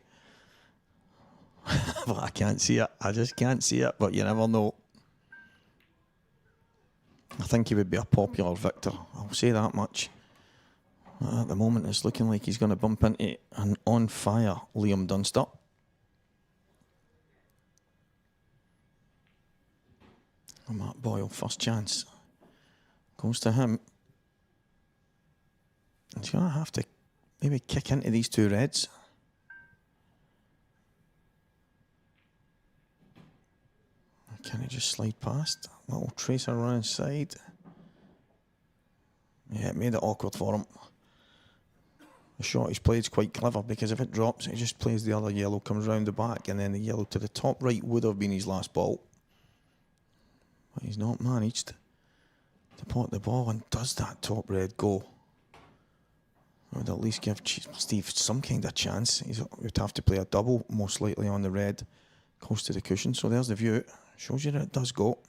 But I can't see it. I just can't see it, but you never know. I think he would be a popular victor. I'll say that much. At the moment, it's looking like he's going to bump into an on-fire Liam Dunster. Mark Boyle, first chance. Goes to him. He's going to have to maybe kick into these two reds. Can he just slide past? Little tracer around side. Yeah, it made it awkward for him. The shot he's played is quite clever, because if it drops, he just plays the other yellow, comes round the back, and then the yellow to the top right would have been his last ball. But he's not managed to pot the ball, and does that top red go? I would at least give Steve some kind of chance. He would have to play a double, most likely on the red, close to the cushion. So there's the view. Shows you that it does go.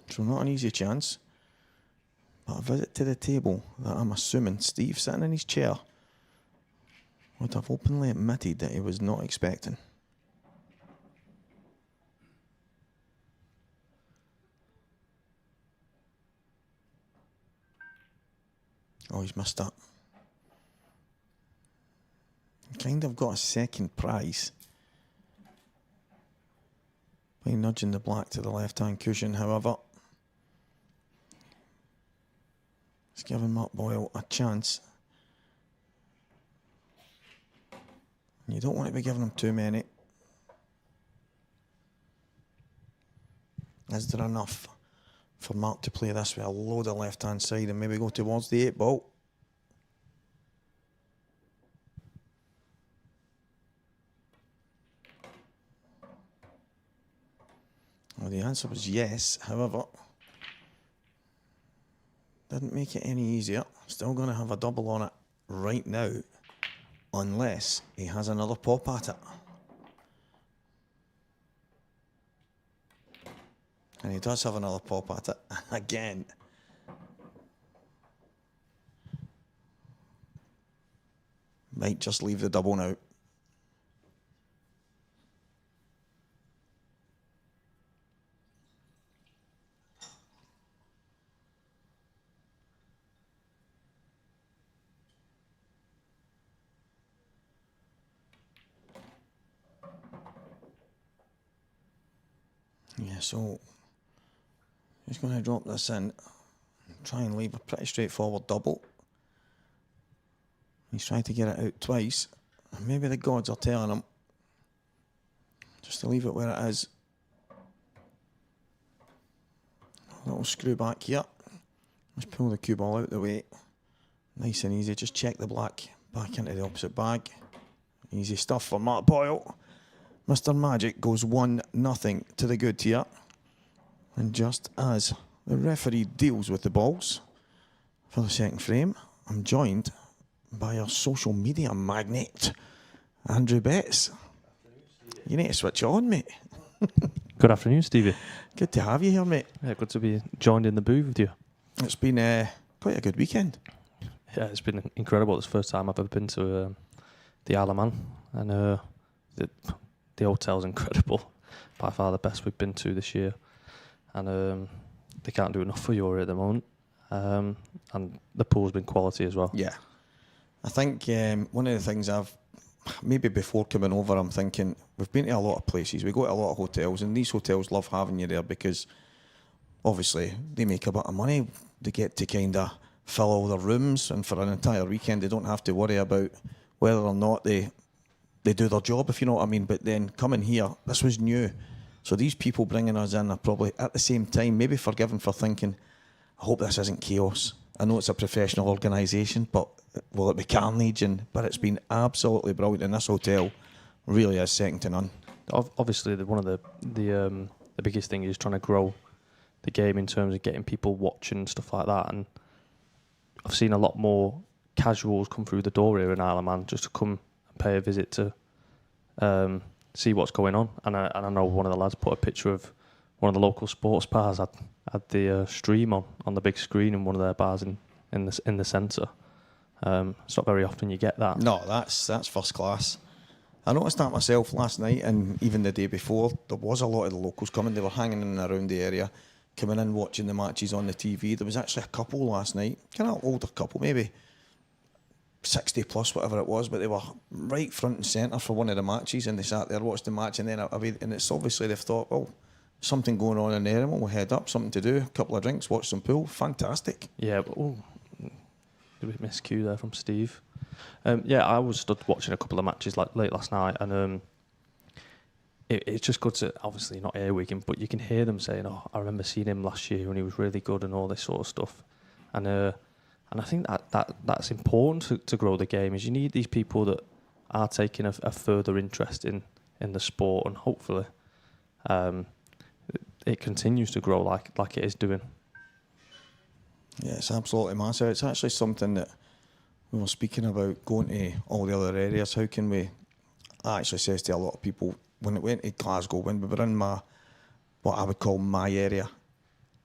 So not an easy chance. But a visit to the table that I'm assuming Steve, sitting in his chair, would have openly admitted that he was not expecting. Oh, he's missed that. Kind of got a second prize by nudging the black to the left-hand cushion, however. It's giving Mark Boyle a chance. You don't want to be giving him too many. Is there enough for Mark to play this with a load of left-hand side and maybe go towards the 8 ball? Well, the answer was yes, however, didn't make it any easier. Still going to have a double on it right now, unless he has another pop at it. And he does have another pop at it again. Might just leave the double now. Yeah, so he's going to drop this in, try and leave a pretty straightforward double. He's trying to get it out twice. Maybe the gods are telling him just to leave it where it is. A little screw back here. Let's pull the cue ball out the way. Nice and easy. Just check the black back into the opposite bag. Easy stuff for Mark Boyle. Mr. Magic goes 1-0 to the good here. And just as the referee deals with the balls for the second frame, I'm joined by our social media magnate, Andrew Betts. You need to switch on, mate. Good afternoon, Stevie. Good to have you here, mate. Yeah, good to be joined in the booth with you. It's been quite a good weekend. Yeah, it's been incredible. It's the first time I've ever been to the Isle of Man, and the hotel's incredible. By far the best we've been to this year, and they can't do enough for you at the moment. And the pool's been quality as well. Yeah, I think one of the things I've maybe before coming over, I'm thinking we've been to a lot of places, we go to a lot of hotels, and these hotels love having you there because obviously they make a bit of money. They get to kind of fill all their rooms, and for an entire weekend they don't have to worry about whether or not they do their job, if you know what I mean. But then coming here, this was new. So these people bringing us in are probably at the same time maybe forgiven for thinking, I hope this isn't chaos. I know it's a professional organisation, but will it be carnage? But it's been absolutely brilliant, and this hotel really is second to none. Obviously, one of the biggest thing is trying to grow the game in terms of getting people watching and stuff like that. And I've seen a lot more casuals come through the door here in Isle of Man just to come and pay a visit to see what's going on. And I know one of the lads put a picture of one of the local sports bars had the stream on the big screen in one of their bars in the centre. It's not very often you get that. No, that's first class. I noticed that myself last night, and even the day before. There was a lot of the locals coming. They were hanging in and around the area, coming in, watching the matches on the TV. There was actually a couple last night, kind of older couple, maybe 60 plus, whatever it was, but they were right front and centre for one of the matches, and they sat there, watched the match, and then and it's obviously they've thought, well, something going on in there, and we'll head up, something to do, a couple of drinks, watch some pool. Fantastic. Yeah, but a bit miscue there from Steve. Yeah, I was stood watching a couple of matches like late last night, and it's just good to, obviously not earwigging, but you can hear them saying, "Oh, I remember seeing him last year and he was really good," and all this sort of stuff. And I think that's important to grow the game. Is you need these people that are taking a further interest in the sport, and hopefully it continues to grow like it is doing. Yeah, it's absolutely massive. It's actually something that we were speaking about, going to all the other areas. How can we? I actually says to a lot of people, when it went to Glasgow, when we were in what I would call my area,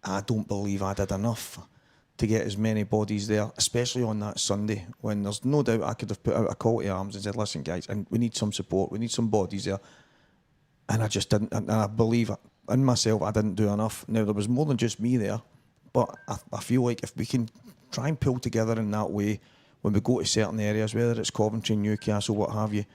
I don't believe I did enough to get as many bodies there, especially on that Sunday, when there's no doubt I could have put out a call to arms and said, "Listen, guys, and we need some support, we need some bodies there." And I just didn't, and I believe in myself I didn't do enough. Now, there was more than just me there, but I feel like if we can try and pull together in that way, when we go to certain areas, whether it's Coventry, Newcastle, what have you,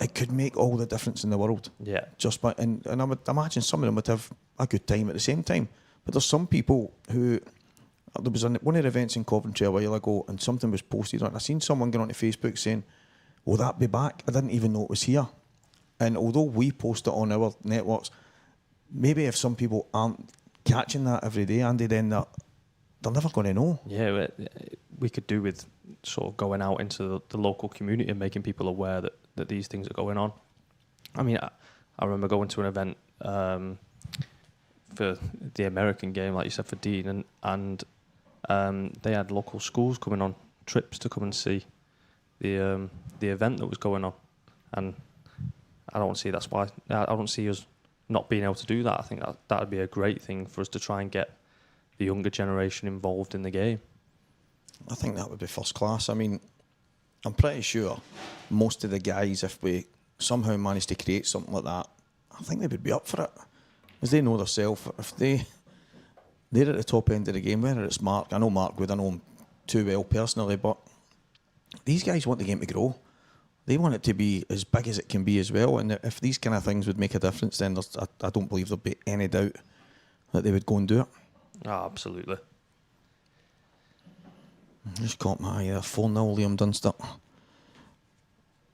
it could make all the difference in the world. Yeah. Just by, and I would imagine some of them would have a good time at the same time. But there's some people who, there was one of the events in Coventry a while ago, and something was posted on. I seen someone get onto Facebook saying, "Will that be back? I didn't even know it was here." And although we post it on our networks, maybe if some people aren't catching that every day, Andy, then they're never going to know. Yeah, we could do with sort of going out into the local community and making people aware that these things are going on. I mean, I remember going to an event for the American game, like you said, for Dean, and they had local schools coming on trips to come and see the event that was going on, and I don't see that's why I don't see us not being able to do that. I think that would be a great thing for us to try and get the younger generation involved in the game. I think that would be first class. I mean, I'm pretty sure most of the guys, if we somehow managed to create something like that, I think they would be up for it. Because they know themselves. If they're at the top end of the game, whether it's Mark, I know Mark would, I know him too well personally, but these guys want the game to grow. They want it to be as big as it can be as well. And if these kind of things would make a difference, then I don't believe there'll be any doubt that they would go and do it. Oh, absolutely. Just caught my eye there. 4-0 Liam Dunster.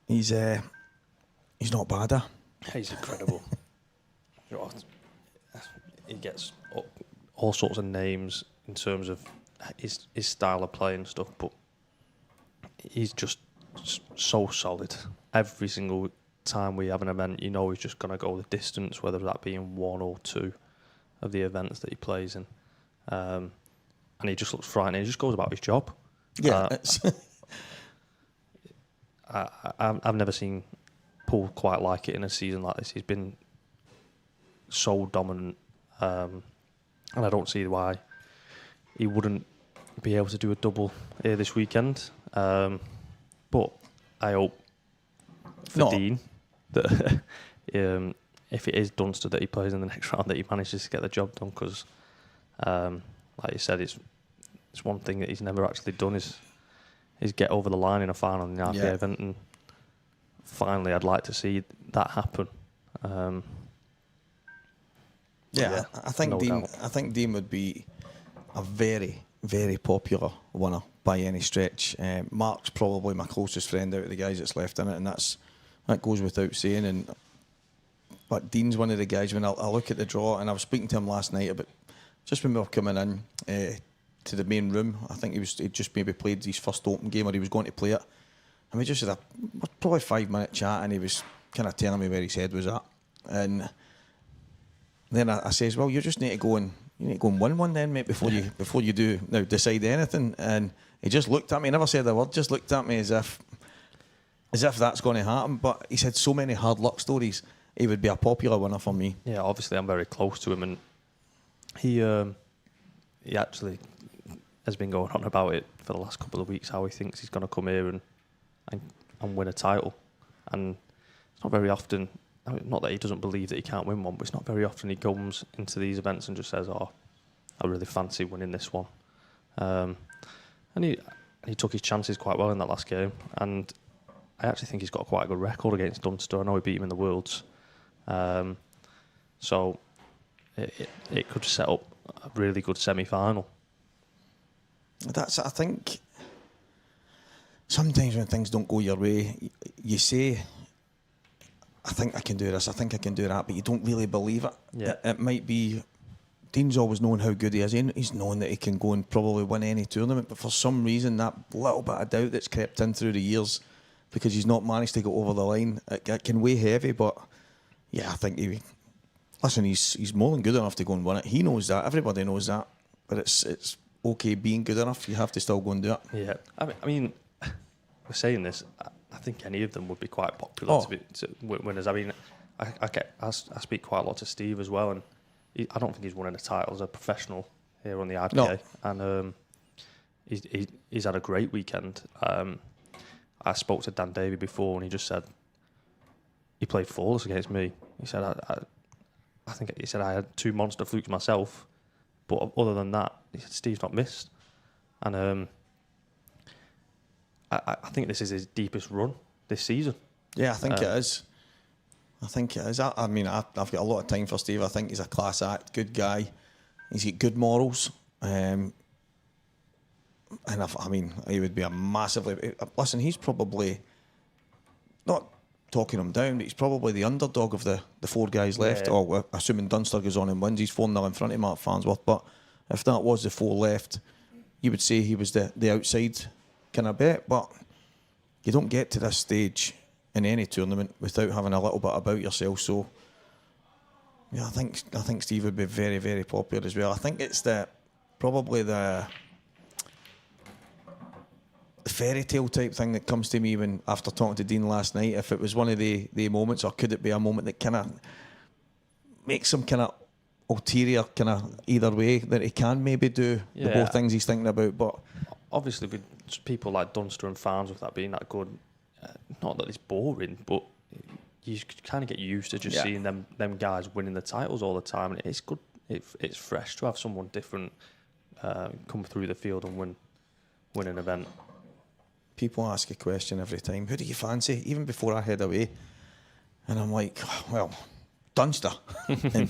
He's not bad, He's incredible. He gets all sorts of names in terms of his style of play and stuff, but he's just so solid. Every single time we have an event, you know he's just going to go the distance, whether that be in one or two of the events that he plays in. And he just looks frightening. He just goes about his job. Yeah. I've never seen Paul quite like it in a season like this. He's been so dominant, and I don't see why he wouldn't be able to do a double here this weekend. But I hope for Dean that if it is Dunster that he plays in the next round, that he manages to get the job done, because like you said, it's one thing that he's never actually done is get over the line in a final in the IPA event, and finally I'd like to see that happen. I think Dean would be a very, very popular winner by any stretch. Mark's probably my closest friend out of the guys that's left in it, and that goes without saying. But Dean's one of the guys, when I look at the draw, and I was speaking to him last night about just when we were coming in to the main room. I think he'd just maybe played his first open game, or he was going to play it, and we just had probably 5-minute chat, and he was kind of telling me where his head was at. And then I says, "Well, you just need to go and win one then, mate, before you do now decide anything." And he just looked at me, never said a word, just looked at me as if that's going to happen. But he said so many hard luck stories. He would be a popular winner for me. Yeah, obviously I'm very close to him, and he actually has been going on about it for the last couple of weeks, how he thinks he's going to come here and win a title. And it's not very often, I mean, not that he doesn't believe that he can't win one, but it's not very often he comes into these events and just says, "Oh, I really fancy winning this one." And he took his chances quite well in that last game, and I actually think he's got quite a good record against Dunster. I know he beat him in the Worlds. So it could set up a really good semi-final. I think sometimes when things don't go your way, you say, I think I can do this, I think I can do that, but you don't really believe it. Yeah. It might be, Dean's always known how good he is. He's known that he can go and probably win any tournament, but for some reason, that little bit of doubt that's crept in through the years, because he's not managed to get over the line, it can weigh heavy. But yeah, I think he's more than good enough to go and win it. He knows that, everybody knows that, but it's okay being good enough. You have to still go and do it. Yeah, I mean, we're saying this. I think any of them would be quite popular to winners. I mean, I speak quite a lot to Steve as well, and I don't think he's won any titles as a professional here on the IPA. No. And he's had a great weekend. I spoke to Dan Davey before, and he just said he played flawless against me. He said I think he said I had 2 monster flukes myself, but other than that, he said Steve's not missed. And I think this is his deepest run this season. Yeah, I think it is. I think it is. I mean, I've got a lot of time for Steve. I think he's a class act, good guy. He's got good morals. And I mean, he would be a massively... Listen, he's probably... Not talking him down, but he's probably the underdog of the 4 guys left. Yeah. Oh, assuming Dunster goes on and wins, he's 4-0 in front of Mark Farnsworth. But if that was the 4 left, you would say he was the outside kind of bet. But you don't get to this stage in any tournament without having a little bit about yourself. So yeah, I think Steve would be very, very popular as well. I think it's probably the fairy tale type thing that comes to me when after talking to Dean last night. If it was one of the moments, or could it be a moment that kind of makes some kind of ulterior kind of either way that he can maybe do the both things he's thinking about. But obviously with people like Dunster and Farnsworth that being that good, not that it's boring, but you kind of get used to just seeing them guys winning the titles all the time, and it's good. It's fresh to have someone different come through the field and win an event. People ask a question every time, who do you fancy? Even before I head away. And I'm like, well, Dunster. And they're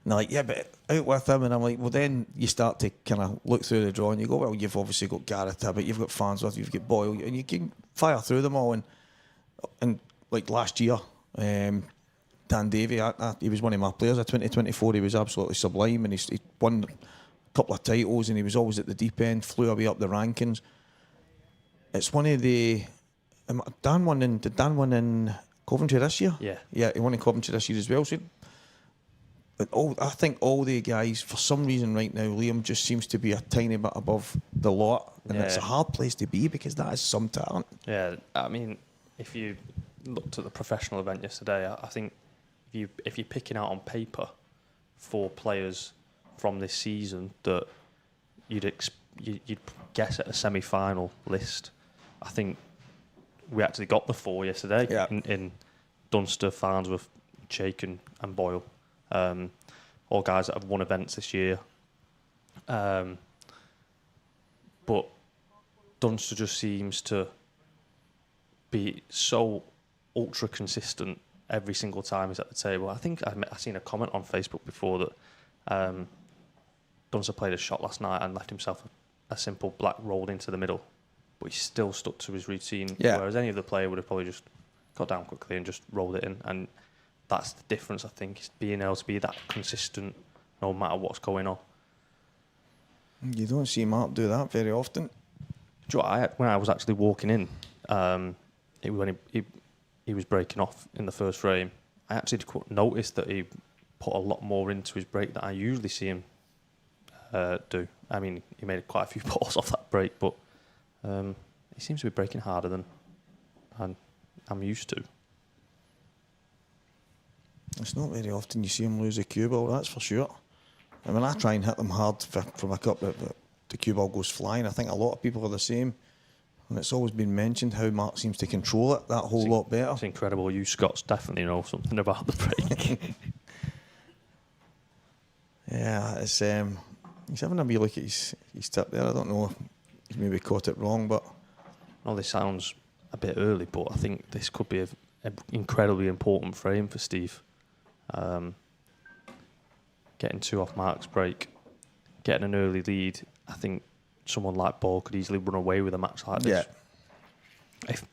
like, yeah, but out with him. And I'm like, well, then you start to kind of look through the draw and you go, well, you've obviously got Gareth Tibbett, you've got Farnsworth, you've got Boyle, and you can fire through them all. And like last year, Dan Davey, he was one of my players of 2024. He was absolutely sublime, and he won a couple of titles, and he was always at the deep end, flew away up the rankings. It's one of the... Did Dan win in Coventry this year? Yeah. Yeah, he won in Coventry this year as well. So, I think all the guys, for some reason right now, Liam just seems to be a tiny bit above the lot. And it's a hard place to be, because that is some talent. Yeah, I mean, if you looked at the professional event yesterday, I think if you're picking out on paper 4 players from this season that you'd guess at a semi-final list, I think we actually got the 4 yesterday in Dunster, Farnsworth, Jake and Boyle. All guys that have won events this year. But Dunster just seems to be so ultra consistent every single time he's at the table. I think I've seen a comment on Facebook before that Dunster played a shot last night and left himself a simple black rolled into the middle, but he still stuck to his routine. Yeah. Whereas any other player would have probably just got down quickly and just rolled it in. And that's the difference, I think, is being able to be that consistent no matter what's going on. You don't see Mark do that very often. Do you know, when I was actually walking in, when he was breaking off in the first frame, I actually noticed that he put a lot more into his break than I usually see him do. I mean, he made quite a few balls off that break, but he seems to be breaking harder than I'm used to. It's not very often you see him lose a cue ball, that's for sure. I mean, I try and hit them hard from a cup, but the cue ball goes flying. I think a lot of people are the same. And it's always been mentioned how Mark seems to control it that whole lot better. It's incredible. You Scots definitely know something about the break. Yeah, it's he's having a wee look at his tip there. I don't know if he's maybe caught it wrong, but... I know this sounds a bit early, but I think this could be an incredibly important frame for Steve. Getting 2 off Mark's break, getting an early lead. I think someone like Boyle could easily run away with a match like this.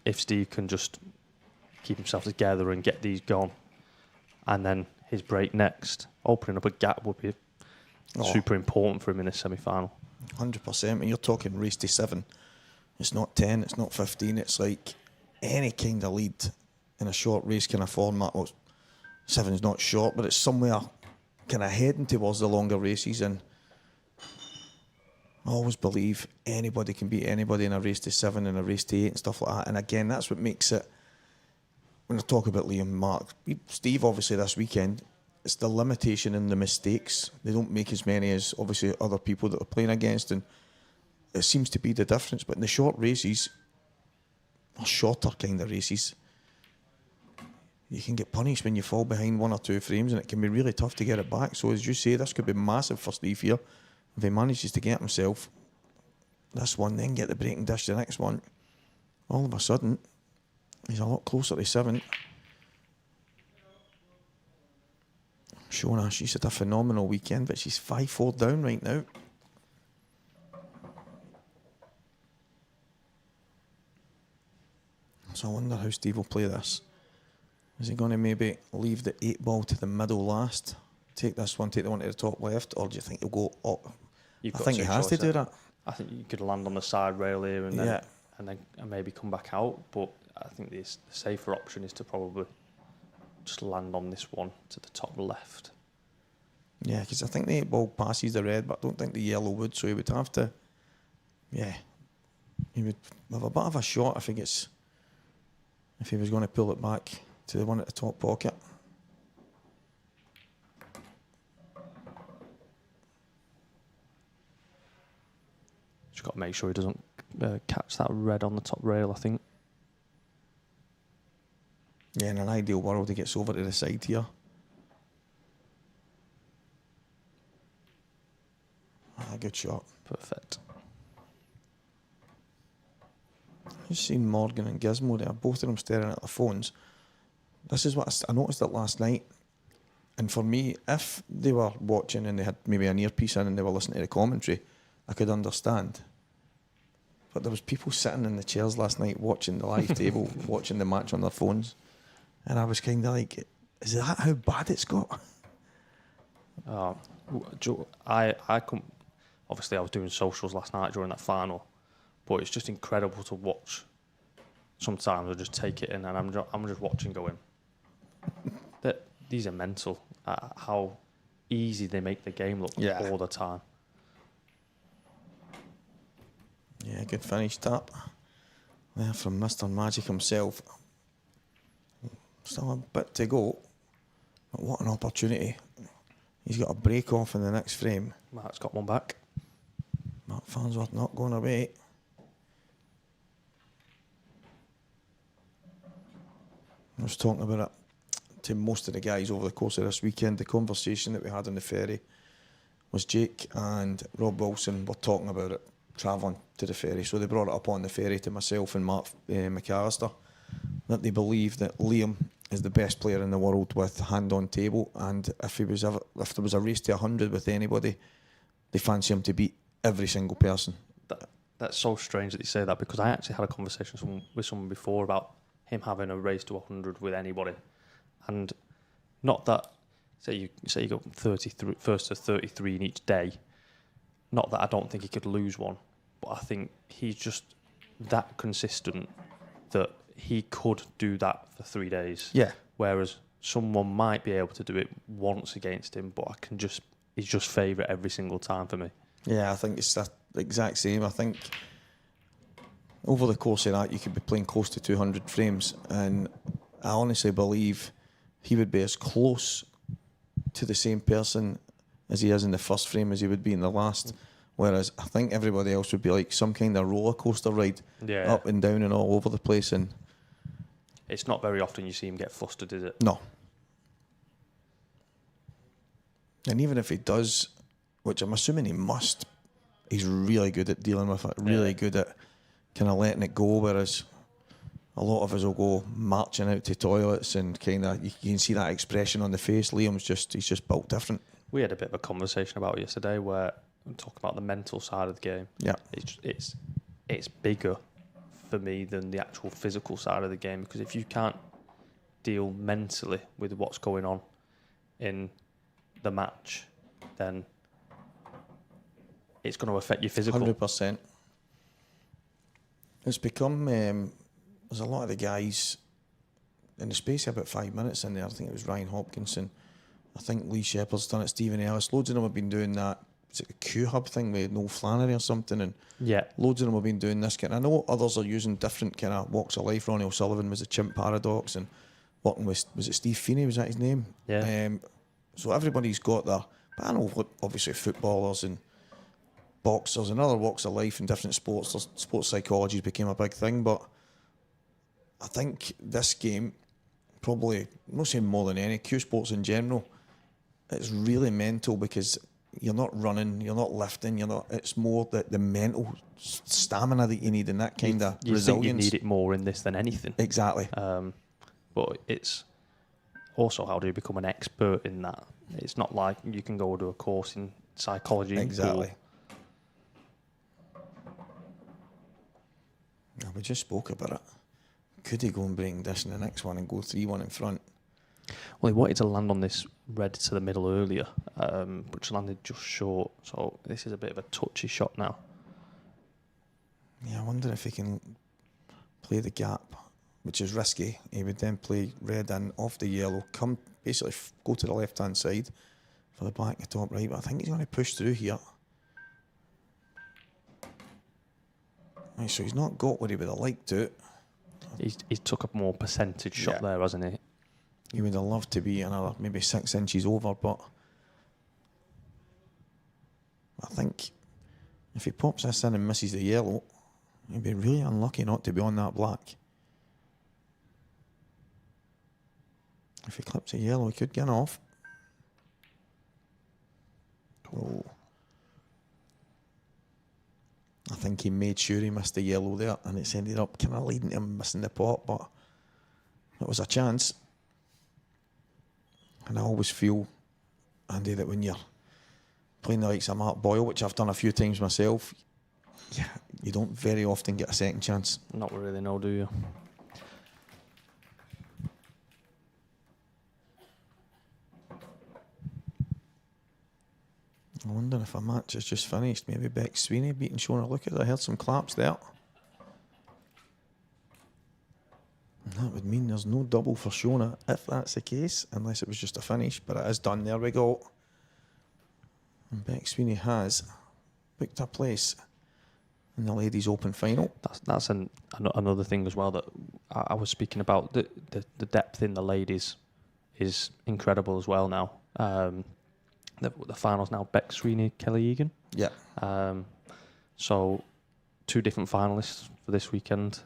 If Steve can just keep himself together and get these gone, and then his break next, opening up a gap would be super important for him in this semi-final. 100%. When you're talking race to 7, it's not 10, it's not 15. It's like any kind of lead in a short race kind of format. Well, 7's not short, but it's somewhere kind of heading towards the longer races. And I always believe anybody can beat anybody in a race to 7 and a race to 8 and stuff like that. And again, that's what makes it, when I talk about Liam, Mark, Steve, obviously this weekend, it's the limitation in the mistakes. They don't make as many as obviously other people that are playing against, and it seems to be the difference. But in the short races, or shorter kind of races, you can get punished when you fall behind 1 or 2 frames, and it can be really tough to get it back. So as you say, this could be massive for Steve here. If he manages to get himself this one, then get the breaking dish the next one, all of a sudden, he's a lot closer to 7. Shona, she's had a phenomenal weekend, but she's 5-4 down right now. So I wonder how Steve will play this. Is he going to maybe leave the 8 ball to the middle last? Take this one, take the one to the top left, or do you think he'll go up? I think he has to do that. I think you could land on the side rail here and then and maybe come back out. But I think the safer option is to probably just land on this one to the top left. Yeah, because I think the 8 ball passes the red, but I don't think the yellow would. So he would have to, he would have a bit of a shot if he was going to pull it back to the one at the top pocket. Just got to make sure he doesn't catch that red on the top rail, I think. Yeah, in an ideal world, he gets over to the side here. Good shot. Perfect. You've seen Morgan and Gizmo there, both of them staring at their phones. This is what I noticed it last night. And for me, if they were watching and they had maybe an earpiece in and they were listening to the commentary, I could understand. But there was people sitting in the chairs last night watching the live table, watching the match on their phones. And I was kind of like, is that how bad it's got? Obviously, I was doing socials last night during that final, but it's just incredible to watch. Sometimes I just take it in and I'm just watching going, these are mental. How easy they make the game look all the time. Yeah, good finish tap there from Mr. Magic himself. Still a bit to go, but what an opportunity. He's got a break off in the next frame. Mark's got one back. Mark Farnsworth not going away. I was talking about it to most of the guys over the course of this weekend. The conversation that we had on the ferry was Jake and Rob Wilson were talking about it, travelling to the ferry. So they brought it up on the ferry to myself and Mark McAllister, that they believe that Liam is the best player in the world with hand on table, and if there was a race to 100 with anybody, they fancy him to beat every single person. That's so strange that you say that, because I actually had a conversation with someone before about him having a race to 100 with anybody, and not that say you go 33 first to 33 in each day. Not that I don't think he could lose one, but I think he's just that consistent that he could do that for 3 days. Yeah. Whereas someone might be able to do it once against him, but he's just favourite every single time for me. Yeah, I think it's the exact same. I think over the course of that, you could be playing close to 200 frames, and I honestly believe he would be as close to the same person as he is in the first frame as he would be in the last. Whereas I think everybody else would be like some kind of roller coaster ride, up and down and all over the place. And it's not very often you see him get flustered, is it? No. And even if he does, which I'm assuming he must, he's really good at dealing with it, really good at kind of letting it go, whereas a lot of us will go marching out to toilets and kind of, you can see that expression on the face. Liam's he's just built different. We had a bit of a conversation about it yesterday where we talk about the mental side of the game. Yeah. It's bigger for me than the actual physical side of the game, because if you can't deal mentally with what's going on in the match, then it's going to affect your physical. 100%. It's become, there's a lot of the guys, in the space of about 5 minutes in there, I think it was Ryan Hopkinson, I think Lee Shepherd's done it, Stephen Ellis, loads of them have been doing that, is it the Q-Hub thing with Noel Flannery or something, and loads of them have been doing this kind. I know others are using different kind of walks of life. Ronnie O'Sullivan was the Chimp Paradox, and working with, was it Steve Feeney, was that his name? Yeah. So everybody's got their, but I know obviously footballers and boxers and other walks of life in different sports, sports psychology became a big thing, but I think this game, probably, I'm not saying more than any, Cuesports in general, it's really mental because you're not running, you're not lifting, it's more the mental stamina that you need and that kind of resilience. You think you need it more in this than anything. Exactly. But it's also, how do you become an expert in that? It's not like you can go do a course in psychology. Exactly. We just spoke about it. Could he go and bring this in the next one and go 3-1 in front? Well, he wanted to land on this red to the middle earlier, which landed just short. So this is a bit of a touchy shot now. Yeah, I wonder if he can play the gap, which is risky. He would then play red in off the yellow, come basically go to the left-hand side for the black and top right. But I think he's going to push through here. Right, so he's not got what he would have liked to. He's took a more percentage shot there, hasn't he? He would have loved to be another maybe 6 inches over, but I think if he pops this in and misses the yellow, he'd be really unlucky not to be on that black. If he clips the yellow, he could get off. Oh. I think he made sure he missed the yellow there, and it's ended up kind of leading to him missing the pot, but it was a chance. And I always feel, Andy, that when you're playing the likes of Mark Boyle, which I've done a few times myself, you don't very often get a second chance. Not really, no, do you? I wonder if a match has just finished. Maybe Beck Sweeney beating Shona Lucas. I heard some claps there. And that would mean there's no double for Shona if that's the case, unless it was just a finish. But it is done. There we go. And Beck Sweeney has booked a place in the Ladies Open final. That's another thing as well that I was speaking about. The depth in the ladies is incredible as well now. The finals now, Beck Sweeney, Kelly Egan. Yeah. So 2 different finalists for this weekend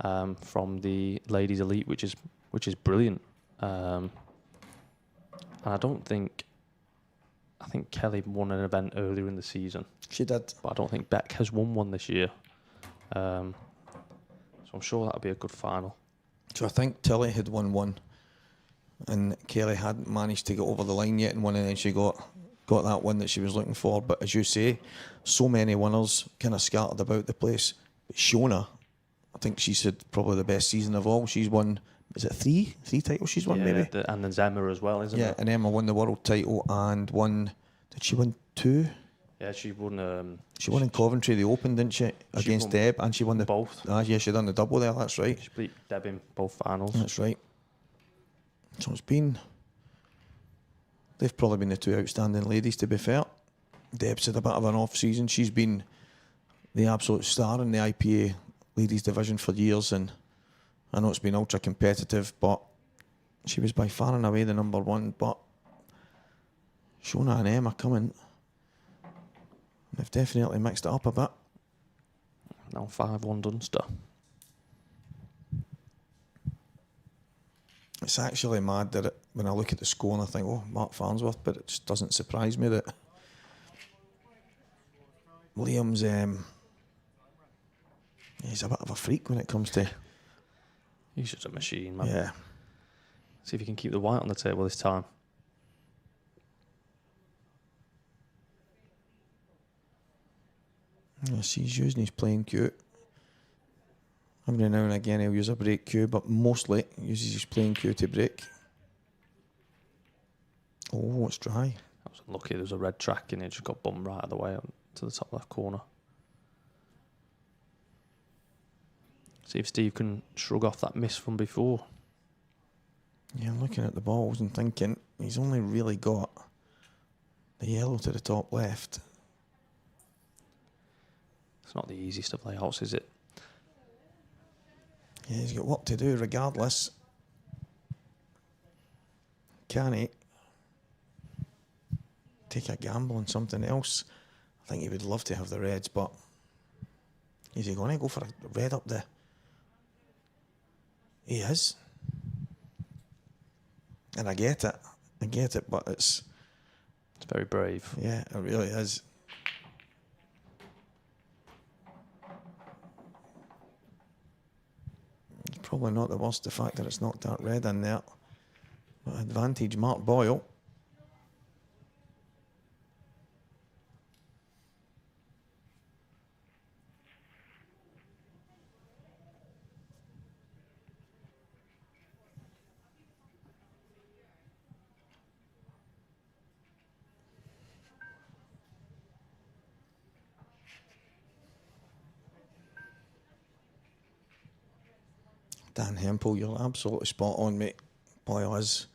from the ladies elite, which is brilliant. And I think Kelly won an event earlier in the season. She did. But I don't think Beck has won one this year. So I'm sure that'll be a good final. So I think Tilly had won one, and Kelly hadn't managed to get over the line yet in one, and then she got that one that she was looking for. But as you say, so many winners kind of scattered about the place. But Shona, I think she's had probably the best season of all. She's won, is it 3 titles she's won, maybe? And then Emma as well, isn't it? Yeah, and Emma won the world title and won, did she win 2? Yeah, she won. She won in Coventry, the Open, didn't she? Against Deb, and she won the both. Yeah, she done the double there. That's right. She beat Deb in both finals. That's right. So it's been. They've probably been the 2 outstanding ladies, to be fair. Deb's had a bit of an off season. She's been the absolute star in the IPA ladies division for years, and I know it's been ultra competitive, but she was by far and away the number 1. But Shona and Emma coming. They've definitely mixed it up a bit. Now 5-1 Dunster. It's actually mad that when I look at the score and I think, oh, Mark Farnsworth, but it just doesn't surprise me that Liam's, he's a bit of a freak when it comes to... He's just a machine, man. Yeah. See if you can keep the white on the table this time. Yes, he's using his playing cute. Every now and again he'll use a break cue, but mostly he uses his playing cue to break. Oh, it's dry. I was unlucky. There was a red track and it just got bummed right out of the way to the top left corner. See if Steve can shrug off that miss from before. Yeah, I'm looking at the balls and thinking he's only really got the yellow to the top left. It's not the easiest of layouts, is it? Yeah, he's got work to do regardless. Can he take a gamble on something else? I think he would love to have the reds, but is he going to go for a red up there? He is. And I get it, but it's very brave. Yeah, it really is. It's probably not the worst, the fact that it's not that red in there. But advantage, Mark Boyle. Dan Hempel, you're absolutely spot on, mate. Boyle is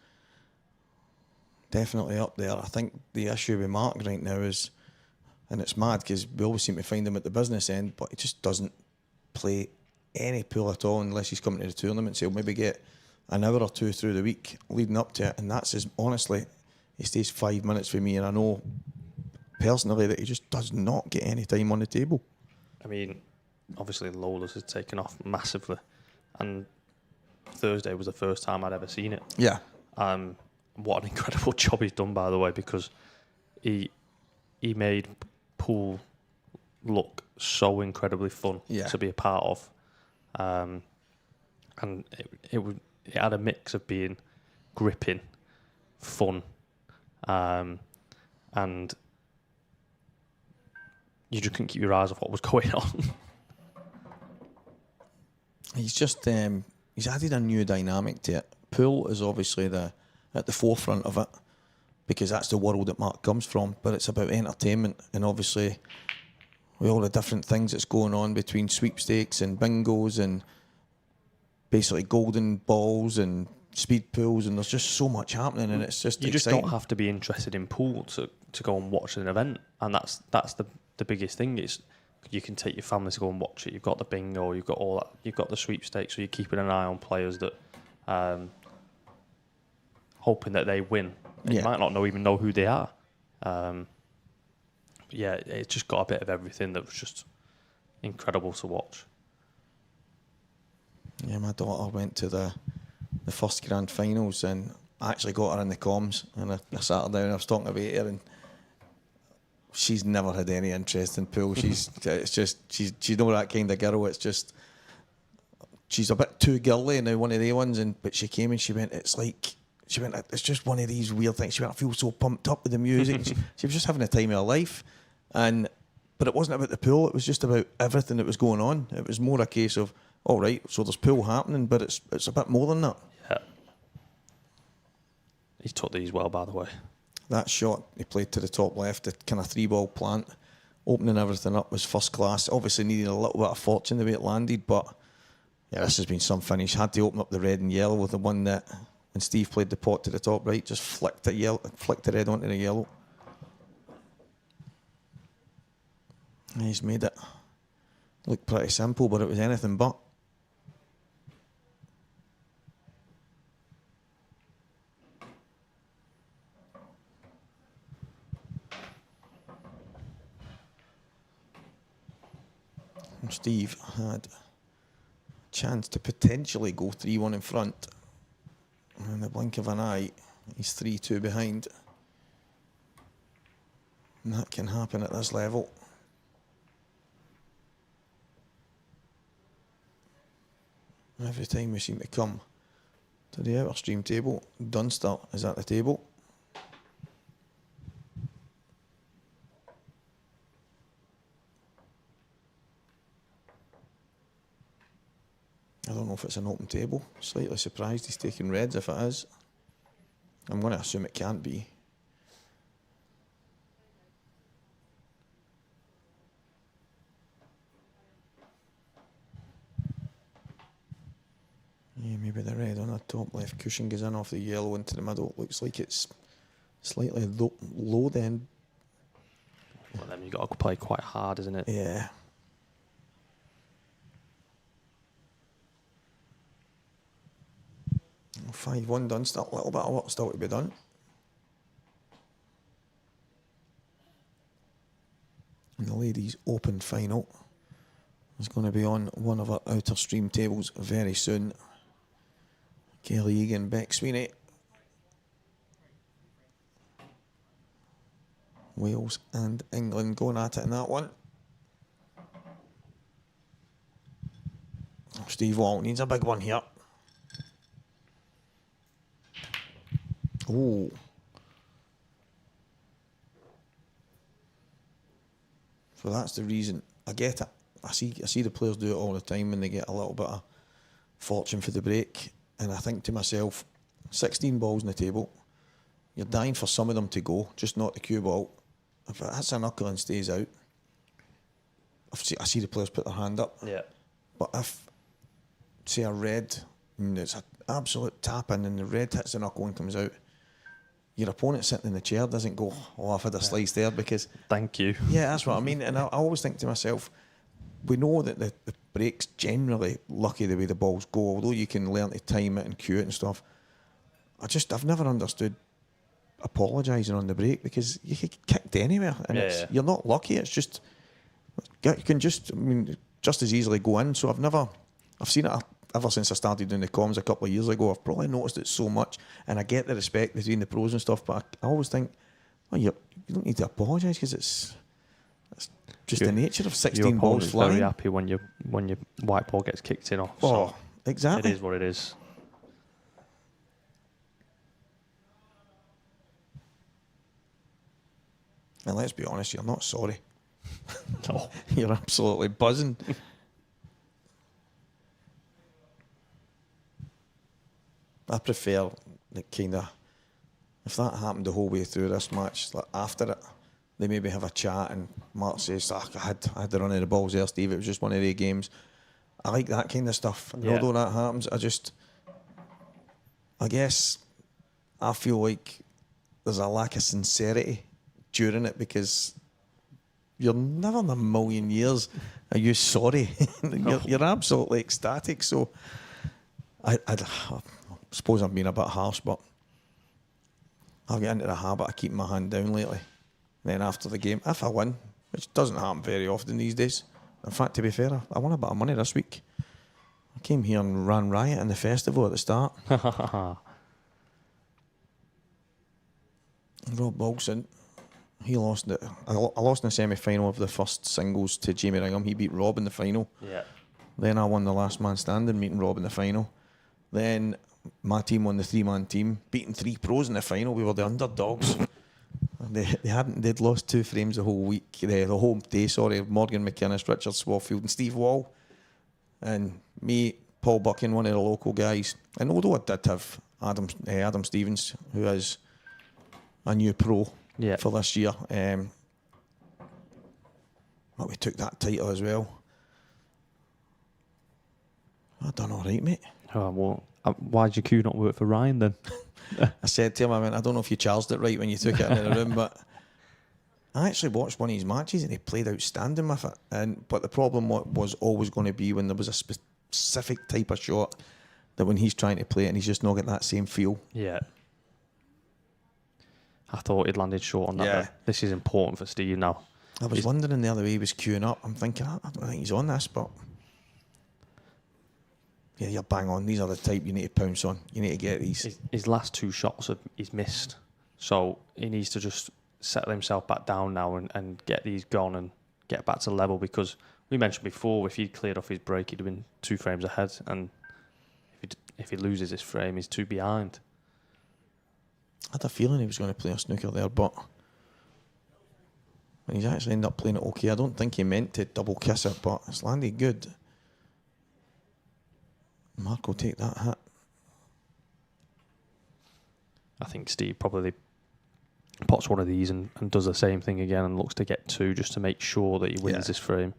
definitely up there. I think the issue with Mark right now is, and it's mad because we always seem to find him at the business end, but he just doesn't play any pool at all unless he's coming to the tournaments. He'll maybe get an hour or two through the week leading up to it, and that's his, honestly, he stays 5 minutes for me, and I know personally that he just does not get any time on the table. I mean, obviously Lola's has taken off massively, and Thursday was the first time I'd ever seen it. Yeah. What an incredible job he's done, by the way, because he made pool look so incredibly fun to be a part of, and it had a mix of being gripping, fun, and you just couldn't keep your eyes off what was going on. He's just he's added a new dynamic to it. Pool is obviously at the forefront of it because that's the world that Mark comes from, but it's about entertainment, and obviously with all the different things that's going on between sweepstakes and bingos and basically golden balls and speed pools, and there's just so much happening, and it's just you exciting. Just don't have to be interested in pool to go and watch an event, and that's the biggest thing. Is you can take your family to go and watch it. You've got the bingo, you've got all that, you've got the sweepstakes, so you're keeping an eye on players that hoping that they win. And you might not even know who they are. But yeah, it's just got a bit of everything that was just incredible to watch. Yeah, my daughter went to the first grand finals, and I actually got her in the comms, and I sat her down and I was talking about her, and she's never had any interest in pool. She's not that kind of girl. It's just she's a bit too girly, now one of the ones, but she came and she went, it's just one of these weird things. She went, I feel so pumped up with the music. she was just having the time of her life, but it wasn't about the pool. It was just about everything that was going on. It was more a case of, all right, so there's pool happening, but it's a bit more than that. Yeah. He's took these well, by the way. That shot he played to the top left, the kind of 3-ball plant, opening everything up, was first class. Obviously needed a little bit of fortune the way it landed, but yeah, this has been some finish. Had to open up the red and yellow with the one that, when Steve played the pot to the top right, just flicked the red onto the yellow. And he's made it look pretty simple, but it was anything but. And Steve had a chance to potentially go 3-1 in front. And in the blink of an eye, he's 3-2 behind. And that can happen at this level. Every time we seem to come to the outer stream table, Dunster is at the table. I don't know if it's an open table. Slightly surprised he's taking reds if it is. I'm going to assume it can't be. Yeah, maybe the red on the top left cushion goes in off the yellow into the middle. Looks like it's slightly low then. Well, then you've got to play quite hard, isn't it? Yeah. Well, 5-1 done. Still a little bit of work still to be done. And the ladies' open final is going to be on one of our outer stream tables very soon. Kelly Egan, Beck Sweeney. Wales and England going at it in that one. Steve Wall needs a big one here. Oh. So that's the reason. I get it. I see the players do it all the time when they get a little bit of fortune for the break. And I think to myself, 16 balls on the table. You're dying for some of them to go, just not the cue ball. If it hits a knuckle and stays out, I see the players put their hand up. Yeah. But if, say, a red, and it's an absolute tap in, and the red hits the knuckle and comes out, your opponent sitting in the chair doesn't go, oh, I've had a slice there, because... Thank you. Yeah, that's what I mean. And I always think to myself, we know that the break's generally lucky the way the balls go, although you can learn to time it and cue it and stuff. I've never understood apologising on the break, because you get kicked anywhere, and you're not lucky. It's just, you can just as easily go in. So I've seen it ever since I started doing the comms a couple of years ago. I've probably noticed it so much, and I get the respect between the pros and stuff, but I always think, well, you don't need to apologise, because it's just the nature of 16 balls flying. Very happy when your white ball gets kicked in off. Oh, so exactly. It is what it is. And let's be honest, you're not sorry. No. You're absolutely buzzing. I prefer the kind of, if that happened the whole way through this match, like after it, they maybe have a chat and Mark says, I had the run of the balls there, Steve, it was just one of the games. I like that kind of stuff. And although that happens, I guess I feel like there's a lack of sincerity during it, because you're never in a million years are you sorry. You're absolutely ecstatic. So I suppose I'm being a bit harsh, but I've got into the habit of keeping my hand down lately. Then after the game, if I win, which doesn't happen very often these days. In fact, to be fair, I won a bit of money this week. I came here and ran riot in the festival at the start. Rob Bolson, he lost it. I lost in the semi-final of the first singles to Jamie Ringham. He beat Rob in the final. Yeah. Then I won the last man standing, meeting Rob in the final. Then my team won the 3-man team, beating 3 pros in the final. We were the underdogs. They'd lost 2 frames the whole week, the whole day, sorry. Morgan McInnes, Richard Swarfield and Steve Wall. And me, Paul Buchan, one of the local guys. And although I did have Adam Stevens, who is a new pro for this year, but we took that title as well. I done all right, mate. Oh, well, why did your cue not work for Ryan then? I said to him, I don't know if you charged it right when you took it into the room, but I actually watched one of his matches and he played outstanding with it. But the problem was always going to be when there was a specific type of shot that when he's trying to play it and he's just not got that same feel. Yeah. I thought he'd landed short on that. Yeah. This is important for Steve now. I was wondering the other way he was queuing up. I'm thinking, I don't think he's on this, but yeah, you're bang on. These are the type you need to pounce on. You need to get these. His last 2 shots he's missed. So he needs to just settle himself back down now and get these gone and get back to level, because we mentioned before, if he'd cleared off his break, he'd have been 2 frames ahead. And if he loses his frame, he's 2 behind. I had a feeling he was going to play a snooker there, but when he's actually ended up playing it okay, I don't think he meant to double kiss it, but it's landed good. Mark will take that hit. I think Steve probably pots one of these and does the same thing again and looks to get 2 just to make sure that he wins this frame.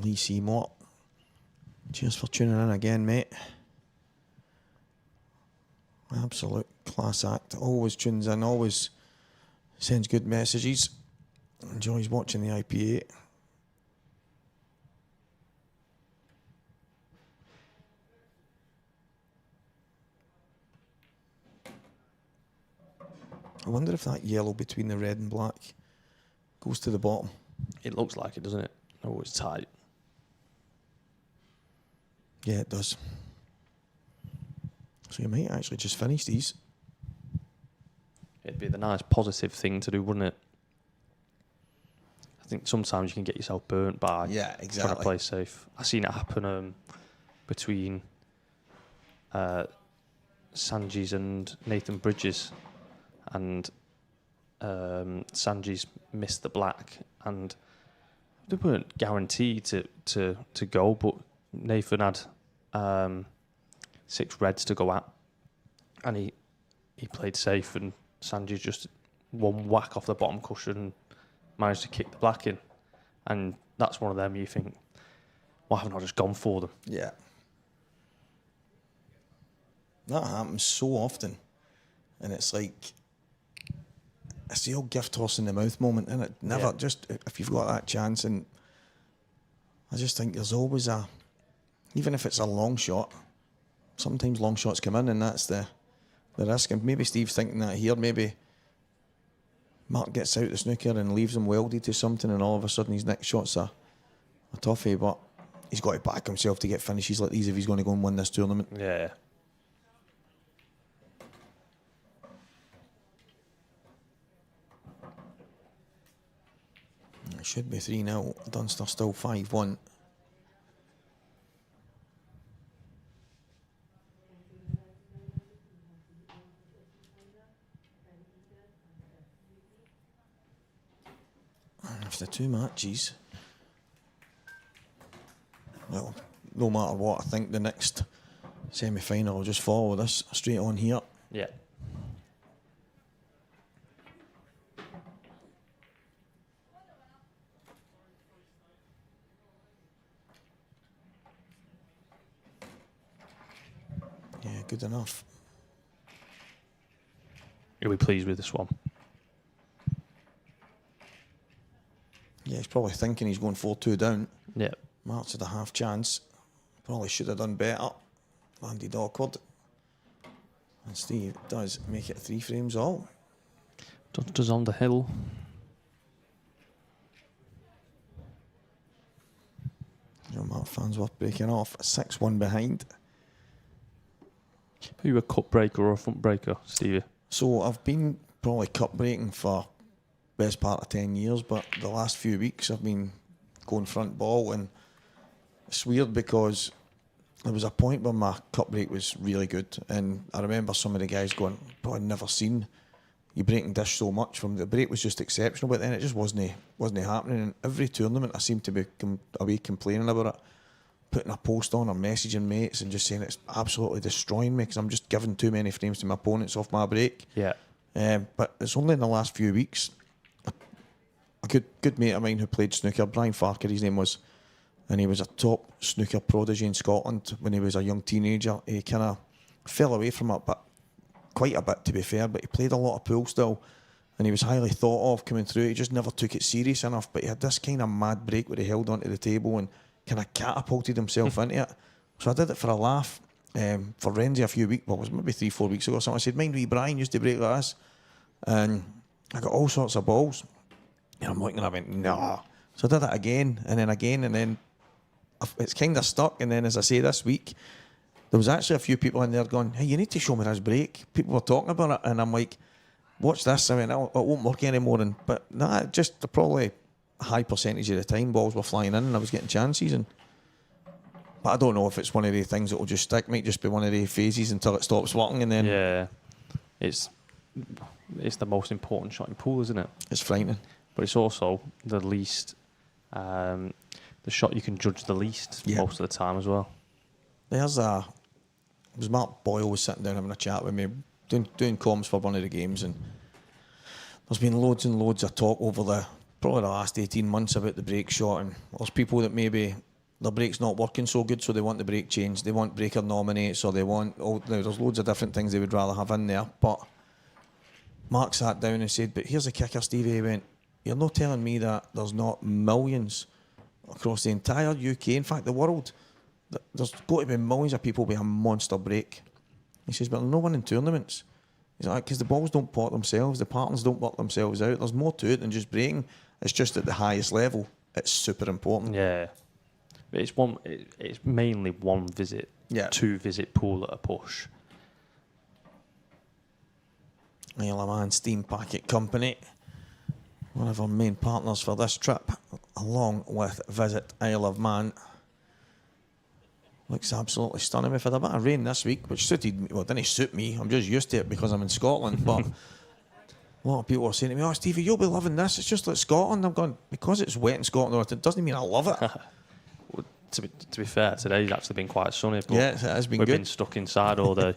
Lee Seymour, cheers for tuning in again, mate. Absolute class act. Always tunes in, always sends good messages. Enjoys watching the IPA. I wonder if that yellow between the red and black goes to the bottom. It looks like it, doesn't it? Oh, it's tight. Yeah, it does. So you might actually just finish these. It'd be the nice positive thing to do, wouldn't it? I think sometimes you can get yourself burnt by trying to play safe. I've seen it happen between Sanjis and Nathan Bridges, and Sanjis missed the black, and they weren't guaranteed to go, but Nathan had 6 reds to go at, and he played safe, and Sanjay just one whack off the bottom cushion and managed to kick the black in. And that's one of them you think, why haven't I just gone for them? Yeah. That happens so often. And it's like, it's the old gift horse in the mouth moment, isn't it? Never, just, if you've got that chance, and I just think there's always even if it's a long shot, sometimes long shots come in, and that's the risk. And maybe Steve's thinking that here, maybe Mark gets out the snooker and leaves him welded to something, and all of a sudden his next shot's a toughie, but he's got to back himself to get finishes like these if he's going to go and win this tournament. Yeah. It should be 3-0. Dunster still 5-1. And after 2 matches, well, no matter what, I think the next semi-final will just follow this straight on here. Yeah. Yeah, good enough. You'll be pleased with this one. Yeah, he's probably thinking he's going 4-2 down. Yeah. Mark's had a half chance. Probably should have done better. Landed awkward. And Steve does make it 3 frames all. Dunster's on the hill. You know, Mark Farnsworth breaking off. 6-1 behind. Are you a cup breaker or a front breaker, Stevie? So I've been probably cup breaking for best part of 10 years, but the last few weeks I've been going front ball, and it's weird because there was a point where my cup break was really good, and I remember some of the guys going, "Bro, I've never seen you breaking dish so much." From the break was just exceptional, but then it just wasn't happening. And every tournament I seem to be away complaining about it, putting a post on or messaging mates and just saying it's absolutely destroying me because I'm just giving too many frames to my opponents off my break. Yeah. But it's only in the last few weeks. A good mate of mine who played snooker, Brian Farker, his name was, and he was a top snooker prodigy in Scotland when he was a young teenager. He kind of fell away from it, but quite a bit to be fair, but he played a lot of pool still, and he was highly thought of coming through. He just never took it serious enough, but he had this kind of mad break where he held onto the table and kind of catapulted himself into it. So I did it for a laugh for Renzi a few weeks, well, it was maybe 3-4 weeks ago or something. I said, mind wee Brian used to break like this, and I got all sorts of balls. And I'm looking and I went, nah. So I did it again, and then it's kind of stuck. And then, as I say, this week, there was actually a few people in there going, hey, you need to show me this break. People were talking about it, and I'm like, watch this. I mean, it won't work anymore. But nah, just probably a high percentage of the time balls were flying in and I was getting chances. But I don't know if it's one of the things that will just stick. Might just be one of the phases until it stops working, and then it's the most important shot in pool, isn't it? It's frightening, but it's also the least, the shot you can judge the least most of the time as well. It was Mark Boyle was sitting down having a chat with me, doing comms for one of the games, and there's been loads and loads of talk over probably the last 18 months about the break shot, and there's people that maybe their break's not working so good, so they want the break changed, they want breaker nominates, or they want, there's loads of different things they would rather have in there. But Mark sat down and said, but here's the kicker, Stevie. He went, you're not telling me that there's not millions across the entire UK, in fact the world, there's got to be millions of people with a monster break. He says, but no one in tournaments. He's like, because the balls don't pot themselves, the patterns don't work themselves out. There's more to it than just breaking. It's just at the highest level, it's super important. Yeah. It's mainly one visit, 2 visit pool at a push. Isle of Man Steam Packet Company, one of our main partners for this trip, along with Visit Isle of Man. Looks absolutely stunning. We've had a bit of rain this week, which suited me. Well, it didn't suit me. I'm just used to it because I'm in Scotland. But a lot of people are saying to me, oh, Stevie, you'll be loving this. It's just like Scotland. I'm going, because it's wet in Scotland, it doesn't mean I love it. Well, to be fair, today's actually been quite sunny. But yeah, it has been we've good. Been stuck inside all day.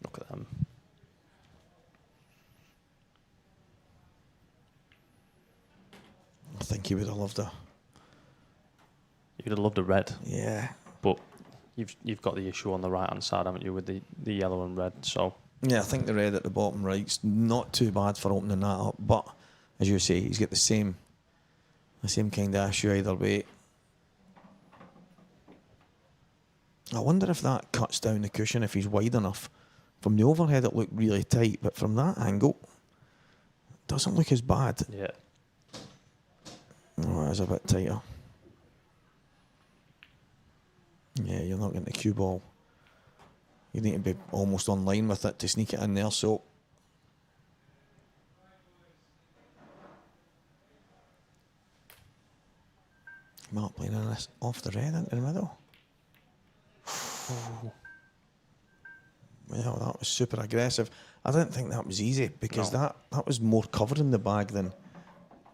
Look at them. I think he would have loved her. You'd have loved a red. Yeah. But you've got the issue on the right hand side, haven't you, with the yellow and red? So yeah, I think the red at the bottom right's not too bad for opening that up. But as you say, he's got the same kind of issue either way. I wonder if that cuts down the cushion if he's wide enough. From the overhead, it looked really tight, but from that angle, it doesn't look as bad. Yeah. Oh, it is a bit tighter. Yeah, you're not getting the cue ball. You need to be almost on line with it to sneak it in there, so. Mark playing in this off the red into the middle. Well, that was super aggressive. I didn't think that was easy because that was more covering the bag than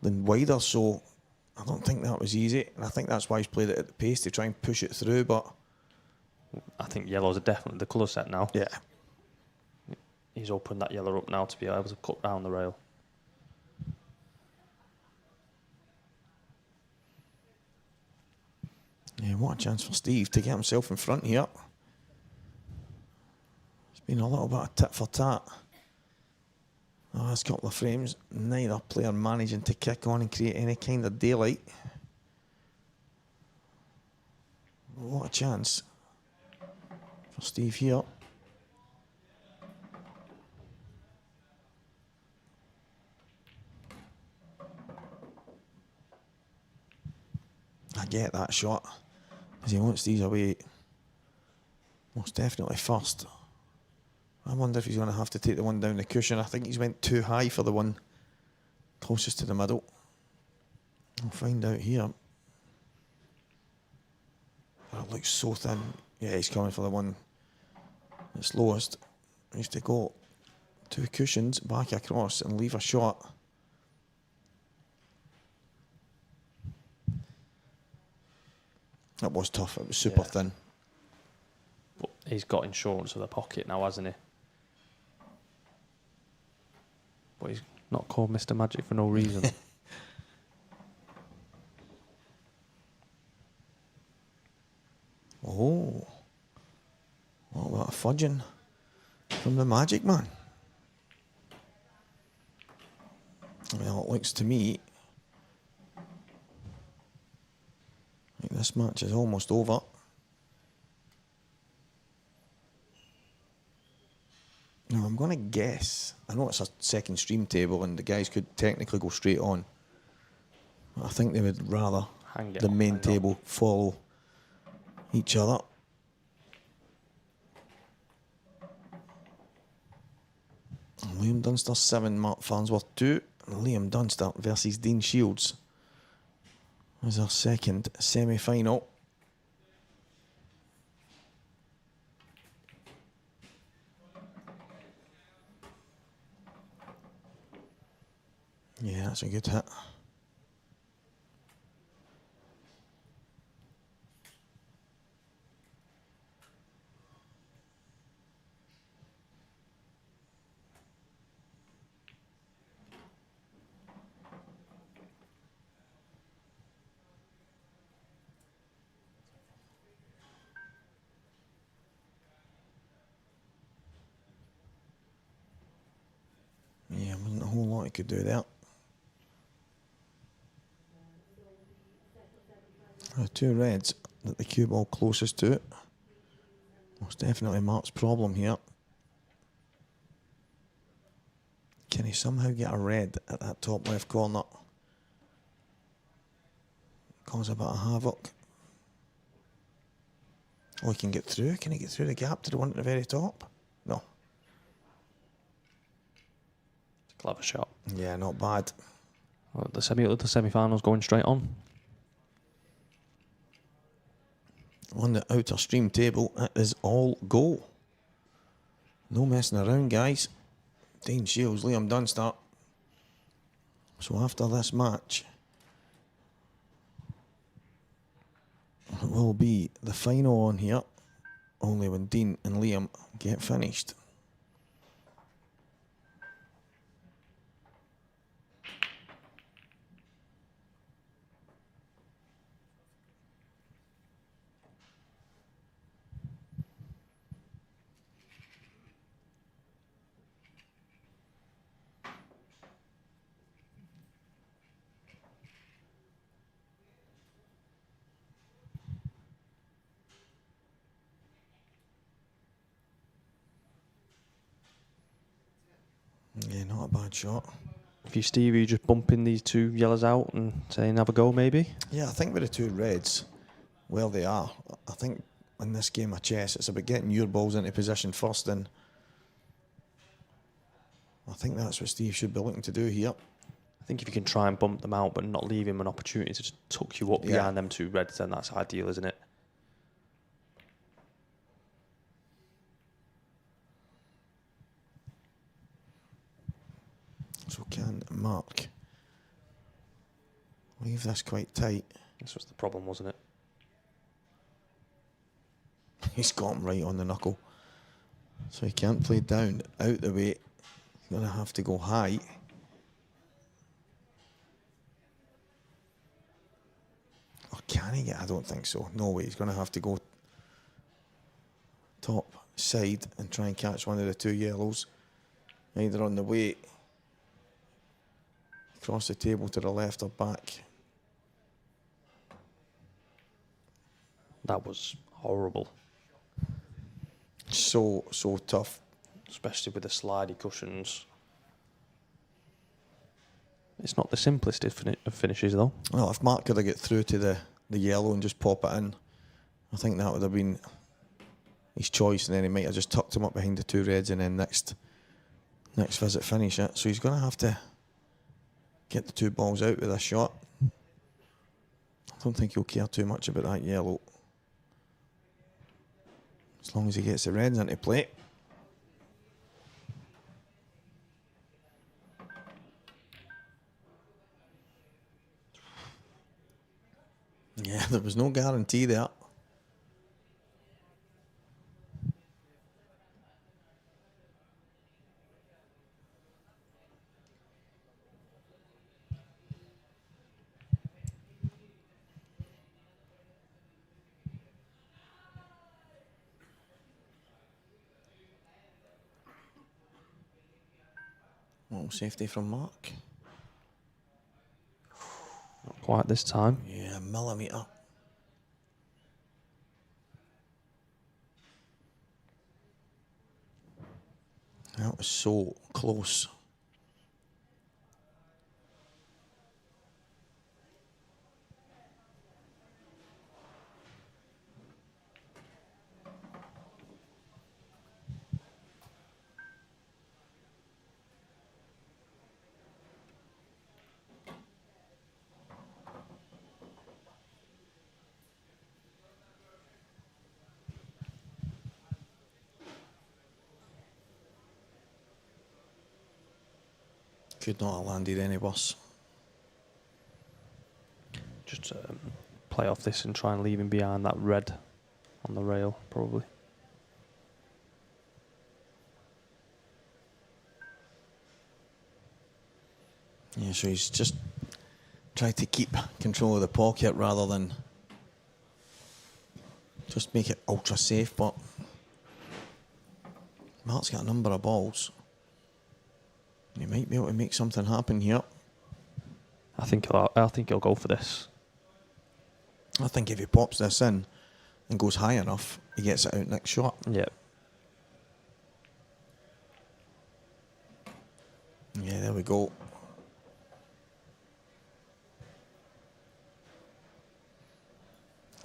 wider, so I don't think that was easy, and I think that's why he's played it at the pace to try and push it through. But I think yellows are definitely the colour set now. Yeah. He's opened that yellow up now to be able to cut down the rail. Yeah, what a chance for Steve to get himself in front here. It's been a little bit of tit for tat. The last couple of frames, neither player managing to kick on and create any kind of daylight. What a chance for Steve here. I get that shot because he wants these away most definitely first. I wonder if he's going to have to take the one down the cushion. I think he's went too high for the one closest to the middle. We'll find out here. That looks so thin. Yeah, he's coming for the one that's lowest. He needs to go 2 cushions back across and leave a shot. That was tough. It was super thin. But he's got insurance of the pocket now, hasn't he? But he's not called Mr. Magic for no reason. Oh. What about a fudging from the Magic Man? Well, it looks to me like this match is almost over. Now, I'm going to guess. I know it's a second stream table and the guys could technically go straight on. But I think they would rather the main table follow each other. Liam Dunster 7, Mark Farnsworth 2. Liam Dunster versus Dean Shields as our second semi-final. Yeah, that's a good hit. Yeah, wasn't a whole lot he could do there. The two reds that the cue ball closest to it. Most definitely Mark's problem here. Can he somehow get a red at that top left corner? Cause a bit of havoc. Oh, he can get through. Can he get through the gap to the one at the very top? No. Clever shot. Yeah, not bad. Well, the semi-finals going straight on. On the outer stream table, it is all go. No messing around, guys. Dean Shields, Liam Dunster. So after this match, it will be the final on here, only when Dean and Liam get finished. Yeah, not a bad shot. If you Stevie, just bumping these two yellows out and saying have a go maybe? Yeah, I think with the two reds, where they are, I think in this game of chess, it's about getting your balls into position first, and I think that's what Steve should be looking to do here. I think if you can try and bump them out but not leave him an opportunity to just tuck you up behind them two reds, then that's ideal, isn't it? So can Mark leave this quite tight? This was the problem, wasn't it? He's got him right on the knuckle. So he can't play down, out the way. He's going to have to go high. Or can he get? I don't think so. No way. He's going to have to go top side and try and catch one of the two yellows. Either on the way across the table to the left or back. That was horrible. So tough. Especially with the slidey cushions. It's not the simplest of finishes, though. Well, if Mark could have get through to the yellow and just pop it in, I think that would have been his choice, and then he might have just tucked him up behind the two reds and then next visit finish it. So he's going to have to get the two balls out with a shot. I don't think he'll care too much about that yellow, as long as he gets the reds into play. Yeah, there was no guarantee there. Well, safety from Mark. Not quite this time. Yeah, a millimetre. That was so close. Could not have landed any worse. Just play off this and try and leave him behind that red on the rail, probably. Yeah, so he's just tried to keep control of the pocket rather than just make it ultra safe, but Mark's got a number of balls. He might be able to make something happen here. I think he'll go for this. I think if he pops this in and goes high enough, he gets it out next shot. Yeah. Yeah, there we go.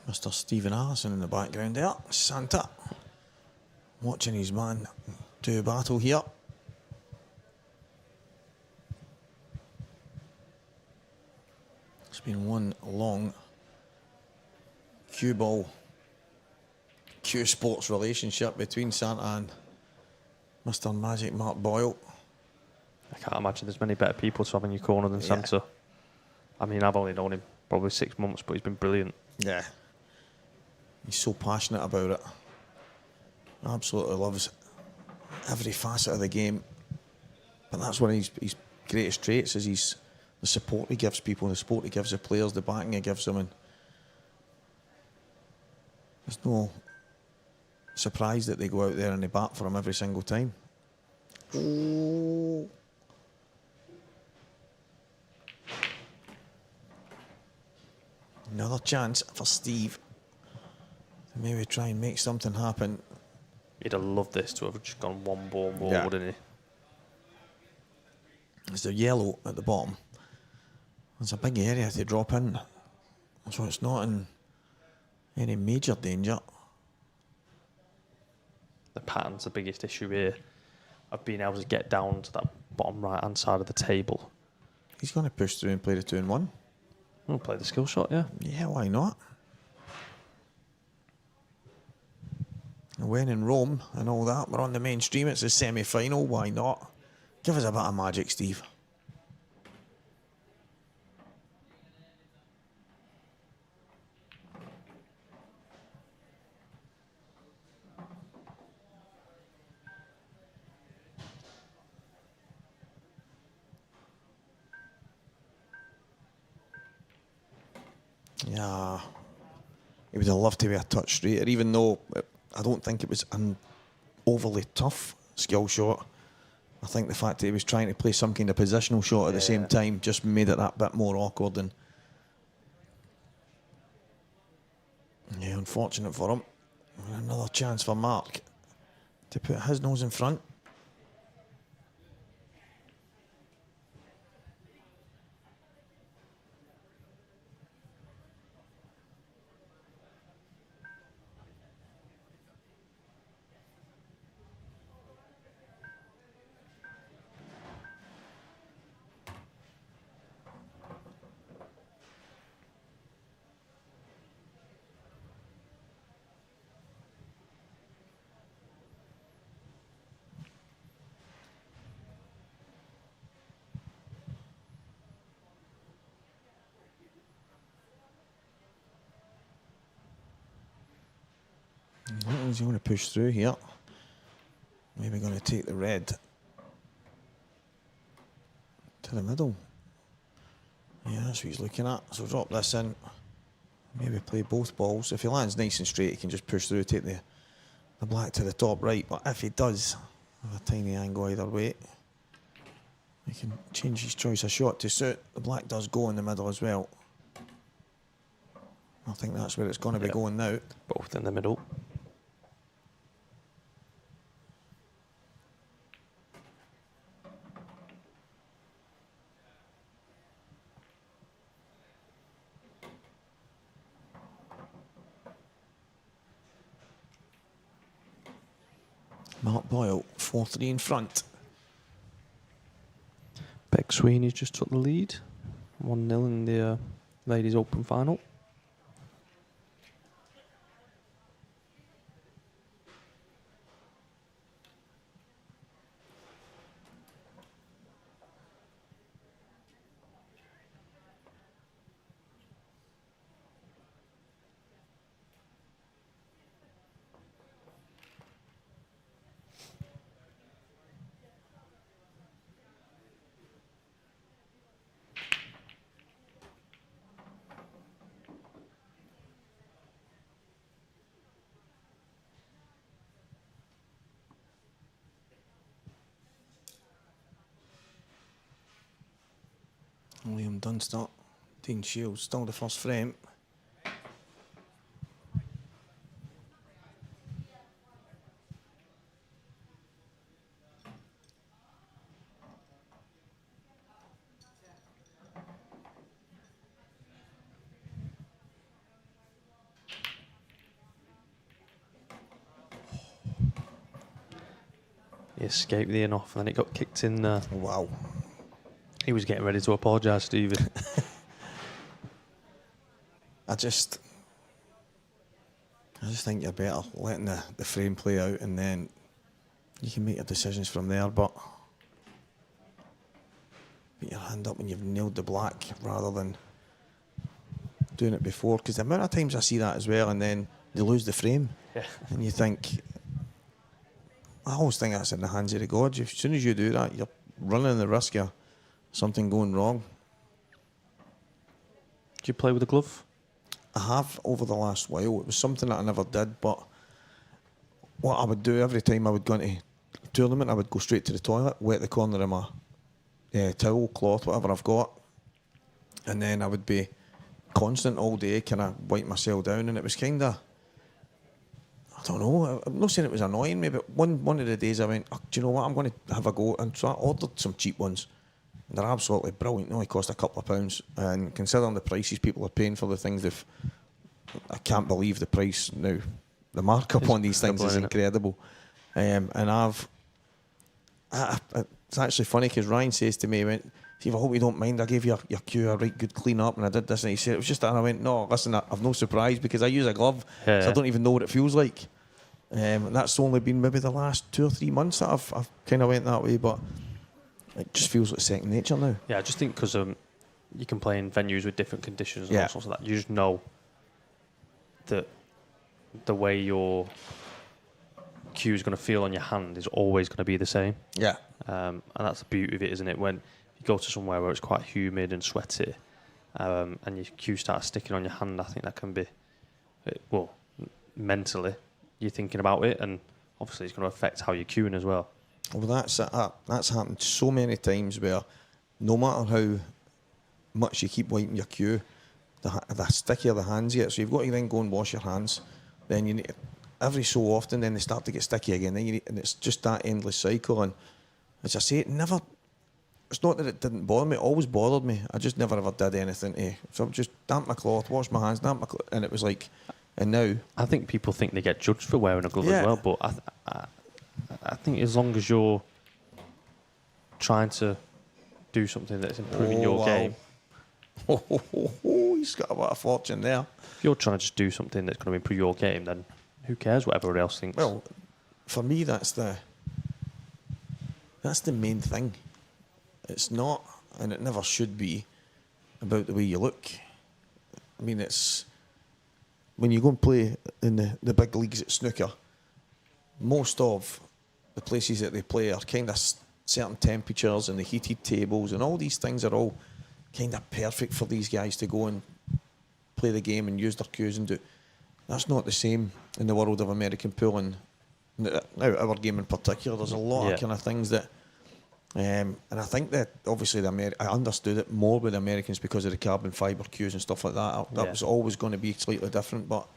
Mr. Stephen Allison in the background there. Santa watching his man do battle here. It's been one long cue ball, Cuesports relationship between Santa and Mr. Magic Mark Boyle. I can't imagine there's many better people to have in your corner than Yeah. Santa. I mean, I've only known him probably 6 months, but he's been brilliant. Yeah. He's so passionate about it. Absolutely loves every facet of the game. But that's one of his greatest traits, is the support he gives people, the support he gives the players, the backing he gives them. And there's no surprise that they go out there and they bat for him every single time. Oh. Another chance for Steve to maybe try and make something happen. He'd have loved this to have just gone one ball more, Yeah. wouldn't he? There's the yellow at the bottom. There's a big area to drop in, so it's not in any major danger. The pattern's the biggest issue here of being able to get down to that bottom right-hand side of the table. He's going to push through and play the 2-1. We'll play the skill shot, yeah. Yeah, why not? When in Rome and all that, we're on the mainstream, it's a semi-final, why not? Give us a bit of magic, Steve. Yeah, he would have loved to be a touch straighter, even though I don't think it was an overly tough skill shot. I think the fact that he was trying to play some kind of positional shot at the same time just made it that bit more awkward. And yeah, unfortunate for him. Another chance for Mark to put his nose in front. He's going to push through here. Maybe going to take the red to the middle. Yeah, that's what he's looking at. So drop this in. Maybe play both balls. If he lands nice and straight, he can just push through, take the black to the top right. But if he does have a tiny angle either way, he can change his choice of shot to suit. The black does go in the middle as well. I think that's where it's going to be going now. Both in the middle. Mark Boyle, 4-3 in front. Beck Sweeney just took the lead. 1-0 in the Ladies Open final. Liam Dunstock, Dean Shields, still the first frame. He escaped the in-off and then it got kicked in there. Wow. He was getting ready to apologise, Stephen. I just think you're better letting the frame play out, and then you can make your decisions from there. But put your hand up when you've nailed the black rather than doing it before. Because the amount of times I see that as well, and then they lose the frame, and you think, I always think that's in the hands of the gods. As soon as you do that, you're running the risk of something going wrong. Do you play with a glove? I have over the last while. It was something that I never did, but what I would do every time I would go into a tournament, I would go straight to the toilet, wet the corner of my towel, cloth, whatever I've got, and then I would be constant all day, kind of wipe myself down, and it was kind of, I don't know, I'm not saying it was annoying me, but one of the days I went, oh, do you know what, I'm going to have a go, and so I ordered some cheap ones. They're absolutely brilliant. They only cost a couple of pounds, and considering the prices people are paying for the things, I can't believe the price now. The markup on these things is incredible. And it's actually funny because Ryan says to me, he went, Steve, I hope you don't mind, I gave your cue a right good clean up, and I did this, and he said it was just that, and I went, no, listen, I've no surprise because I use a glove, so I don't even know what it feels like. And that's only been maybe the last 2 or 3 months that I've kind of went that way, but it just feels like second nature now. Yeah, I just think because you can play in venues with different conditions and all sorts of that. You just know that the way your cue is going to feel on your hand is always going to be the same. Yeah. And that's the beauty of it, isn't it? When you go to somewhere where it's quite humid and sweaty, and your cue starts sticking on your hand, I think that can be, well, mentally, you're thinking about it, and obviously it's going to affect how you're cueing as well. Well, that's happened so many times where no matter how much you keep wiping your cue, the stickier the hands get. So you've got to then go and wash your hands. Then you need every so often, then they start to get sticky again. Then and it's just that endless cycle. And as I say, it's not that it didn't bother me. It always bothered me. I just never ever did anything to. So I would just damp my cloth, wash my hands, damp my cloth, and it was like. And now I think people think they get judged for wearing a glove as well, but I think as long as you're trying to do something that's improving your game. He's got a lot of fortune there. If you're trying to just do something that's going to improve your game, then who cares what everyone else thinks? Well, for me, that's the main thing. It's not, and it never should be, about the way you look. I mean, it's when you go and play in the big leagues at snooker, most of the places that they play are kind of certain temperatures and the heated tables and all these things are all kind of perfect for these guys to go and play the game and use their cues and do. That's not the same in the world of American pool, and now our game in particular. There's a lot of kind of things that, and I think that obviously I understood it more with the Americans because of the carbon fibre cues and stuff like that. That was always going to be slightly different, but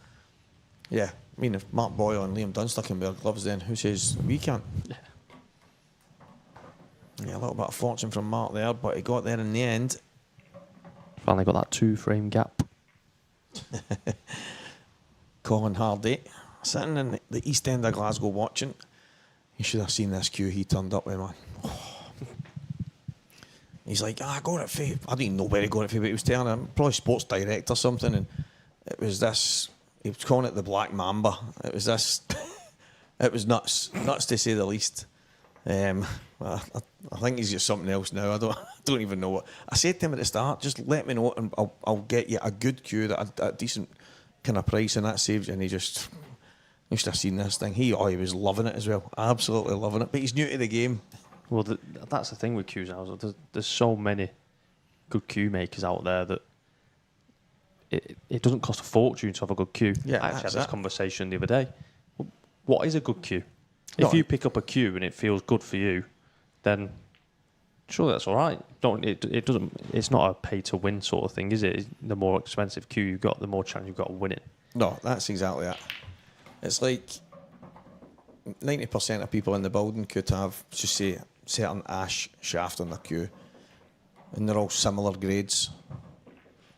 yeah, I mean, if Mark Boyle and Liam Dunstock can wear gloves, then who says we can't? Yeah, a little bit of fortune from Mark there, but he got there in the end. Finally got that 2-frame gap. Colin Hardy, sitting in the East End of Glasgow watching. You should have seen this cue he turned up with, man. He's like, I got it for you. I didn't know where he got it for, but he was telling him, probably Sports Direct or something, and it was this, he was calling it the Black Mamba. It was this, it was nuts to say the least. I think he's got something else now. I don't even know what. I said to him at the start, just let me know and I'll get you a good cue at a decent kind of price, and that saves you. And he just, you should have seen this thing. He was loving it as well, absolutely loving it. But he's new to the game. Well, that's the thing with cues now. There's so many good cue makers out there that it doesn't cost a fortune to have a good cue. Yeah, I actually had this conversation the other day. What is a good cue? If you pick up a cue and it feels good for you, then Surely that's all right. It doesn't. It's not a pay to win sort of thing, is it? The more expensive cue you've got, the more chance you've got of winning. No, that's exactly it. It's like 90% of people in the building could have, just say, certain ash shaft on their queue, and they're all similar grades.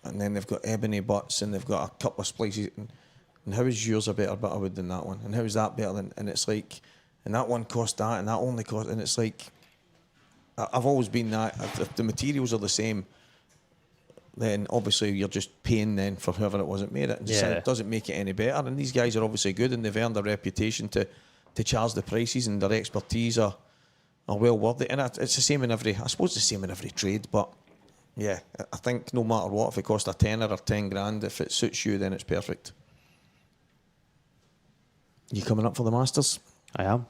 And then they've got ebony butts, and they've got a couple of splices. And how is yours a better bit of wood than that one? And how is that better than? And it's like, and that one cost that, and that only cost. And it's like, I've always been that. If the materials are the same, then obviously you're just paying then for whoever it was that made it. And it doesn't make it any better. And these guys are obviously good, and they've earned a reputation to charge the prices, and their expertise are well worth it. And it's the same in every, I suppose it's the same in every trade, but yeah, I think no matter what, if it costs a tenner or 10 grand, if it suits you, then it's perfect. You coming up for the Masters? I am.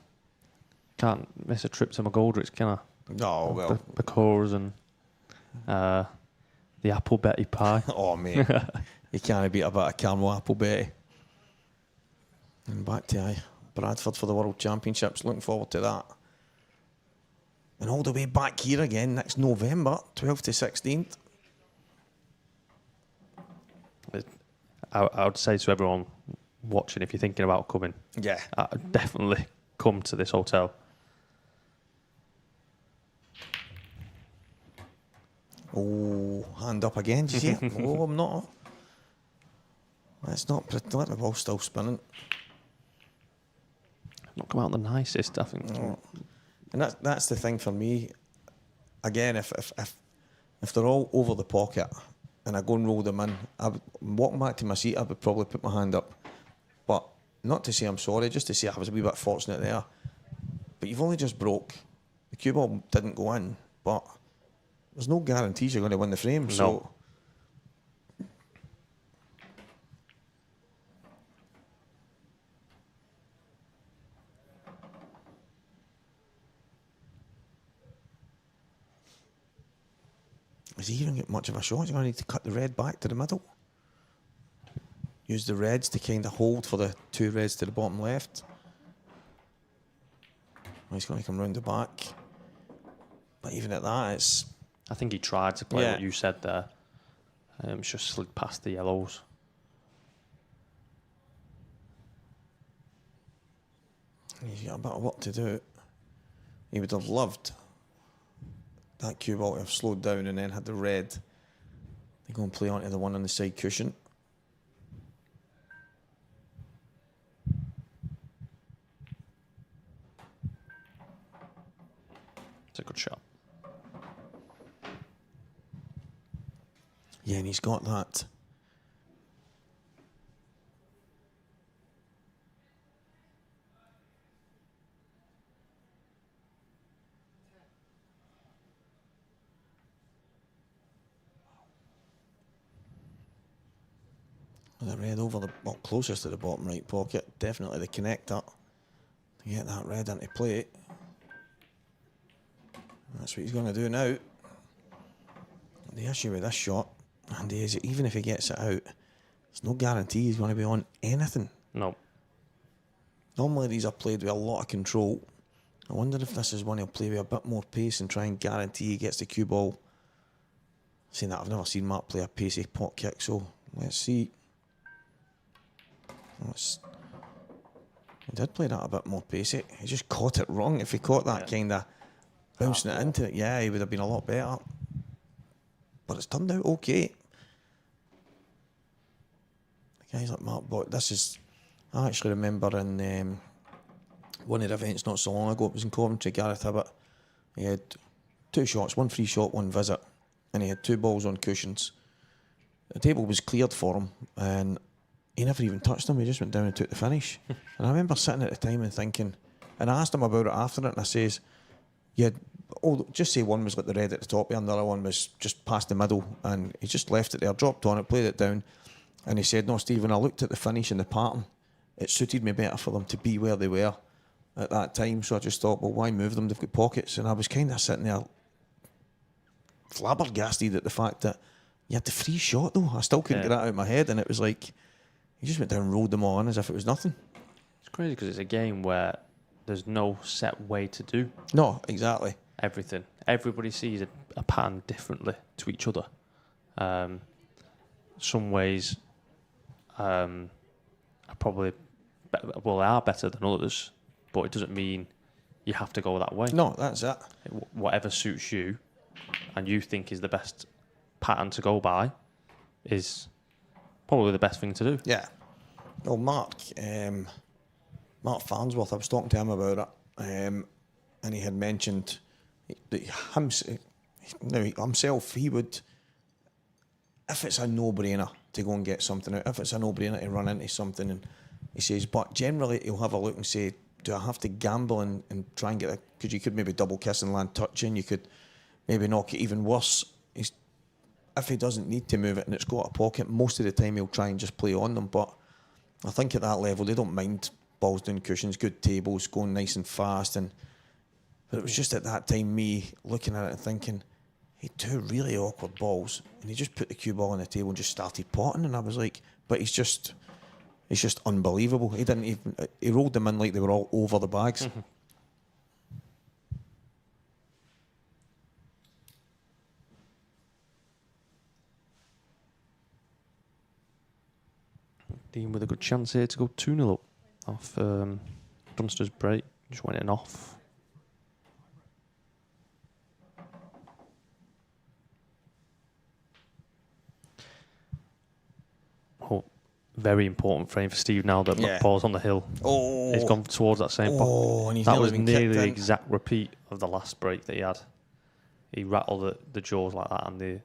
Can't miss a trip to McGoldrick's, can I? No, well. The cores and the apple Betty pie. Oh, mate. You can't beat a bit of caramel apple Betty. And back to Bradford for the World Championships. Looking forward to that. And all the way back here again next November, 12th to 16th. I would say to everyone watching, if you're thinking about coming, definitely come to this hotel. Oh, hand up again, did you see it? Oh, I'm not. Let's not let the ball's still spinning. Not come out the nicest, I think. No. And that's the thing for me. Again, if they're all over the pocket and I go and roll them in, walking back to my seat, I would probably put my hand up. But not to say I'm sorry, just to say I was a wee bit fortunate there. But you've only just broke. The cue ball didn't go in, but there's no guarantees you're going to win the frame. No. So is he even get much of a shot? He's going to need to cut the red back to the middle. Use the reds to kind of hold for the two reds to the bottom left. He's going to come round the back. But even at that, it's... I think he tried to play what you said there. Just slid past the yellows. He's got a bit of work to do. He would have loved that cue ball to have slowed down and then had the red. They go and play onto the one on the side cushion. It's a good shot. Yeah, and he's got that. The red over the closest to the bottom right pocket, definitely the connector to get that red into play. That's what he's going to do now. The issue with this shot, Andy, is even if he gets it out, there's no guarantee he's going to be on anything. No. Normally these are played with a lot of control. I wonder if this is one he'll play with a bit more pace and try and guarantee he gets the cue ball. Saying that, I've never seen Mark play a pacey pot kick, so let's see. He did play that a bit more pacey. He just caught it wrong. If he caught that kind of bouncing it into it, he would have been a lot better. But it's turned out okay. The guys like Mark Boyle, I actually remember in one of the events not so long ago, it was in Coventry, Gareth Hibbert. He had 2 shots, 1 free shot, 1 visit, and he had 2 balls on cushions. The table was cleared for him, and he never even touched them. He just went down and took the finish. And I remember sitting at the time and thinking, and I asked him about it after it, and I says, just say one was like the red at the top, and the other one was just past the middle, and he just left it there, dropped on it, played it down, and he said, no, Stephen, I looked at the finish and the pattern, it suited me better for them to be where they were at that time, so I just thought, well, why move them? They've got pockets. And I was kind of sitting there flabbergasted at the fact that you had the free shot, though. I still couldn't get that out of my head, and it was like, he just went down and rolled them all in as if it was nothing. It's crazy because it's a game where there's no set way to do. No, exactly. everything. Everybody sees a pattern differently to each other. Some ways are probably they are better than others, but it doesn't mean you have to go that way. No, that's it. Whatever suits you and you think is the best pattern to go by is probably the best thing to do. Yeah. Well, Mark Farnsworth, I was talking to him about it, and he had mentioned that himself, he would, if it's a no-brainer to go and get something out, if it's a no-brainer to run into something, and he says, but generally he'll have a look and say, do I have to gamble and try and get it? Because you could maybe double kiss and land touching, you could maybe knock it even worse. If he doesn't need to move it and it's got a pocket, most of the time he'll try and just play on them. But I think at that level, they don't mind balls down cushions, good tables, going nice and fast. But it was just at that time me looking at it and thinking, he had 2 really awkward balls, and he just put the cue ball on the table and just started potting. And I was like, but he's just unbelievable. He rolled them in like they were all over the bags. Mm-hmm. Dean with a good chance here to go 2-0 up off Dunster's break. Just went in off. Oh, very important frame for Steve now that Blackball's on the hill. Oh, he's gone towards that same pocket. And he's that was been nearly kicked the in. exact repeat of the last break that he had. He rattled the jaws like that, and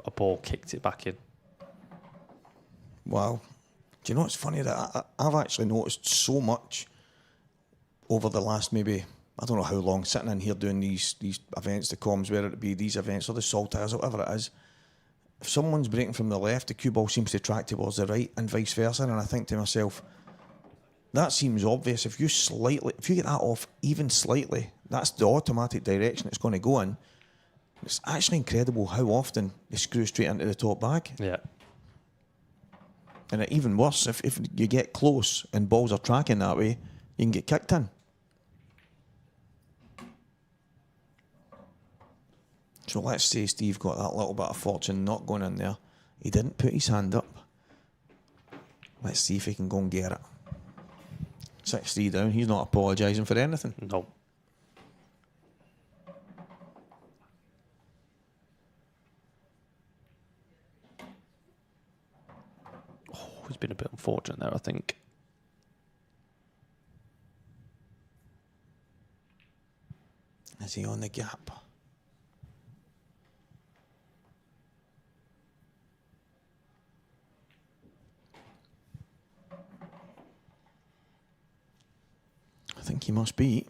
a ball kicked it back in. Wow. Do you know what's funny? That I've actually noticed so much over the last maybe, I don't know how long, sitting in here doing these events, the comms, whether it be these events or the saltires or whatever it is. If someone's breaking from the left, the cue ball seems to track towards the right and vice versa. And I think to myself, that seems obvious. If you get that off even slightly, that's the automatic direction it's going to go in. It's actually incredible how often they screw straight into the top bag. Yeah. And even worse, if you get close and balls are tracking that way, you can get kicked in. So let's say Steve got that little bit of fortune not going in there. He didn't put his hand up. Let's see if he can go and get it. 6-3 down. He's not apologising for anything. No. He's been a bit unfortunate there, I think. Is he on the gap? I think he must be.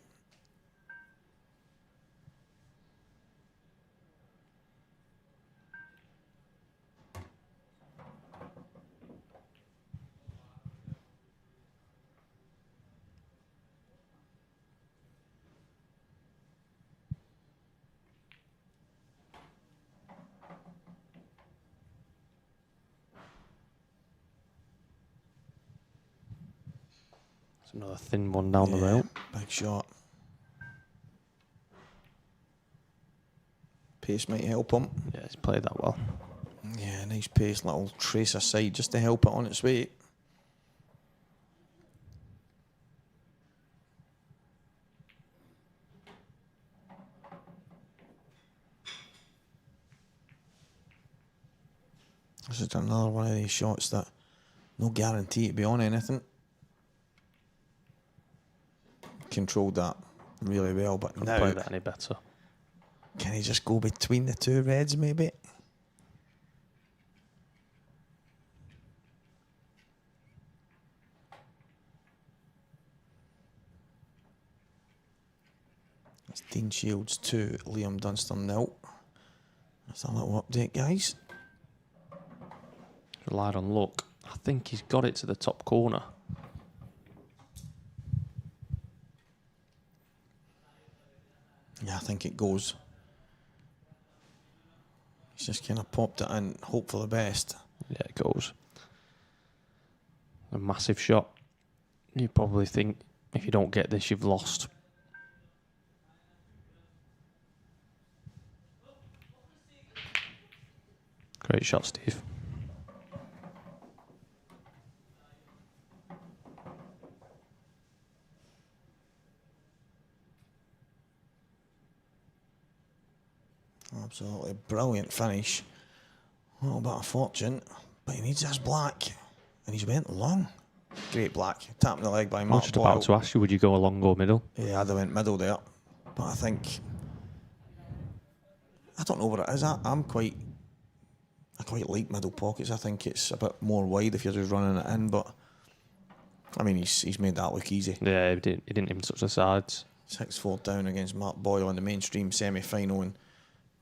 Another thin one down the rail. Big shot. Pace might help him. Yeah, he's played that well. Yeah, nice pace, little trace aside just to help it on its way. This is another one of these shots that no guarantee to be on anything. Controlled that really well, but Couldn't now play that any better. Can he just go between the two reds maybe? It's Dean Shields 2, Liam Dunster 0. That's a little update, guys. Relied on luck. I think he's got it to the top corner. Yeah, I think it goes. He's just kind of popped it in, hope for the best. Yeah, it goes. A massive shot. You probably think if you don't get this, you've lost. Great shot, Steve. Absolutely brilliant finish. A little bit of fortune, but he needs his black, and he's went long. Great black, tapping the leg by I was Mark just Boyle. about to ask you, would you go long or middle? Yeah, I'd have went middle there, but I think I don't know what it is. I quite like middle pockets. I think it's a bit more wide if you're just running it in, but I mean he's made that look easy. Yeah, he didn't even touch the sides. 6-4 down against Mark Boyle in the mainstream semi-final, and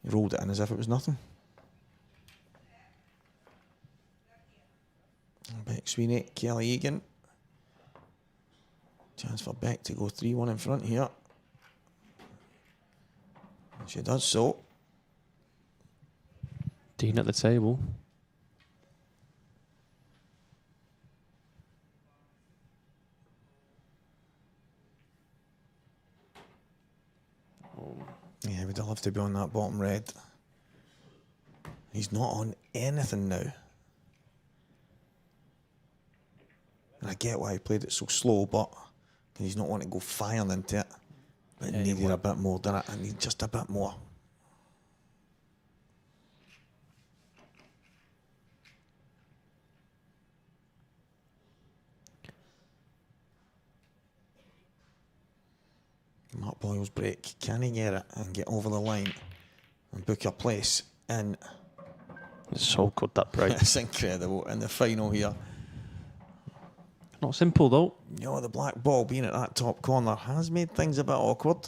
he rolled it in as if it was nothing. Beck Sweeney, Kelly Egan. Chance for Beck to go 3-1 in front here. And she does so. Dean at the table. Yeah, we'd love to be on that bottom red. He's not on anything now. And I get why he played it so slow, but he's not wanting to go firing into it. But it needed a bit more, didn't it? I need just a bit more. Mark Boyle's break. Can he get it and get over the line and book a place in? It's so good, that break. It's incredible. In the final here. Not simple, though. You know, the black ball being at that top corner has made things a bit awkward.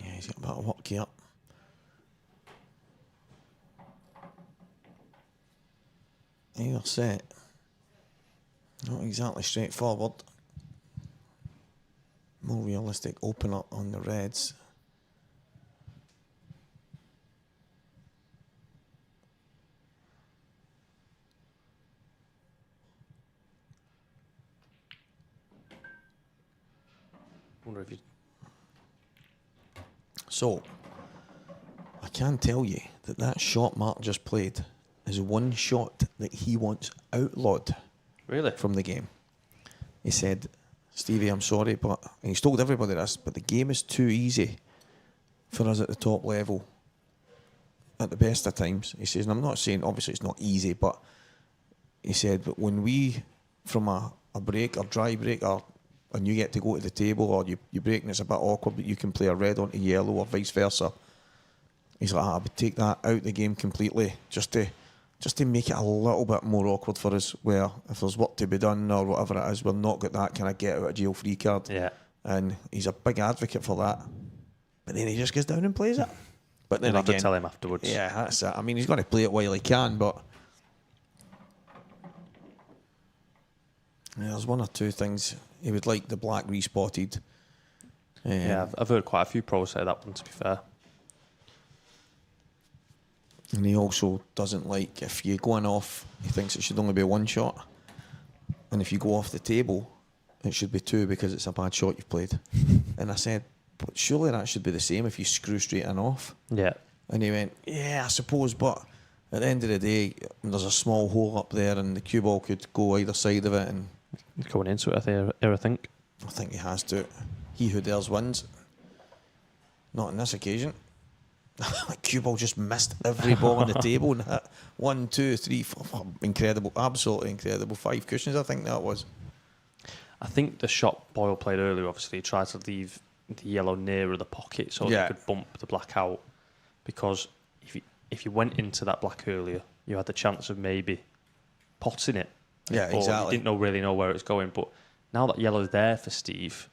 Yeah, he's got a bit of work here. Either set. Not exactly straightforward. More realistic opener on the Reds. Wonder if you. So, I can tell you that shot Mark just played is one shot that he wants outlawed. Really? From the game. He said, Stevie, I'm sorry, but, and he's told everybody this, but the game is too easy for us at the top level at the best of times. He says, and I'm not saying, obviously it's not easy, but he said, but when we, from a break or dry break, or and you get to go to the table, or you break and it's a bit awkward, but you can play a red onto yellow or vice versa. He's like, I would take that out the game completely, just to make it a little bit more awkward for us, where if there's work to be done or whatever it is, we'll not get that kind of get out of jail free card. Yeah. And he's a big advocate for that. But then he just goes down and plays it. But then You'll have again, to tell him afterwards. Yeah, that's it. I mean, he's going to play it while he can, but yeah, there's one or two things he would like the black respotted. Yeah, I've heard quite a few pros say that one, to be fair. And he also doesn't like if you go on off, he thinks it should only be one shot. And if you go off the table, it should be two because it's a bad shot you've played. And I said, but surely that should be the same if you screw straight in off. Yeah. And he went, yeah, I suppose, but at the end of the day, there's a small hole up there and the cue ball could go either side of it. And going into it, I think. I think he has to. He who dares wins. Not on this occasion. Cue ball just missed every ball on the table and hit 1, 2, 3, 4. Incredible, absolutely incredible. 5 cushions, I think that was. I think the shot Boyle played earlier, obviously, he tried to leave the yellow nearer the pocket so he could bump the black out. Because if you went into that black earlier, you had the chance of maybe potting it. Yeah, or exactly. You didn't really know where it was going. But now that yellow's there for Steve,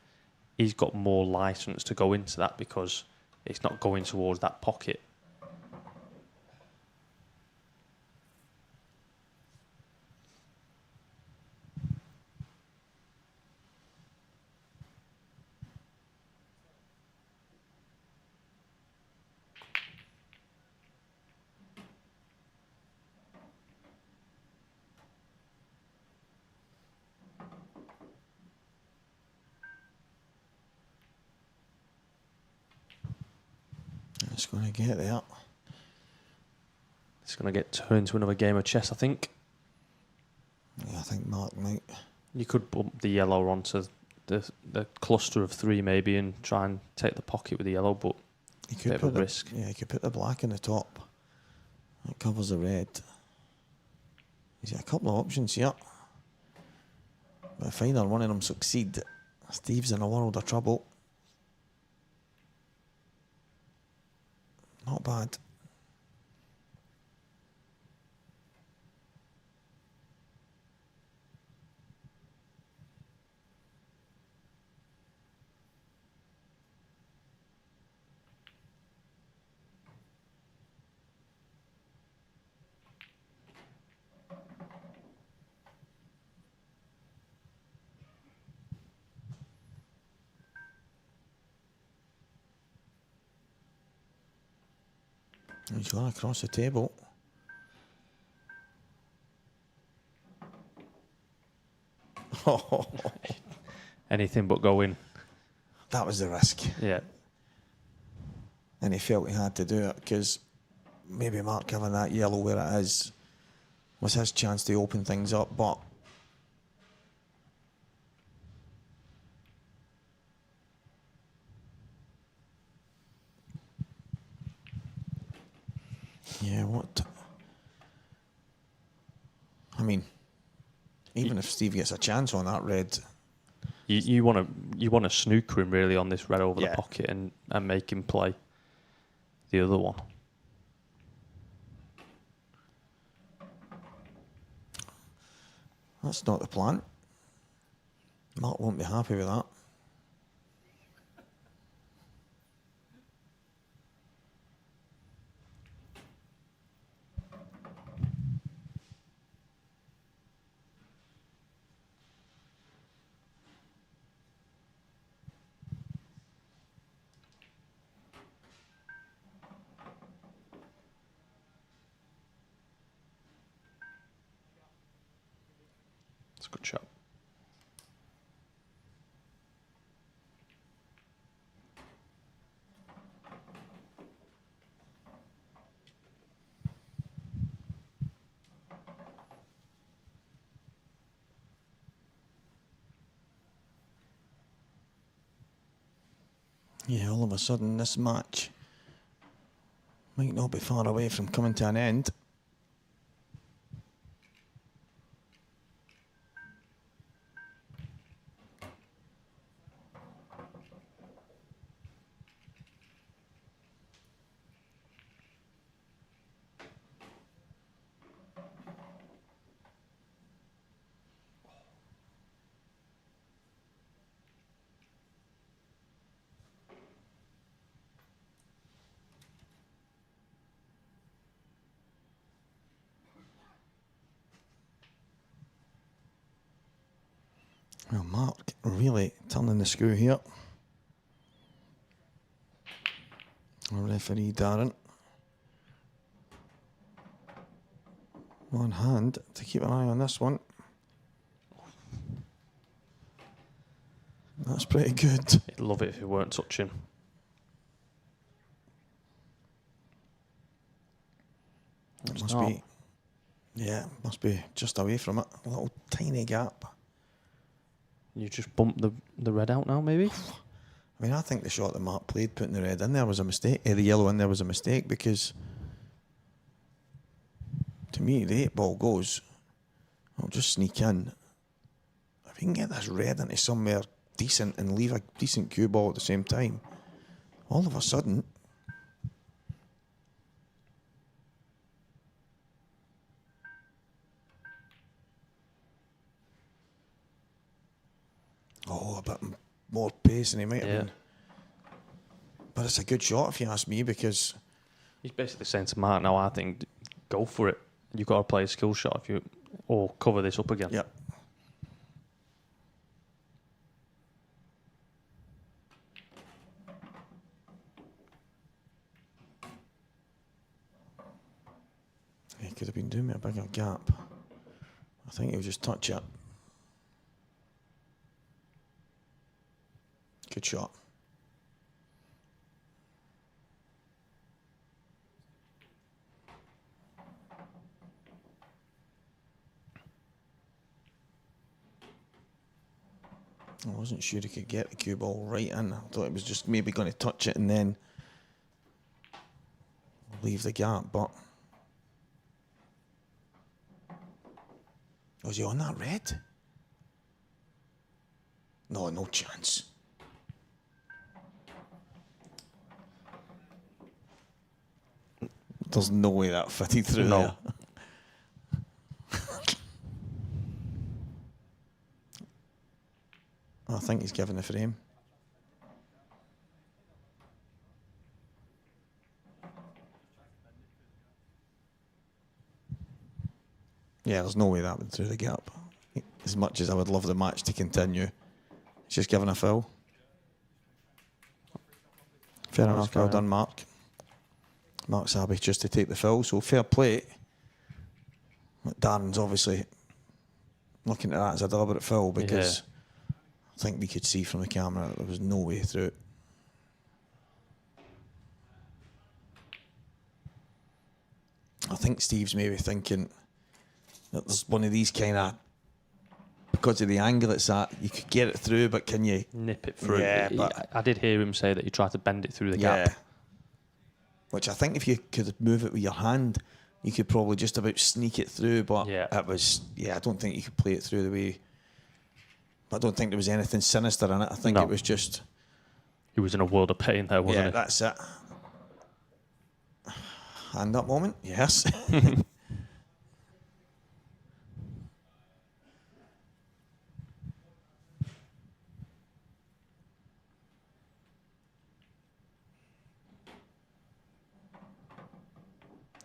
he's got more licence to go into that because it's not going towards that pocket. It's going to get there. It's going to get turned into another game of chess, I think. Yeah, I think Mark might. You could bump the yellow onto the cluster of 3 maybe and try and take the pocket with the yellow, but You could bit put of a risk. Yeah, you could put the black in the top. That covers the red. He's got a couple of options here. But if either one of them succeed, Steve's in a world of trouble. Not bad. He's gone across the table. Anything but go in. That was the risk. Yeah. And he felt he had to do it because maybe Mark having that yellow where it is was his chance to open things up, but yeah, what? I mean, even if Steve gets a chance on that red, You want to snooker him really on this red over Yeah. the pocket and make him play the other one. that's not the plan. Mark won't be happy with that. It's a good shot. Yeah, all of a sudden this match might not be far away from coming to an end. Well, Mark really turning the screw here. Our referee, Darren. One hand to keep an eye on this one. That's pretty good. He'd love it if he weren't touching. It It's must not. be, yeah, must be just away from it. A little tiny gap. You just bump the red out now, maybe? I mean, I think the shot that Mark played, putting the red in there, was a mistake. The yellow in there was a mistake because, to me, the 8-ball goes. I'll just sneak in. If you can get this red into somewhere decent and leave a decent cue ball at the same time, all of a sudden, a bit more pace than he might have been. But it's a good shot if you ask me, because He's basically saying to Mark now, I think, go for it. You've got to play a skill shot or cover this up again. Yep. He could have been doing me a bigger gap. I think he'll just touch it. Good shot. I wasn't sure he could get the cue ball right in. I thought it was just maybe going to touch it and then leave the gap, but was he on that red? No, no chance. There's no way that fitted through there. I think he's given the frame. Yeah, there's no way that went through the gap. As much as I would love the match to continue, it's just given a foul. Fair enough, well done, Mark. Mark's happy just to take the foul, so fair play. But Darren's obviously looking at that as a deliberate foul because I think we could see from the camera that there was no way through it. I think Steve's maybe thinking that there's one of these kind of, because of the angle it's at, you could get it through, but can you nip it through? Yeah, but I did hear him say that he tried to bend it through the gap. Which I think if you could move it with your hand, you could probably just about sneak it through, but it was, I don't think you could play it through the way. I don't think there was anything sinister in it. I think it was just... He was in a world of pain there, wasn't he? Yeah, that's it. Hand up moment, yes.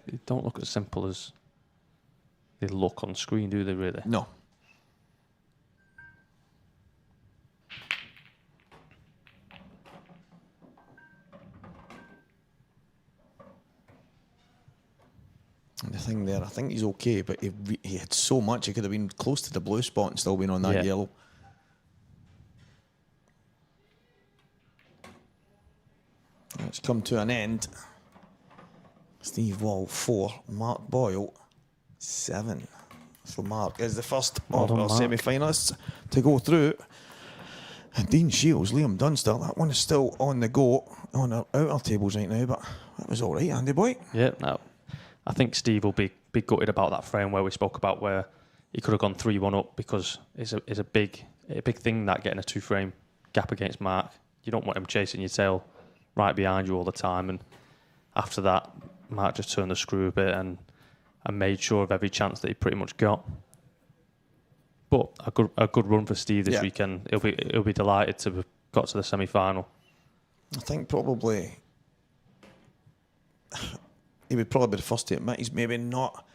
They don't look as simple as they look on screen, do they, really? No. And the thing there, I think he's okay, but he had so much, he could have been close to the blue spot and still been on that yellow. It's come to an end. Steve Wall 4, Mark Boyle 7. So Mark is the first of our semi-finalists to go through. And Dean Shields, Liam Dunstall, that one is still on the go on our outer tables right now, but that was all right, Andy boy. Yeah, no. I think Steve will be gutted about that frame where we spoke about where he could have gone 3-1 up, because it's a big thing, that getting a 2-frame gap against Mark. You don't want him chasing your tail right behind you all the time, and after that Mark just turned the screw a bit and made sure of every chance that he pretty much got. But a good run for Steve this weekend. He'll be delighted to have got to the semi-final. I think probably he would probably be the first to admit he's maybe not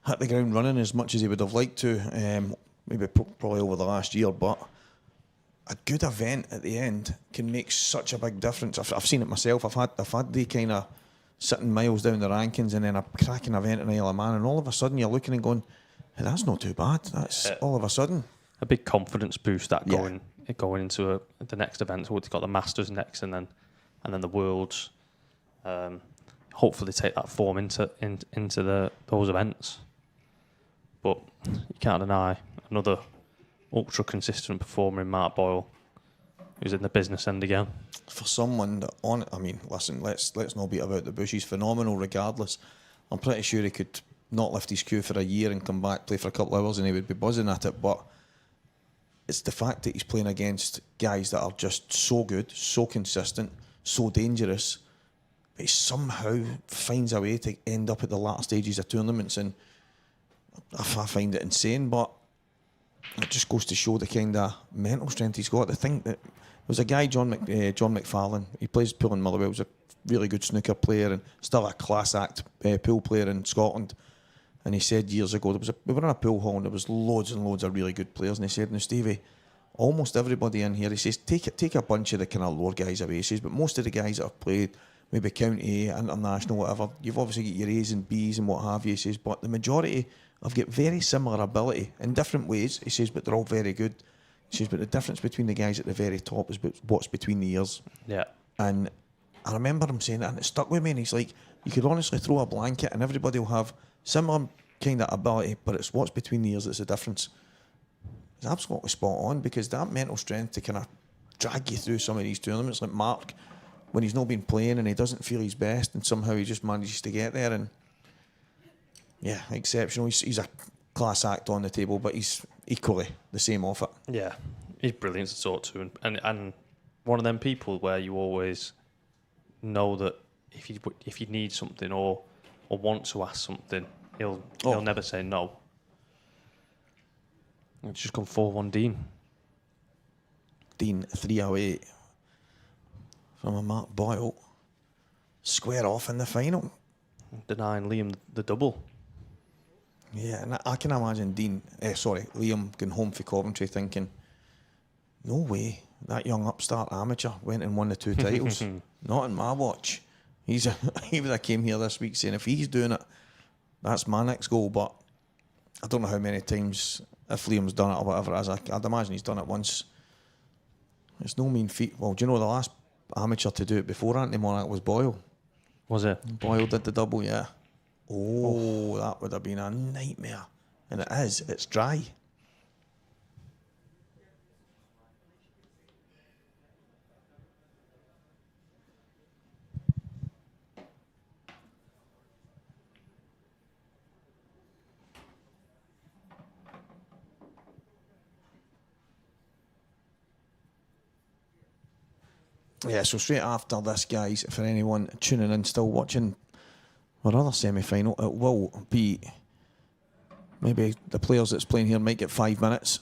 hit the ground running as much as he would have liked to, maybe probably over the last year, but a good event at the end can make such a big difference. I've seen it myself. I've had the kind of sitting miles down the rankings and then a cracking event in Isle of Man, and all of a sudden you're looking and going, hey, that's not too bad. That's all of a sudden a big confidence boost, that going into the next event. So we've got the Masters next, and then the Worlds. Hopefully take that form into those events. But you can't deny another ultra consistent performer in Mark Boyle, who's in the business end again. For someone that listen, let's not beat about the bush. He's phenomenal regardless. I'm pretty sure he could not lift his cue for a year and come back, play for a couple of hours, and he would be buzzing at it. But it's the fact that he's playing against guys that are just so good, so consistent, so dangerous. But he somehow finds a way to end up at the latter stages of tournaments, and I find it insane. But it just goes to show the kind of mental strength he's got. I think that there was a guy, John McFarlane. He plays pool in Motherwell. He's a really good snooker player and still a class act pool player in Scotland. And he said years ago, we were in a pool hall and there was loads and loads of really good players. And he said, now Stevie, almost everybody in here, he says, take a bunch of the kind of lower guys away. He says, but most of the guys that have played, maybe county, international, whatever, you've obviously got your A's and B's and what have you. He says, but the majority have got very similar ability in different ways. He says, but they're all very good. He says, but the difference between the guys at the very top is what's between the ears. Yeah. And I remember him saying that, and it stuck with me. And he's like, you could honestly throw a blanket and everybody will have similar kind of ability, but it's what's between the ears that's the difference. is absolutely spot on, because that mental strength to kind of drag you through some of these tournaments, like Mark, when he's not been playing and he doesn't feel his best, and somehow he just manages to get there. And yeah, exceptional. He's a class act on the table, but he's equally the same off it. Yeah, he's brilliant to talk to, and one of them people where you always know that if you need something or want to ask something, he'll never say no. It's just gone 4-1 Dean. Dean 308 from a Mark Boyle. Square off in the final. Denying Liam the double. Yeah, and I can imagine Liam going home for Coventry thinking, no way, that young upstart amateur went and won the 2 titles. Not in my watch. He would have came here this week saying, if he's doing it, that's my next goal. But I don't know how many times, if Liam's done it or whatever it is, I'd imagine he's done it once. It's no mean feat. Well, do you know the last amateur to do it before Anthony Monarch was Boyle? Was it? Boyle did the double, yeah. Oh, that would have been a nightmare. And it is. It's dry. Yeah, so straight after this, guys, for anyone tuning in, still watching our other semi-final, it will be, maybe the players that's playing here might get 5 minutes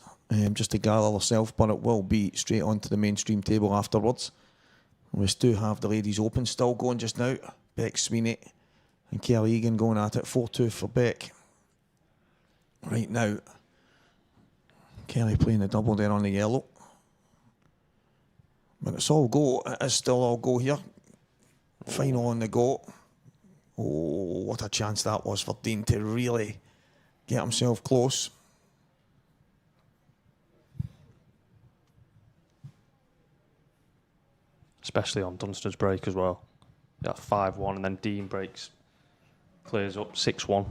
just to gather themselves, but it will be straight onto the mainstream table afterwards. We do have the ladies open still going just now. Beck Sweeney and Kelly Egan going at it, 4-2 for Beck. Right now, Kelly playing the double there on the yellow. But it's all go. It is still all go here. Final on the go. Oh, what a chance that was for Dean to really get himself close. Especially on Dunster's break as well. Yeah, 5-1, and then Dean breaks, clears up 6-1.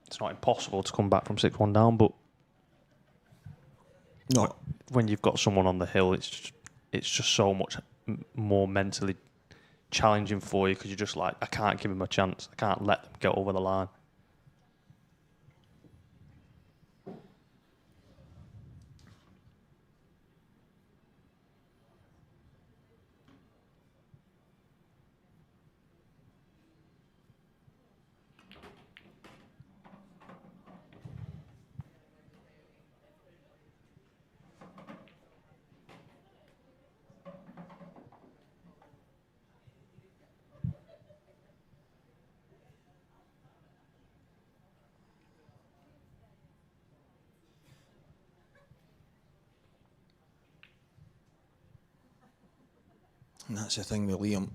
It's not impossible to come back from 6-1 down, but no. When you've got someone on the hill, it's just so much more mentally challenging for you, because you're just like, I can't give him a chance. I can't let them get over the line. And that's the thing with Liam.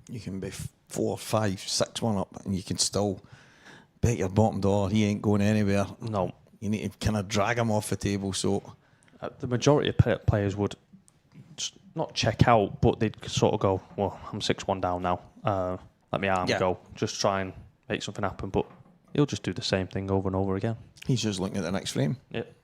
You can be 4, 5, 6-1 up and you can still bet your bottom dollar he ain't going anywhere. No. You need to kind of drag him off the table. So the majority of players would not check out, but they'd sort of go, well, I'm 6-1 down now. Let me arm go. Just try and make something happen. But he'll just do the same thing over and over again. He's just looking at the next frame. Yep.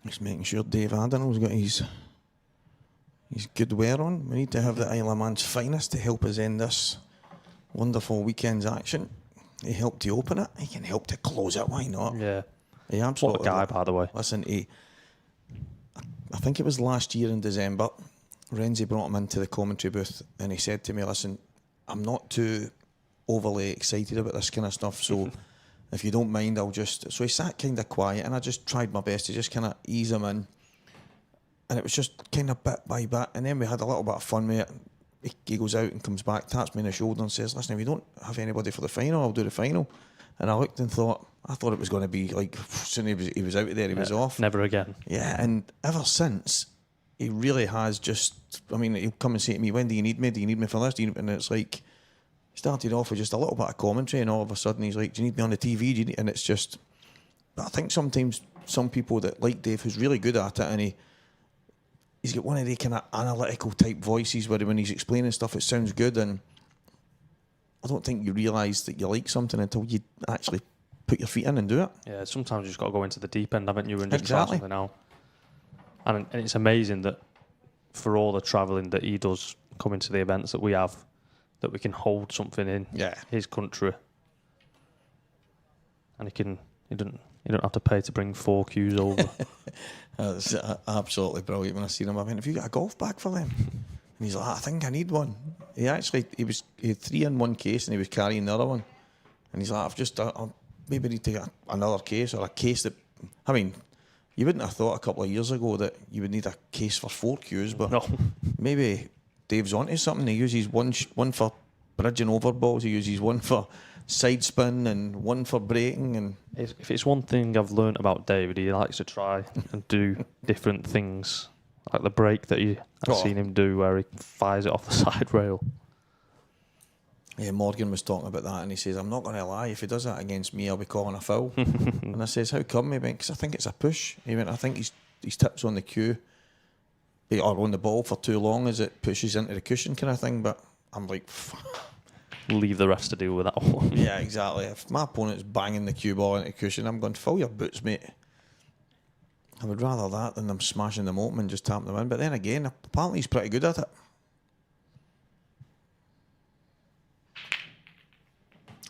Just making sure Dave Adenall's got his good wear on. We need to have the Isle of Man's finest to help us end this wonderful weekend's action. He helped to open it. He can help to close it. Why not? Yeah. He absolutely. What a guy, by the way. Listen, I think it was last year in December, Renzi brought him into the commentary booth and he said to me, listen, I'm not too overly excited about this kind of stuff, so if you don't mind, I'll just... So he sat kind of quiet and I just tried my best to just kind of ease him in. And it was just kind of bit by bit. And then we had a little bit of fun with it. He goes out and comes back, taps me on the shoulder and says, listen, if you don't have anybody for the final, I'll do the final. And I looked and thought, I thought it was going to be like, as soon as he was out of there, he was off. Never again. Yeah, and ever since, he really has just, I mean, he'll come and say to me, when do you need me? Do you need me for this? And it's like, he started off with just a little bit of commentary, and all of a sudden he's like, do you need me on the TV? Do you need? And it's just, but I think sometimes some people that like Dave, who's really good at it, and he's got one of the kind of analytical type voices where when he's explaining stuff, it sounds good, and I don't think you realise that you like something until you actually put your feet in and do it. Yeah, sometimes you just got to go into the deep end, haven't you, and just Exactly. try something out. And it's amazing that for all the travelling that he does, coming to the events that we have, that we can hold something in his country, and you don't have to pay to bring 4 cues over. That's absolutely brilliant. When I seen him, I went, have you got a golf bag for them? And he's like, I think I need one. He had 3 in one case, and he was carrying the other one. And he's like, I maybe need to get another case, or a case that, I mean, you wouldn't have thought a couple of years ago that you would need a case for 4 cues, but no. Maybe Dave's onto something. He uses one for bridging over balls, he uses one for side spin and one for breaking. And if it's one thing I've learnt about David, he likes to try and do different things, like the break that I've seen him do where he fires it off the side rail. Yeah, Morgan was talking about that, and he says, I'm not going to lie, if he does that against me, I'll be calling a foul. And I says, how come? He went, because I think it's a push. He went, I think his tips on the cue or on the ball for too long as it pushes into the cushion kind of thing. But I'm like, leave the rest to deal with that one. Yeah, exactly. If my opponent's banging the cue ball into the cushion, I'm going, fill your boots, mate. I would rather that than them smashing them open and just tapping them in. But then again, apparently he's pretty good at it.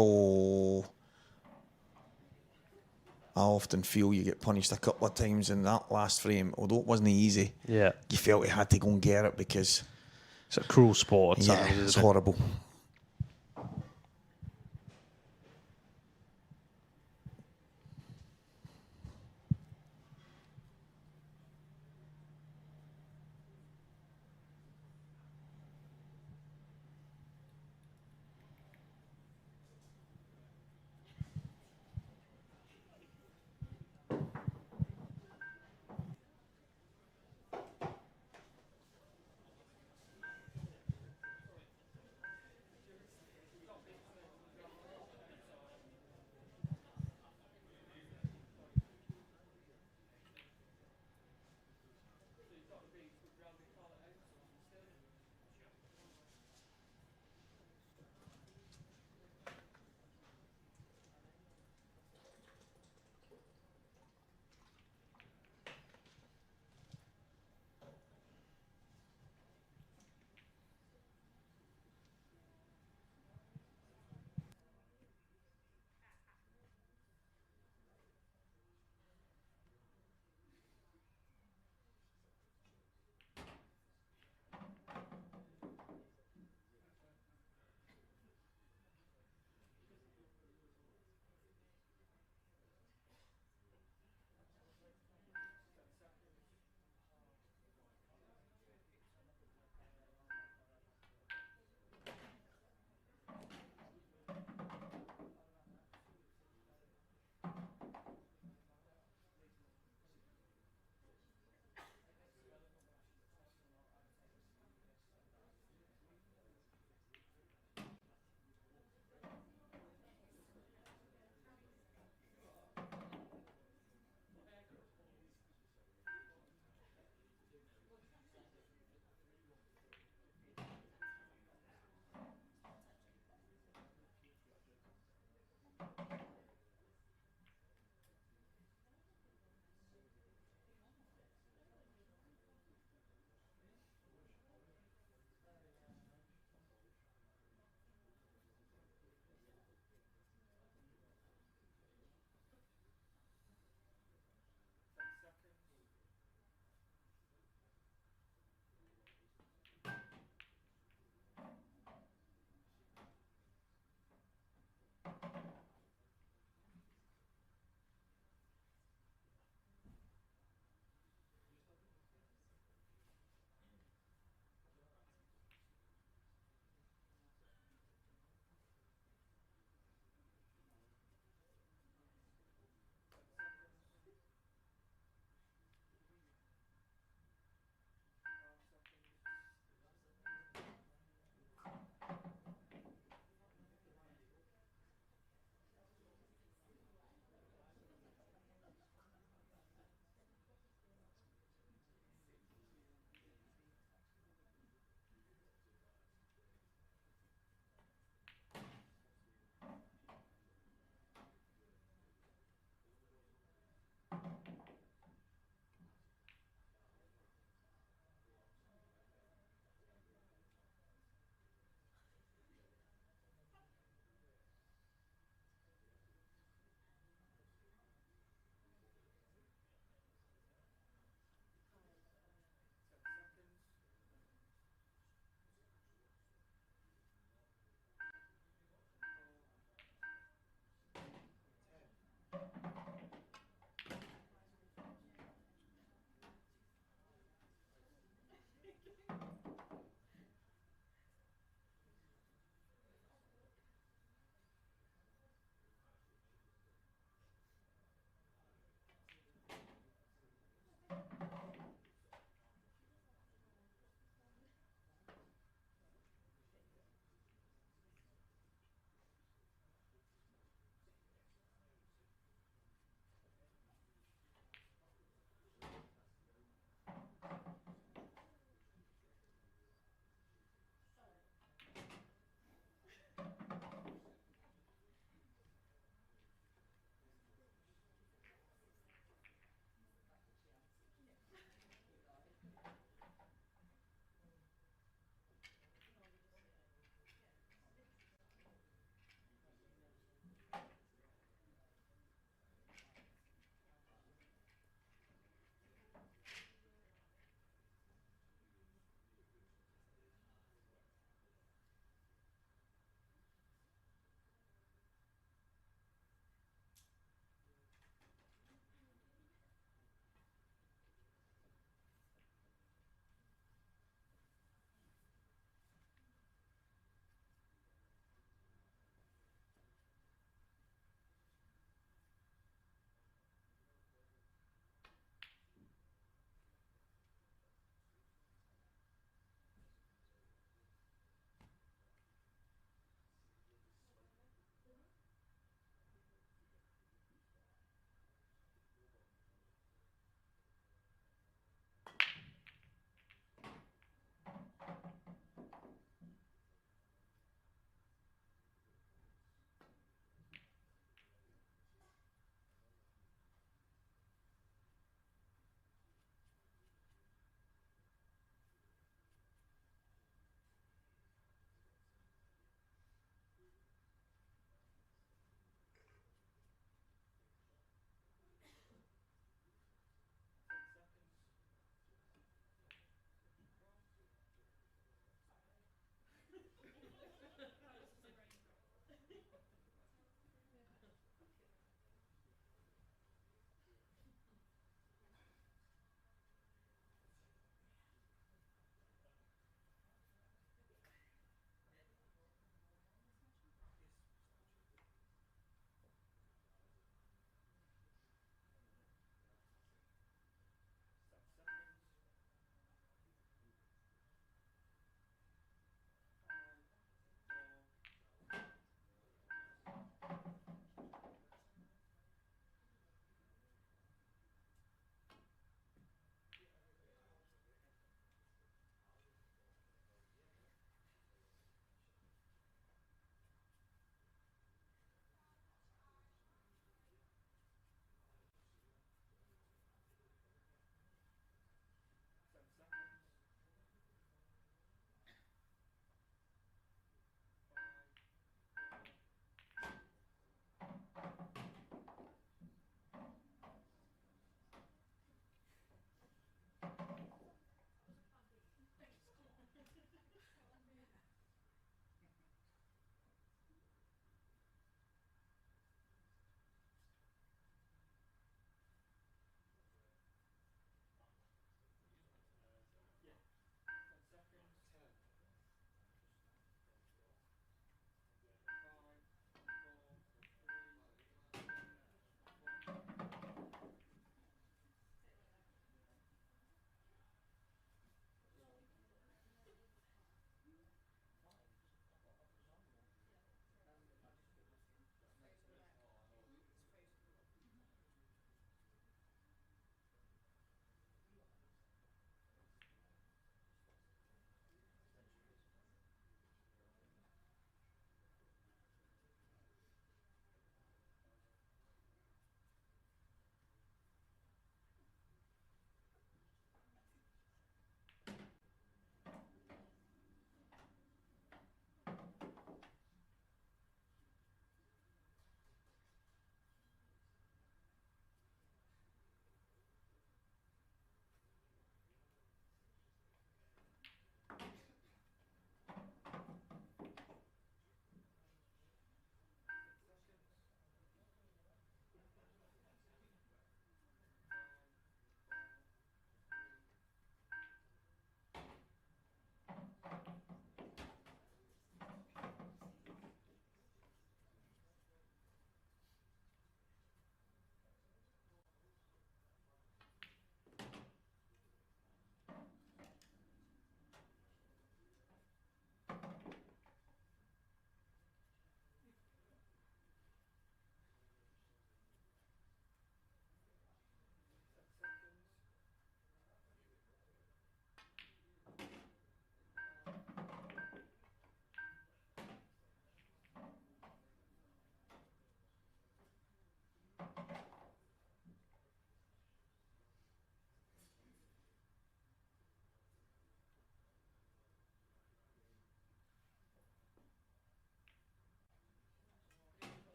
Oh, I often feel you get punished a couple of times in that last frame, although it wasn't easy. Yeah, you felt you had to go and get it because it's a cruel sport. Yeah, it's horrible.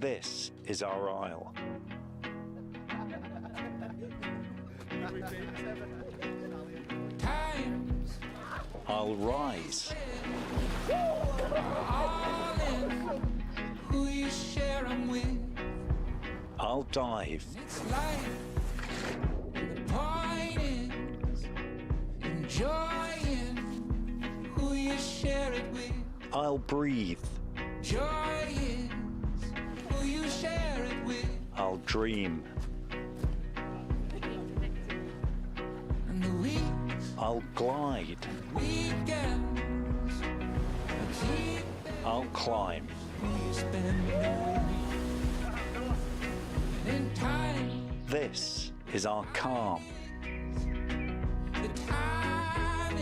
This is our isle. Times I'll rise. all in who you share 'em with. I'll dive. It's life. The point is enjoying who you share it with. I'll breathe. Joy is who you share it with. I'll dream. And the weeks, I'll glide. weekends, keep I'll climb. who you spend the week. And in time, This is our calm. the time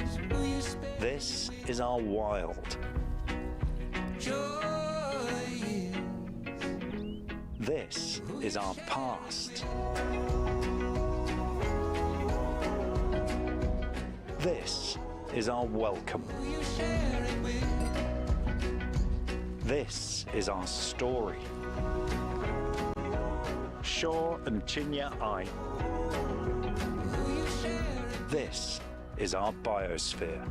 is who you spend. This is our wild. Joy is This is our past. This is our welcome. who you share it with. This is our story. Shore and Chinya Ai. Who you share it. This is our biosphere.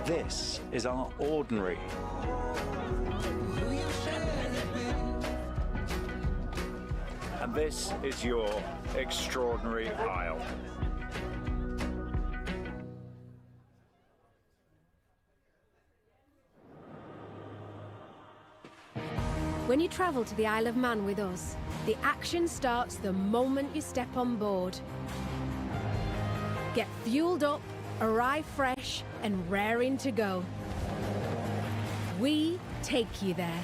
This is our ordinary. Who you share it with. And this Is your extraordinary isle. When you travel to the Isle of Man with us, the action starts the moment you step on board. Get fueled up, arrive fresh, and raring to go. We take you there.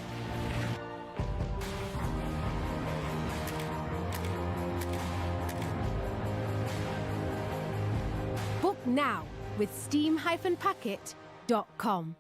Book now with steam-packet.com.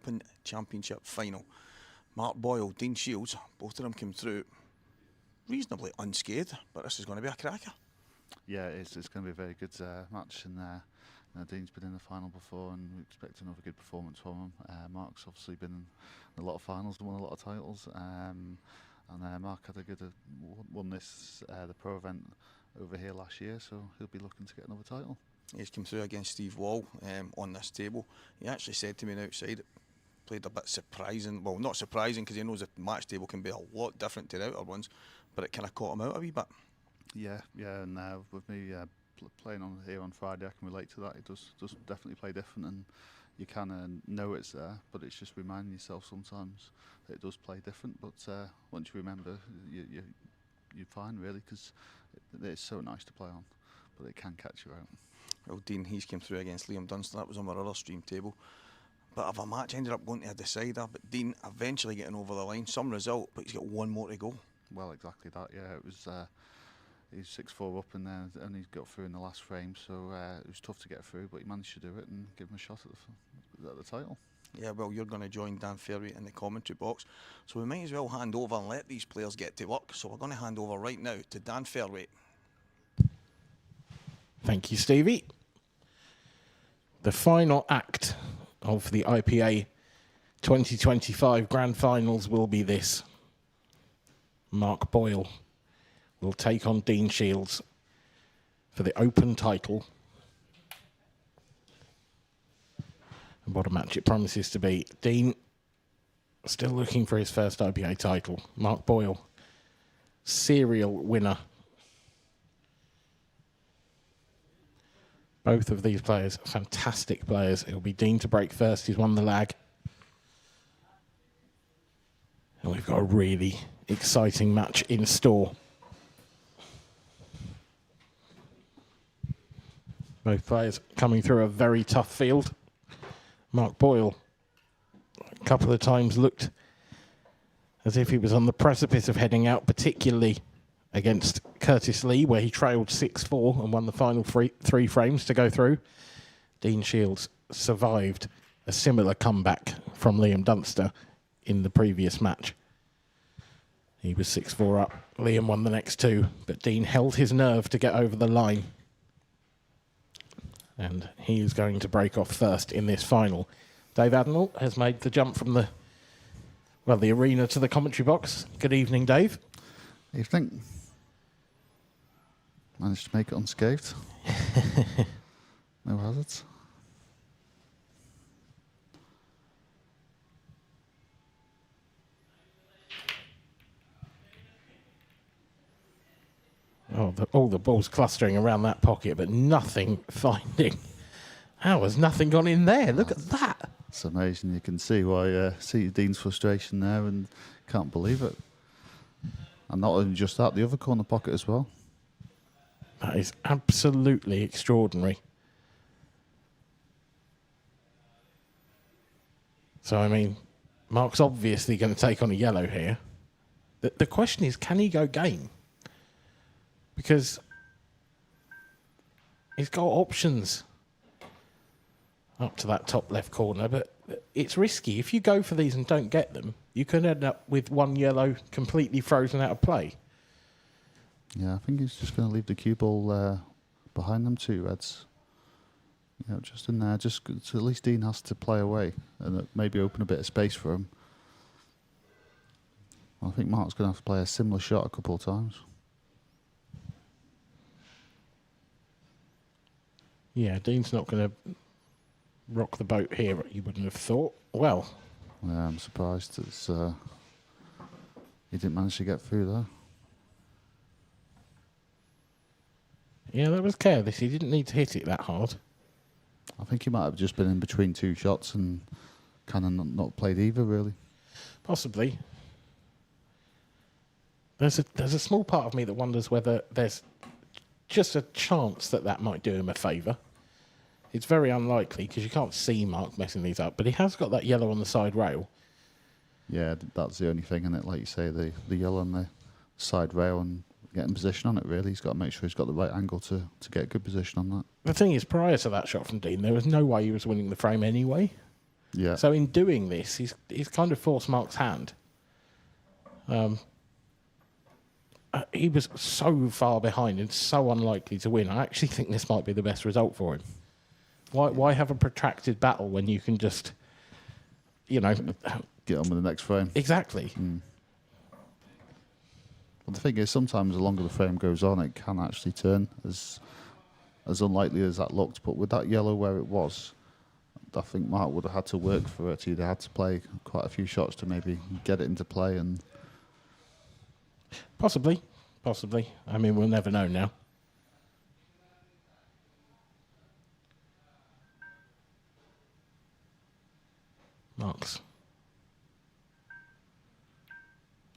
Open Championship final. Mark Boyle, Dean Shields, both of them came through reasonably unscathed, but this is going to be a cracker. Yeah, it's going to be a very good match, and Dean's been in the final before, and we expect another good performance from him. Mark's obviously been in a lot of finals and won a lot of titles, and Mark had a good won this the pro event over here last year, so he'll be looking to get another title. He's come through against Steve Wall on this table. He actually said to me outside, it played a bit surprising. Well, not surprising because he knows the match table can be a lot different to the outer ones, but it kind of caught him out a wee bit. Yeah, and with me playing on here on Friday, I can relate to that. It does definitely play different, and you kind of know it's there, but it's just reminding yourself sometimes that it does play different. But once you remember, you're fine really, because it's so nice to play on, but it can catch you out. Well, Dean, he's came through against Liam Dunster. That was on our other stream table. Bit of a match, ended up going to a decider, but Dean eventually getting over the line. Some result, but he's got one more to go. Well, exactly that. Yeah, it was. He's 6-4 up, and then only got through in the last frame, so it was tough to get through, but he managed to do it and give him a shot at the title. Yeah, well, you're going to join Dan Fairway in the commentary box, so we might as well hand over and let these players get to work. So we're going to hand over right now to Dan Fairway. Thank you, Stevie. The final act of the IPA 2025 Grand Finals will be this. Mark Boyle will take on Dean Shields for the Open title. And what a match it promises to be. Dean still looking for his first IPA title. Mark Boyle, serial winner. Both of these players, fantastic players. It'll be Dean to break first. He's won the lag. And we've got a really exciting match in store. Both players coming through a very tough field. Mark Boyle, a couple of times looked as if he was on the precipice of heading out, particularly against Curtis Lee, where he trailed 6-4 and won the final three frames to go through. Dean Shields survived a similar comeback from Liam Dunster in the previous match. He was 6-4 up. Liam won the next two, but Dean held his nerve to get over the line. And he is going to break off first in this final. Dave Adnall has made the jump from the arena to the commentary box. Good evening, Dave. Evening. Managed to make it unscathed. No hazards. All the balls clustering around that pocket, but nothing finding. How has nothing gone in there? Look at that. It's amazing. You can see why see Dean's frustration there, and can't believe it. And not only just that, the other corner pocket as well. That is absolutely extraordinary. So, I mean, Mark's obviously going to take on a yellow here. The question is, can he go game? Because he's got options up to that top left corner, but it's risky. If you go for these and don't get them, you can end up with one yellow completely frozen out of play. Yeah, I think he's just going to leave the cue ball behind them two reds. You know, just in there, just so at least Dean has to play away and maybe open a bit of space for him. I think Mark's going to have to play a similar shot a couple of times. Yeah, Dean's not going to rock the boat here, you wouldn't have thought. Well. Yeah, I'm surprised it's, he didn't manage to get through there. Yeah, that was careless. He didn't need to hit it that hard. I think he might have just been in between two shots and kind of not played either, really. Possibly. There's a small part of me that wonders whether there's just a chance that might do him a favour. It's very unlikely because you can't see Mark messing these up, but he has got that yellow on the side rail. Yeah, that's the only thing, isn't it? Like you say, the yellow on the side rail and getting position on it, really. He's got to make sure he's got the right angle to get a good position on that. The thing is, prior to that shot from Dean, there was no way he was winning the frame anyway. Yeah. So in doing this, he's kind of forced Mark's hand. He was so far behind and so unlikely to win. I actually think this might be the best result for him. Why have a protracted battle when you can just, get on with the next frame? Exactly. But the thing is, sometimes the longer the frame goes on, it can actually turn, as unlikely as that looked. But with that yellow where it was, I think Mark would have had to work for it. He'd have had to play quite a few shots to maybe get it into play. And Possibly. I mean, we'll never know now. Mark's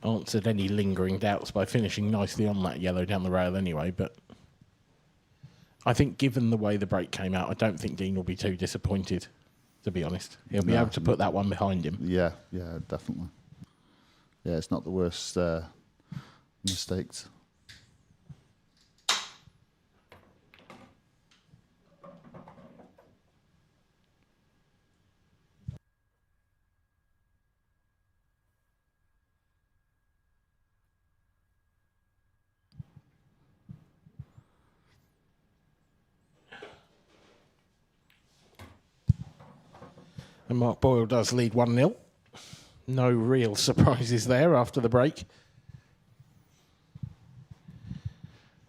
answered any lingering doubts by finishing nicely on that yellow down the rail anyway, but I think given the way the break came out, I don't think Dean will be too disappointed, to be honest. He'll be able to put that one behind him. Yeah, definitely. Yeah, it's not the worst mistakes. And Mark Boyle does lead 1-0. No real surprises there after the break.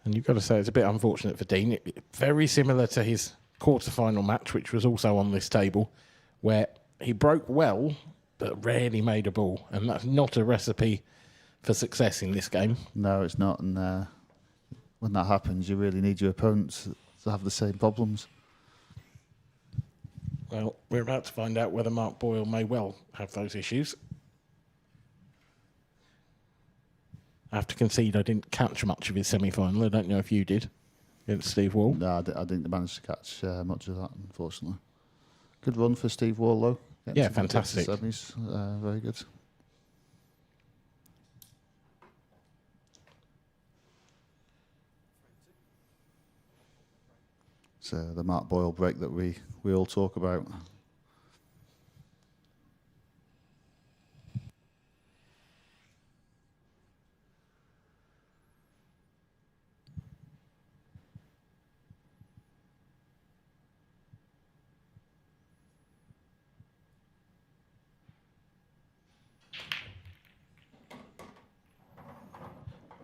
And you've got to say it's a bit unfortunate for Dean. Very similar to his quarter-final match, which was also on this table, where he broke well, but rarely made a ball. And that's not a recipe for success in this game. No, it's not. And when that happens, you really need your opponents to have the same problems. Well, we're about to find out whether Mark Boyle may well have those issues. I have to concede I didn't catch much of his semi-final. I don't know if you did against Steve Wall. No, I didn't manage to catch much of that, unfortunately. Good run for Steve Wall, though. Yeah, fantastic. Semis, very good. So the Mark Boyle break that we all talk about.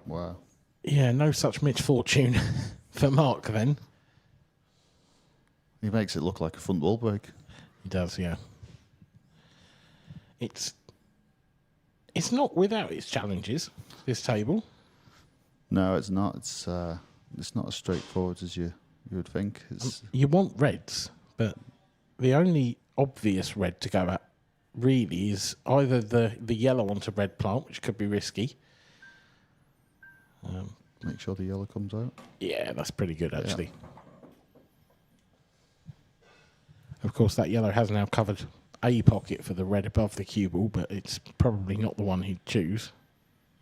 Wow. Yeah, no such misfortune for Mark then. He makes it look like a front wall break. He does, yeah. It's not without its challenges, this table. No, it's not. It's not as straightforward as you would think. You want reds, but the only obvious red to go at really is either the yellow onto red plant, which could be risky. Make sure the yellow comes out. Yeah, that's pretty good, actually. Yeah. Of course, that yellow has now covered a pocket for the red above the cue ball, but it's probably not the one he'd choose.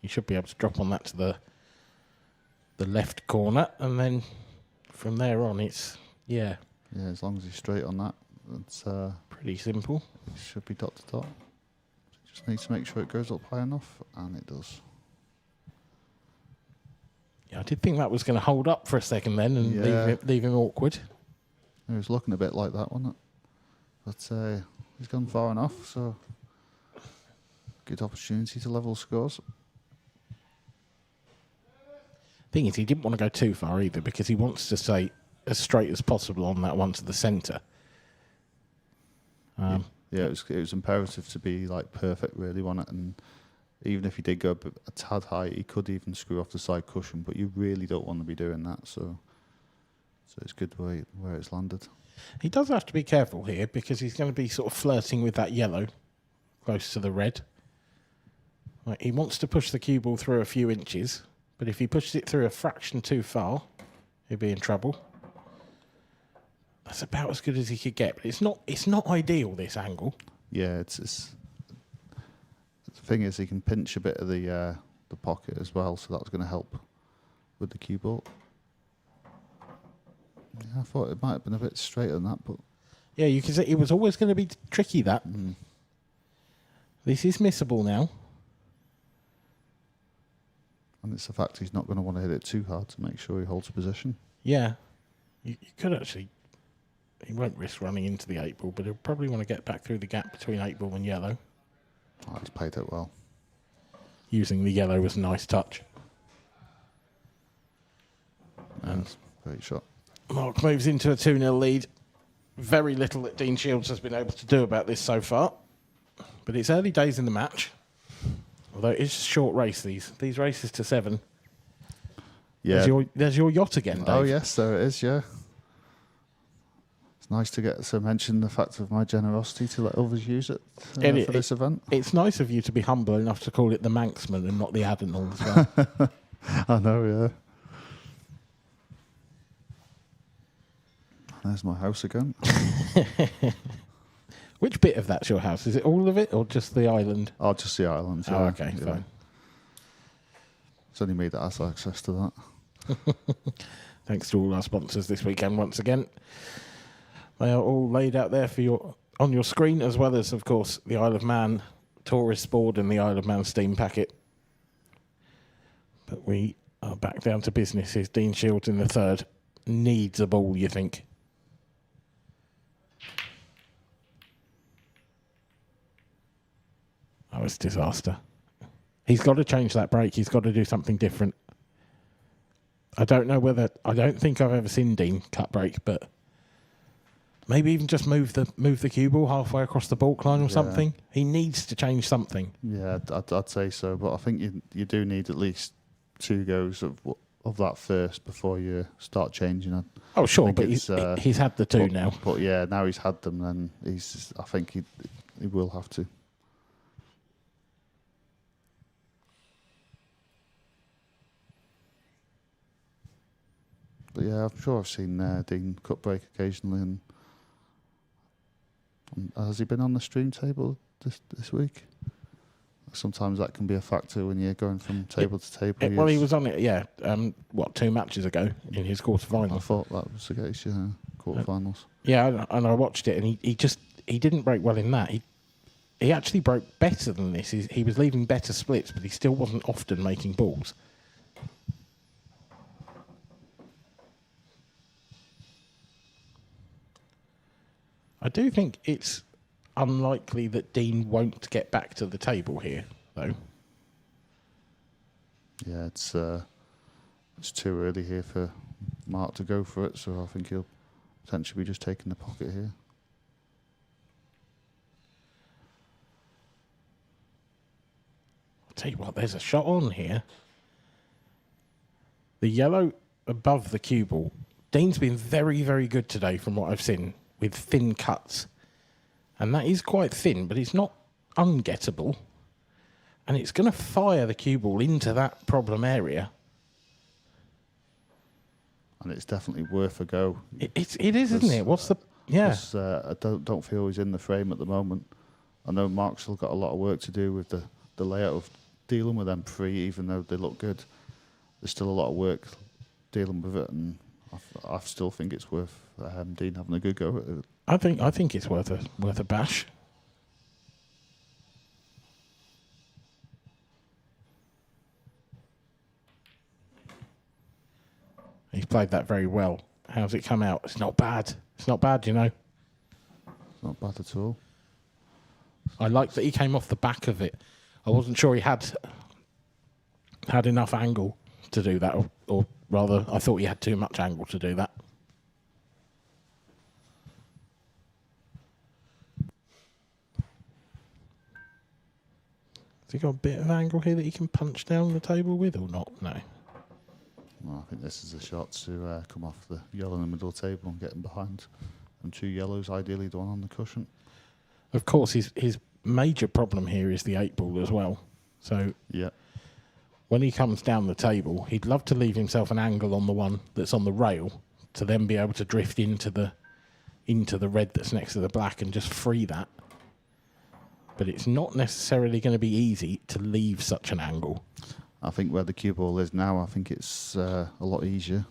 He should be able to drop on that to the left corner, and then from there on, it's, yeah. Yeah, as long as he's straight on that, it's pretty simple. It should be dot to dot. Just needs to make sure it goes up high enough, and it does. Yeah, I did think that was going to hold up for a second then and leave him awkward. It was looking a bit like that, wasn't it? But he's gone far enough, so good opportunity to level scores. Thing is, he didn't want to go too far either because he wants to stay as straight as possible on that one to the centre. Yeah, it was imperative to be like perfect, really, wasn't it? And even if he did go a tad high, he could even screw off the side cushion, but you really don't want to be doing that. So it's good where it's landed. He does have to be careful here because he's going to be sort of flirting with that yellow close to the red. Like, he wants to push the cue ball through a few inches, but if he pushes it through a fraction too far, he'll be in trouble. That's about as good as he could get, but it's not ideal, this angle. Yeah, it's the thing is he can pinch a bit of the pocket as well, so that's going to help with the cue ball. Yeah, I thought it might have been a bit straighter than that, but Yeah, you can see it was always going to be tricky, that. This is missable now. And it's the fact he's not going to want to hit it too hard to make sure he holds position. Yeah. You could actually... He won't risk running into the 8 ball, but he'll probably want to get back through the gap between 8 ball and yellow. Oh, he's played it well. Using the yellow was a nice touch. And great shot. Mark moves into a 2-0 lead. Very little that Dean Shields has been able to do about this so far. But it's early days in the match. Although it's a short race, these races to 7. Yeah. There's your yacht again, Dave. Oh, yes, there it is, yeah. It's nice to get to mention the fact of my generosity to let others use it for this event. It's nice of you to be humble enough to call it the Manxman and not the Adenal as well. I know, yeah. There's my house again. Which bit of that's your house? Is it all of it or just the island? Oh, just the island. Yeah. Oh, okay, yeah. fine. It's only me that has access to that. Thanks to all our sponsors this weekend once again. They are all laid out there for on your screen, as well as, of course, the Isle of Man tourist board and the Isle of Man steam packet. But we are back down to business. Here's Dean Shields in the third. Needs a ball, you think? Oh, it's disaster. He's got to change that break. He's got to do something different. I don't think I've ever seen Dean cut break, but maybe even just move the cue ball halfway across the balk line or something. He needs to change something. Yeah, I'd say so, but I think you do need at least 2 goes of that first before you start changing. Oh, sure, but he's had the 2 now. But yeah, now he's had them, then I think he will have to. But yeah, I'm sure I've seen Dean cut break occasionally. And has he been on the stream table this week? Sometimes that can be a factor when you're going from table to table. Well, he was on it, 2 matches ago in his quarterfinal. I thought that was the case, yeah, quarterfinals. Yeah, and I watched it, and he didn't break well in that. He actually broke better than this. He was leaving better splits, but he still wasn't often making balls. I do think it's unlikely that Dean won't get back to the table here, though. Yeah, it's too early here for Mark to go for it, so I think he'll potentially be just taking the pocket here. I'll tell you what, there's a shot on here. The yellow above the cue ball. Dean's been very, very good today from what I've seen, with thin cuts. And that is quite thin, but it's not ungettable. And it's going to fire the cue ball into that problem area. And it's definitely worth a go. It is, isn't it? What's the... Yeah. I don't feel he's in the frame at the moment. I know Mark's still got a lot of work to do with the layout of dealing with them 3, even though they look good. There's still a lot of work dealing with it, and I still think it's worth Dean having a good go at it. I think it's worth a bash. He's played that very well. How's it come out? It's not bad. It's not bad, you know. It's not bad at all. I like that he came off the back of it. I wasn't sure he had enough angle to do that, or rather, I thought he had too much angle to do that. Has he got a bit of angle here that he can punch down the table with, or not? No. Well, I think this is a shot to come off the yellow in the middle table and get him behind. And 2 yellows, ideally the one on the cushion. Of course, his major problem here is the 8 ball as well. So yeah, when he comes down the table, he'd love to leave himself an angle on the one that's on the rail to then be able to drift into the red that's next to the black and just free that. But it's not necessarily going to be easy to leave such an angle. I think where the cue ball is now, I think it's a lot easier.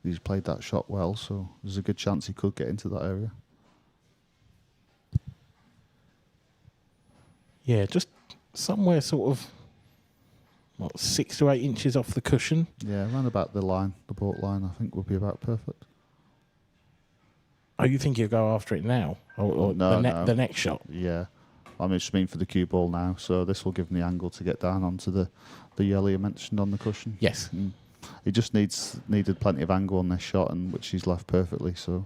He's played that shot well, so there's a good chance he could get into that area. Yeah, just somewhere sort of 6 to 8 inches off the cushion. Yeah, around about the line, the baulk line, I think would be about perfect. Oh, you think you'll go after it now? Or No, the next shot? Yeah. I just mean for the cue ball now, so this will give him the angle to get down onto the yellow you mentioned on the cushion. Yes. He just needed plenty of angle on this shot, and which he's left perfectly. So,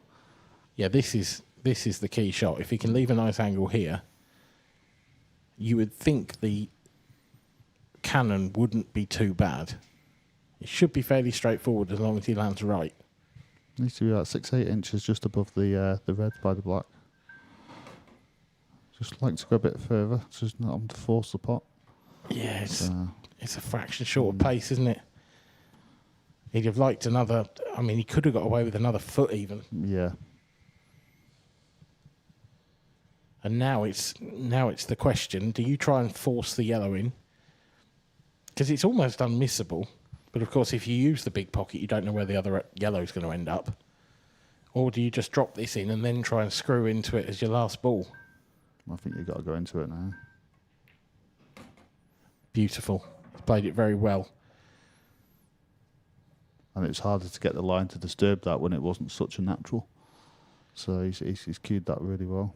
yeah, this is the key shot. If he can leave a nice angle here, you would think the cannon wouldn't be too bad. It should be fairly straightforward as long as he lands right. Needs to be about 6-8 inches just above the red by the black. Just like to go a bit further, just not to force the pot. Yeah, it's a fraction short of pace, isn't it? He'd have liked another. I mean, he could have got away with another foot even. Yeah. And now it's the question: do you try and force the yellow in? Because it's almost unmissable. But of course, if you use the big pocket, you don't know where the other yellow's going to end up. Or do you just drop this in and then try and screw into it as your last ball? I think you've got to go into it now. Beautiful. He's played it very well. And it's harder to get the line to disturb that when it wasn't such a natural. So he's cued that really well.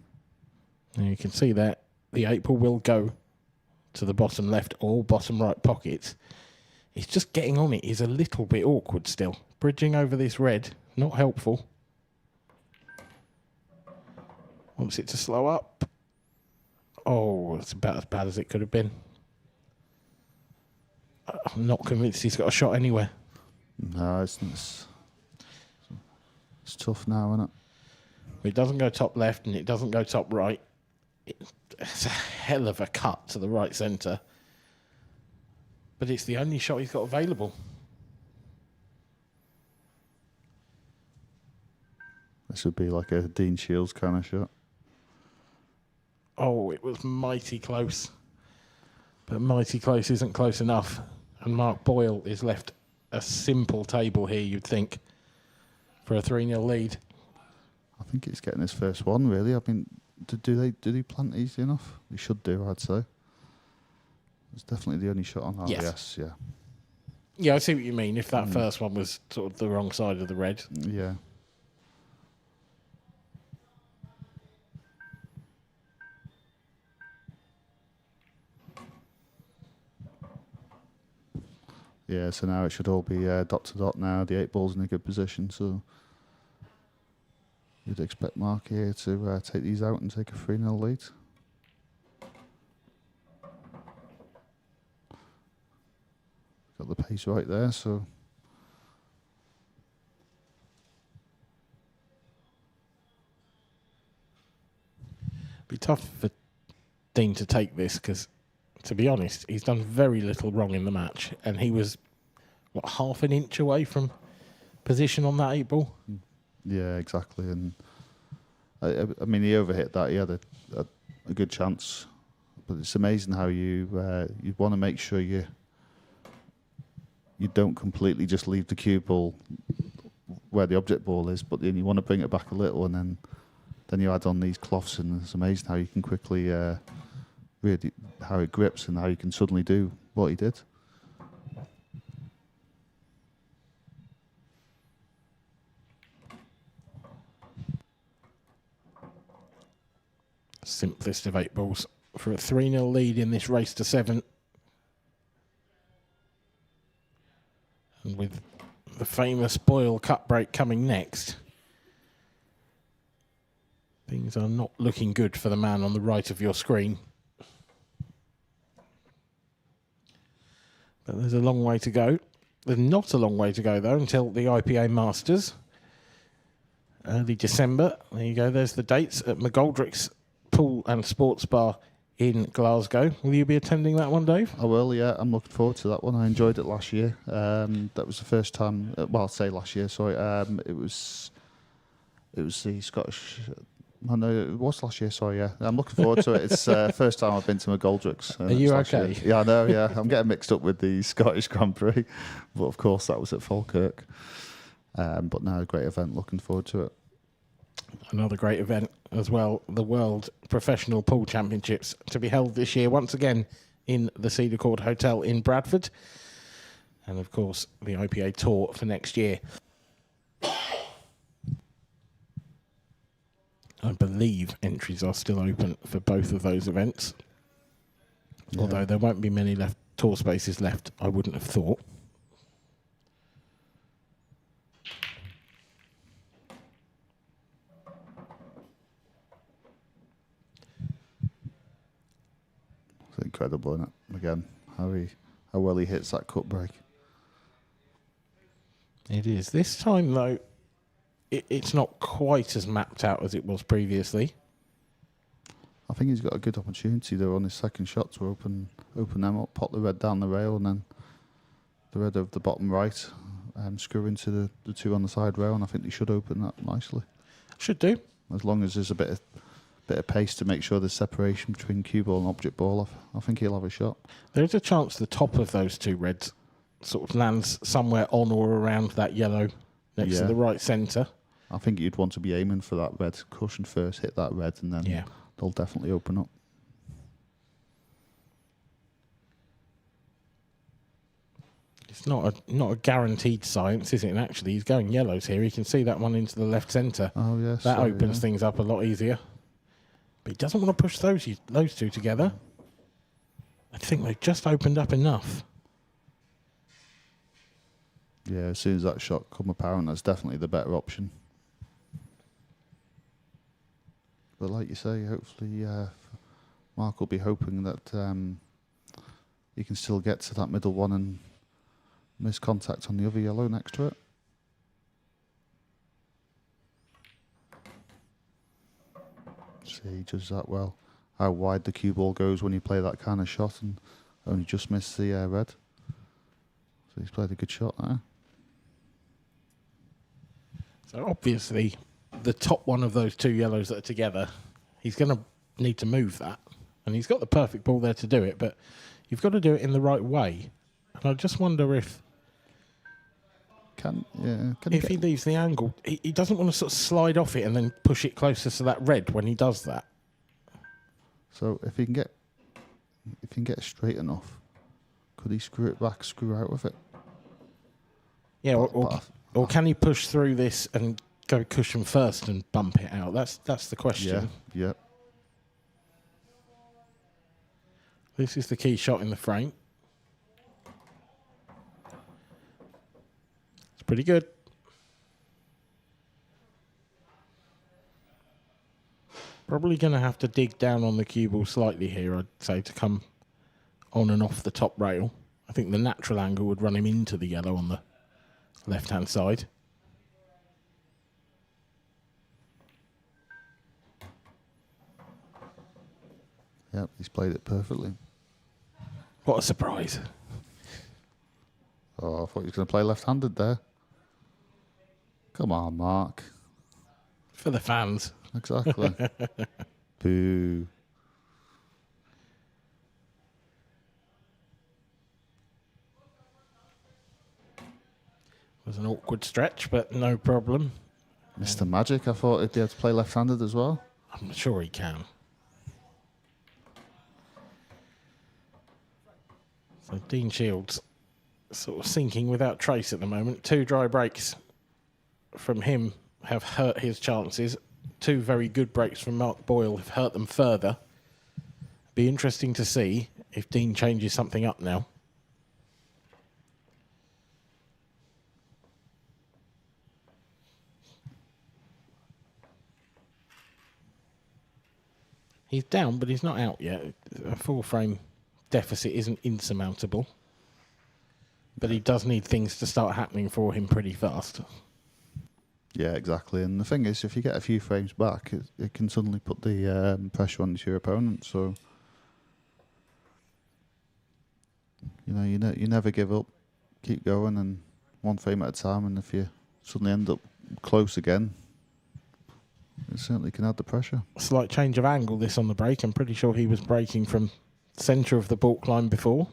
And you can see that the 8-ball will go to the bottom left or bottom right pockets. It's just getting on it is a little bit awkward still. Bridging over this red, not helpful. Wants it to slow up. Oh, it's about as bad as it could have been. I'm not convinced he's got a shot anywhere. No, it's tough now, isn't it? It doesn't go top left and it doesn't go top right. It's a hell of a cut to the right centre. But it's the only shot he's got available. This would be like a Dean Shields kind of shot. Oh, it was mighty close. But mighty close isn't close enough. And Mark Boyle is left a simple table here, you'd think, for a 3-0 lead. I think he's getting his first one, really. I mean, do they plant easy enough? They should do, I'd say. It's definitely the only shot on RBS, Yes. yeah. Yeah, I see what you mean. If that first one was sort of the wrong side of the red. Yeah. Yeah, so now it should all be dot to dot now. The 8-ball's in a good position, so you'd expect Mark here to take these out and take a 3-0 lead. Got the pace right there, so Be tough for Dean to take this because, to be honest, he's done very little wrong in the match, and he was half an inch away from position on that 8-ball. yeah, exactly. And I mean, he overhit that. He had a good chance, but it's amazing how you want to make sure you don't completely just leave the cue ball where the object ball is, but then you want to bring it back a little, and then you add on these cloths, and it's amazing how you can quickly really how it grips and how you can suddenly do what he did. Simplest of 8-balls for a 3-0 lead in this race to 7. And with the famous Boyle cut break coming next, things are not looking good for the man on the right of your screen. But there's a long way to go. There's not a long way to go, though, until the IPA Masters. Early December. There you go. There's the dates at McGoldrick's Pool and Sports Bar in Glasgow. Will you be attending that one, Dave? I will, yeah. I'm looking forward to that one. I enjoyed it last year. That was the first time. Well, I'll say last year. Sorry. It was the Scottish. Oh, no, it was last year. Sorry, yeah. I'm looking forward to it. It's first time I've been to McGoldrick's. Are you okay? Year. Yeah, I know. Yeah, I'm getting mixed up with the Scottish Grand Prix, but of course that was at Falkirk. But no, a great event. Looking forward to it. Another great event. as well, the World Professional Pool Championships to be held this year once again in the Cedar Court Hotel in Bradford. And of course, the IPA Tour for next year. I believe entries are still open for both of those events. Yeah. Although there won't be many tour spaces left, I wouldn't have thought. It's incredible, isn't it? Again, how well he hits that cut break. It is. This time, though, it's not quite as mapped out as it was previously. I think he's got a good opportunity, though, on his second shot to open them up, pop the red down the rail, and then the red of the bottom right, screw into the two on the side rail, and I think he should open that nicely. Should do. As long as there's a bit of pace to make sure there's separation between cue ball and object ball, I think he'll have a shot. There is a chance the top of those two reds sort of lands somewhere on or around that yellow next to the right centre. I think you'd want to be aiming for that red cushion first, hit that red, and then they'll definitely open up. It's not a guaranteed science, is it? And actually, he's going yellows here. You can see that one into the left centre. Oh, yes. That opens things up a lot easier. But he doesn't want to push those two together. I think they've just opened up enough. Yeah, as soon as that shot come apparent, that's definitely the better option. But like you say, hopefully Mark will be hoping that he can still get to that middle one and miss contact on the other yellow next to it. See, he does that well. How wide the cue ball goes when you play that kind of shot, and only just missed the red. So he's played a good shot there. So obviously, the top one of those two yellows that are together, he's going to need to move that. And he's got the perfect ball there to do it, but you've got to do it in the right way. And I just wonder if he leaves the angle, he doesn't want to sort of slide off it and then push it closer to that red when he does that. So if he can get straight enough, could he screw it back, screw out with it? Yeah, or can he push through this and go cushion first and bump it out? That's the question. Yeah. This is the key shot in the frame. It's pretty good. Probably going to have to dig down on the cue ball slightly here, I'd say, to come on and off the top rail. I think the natural angle would run him into the yellow on the left-hand side. Yep, he's played it perfectly. What a surprise. Oh, I thought he was going to play left-handed there. Come on, Mark. For the fans. Exactly. Boo. It was an awkward stretch, but no problem. Mr. Magic, I thought he'd be able to play left-handed as well. I'm sure he can. So Dean Shields sort of sinking without trace at the moment. 2 dry breaks from him have hurt his chances. 2 very good breaks from Mark Boyle have hurt them further. Be interesting to see if Dean changes something up now. He's down, but he's not out yet. A 4-frame deficit isn't insurmountable. But he does need things to start happening for him pretty fast. Yeah, exactly. And the thing is, if you get a few frames back, it can suddenly put the pressure onto your opponent. So, you never give up. Keep going, and 1 frame at a time. And if you suddenly end up close again, it certainly can add the pressure. Slight change of angle this on the break. I'm pretty sure he was breaking from centre of the balk line before.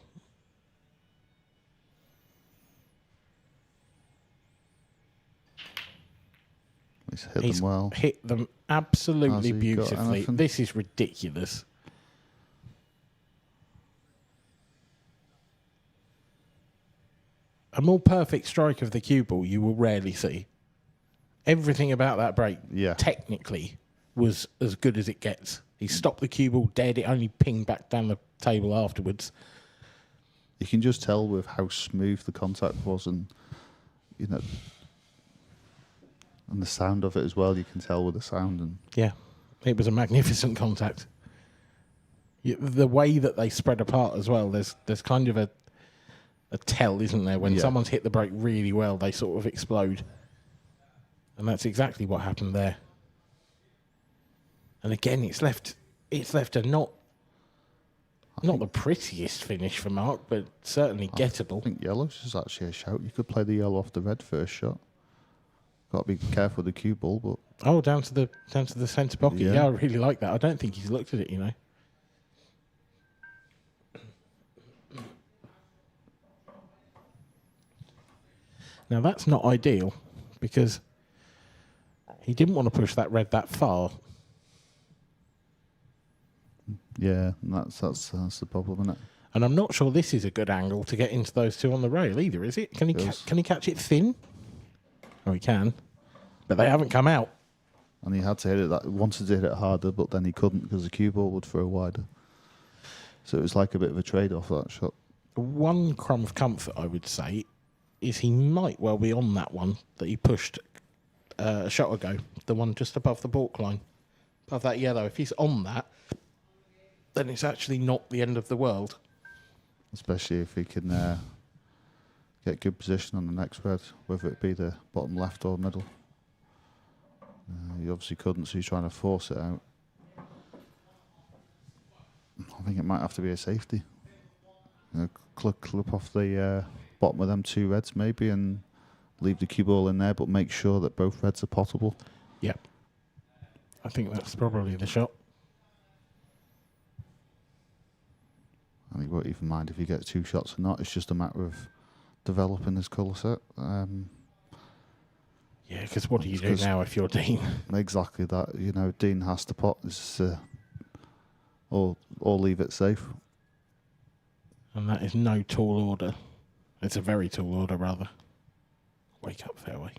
hit He's them well. hit them Has absolutely he got beautifully. anything? This is ridiculous. A more perfect strike of the cue ball you will rarely see. Everything about that break, technically, was as good as it gets. He stopped the cue ball dead. It only pinged back down the table afterwards. You can just tell with how smooth the contact was, and and the sound of it as well. You can tell with the sound, and yeah, it was a magnificent contact. The way that they spread apart as well. There's kind of a tell, isn't there? When someone's hit the break really well, they sort of explode. And that's exactly what happened there. And again, it's left a not the prettiest finish for Mark, but certainly gettable. I think yellows is actually a shout. You could play the yellow off the red first shot. Got to be careful with the cue ball, but down to the centre pocket. Yeah, I really like that. I don't think he's looked at it, Now that's not ideal because he didn't want to push that red that far. Yeah, that's the problem, isn't it? And I'm not sure this is a good angle to get into those two on the rail either, is it? Can he catch it thin? Oh, he can, but they haven't come out. And he had to hit it. Wanted to hit it harder, but then he couldn't because the cue ball would throw wider. So it was like a bit of a trade-off, that shot. One crumb of comfort, I would say, is he might well be on that one that he pushed a shot ago, the one just above the balk line, above that yellow. If he's on that, then it's actually not the end of the world. Especially if he can get good position on the next red, whether it be the bottom left or middle. He obviously couldn't, so he's trying to force it out. I think it might have to be a safety. Clip off the bottom of them two reds maybe and leave the cue ball in there, but make sure that both reds are potable. Yep. I think that's probably the shot. And he won't even mind if he gets two shots or not. It's just a matter of developing his colour set. Yeah, because what do you do now if you're Dean? Exactly that. Dean has to pot. Or leave it safe. And that is no tall order. It's a very tall order, rather. Wake up, fairway.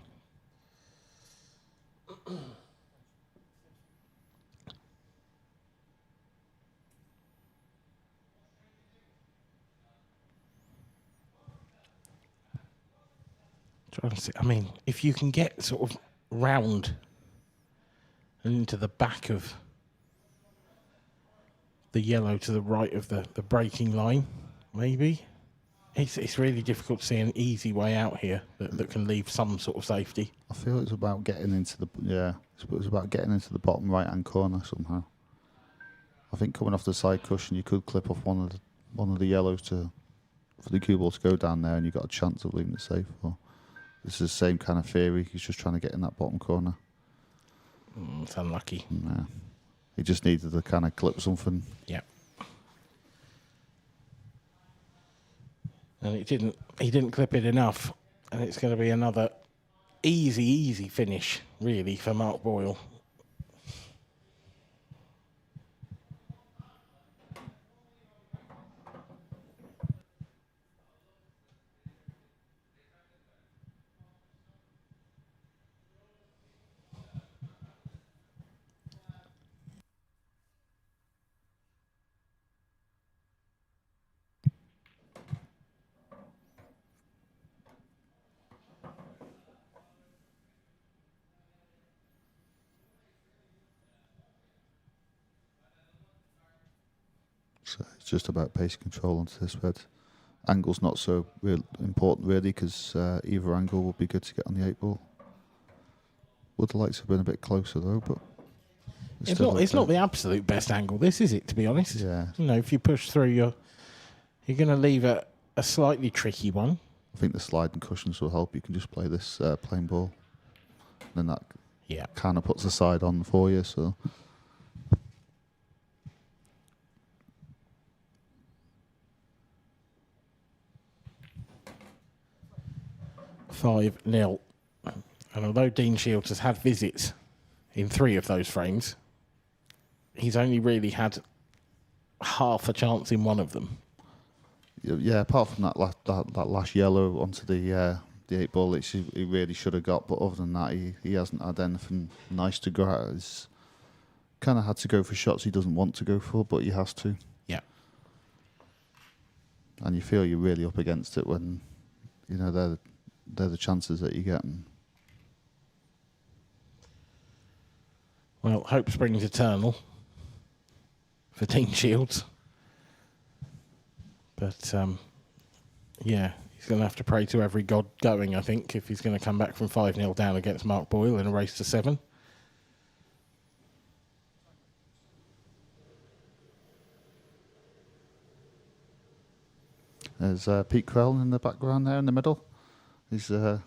Trying to see. I mean, if you can get sort of round and into the back of the yellow to the right of the breaking line, maybe. It's really difficult to see an easy way out here that can leave some sort of safety. I feel it's about getting into the bottom right hand corner somehow. I think coming off the side cushion, you could clip off one of the yellows for the cue ball to go down there, and you got a chance of leaving it safe. Or this is the same kind of theory. He's just trying to get in that bottom corner. It's unlucky. Nah. He just needed to kind of clip something. Yeah. And he didn't clip it enough. And it's going to be another easy finish, really, for Mark Boyle. So it's just about pace control onto this red. Angle's not so important really, because either angle would be good to get on the 8 ball. Would the lights have been a bit closer though, but it's not the absolute best angle. This is it, to be honest. Yeah. If you push through, you're going to leave a slightly tricky one. I think the sliding cushions will help. You can just play this plain ball. Then that kind of puts the side on for you. So. .5-0. And although Dean Shields has had visits in 3 of those frames. He's only really had half a chance in one of them. Yeah, apart from that last yellow onto the 8 ball, which he really should have got. But other than that, he hasn't had anything nice to go at. He's kind of had to go for shots he doesn't want to go for, but he has to. Yeah. And you feel you're really up against it when, you know, they're the chances that you're getting. Well, hope springs eternal for Team Shields. But, yeah, he's going to have to pray to every god going, I think, if he's going to come back from 5-0 down against Mark Boyle in a race to 7. There's Pete Crell in the background there in the middle. He's been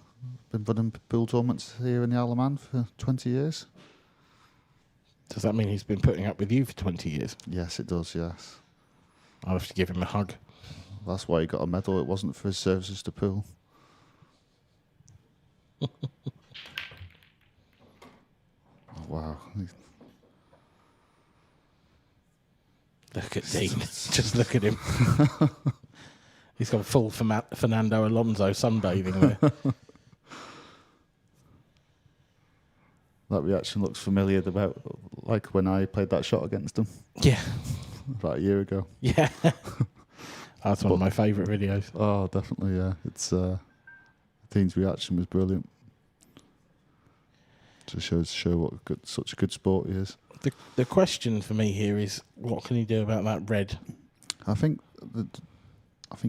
running pool tournaments here in the Isle of Man for 20 years. Does that mean he's been putting up with you for 20 years? Yes, it does, yes. I'll have to give him a hug. That's why he got a medal. It wasn't for his services to pool. Oh, wow. Look at Dean. Just look at him. He's got full Fernando Alonso sunbathing there. That reaction looks familiar, about like when I played that shot against him. Yeah. About a year ago. Yeah. That's one of my favourite videos. Oh, definitely, yeah. It's Dean's reaction was brilliant. Just shows what such a good sport he is. The question for me here is, what can he do about that red? I think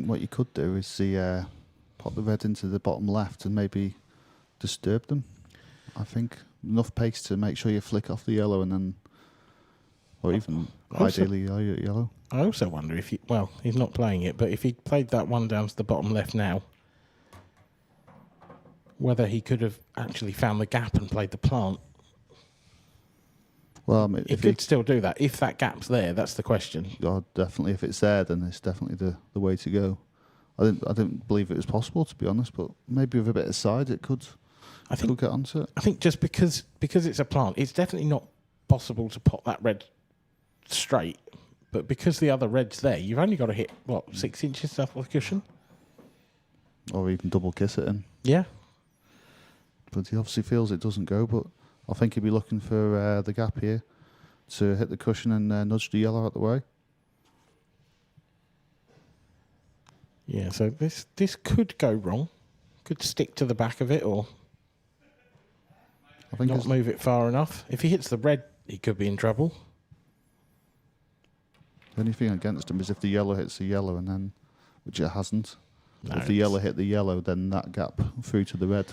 what you could do is put the red into the bottom left and maybe disturb them. I think enough pace to make sure you flick off the yellow and then, or even ideally yellow. I also wonder if he's not playing it, but if he played that one down to the bottom left now, whether he could have actually found the gap and played the plant. Well, I mean, he could still do that. If that gap's there, that's the question. Oh, definitely. If it's there, then it's definitely the way to go. I didn't believe it was possible, to be honest, but maybe with a bit of side, it could. I think get onto it. I think just because it's a plant, it's definitely not possible to pot that red straight. But because the other red's there, you've only got to hit 6 inches off the cushion, or even double kiss it in. Yeah. But he obviously feels it doesn't go. But I think he'd be looking for the gap here to hit the cushion and nudge the yellow out the way. Yeah, so this could go wrong. Could stick to the back of it or I think not move it far enough. If he hits the red, he could be in trouble. The only thing against him is if the yellow hits the yellow, and then, which it hasn't. No, if the yellow hit the yellow, then that gap through to the red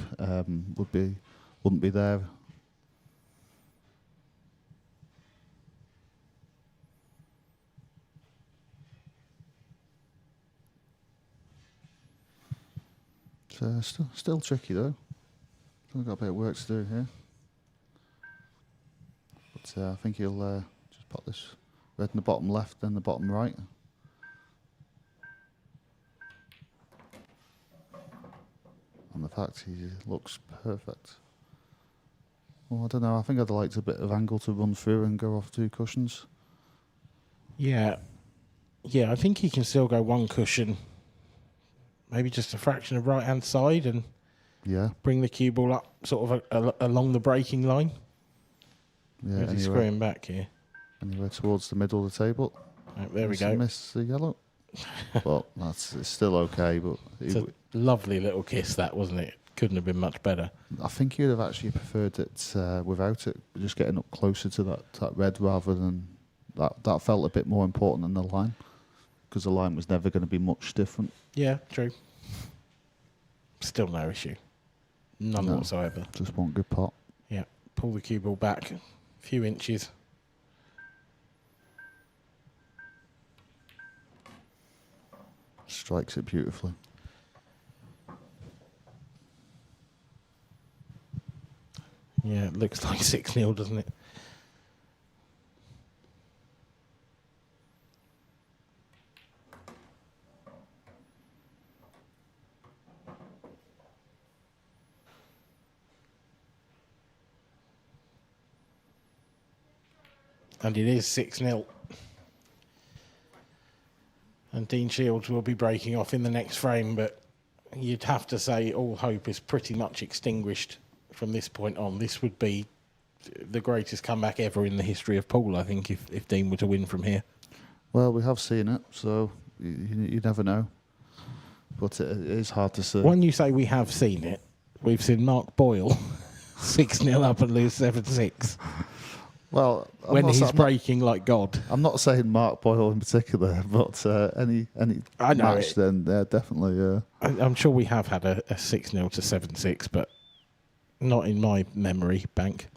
wouldn't be there. Still tricky though. Still got a bit of work to do here. But I think he'll just put this red in the bottom left, then the bottom right. And the fact he looks perfect. Well, I don't know. I think I'd like a bit of angle to run through and go off 2 cushions. Yeah. Yeah, I think he can still go 1 cushion. Maybe just a fraction of right-hand side and bring the cue ball up sort of along the breaking line. Yeah, Where's he screwing back here? Anywhere towards the middle of the table. Oh, there we go. Miss the yellow. Well, it's still okay, but it's a lovely little kiss, that, wasn't it? Couldn't have been much better. I think you'd have actually preferred it without it, just getting up closer to that red rather than that. That felt a bit more important than the line, because the line was never going to be much different. Yeah, true. Still no issue. None whatsoever. Just one good pot. Yeah, pull the cue ball back a few inches. Strikes it beautifully. Yeah, it looks like 6-0, doesn't it? And it is 6-0. And Dean Shields will be breaking off in the next frame, but you'd have to say all hope is pretty much extinguished from this point on. This would be the greatest comeback ever in the history of pool, I think, if Dean were to win from here. Well, we have seen it, so you never know. But it is hard to say. When you say we have seen it, we've seen Mark Boyle 6-0 up and lose 7-6. Well, when he's breaking like God. I'm not saying Mark Boyle in particular, but any match, then definitely. I'm sure we have had a 6-0 to 7-6, but not in my memory bank.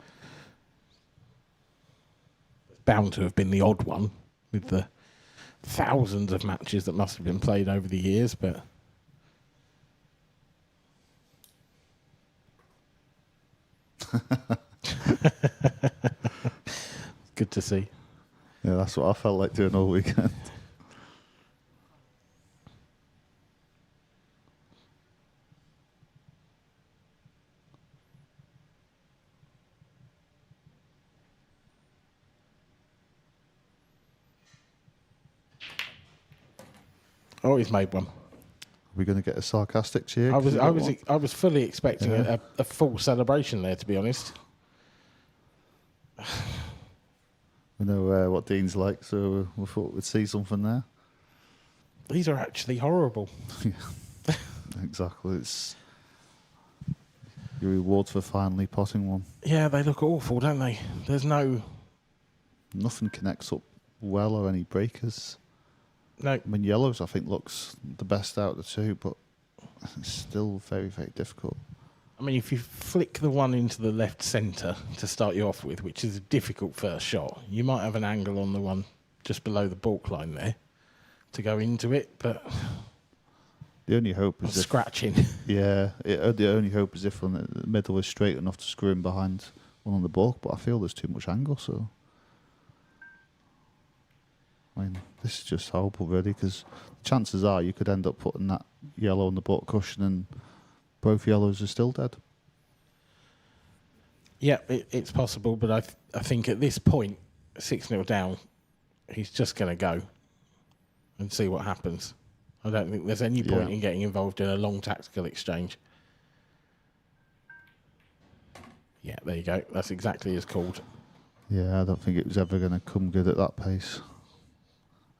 It's bound to have been the odd one with the thousands of matches that must have been played over the years, but. Good to see. Yeah, that's what I felt like doing all weekend. Oh, he's made one. Are we going to get a sarcastic cheer? I was fully expecting a full celebration there, to be honest. We know what Dean's like, so we thought we'd see something there. These are actually horrible. Exactly. It's your reward for finally potting one. Yeah, they look awful, don't they? There's nothing connects up well or any breakers. No. I mean, yellows, I think, looks the best out of the two, but it's still very, very difficult. I mean, if you flick the one into the left centre to start you off with, which is a difficult first shot, you might have an angle on the one just below the baulk line there to go into it, but the only hope is scratching. Yeah, the only hope is if the middle is straight enough to screw him behind one on the baulk, but I feel there's too much angle, so. I mean, this is just horrible, really, because chances are you could end up putting that yellow on the baulk cushion and both yellows are still dead. Yeah, it's possible, but I think at this point, 6-0 down, he's just going to go and see what happens. I don't think there's any point in getting involved in a long tactical exchange. Yeah, there you go. That's exactly as called. Yeah, I don't think it was ever going to come good at that pace.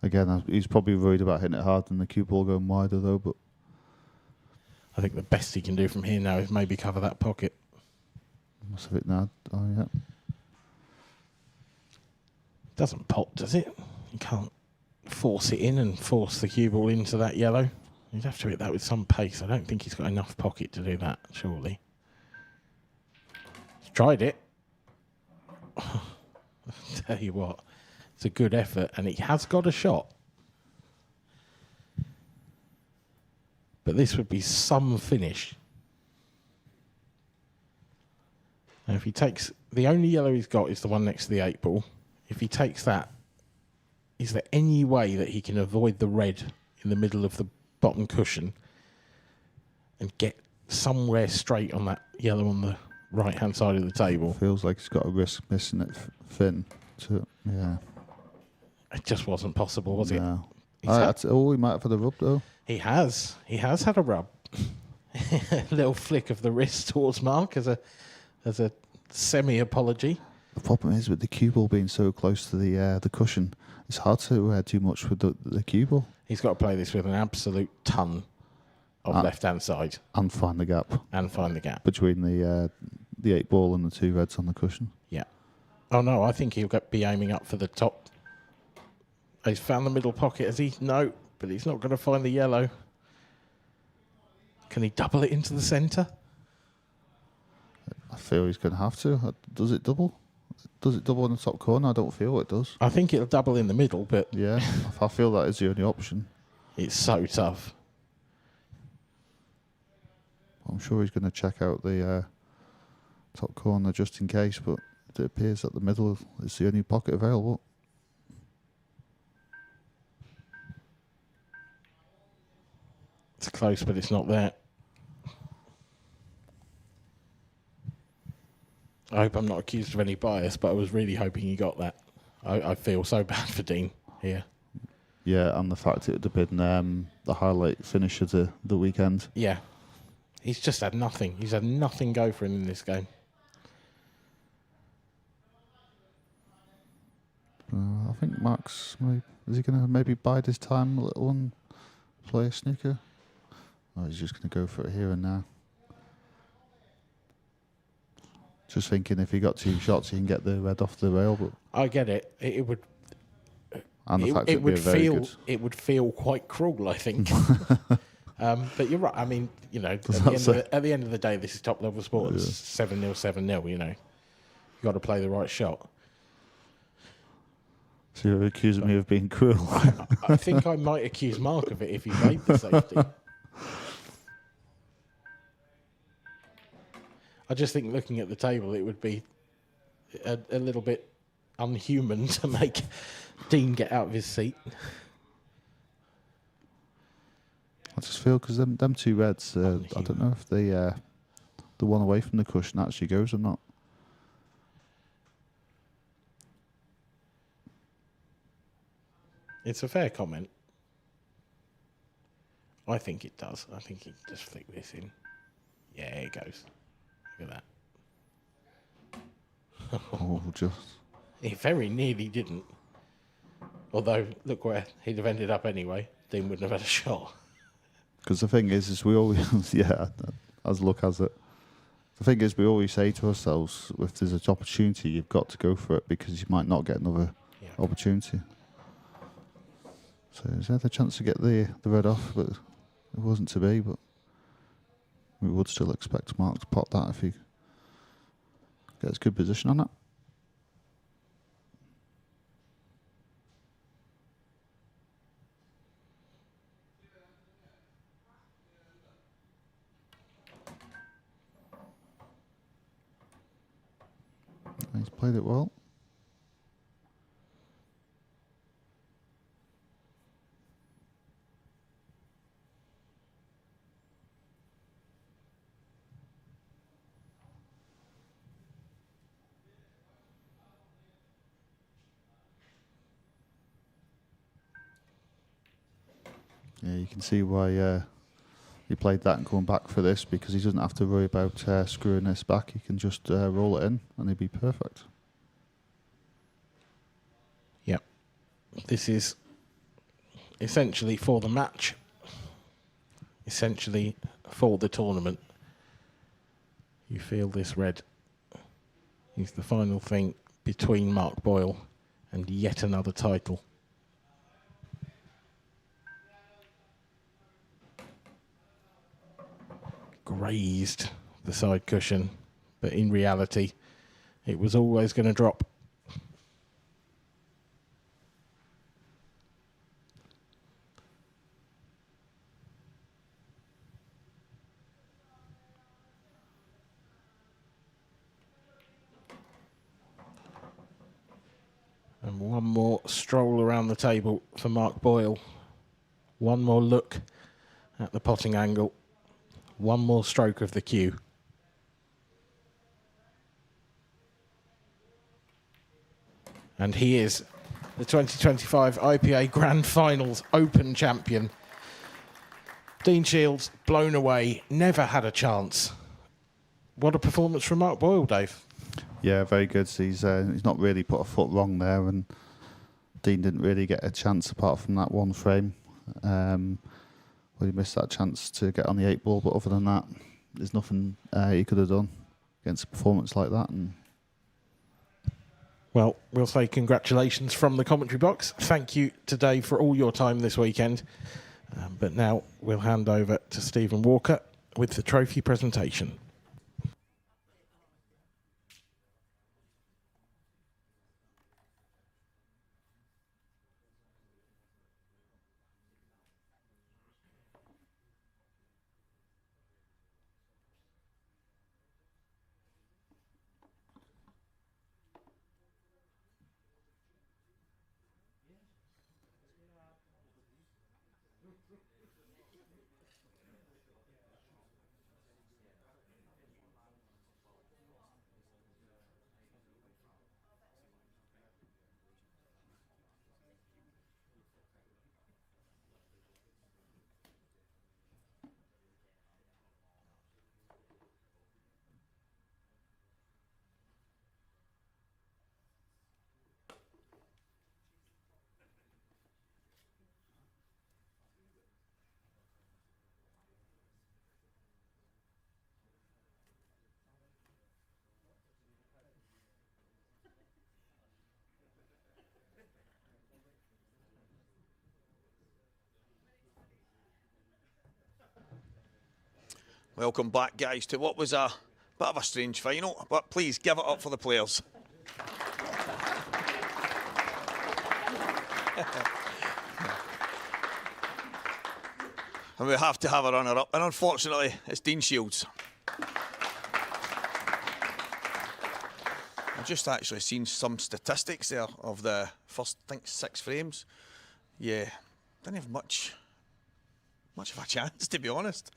Again, he's probably worried about hitting it hard and the cue ball going wider, though, but I think the best he can do from here now is maybe cover that pocket. Must have it now. Oh, yeah. Doesn't pop, does it? You can't force it in and force the cue ball into that yellow. You'd have to hit that with some pace. I don't think he's got enough pocket to do that, surely. He's tried it. I'll tell you what, it's a good effort, and he has got a shot. But this would be some finish. Now, if he takes... The only yellow he's got is the one next to the 8 ball. If he takes that, is there any way that he can avoid the red in the middle of the bottom cushion and get somewhere straight on that yellow on the right-hand side of the table? Feels like he's got a risk missing it thin. Yeah. It just wasn't possible, was it? No. He might have had a rub, though. He has. He has had a rub. A little flick of the wrist towards Mark as a semi-apology. The problem is with the cue ball being so close to the cushion, it's hard to do much with the cue ball. He's got to play this with an absolute ton of left-hand side. And find the gap. Between the 8 ball and the 2 reds on the cushion. Yeah. Oh, no, I think he'll be aiming up for the top. He's found the middle pocket, has he? No, but he's not going to find the yellow. Can he double it into the centre? I feel he's going to have to. Does it double? Does it double in the top corner? I don't feel it does. I think it'll double in the middle, but... Yeah, I feel that is the only option. It's so tough. I'm sure he's going to check out the top corner just in case, but it appears that the middle is the only pocket available. It's close, but it's not there. I hope I'm not accused of any bias, but I was really hoping he got that. I feel so bad for Dean here. Yeah, and the fact it would have been the highlight finish of the weekend. Yeah. He's just had nothing. He's had nothing go for him in this game. I think Mark's... Is he going to maybe bide his time a little and play a snooker? Or he's just going to go for it here and now? Just thinking if he got 2 shots, he can get the red off the rail. But I get it. It would... And the fact it would feel it would feel quite cruel, I think. But you're right. I mean, you know, at the end of the day, this is top level sport. It's 7-0, 7-0. You know, you got to play the right shot. So you're accusing me of being cruel? I think I might accuse Mark of it if he made the safety. I just think looking at the table, it would be a little bit unhuman to make Dean get out of his seat. I just feel because them 2 reds, I don't know if the one away from the cushion actually goes or not. It's a fair comment. I think it does. I think he just flick this in. Yeah, it goes. Look at that. Oh, just. He very nearly didn't. Although, look where he'd have ended up anyway. Dean wouldn't have had a shot. Because the thing is we always, yeah, as luck has it. The thing is, we always say to ourselves, if there's an opportunity, you've got to go for it because you might not get another opportunity. So he's had a chance to get the red off, but it wasn't to be. But we would still expect Mark to pot that if he gets good position on it. He's played it well. Yeah, you can see why he played that and going back for this, because he doesn't have to worry about screwing this back. He can just roll it in and he'd be perfect. Yep. This is essentially for the match. Essentially for the tournament. You feel this red is the final thing between Mark Boyle and yet another title. Grazed the side cushion, but in reality it was always going to drop. And one more stroll around the table for Mark Boyle. One more look at the potting angle. One more stroke of the cue. And he is the 2025 IPA Grand Finals Open champion. Dean Shields, blown away, never had a chance. What a performance from Mark Boyle, Dave. Yeah, very good. He's not really put a foot wrong there, and Dean didn't really get a chance apart from that one frame. Well, he missed that chance to get on the 8 ball, but other than that, there's nothing he could have done against a performance like that. And well, we'll say congratulations from the commentary box. Thank you to Dave for all your time this weekend. But now we'll hand over to Stephen Walker with the trophy presentation. Welcome back, guys, to what was a bit of a strange final, but please give it up for the players. And we have to have a runner-up, and unfortunately, it's Dean Shields. I've just actually seen some statistics there of the first, I think, 6 frames. Yeah, didn't have much of a chance, to be honest.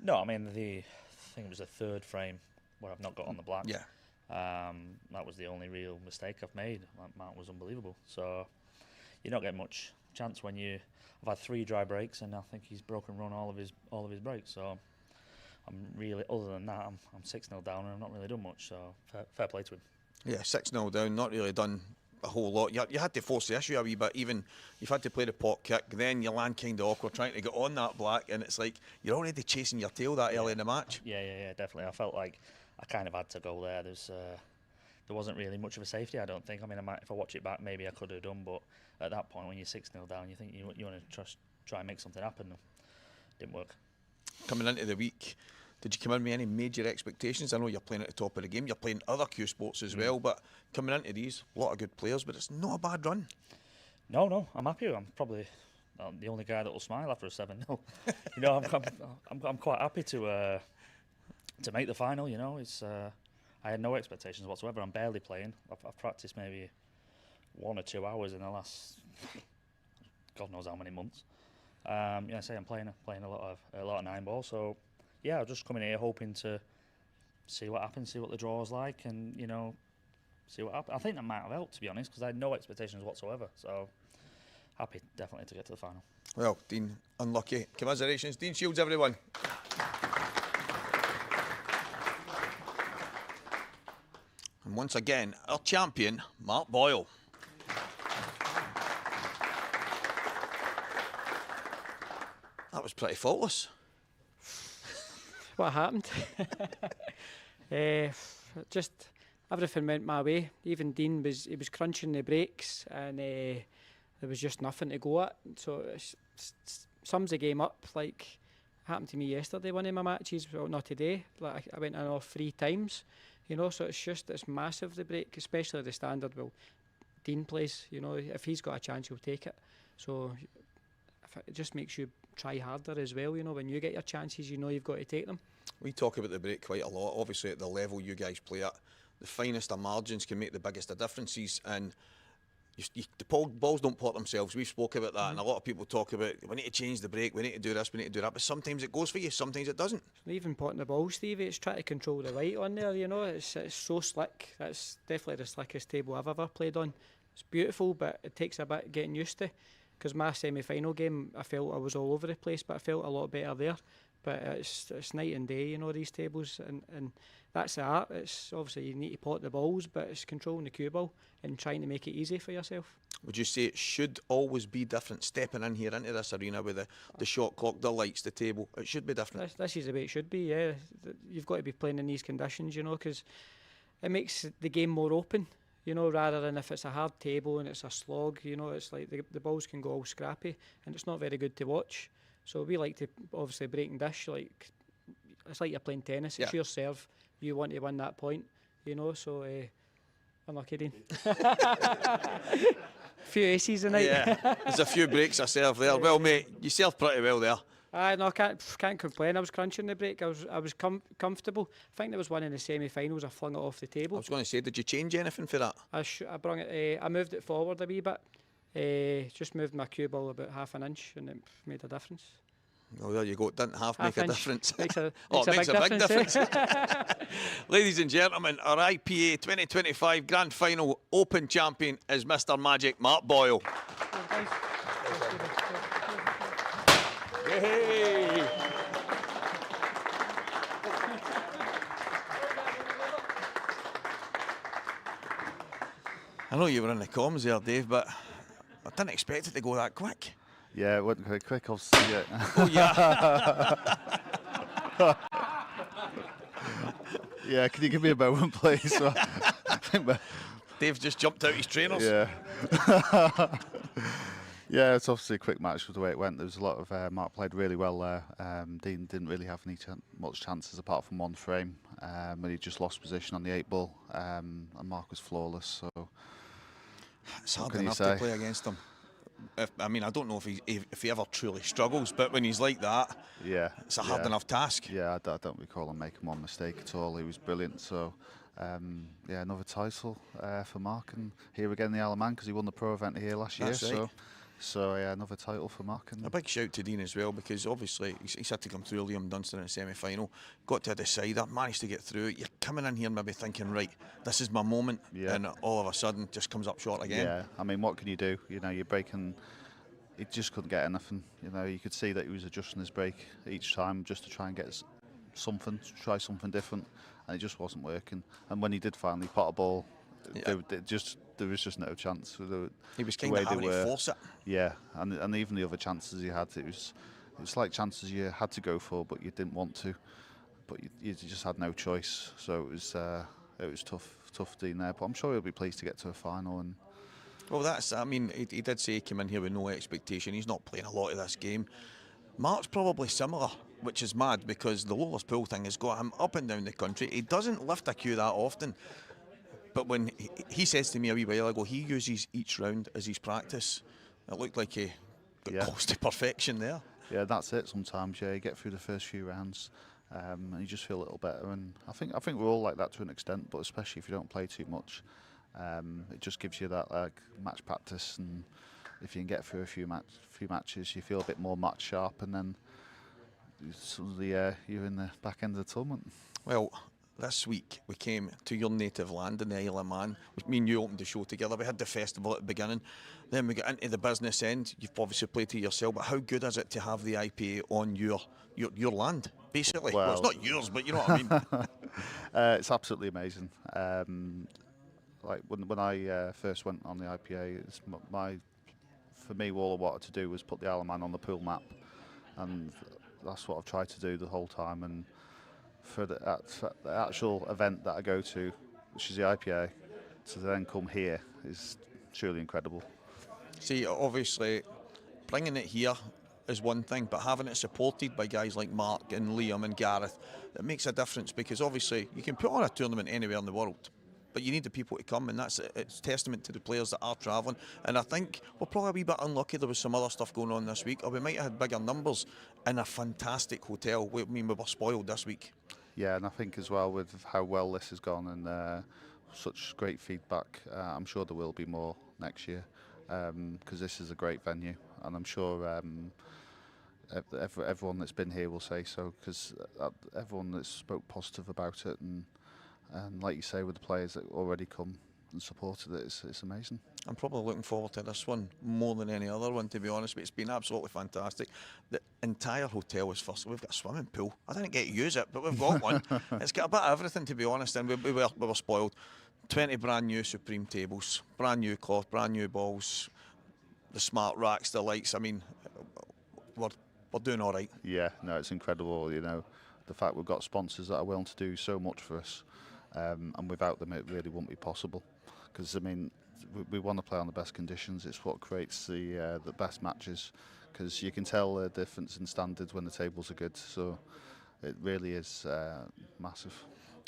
No, I mean, I think it was the 3rd frame where I've not got on the black. Yeah. That was the only real mistake I've made. That was unbelievable. So you don't get much chance when I've had 3 dry breaks, and I think he's broken run all of his breaks. So I'm really, other than that, I'm 6-0 down, and I've not really done much. So fair play to him. Yeah, 6-0 down, not really done a whole lot. You had to force the issue a wee bit. Even you've had to play the pot kick, then you land kind of awkward trying to get on that black, and it's like you're already chasing your tail that early in the match. Yeah, definitely. I felt like I kind of had to go there. There wasn't really much of a safety, I don't think. I mean, if I watch it back, maybe I could have done, but at that point, when you're 6-0 down, you think you want to try and make something happen. Didn't work. Coming into the week, did you come in with any major expectations? I know you're playing at the top of the game. You're playing other Cuesports as well, but coming into these, a lot of good players, but it's not a bad run. No, I'm happy. I'm probably the only guy that will smile after a 7-0. You know, I'm quite happy to make the final. You know, I had no expectations whatsoever. I'm barely playing. I've practiced maybe 1 or 2 hours in the last God knows how many months. I'm playing a lot of 9-ball. So yeah, I'm just coming here hoping to see what happens, see what the draw's like, and see what happens. I think that might have helped, to be honest, because I had no expectations whatsoever. So happy, definitely, to get to the final. Well, Dean, unlucky. Commiserations, Dean Shields, everyone. And once again, our champion, Mark Boyle. That was pretty faultless. What happened? Just everything went my way. Even Dean was crunching the brakes, and there was just nothing to go at. So it sums the game up. Like happened to me yesterday, one of my matches. Well, not today. Like I went in off 3 times. So it's massive, the break, especially the standard. Well, Dean plays. If he's got a chance, he'll take it. So it just makes you try harder as well. When you get your chances, you've got to take them. We talk about the break quite a lot. Obviously, at the level you guys play at, the finest of margins can make the biggest of differences. And the balls don't pot themselves. We've spoke about that, and a lot of people talk about we need to change the break, we need to do this, we need to do that. But sometimes it goes for you, sometimes it doesn't. Even potting the ball, Stevie, it's trying to control the weight on there. It's so slick. That's definitely the slickest table I've ever played on. It's beautiful, but it takes a bit getting used to. Because my semi-final game, I felt I was all over the place, but I felt a lot better there. But it's night and day, these tables, and that's the art. It's obviously you need to pot the balls, but it's controlling the cue ball and trying to make it easy for yourself. Would you say it should always be different? Stepping in here into this arena with the shot clock, the lights, the table, it should be different. This is the way it should be. Yeah, you've got to be playing in these conditions, because it makes the game more open. Rather than if it's a hard table and it's a slog, it's like the balls can go all scrappy and it's not very good to watch. So we like to obviously break and dish, it's like you're playing tennis. It's your serve. You want to win that point, so unlucky, Dean. Few aces tonight. Yeah, there's a few breaks I serve there. Well, mate, you served pretty well there. No, I can't complain. I was crunching the break. I was comfortable. I think there was one in the semi-finals. I flung it off the table. I was going to say, did you change anything for that? I brung it. I moved it forward a wee bit. Just moved my cue ball about half an inch, and it made a difference. Oh, there you go. It didn't half make a difference. Makes a big difference. Ladies and gentlemen, our IPA 2025 Grand Final Open champion is Mr. Magic Mark Boyle. Hey. I know you were in the comms there, Dave, but I didn't expect it to go that quick. Yeah, it wasn't quite quick, obviously. Yeah. Oh, yeah. Yeah, can you give me a moment, please? Dave just jumped out his trainers. Yeah. Yeah, it's obviously a quick match with the way it went. There was a lot of Mark played really well there. Dean didn't really have any much chances apart from one frame, and he just lost position on the 8-ball. And Mark was flawless. So it's hard enough to play against him. I mean, I don't know if he ever truly struggles, but when he's like that, yeah, it's a hard enough task. Yeah, I don't recall him making one mistake at all. He was brilliant. So. Yeah, another title for Mark, and here again the Isle of Man, because he won the pro event here last year. Right. So yeah, another title for Mark. And a big shout to Dean as well, because obviously he's had to come through Liam Dunstan in the semi-final, got to a decider, managed to get through it. You're coming in here maybe thinking, right, this is my moment, and all of a sudden just comes up short again. Yeah, I mean, what can you do? You know, you're breaking. He just couldn't get anything. You know, you could see that he was adjusting his break each time just to try and get something, to try something different, and it just wasn't working. And when he did finally pot a ball, there was just no chance. He was kind of having to force it. Yeah, and even the other chances he had, it was like chances you had to go for, but you didn't want to, but you just had no choice. So it was tough Dean there. But I'm sure he'll be pleased to get to a final. And well, I mean, he did say he came in here with no expectation. He's not playing a lot of this game. Mark's probably similar, which is mad because the lowest pool thing has got him up and down the country. He doesn't lift a cue that often. But when he says to me a wee while ago, he uses each round as his practice. It looked like he got close to perfection there. Yeah, that's it sometimes. Yeah, you get through the first few rounds and you just feel a little better. And I think we're all like that to an extent, but especially if you don't play too much. It just gives you that match practice, and if you can get through a few matches, you feel a bit more match sharp, and then suddenly you're in the back end of the tournament. Well, this week we came to your native land in the Isle of Man. Me and you opened the show together. We had the festival at the beginning. Then we got into the business end. You've obviously played to yourself, but how good is it to have the IPA on your land, basically? Well, it's not yours, but you know what I mean. It's absolutely amazing. Like when I first went on the IPA, it's for me, all I wanted to do was put the Isle of Man on the pool map, and that's what I've tried to do the whole time. And for the actual event that I go to, which is the IPA, to then come here is truly incredible. See, obviously, bringing it here is one thing, but having it supported by guys like Mark and Liam and Gareth, it makes a difference, because obviously you can put on a tournament anywhere in the world, but you need the people to come, and it's testament to the players that are travelling. And I think we're probably a wee bit unlucky. There was some other stuff going on this week, or we might have had bigger numbers in a fantastic hotel. I mean, we were spoiled this week. Yeah, and I think as well with how well this has gone and such great feedback, I'm sure there will be more next year, because this is a great venue, and I'm sure everyone that's been here will say so, because everyone that's spoke positive about it, and like you say, with the players that already come and supported it, it's amazing. I'm probably looking forward to this one more than any other one, to be honest, but it's been absolutely fantastic. The entire hotel is first. We've got a swimming pool. I didn't get to use it, but we've got one. It's got a bit of everything, to be honest, and we were spoiled. 20 brand new Supreme tables, brand new cloth, brand new balls, the smart racks, the lights. I mean, we're doing all right. Yeah, no, it's incredible. You know, the fact we've got sponsors that are willing to do so much for us. And without them, it really wouldn't be possible. Because I mean, we want to play on the best conditions. It's what creates the best matches. Because you can tell the difference in standards when the tables are good. So it really is massive.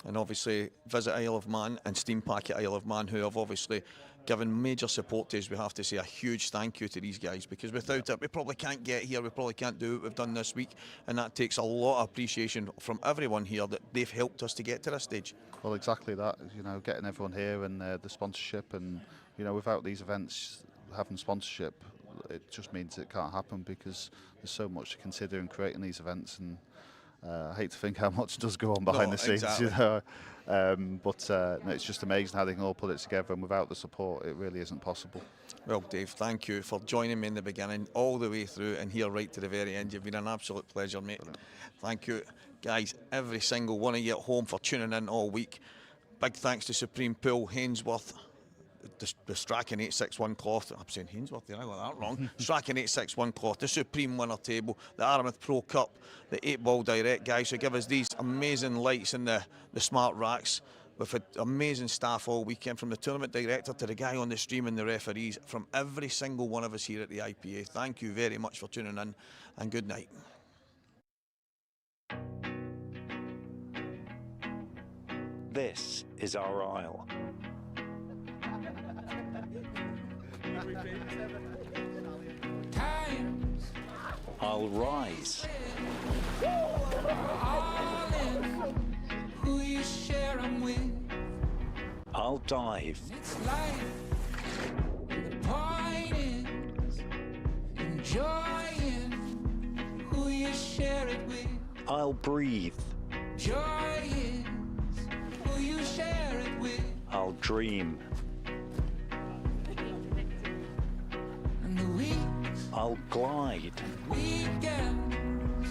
And obviously, Visit Isle of Man and Steam Packet Isle of Man, who have obviously given major support to us. We have to say a huge thank you to these guys, because without it, we probably can't get here. We probably can't do what we've done this week, and that takes a lot of appreciation from everyone here that they've helped us to get to this stage. Well, exactly that. You know, getting everyone here and the sponsorship, and you know, without these events having sponsorship, it just means it can't happen, because there's so much to consider in creating these events, and I hate to think how much does go on behind the scenes, exactly. You know. But no, it's just amazing how they can all put it together, and without the support, it really isn't possible. Well, Dave, thank you for joining me in the beginning, all the way through, and here right to the very end. You've been an absolute pleasure, mate. Brilliant. Thank you, guys, every single one of you at home, for tuning in all week. Big thanks to Supreme Pool, Hainsworth, the Strachan 861 cloth. I'm saying Hainsworth there, I got that wrong. Strachan 861 cloth, the Supreme Winner table, the Aramith Pro Cup, the 8-ball direct guys who give us these amazing lights and the smart racks. We've had amazing staff all weekend, from the tournament director to the guy on the stream and the referees, from every single one of us here at the IPA. Thank you very much for tuning in, and good night. This is our aisle. I'll rise. Who you share 'em with. I'll dive. It's life. The point is enjoying who you share it with. I'll breathe. Joy is who you share it with. I'll dream. And the weeks, I'll glide. weekends,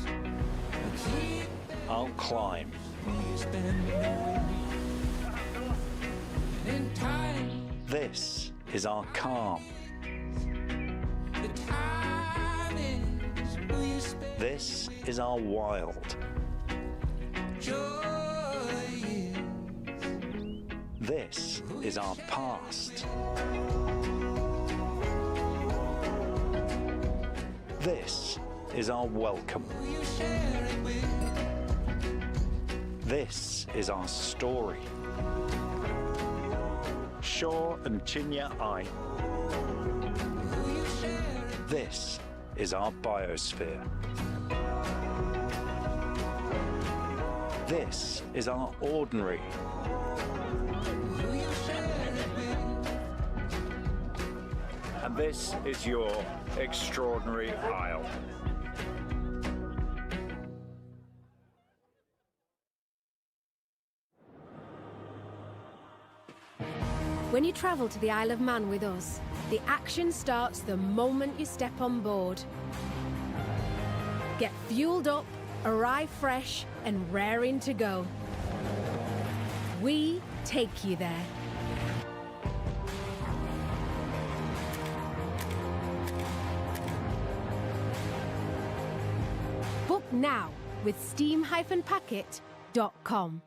keep I'll climb. you spend in time. This is our calm. The time is who you spend. This is our wild. Joy is This is our past. This is our welcome. who you share it with. This is our story. Shaw and Chinya I. Who you share it. This is our biosphere. This is our ordinary. Who you share it with. And this is your extraordinary aisle. When you travel to the Isle of Man with us, the action starts the moment you step on board. Get fueled up, arrive fresh, and raring to go. We take you there. Book now with steam-packet.com.